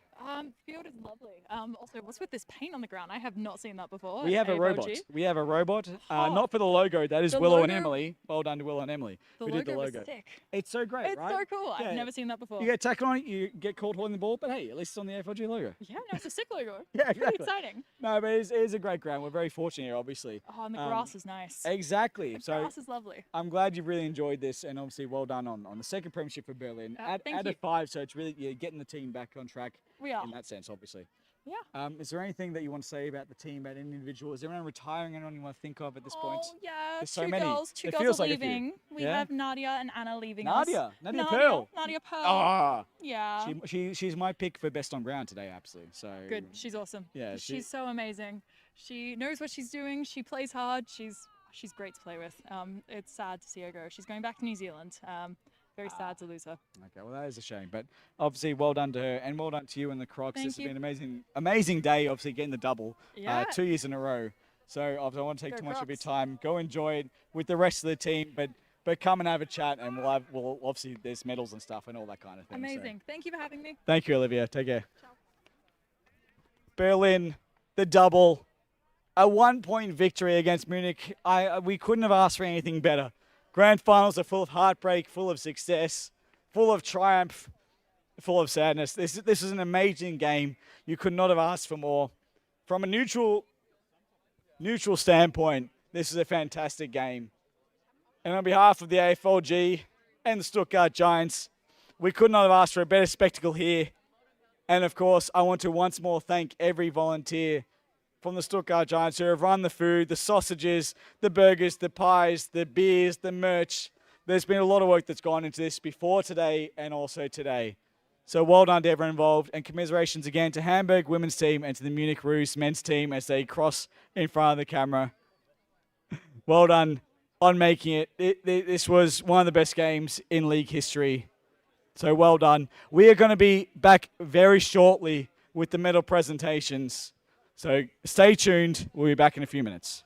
Field is lovely. Also, what's with this paint on the ground? I have not seen that before. We at have a AFLG. robot. We have a robot. Not for the logo. That is The Willow and logo- Emily. Well done to Willow and Emily. The who did the logo was logo. sick. It's so great, It's right? so cool. Yeah. I've never seen that before. You get tackled on it, you get caught holding the ball, but hey, at least it's on the AFLG logo. Yeah, no, it's a sick logo. Yeah, Pretty exactly. exciting. No, but it is a great ground. We're very fortunate here, obviously. Oh, and the grass is nice. Exactly. The So grass is lovely. I'm glad you've really enjoyed this, and obviously well done on the second premiership for Berlin. Thank At you. a 5, so it's really getting the team back on track. We are. In that sense, obviously. Yeah. Is there anything that you want to say about the team, about any individual? Is there anyone retiring? Anyone you want to think of at this point? Oh, yeah. There's so two many. girls. Two It girls feels are like a few. leaving. We Yeah? have Nadia and Anna leaving Nadia. us. Nadia Pearl. Nadia Pearl. Ah. Yeah. She's my pick for best on ground today, absolutely. So Good. She's awesome. Yeah, She's so amazing. She knows what she's doing. She plays hard. She's great to play with. It's sad to see her go. She's going back to New Zealand. Very sad to lose her. Okay, well that is a shame, but obviously well done to her and well done to you and the Crocs. Thank This you. has been an amazing day. Obviously getting the double, Yeah. 2 years in a row. So obviously I won't take Go too much of your Crocs. time. Go enjoy it with the rest of the team, but come and have a chat, and we'll obviously there's medals and stuff and all that kind of thing. so. Amazing. Thank you for having me. Thank you, Olivia. Take care. Berlin, the double, a 1-point victory against Munich. We couldn't have asked for anything better. Grand finals are full of heartbreak, full of success, full of triumph, full of sadness. This is an amazing game. You could not have asked for more. From a neutral standpoint, this is a fantastic game. And on behalf of the AFLG and the Stuttgart Giants, we could not have asked for a better spectacle here. And of course, I want to once more thank every volunteer from the Stuttgart Giants who have run the food, the sausages, the burgers, the pies, the beers, the merch. There's been a lot of work that's gone into this before today and also today. So well done to everyone involved, and commiserations again to Hamburg women's team and to the Munich Roos men's team as they cross in front of the camera. Well done on making it. This was one of the best games in league history. So well done. We are going to be back very shortly with the medal presentations. So stay tuned. We'll be back in a few minutes.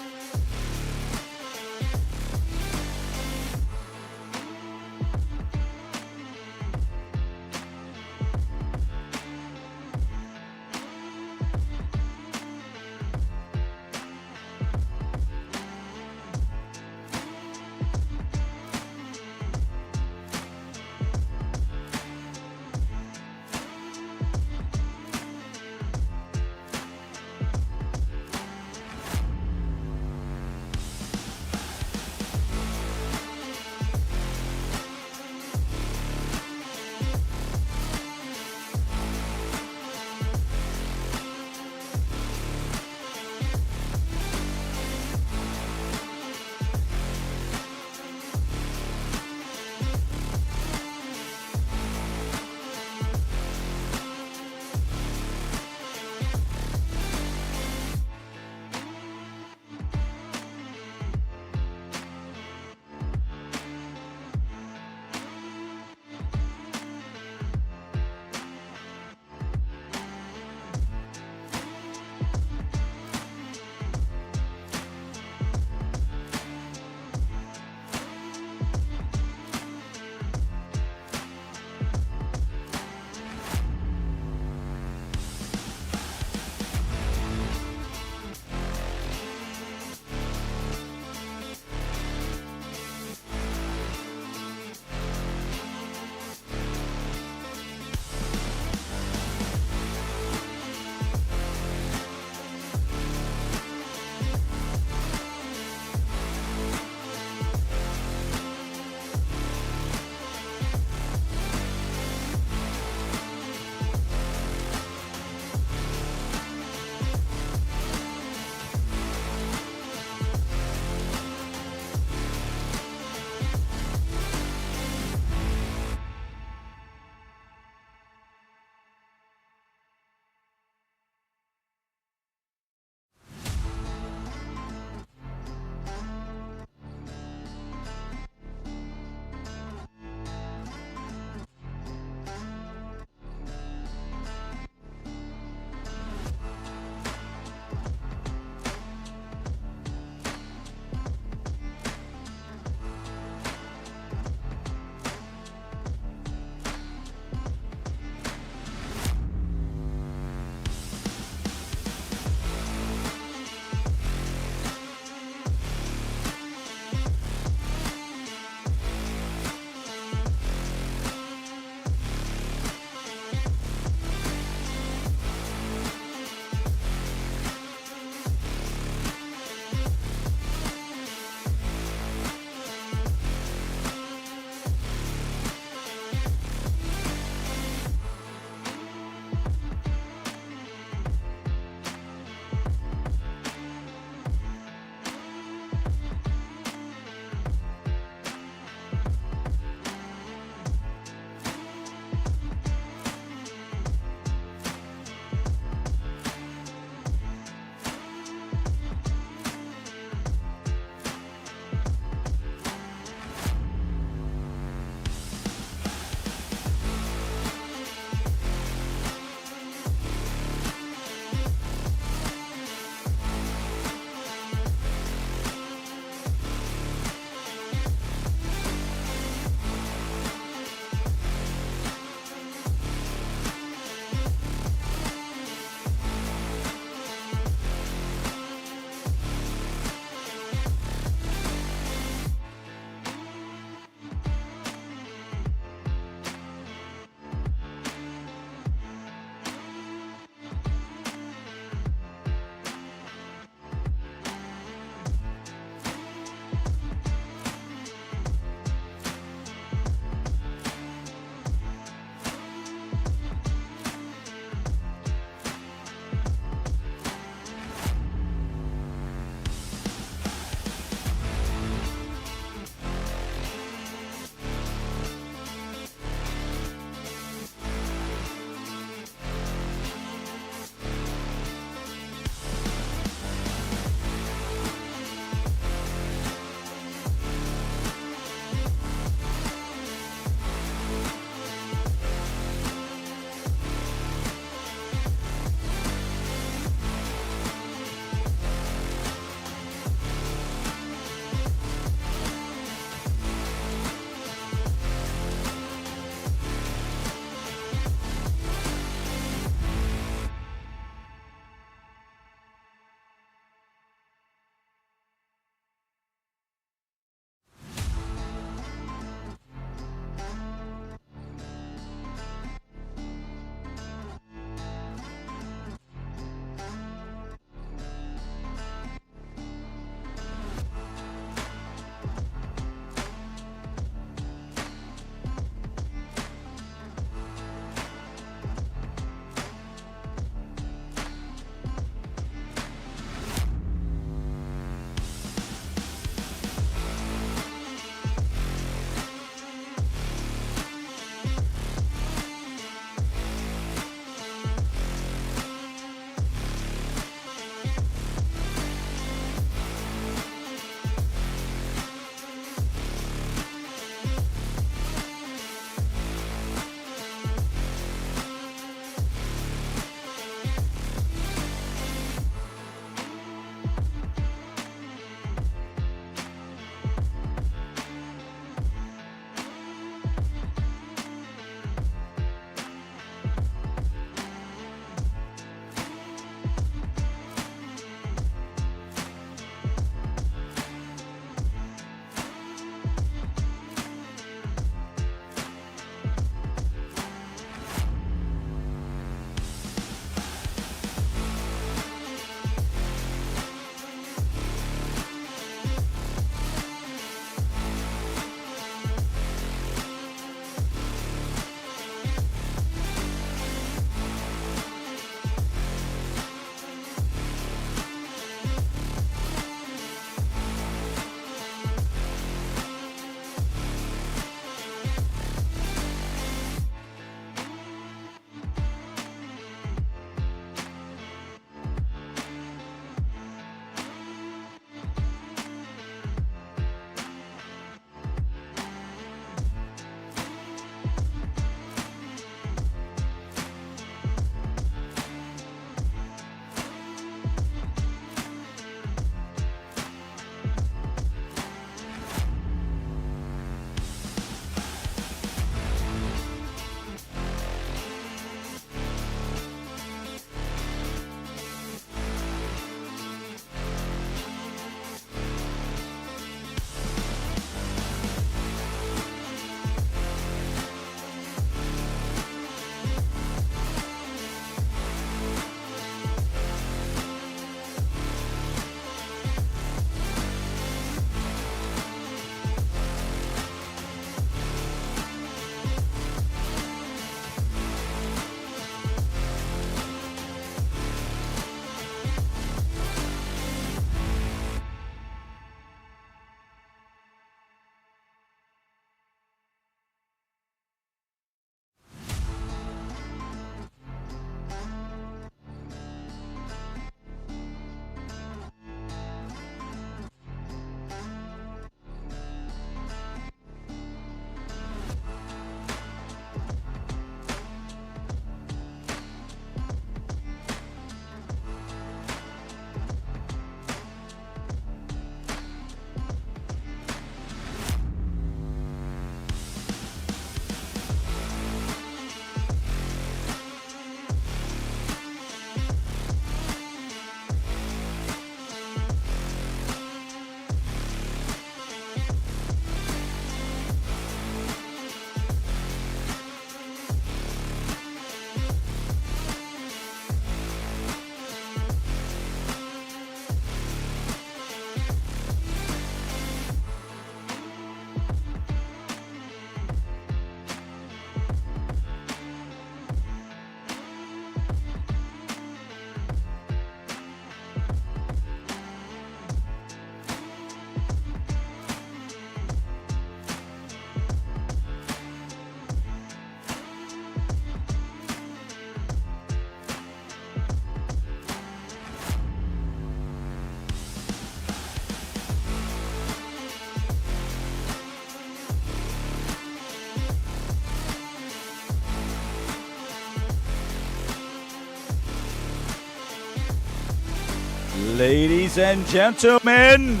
Ladies and gentlemen,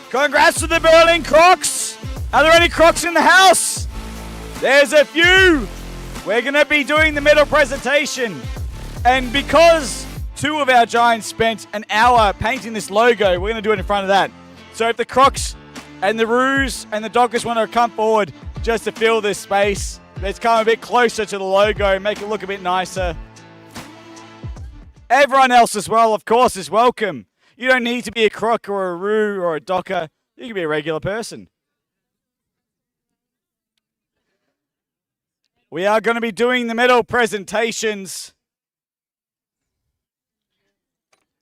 congrats to the Berlin Crocs. Are there any Crocs in the house? There's a few. We're going to be doing the medal presentation. And because two of our Giants spent an hour painting this logo, we're going to do it in front of that. So if the Crocs and the Roos and the Dockers want to come forward just to fill this space, let's come a bit closer to the logo, make it look a bit nicer. Everyone else as well, of course, is welcome. You don't need to be a Croc or a Roo or a Docker. You can be a regular person. We are going to be doing the medal presentations.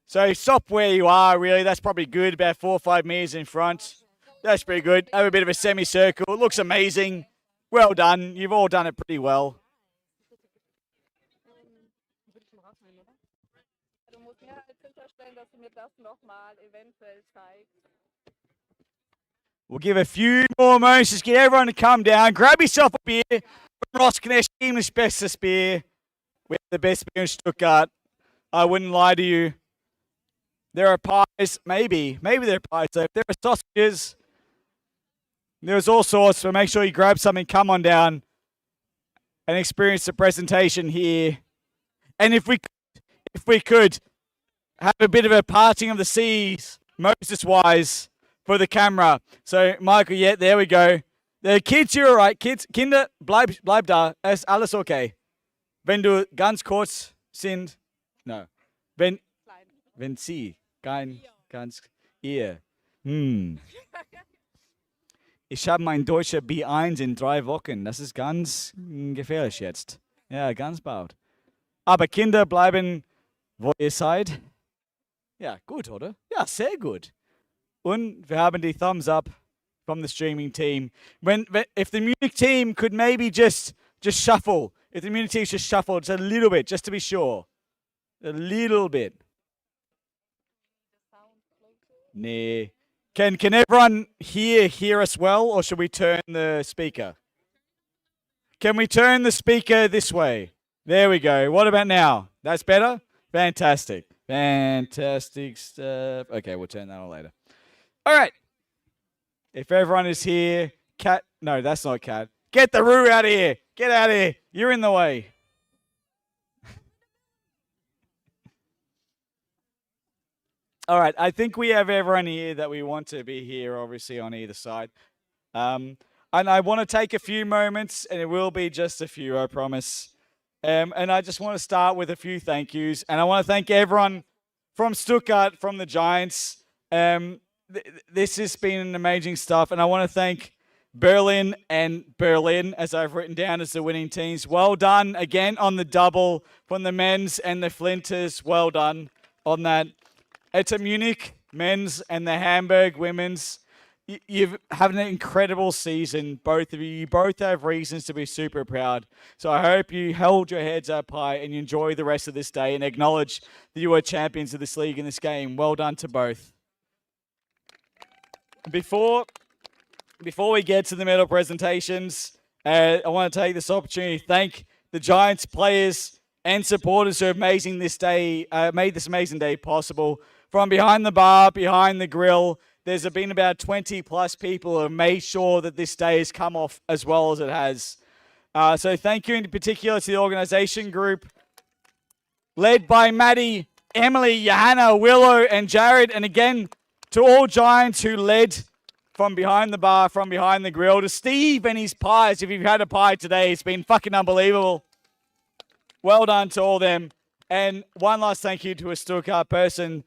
So stop where you are, really. That's probably good. About 4 or 5 meters in front. That's pretty good. Have a bit of a semicircle. It looks amazing. Well done. You've all done it pretty well. We'll give a few more moments. Just get everyone to come down. Grab yourself a beer. Rosknecht English bestest beer. We have the best beer in Stuttgart. I wouldn't lie to you. There are pies. Maybe there are pies. So if there are sausages, there's all sorts. So make sure you grab something. Come on down and experience the presentation here. And if we could have a bit of a parting of the seas, Moses-wise, for the camera. So, Michael, yeah, there we go. The kids, you're all right. Kids, Kinder, bleib da. Es alles okay. Wenn du ganz kurz sind, no. Wenn sie ganz ihr. Ich habe mein Deutscher B1 in 3 Wochen. Das ist ganz gefährlich jetzt. Ja, ganz bald. Aber Kinder bleiben, wo ihr seid. Ja, gut, oder? Ja, sehr gut. Und wir haben die Thumbs up from the streaming team. If the Munich team could maybe just shuffle. If the Munich team just shuffle just a little bit, just to be sure. A little bit. Nee. Can everyone hear us well, or should we turn the speaker? Can we turn the speaker this way? There we go. What about now? That's better? Fantastic. Fantastic stuff. Okay, we'll turn that on later. All right. If everyone is here, Cat. No, that's not Cat. Get the Roo out of here. Get out of here. You're in the way. All right. I think we have everyone here that we want to be here, obviously, on either side. And I want to take a few moments, and it will be just a few, I promise. And I just want to start with a few thank yous. And I want to thank everyone from Stuttgart, from the Giants. This has been an amazing stuff. And I want to thank Berlin and Berlin, as I've written down as the winning teams. Well done again on the double from the men's and the Flinters. Well done on that. It's a Munich men's and the Hamburg women's. You've had an incredible season, both of you. You both have reasons to be super proud. So I hope you held your heads up high and you enjoy the rest of this day and acknowledge that you are champions of this league and this game. Well done to both. Before we get to the medal presentations, I want to take this opportunity to thank the Giants players and supporters who have made this amazing day possible. From behind the bar, behind the grill, there's been about 20 plus people who have made sure that this day has come off as well as it has. So thank you in particular to the organization group, led by Maddie, Emily, Johanna, Willow, and Jared. And again, to all Giants who led from behind the bar, from behind the grill, to Steve and his pies. If you've had a pie today, it's been fucking unbelievable. Well done to all them. And one last thank you to a Stuttgart persons,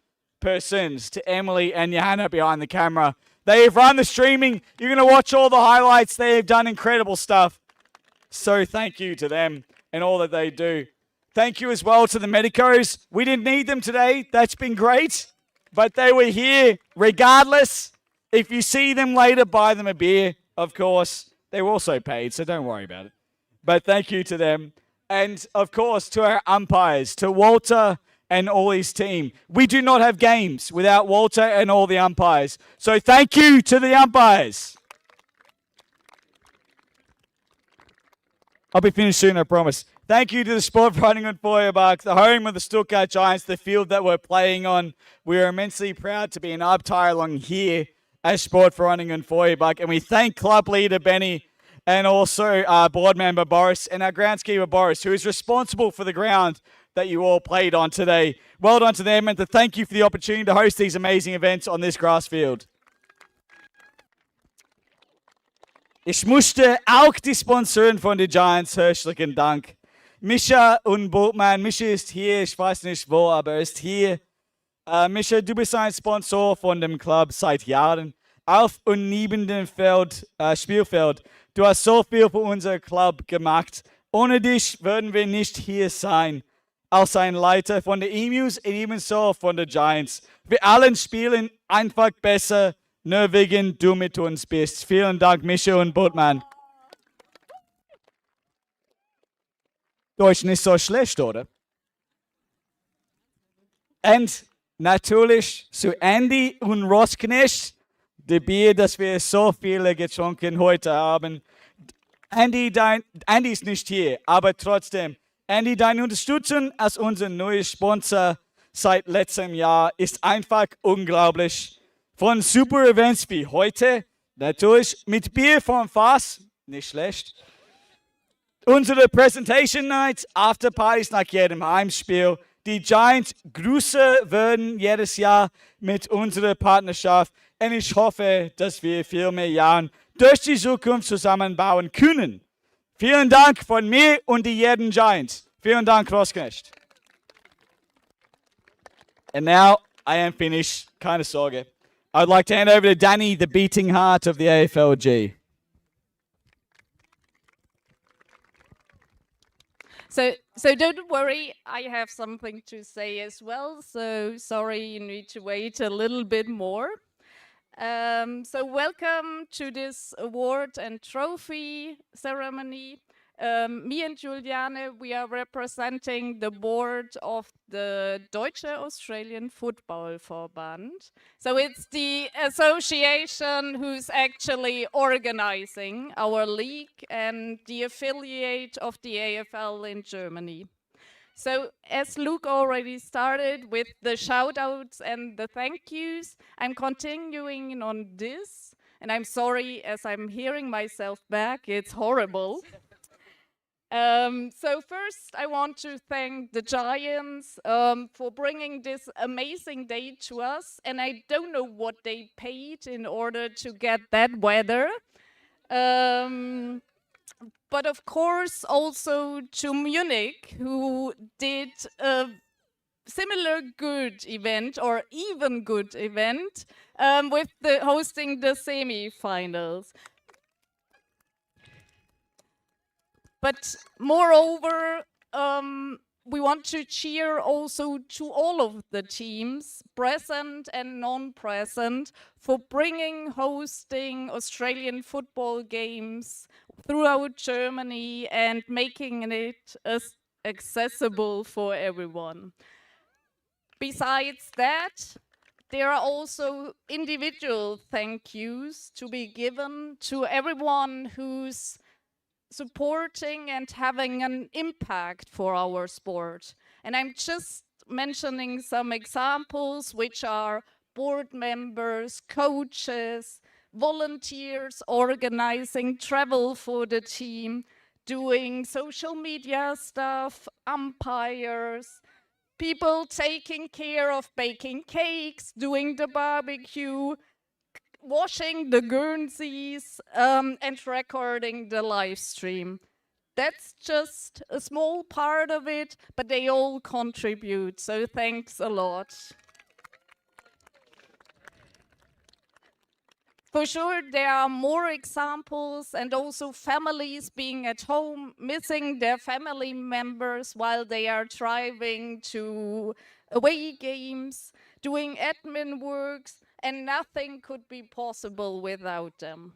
to Emily and Johanna behind the camera. They have run the streaming. You're going to watch all the highlights. They have done incredible stuff. So thank you to them and all that they do. Thank you as well to the medicos. We didn't need them today. That's been great. But they were here regardless. If you see them later, buy them a beer, of course. They were also paid, so don't worry about it. But thank you to them. And, of course, to our umpires, to Walter and all his team. We do not have games without Walter and all the umpires. So thank you to the umpires. I'll be finished soon, I promise. Thank you to the Sportvereinigung Feuerbach, the home of the Stuttgart Giants, the field that we're playing on. We are immensely proud to be an Abteilung here at Sportvereinigung Feuerbach, and we thank club leader Benny and also our board member Boris and our groundskeeper Boris, who is responsible for the ground that you all played on today. Well done to them, and to thank you for the opportunity to host these amazing events on this grass field. Ich möchte auch die Sponsoren von den Giants herzlichen Dank. Mischa und Boltmann. Mischa ist hier, ich weiß nicht wo, aber er ist hier. Mischa, du bist ein Sponsor von dem Club seit Jahren. Auf und neben dem Spielfeld. Du hast so viel für unser Club gemacht. Ohne dich würden wir nicht hier sein. Als ein Leiter von den Emus und ebenso von den Giants. Wir alle spielen einfach besser, nur wegen du mit uns bist. Vielen Dank, Mischa und Boltmann. Deutsch nicht so schlecht, oder? Und natürlich zu Andy und Rosknecht, das Bier, das wir so viele getrunken heute haben. Andy ist nicht hier, aber trotzdem, Andy, deine Unterstützung als unser neuer Sponsor seit letztem Jahr ist einfach unglaublich. Von super Events wie heute, natürlich mit Bier vom Fass, nicht schlecht. Unsere Presentation Nights, Afterpartys nach jedem Heimspiel. Die Giants größer werden jedes Jahr mit unserer Partnerschaft. Und ich hoffe, dass wir viel mehr Jahre durch die Zukunft zusammenbauen können. Vielen Dank von mir und die jeden Giants. Vielen Dank, Rossknecht. And now I am finished. Keine Sorge. I'd like to hand over to Danny, the beating heart of the AFLG. So don't worry, I have something to say as well. So sorry, you need to wait a little bit more. So welcome to this award and trophy ceremony. Me and Juliane, we are representing the board of the Deutsche Australian Football Verband. So it's the association who's actually organizing our league and the affiliate of the AFL in Germany. So as Luke already started with the shoutouts and the thank yous, I'm continuing on this. And I'm sorry, as I'm hearing myself back, it's horrible. So first, I want to thank the Giants for bringing this amazing day to us. And I don't know what they paid in order to get that weather. But of course, also to Munich, who did a similar good event, or even good event, with hosting the semi-finals. But moreover, we want to cheer also to all of the teams, present and non-present, for hosting Australian football games throughout Germany and making it accessible for everyone. Besides that, there are also individual thank yous to be given to everyone who's supporting and having an impact for our sport. And I'm just mentioning some examples, which are board members, coaches, volunteers organizing travel for the team, doing social media stuff, umpires, people taking care of baking cakes, doing the barbecue, washing the Guernseys, and recording the live stream. That's just a small part of it, but they all contribute, so thanks a lot. For sure, there are more examples, and also families being at home, missing their family members while they are driving to away games, doing admin works, and nothing could be possible without them.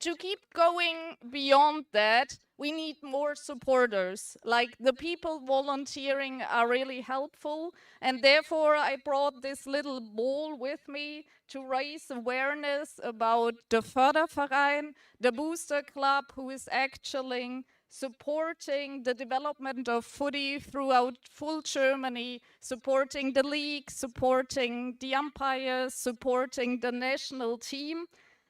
to keep going beyond that, we need more supporters. Like the people volunteering are really helpful, and therefore I brought this little ball with me to raise awareness about the Förderverein, the Booster Club, who is actually supporting the development of footy throughout full Germany, supporting the league, supporting the umpires, supporting the national team.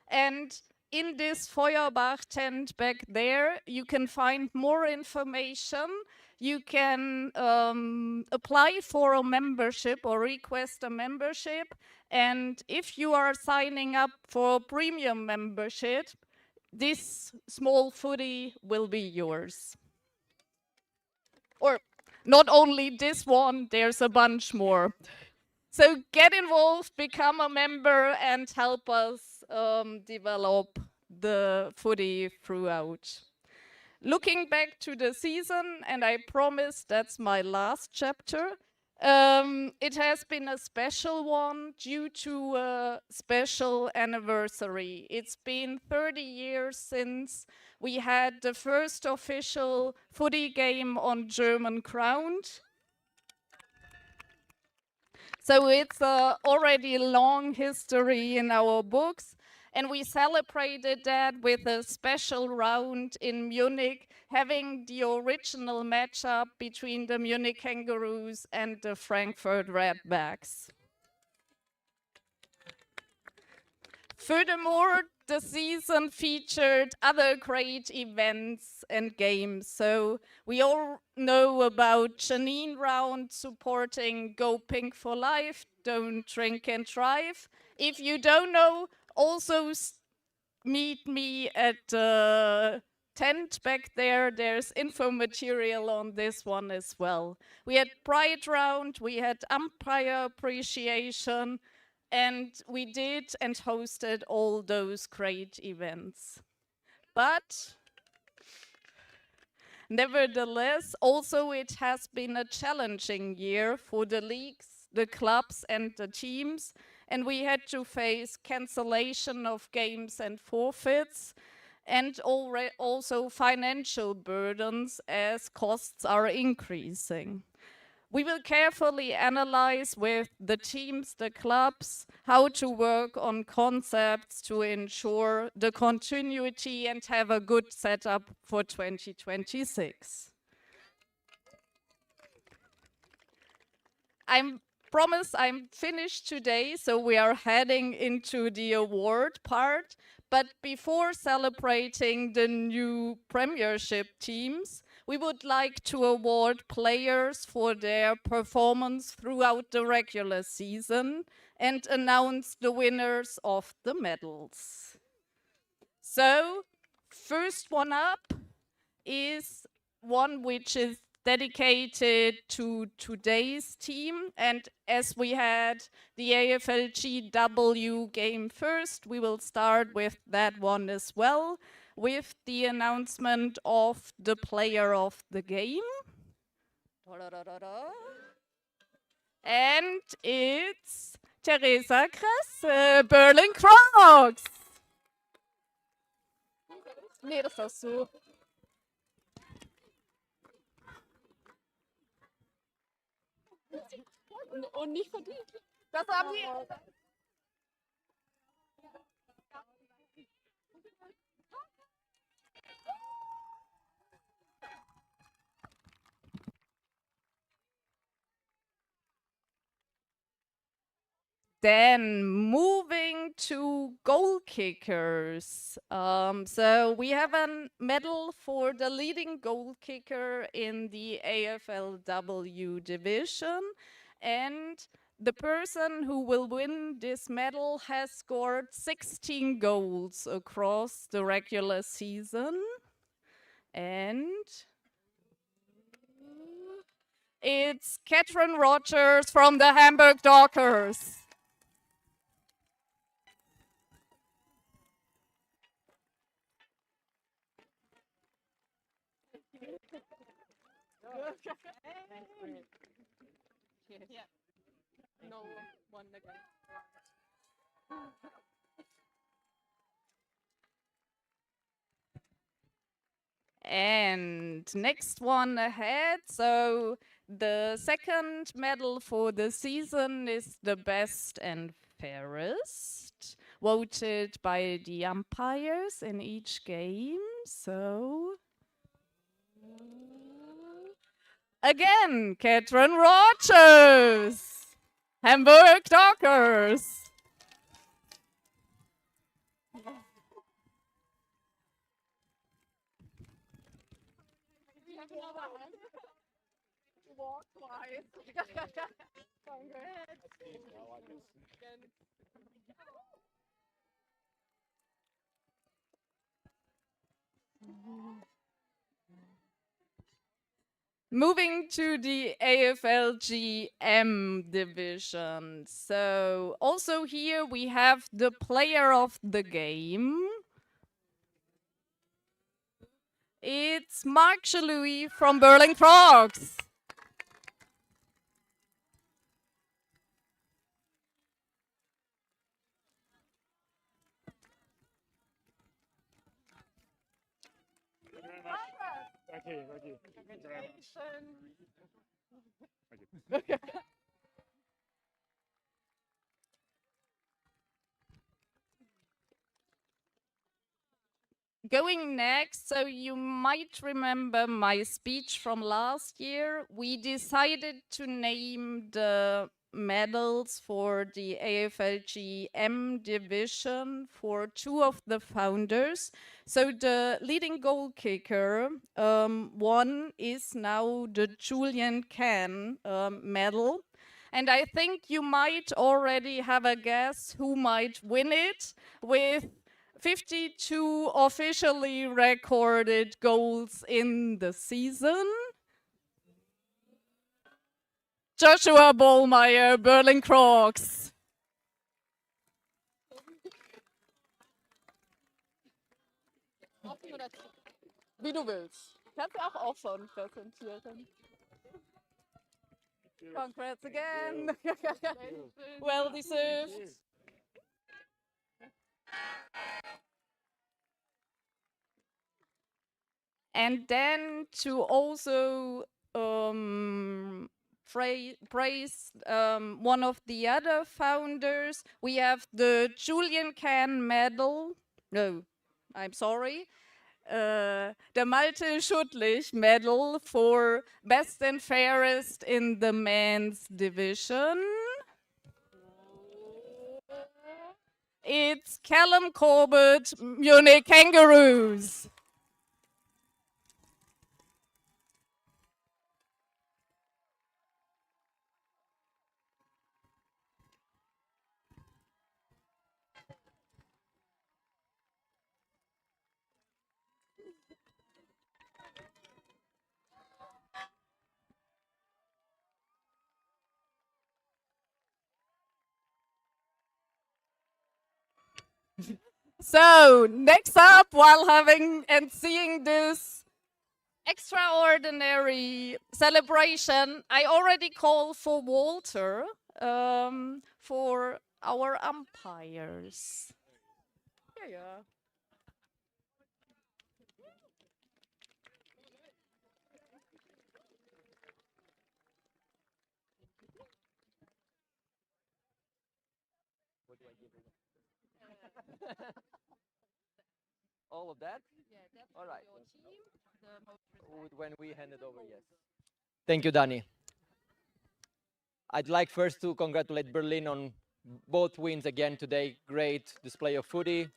And in this Feuerbach tent back there, you can find more information. You can apply for a membership or request a membership. And if you are signing up for a premium membership, this small footy will be yours. Or not only this one, there's a bunch more. So get involved, become a member, and help us develop the footy throughout. Looking back to the season, and I promise that's my last chapter, it has been a special one due to a special anniversary. It's been 30 years since we had the first official footy game on German ground. So it's already a long history in our books, and we celebrated that with a special round in Munich, having the original matchup between the Munich Kangaroos and the Frankfurt Redbacks. Furthermore, the season featured other great events and games. So we all know about Janine Round supporting Go Pink for Life, Don't Drink and Drive. If you don't know, also meet me at the tent back there. There's info material on this one as well. We had Pride Round, we had umpire appreciation, and we did and hosted all those great events. But nevertheless, also it has been a challenging year for the leagues, the clubs and the teams, and we had to face cancellation of games and forfeits, and also financial burdens as costs are increasing. We will carefully analyze with the teams, the clubs, how to work on concepts to ensure the continuity and have a good setup for 2026. I promise I'm finished today, so we are heading into the award part. But before celebrating the new Premiership teams, we would like to award players for their performance throughout the regular season and announce the winners of the medals. So, first one up is one which is dedicated to today's team, and as we had the AFLGW game first, we will start with that one as well, with the announcement of the player of the game. And it's Theresa Kresse, Berlin Crocs. Nee, das ist so. Und nicht verdient. Das haben wir. Then moving to goal kickers. So we have a medal for the leading goal kicker in the AFLW division. And the person who will win this medal has scored 16 goals across the regular season. And it's Catherine Rogers from the Hamburg Dockers. Yeah. No one again. And next one ahead. So the second medal for the season is the best and fairest, voted by the umpires in each game. So again, Catherine Rogers, Hamburg Dockers. Walk twice. Congrats. Moving to the AFLGM division. So also here we have the player of the game. It's Mark Chalouis from Berlin Frogs. Thank you. Going next, so you might remember my speech from last year. We decided to name the medals for the AFLGM division for two of the founders. So the leading goal kicker, one is now the Julian Can medal. And I think you might already have a guess who might win it with 52 officially recorded goals in the season. Joshua Bollmeyer, Berlin Crocs. Wie du willst. Kannst du auch schon präsentieren. Congrats again. Well deserved. And then to also praise one of the other founders, we have the Julian Can medal. No, I'm sorry. The Malte Schuttlich medal for best and fairest in the men's division. It's Callum Corbett, Munich Kangaroos. So, next up, while having and seeing this extraordinary celebration, I already called for Walter for our umpires. Yeah. All of that? All right. When we hand it over, yes. Thank you, Danny. I'd like first to congratulate Berlin on both wins again today. Great display of footy.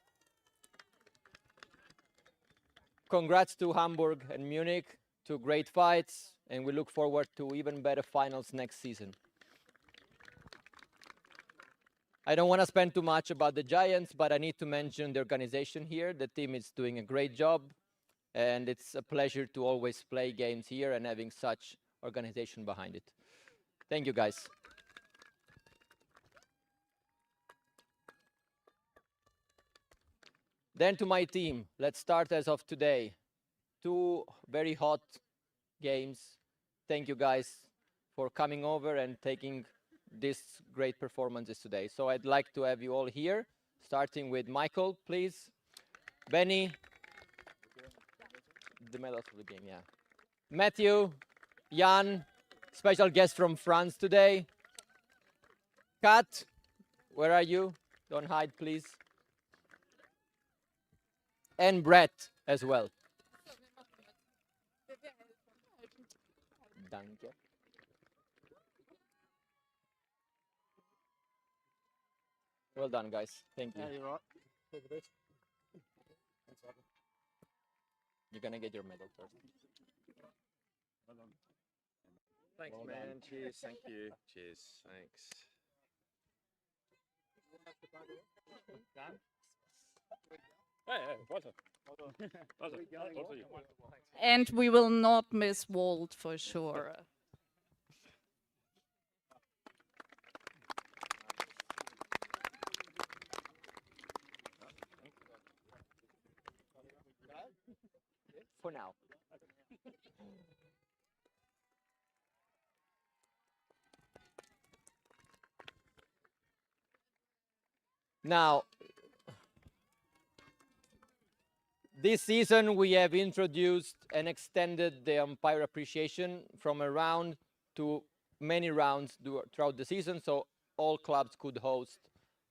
Congrats to Hamburg and Munich, two great fights, and we look forward to even better finals next season. I don't want to spend too much about the Giants, but I need to mention the organization here. The team is doing a great job, and it's a pleasure to always play games here and having such organization behind it. Thank you, guys. Then to my team. Let's start as of today. Two very hot games. Thank you, guys, for coming over and taking these great performances today. So I'd like to have you all here, starting with Michael, please. Benny, the medals of the game, yeah. Matthew, Jan, special guest from France today. Kat, where are you? Don't hide, please. And Brett as well. Danke. Well done, guys. Thank you. Yeah, you're right. You're gonna get your medal first. Thanks, Well man. done. Cheers. Thank you. Cheers. Thanks. And we will not miss Walt for sure. For now. Now, this season we have introduced and extended the umpire appreciation from a round to many rounds throughout the season, so all clubs could host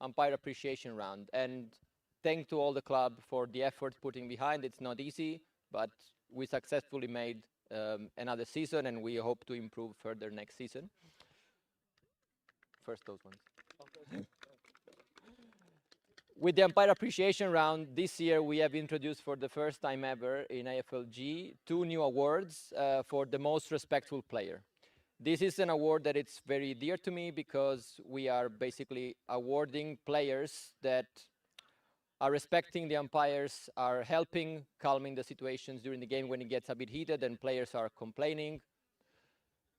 umpire appreciation round. And thanks to all the club for the effort putting behind. It's not easy, but we successfully made another season, and we hope to improve further next season. First those ones. With the umpire appreciation round, this year we have introduced for the first time ever in AFLG 2 new awards for the most respectful player. This is an award that it's very dear to me because we are basically awarding players that are respecting the umpires, are helping calming the situations during the game when it gets a bit heated and players are complaining.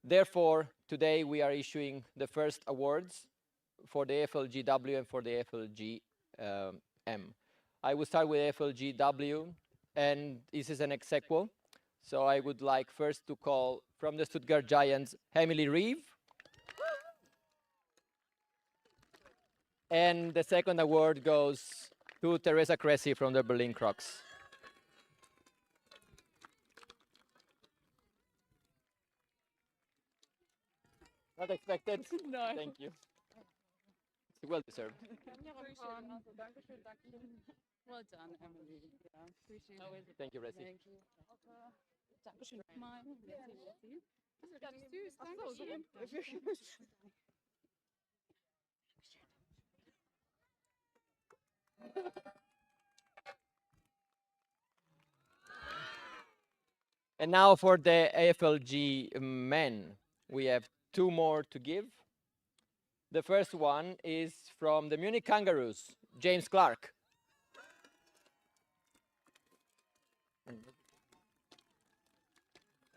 Therefore, today we are issuing the first awards for the AFLGW and for the AFLGM. I will start with AFLGW, and this is an ex aequo. So I would like first to call from the Stuttgart Giants, Emily Reeve. And the second award goes to Teresa Cressy from the Berlin Crocs. Not expected? No. Thank you. It's well deserved. Well done, Emily. Yeah, appreciate it. Thank you, Resi. Thank you. Dankeschön. Das ist ganz süß. Dankeschön. And now for the AFLG men, we have 2 more to give. The first one is from the Munich Kangaroos, James Clark.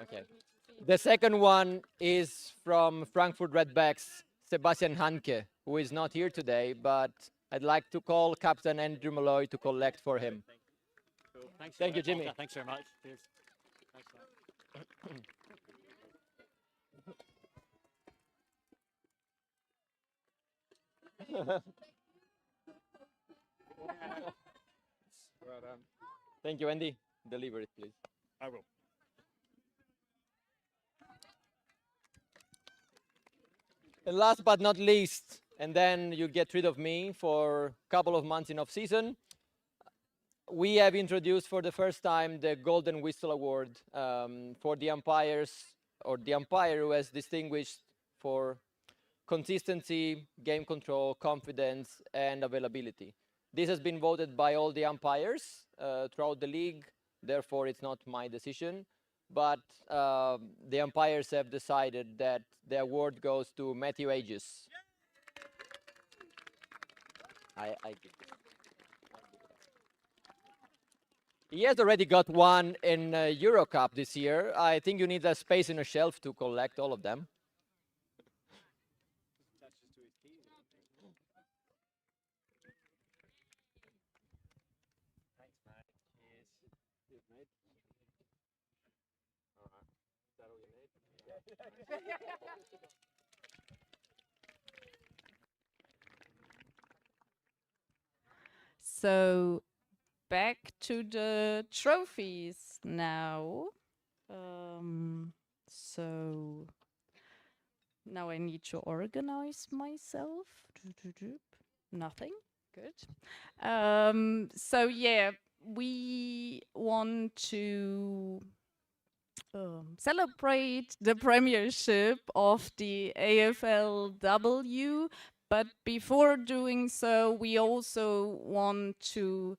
Okay. The second one is from Frankfurt Redbacks, Sebastian Hanke, who is not here today, but I'd like to call Captain Andrew Malloy to collect for him. Cool. Thanks. Thank you, Jimmy. Thanks very much. Cheers. Thanks, Well done. Thank you, Andy. Deliver it, please. I will. And last but not least, and then you get rid of me for a couple of months in off-season, we have introduced for the first time the Golden Whistle Award for the umpires, or the umpire who has distinguished for consistency, game control, confidence, and availability. This has been voted by all the umpires throughout the league, therefore it's not my decision. But the umpires have decided that the award goes to Matthew Aegis. I give it. He has already got one in Euro Cup this year. I think you need a space in a shelf to collect all of them. So back to the trophies. now. So now I need to organize myself. Nothing. Good. So yeah, we want to celebrate the premiership of the AFLW, but before doing so, we also want to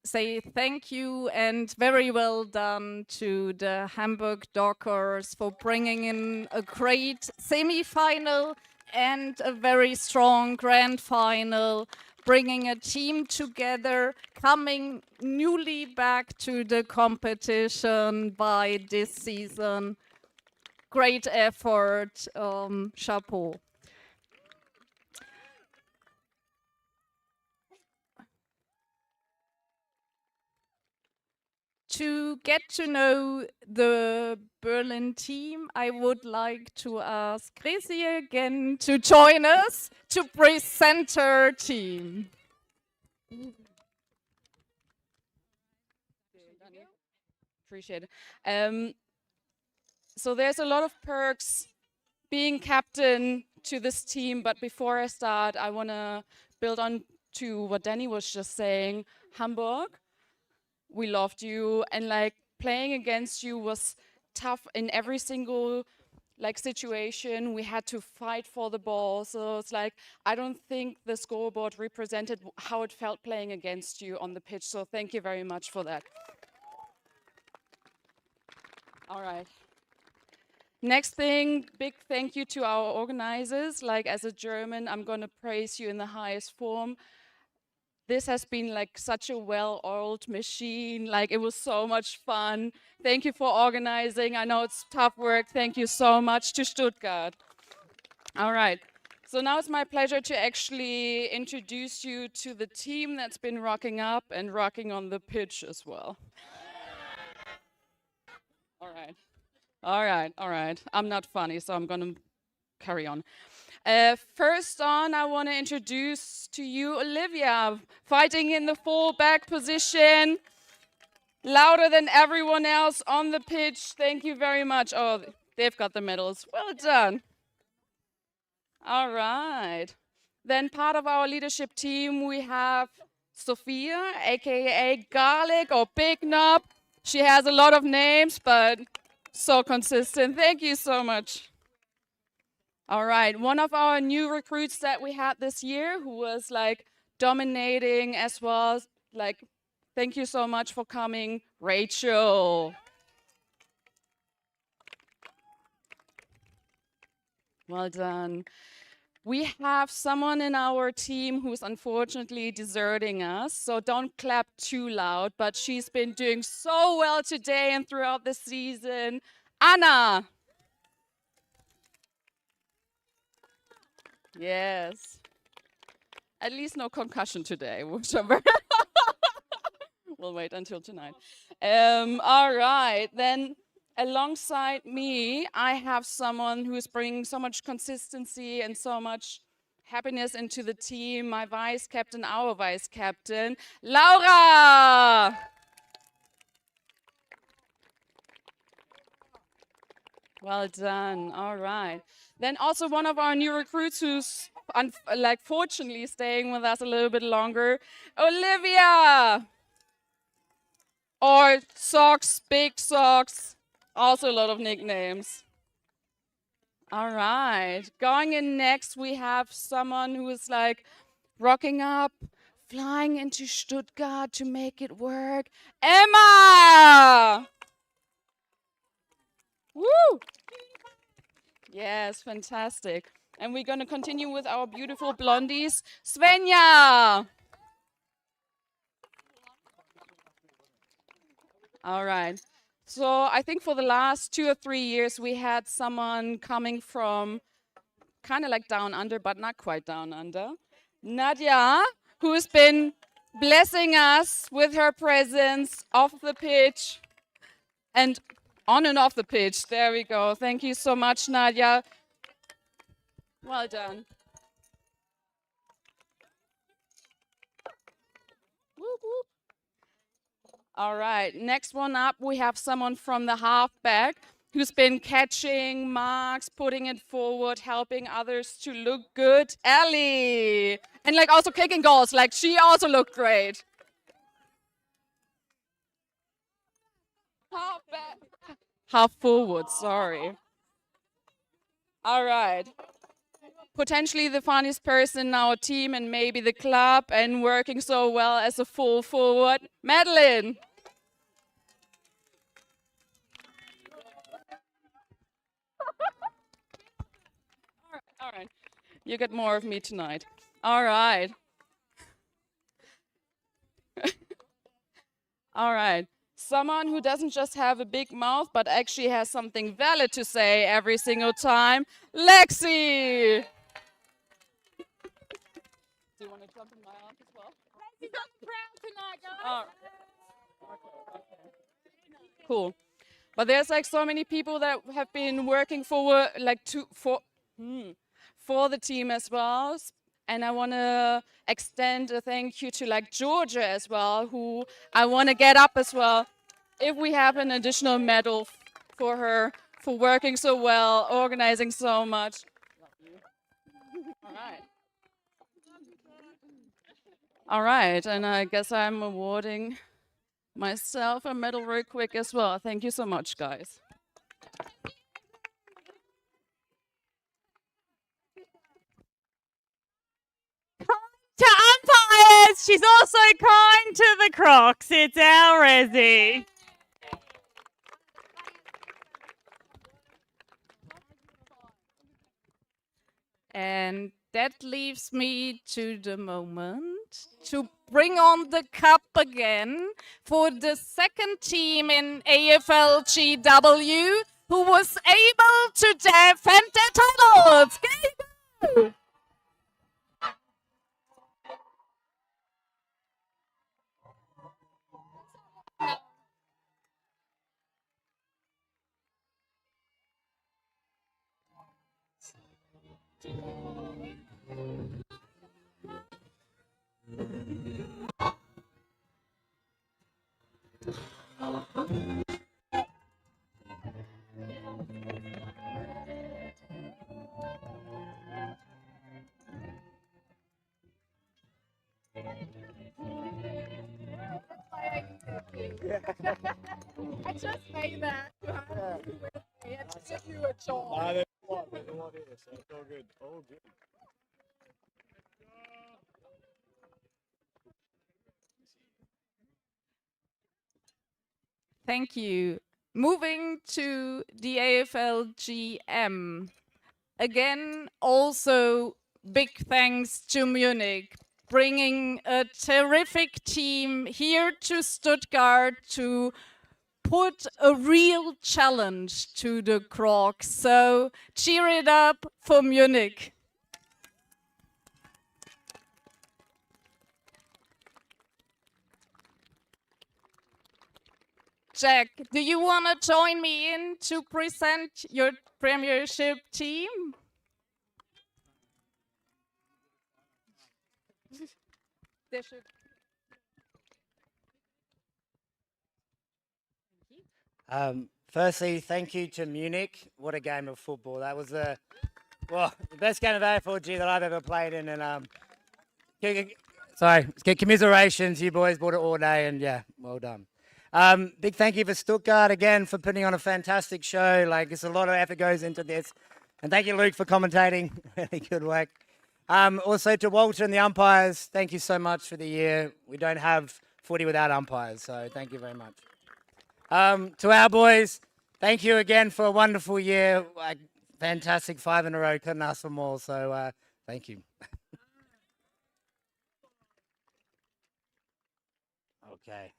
say thank you and very well done to the Hamburg Dockers for bringing in a great semi-final and a very strong grand final, bringing a team together, coming newly back to the competition by this season. Great effort, chapeau. To get to know the Berlin team, I would like to ask Gracie again to join us to present her team. Appreciate it. So there's a lot of perks being captain to this team, but before I start, I want to build on to what Danny was just saying. Hamburg, we loved you, and like playing against you was tough in every single like situation. We had to fight for the ball, so it's like I don't think the scoreboard represented how it felt playing against you on the pitch, so thank you very much for that. All right. Next thing, big thank you to our organizers. Like as a German, I'm gonna praise you in the highest form. This has been like such a well-oiled machine. Like it was so much fun. Thank you for organizing. I know it's tough work. Thank you so much to Stuttgart. All right. So now it's my pleasure to actually introduce you to the team that's been rocking up and rocking on the pitch as well. All right. All right. All right. I'm not funny, so I'm going to carry on. First on, I want to introduce to you Olivia, fighting in the full-back position, louder than everyone else on the pitch. Thank you very much. Oh, they've got the medals. Well done. All right. Then part of our leadership team, we have Sophia, aka Garlic or Big Knob. She has a lot of names, but so consistent. Thank you so much. All right, one of our new recruits that we had this year who was like dominating as well, like, thank you so much for coming, Rachel. Well done. We have someone in our team who's unfortunately deserting us, so don't clap too loud, but she's been doing so well today and throughout the season. Anna. Yes. At least no concussion today, which I'm very we'll wait until tonight. All right, then alongside me, I have someone who's bringing so much consistency and so much happiness into the team, my vice captain, our vice captain, Laura. Well done. All right. Then also one of our new recruits who's fortunately staying with us a little bit longer, Olivia. Or Socks, Big Socks. Also a lot of nicknames. All right. Going in next, we have someone who is like rocking up, flying into Stuttgart to make it work. Emma! Woo! Yes, fantastic. And we're going to continue with our beautiful blondies. Svenja! All right. So I think for the last 2 or 3 years, we had someone coming from kind of like down under, but not quite down under. Nadia, who's been blessing us with her presence off the pitch and on and off the pitch. There we go. Thank you so much, Nadia. Well done. Whoop, whoop. All right, next one up, we have someone from the halfback who's been catching marks, putting it forward, helping others to look good. Ellie! And like also kicking goals, like she also looked great. Halfback. Half forward, sorry. All right. Potentially the funniest person in our team and maybe the club and working so well as a full forward, Madeline. All right. You get more of me tonight. All right. All right. Someone who doesn't just have a big mouth, but actually has something valid to say every single time, Lexi. Do you want to jump in my arms as well? Lexi's on the ground tonight, guys. Cool. But there's like so many people that have been working for the team as well. And I want to extend a thank you to like Georgia as well, who I want to get up as well. If we have an additional medal for her, for working so well, organizing so much. All right. All right, and I guess I'm awarding myself a medal real quick as well. Thank you so much, guys. To umpires, she's also kind to the Crocs. It's our Resi. And that leaves me to the moment to bring on the cup again for the second team in AFLGW who was able to defend their titles. Go! I just made that. We had to give you a job. There's a lot here, so it's all good. All good. Thank you. Moving to the AFLGM. Again, also big thanks to Munich, bringing a terrific team here to Stuttgart to put a real challenge to the Crocs. So cheer it up for Munich. Jack, do you want to join me in to present your Premiership team? Firstly, thank you to Munich. What a game of football. That was the best game of AFLG that I've ever played in. And commiserations. You boys brought it all day, and yeah, well done. Big thank you for Stuttgart again for putting on a fantastic show. Like, it's a lot of effort goes into this. And thank you, Luke, for commentating. Really good work. Also to Walter and the umpires, thank you so much for the year. We don't have footy without umpires, so thank you very much. To our boys, thank you again for a wonderful year. Like, fantastic 5 in a row. Couldn't ask for more, so thank you. Okay.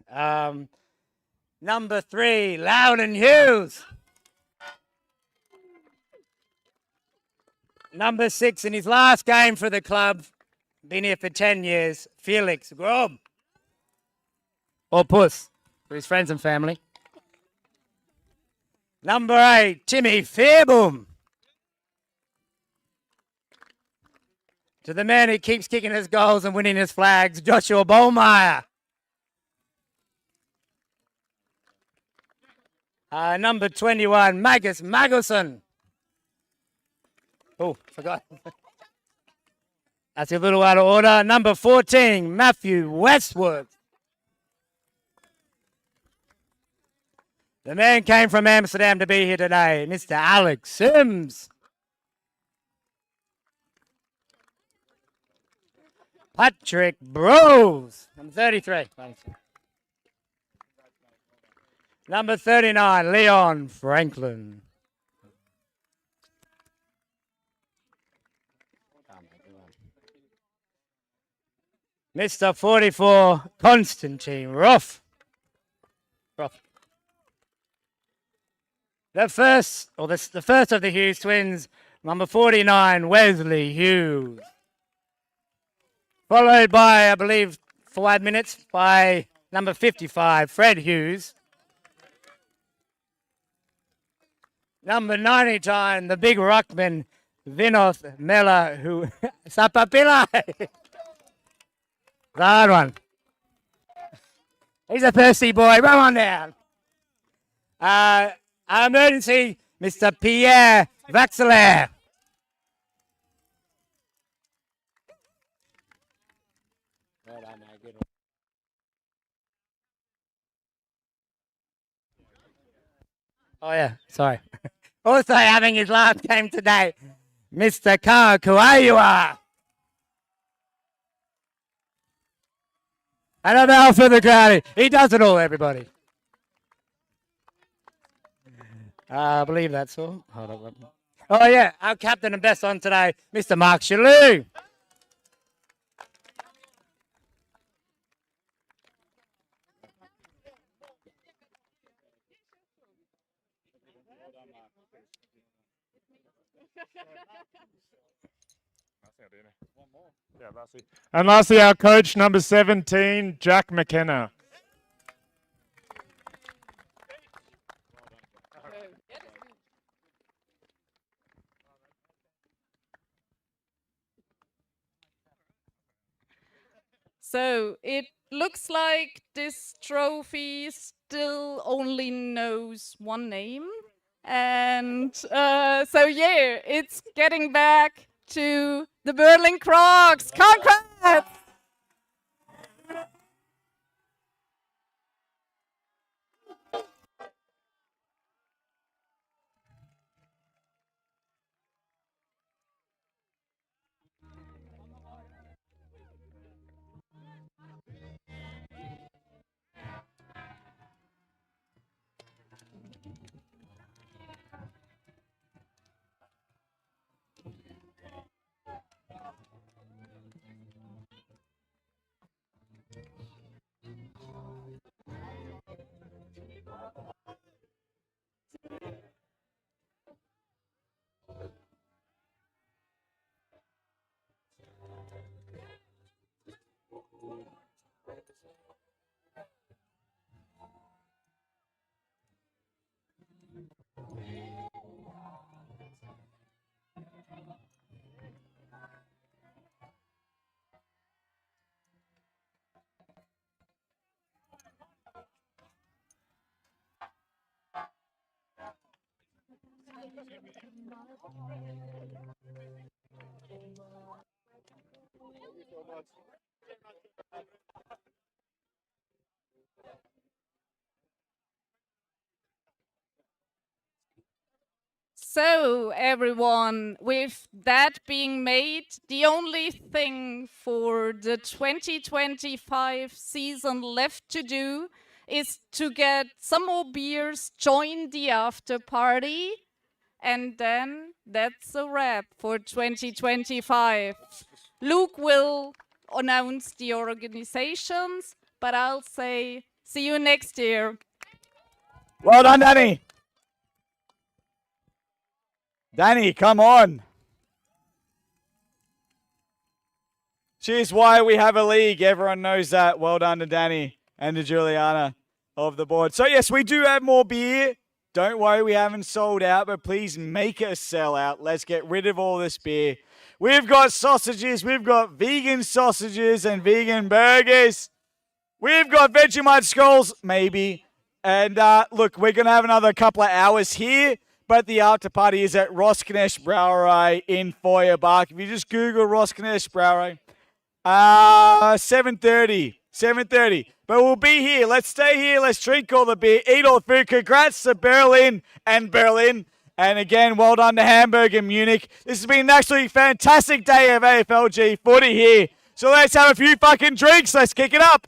Number 3, Loudon Hughes. Number 6 in his last game for the club. Been here for 10 years. Felix Grob. Or Puss, for his friends and family. Number 8, Timmy Fairboom. To the man who keeps kicking his goals and winning his flags, Joshua Bollmeyer. Number 21, Magus Maguson. Oh, forgot. That's a little out of order. Number 14, Matthew Westwood. The man came from Amsterdam to be here today, Mr. Alex Sims. Patrick Bros. Number 33. Number 39, Leon Franklin. Mr. 44, Constantine Ruff. The first of the Hughes twins, number 49, Wesley Hughes. Followed by, I believe, 5 minutes by number 55, Fred Hughes. Number 99, the big ruckman, Vinoth Mela, who Sapapila. Hard one. He's a thirsty boy. Run on down. Emergency, Mr. Pierre Vaxelaire. Oh, yeah. Sorry. Also having his last game today, Mr. Ka Kuayua. And a bell for the crowd. He does it all, everybody. I believe that's all. Hold on. Oh, yeah. Our captain and best on today, Mr. Mark Shalou. And lastly, our coach, number 17, Jack McKenna. So it looks like this trophy still only knows one name. And so yeah, it's getting back to the Berlin Crocs. Congrats! So everyone, with that being made, the only thing for the 2025 season left to do is to get some more beers, join the after party, and then that's a wrap for 2025. Luke will announce the organizations, but I'll say see you next year. Well done, Danny. Danny, come on. She's why we have a league. Everyone knows that. Well done to Danny and to Juliana of the board. So, yes, we do have more beer. Don't worry, we haven't sold out, but please make us sell out. Let's get rid of all this beer. We've got sausages. We've got vegan sausages and vegan burgers. We've got Vegemite skulls, maybe. And look, we're going to have another couple of hours here, but the after party is at Rosknecht Brouwerij in Feuerbach. If you just Google Rosknecht Brouwerij, 7:30. But we'll be here. Let's stay here. Let's drink all the beer, eat all the food. Congrats to Berlin. And again, well done to Hamburg and Munich. This has been an absolutely fantastic day of AFLG footy here. So let's have a few fucking drinks. Let's kick it up.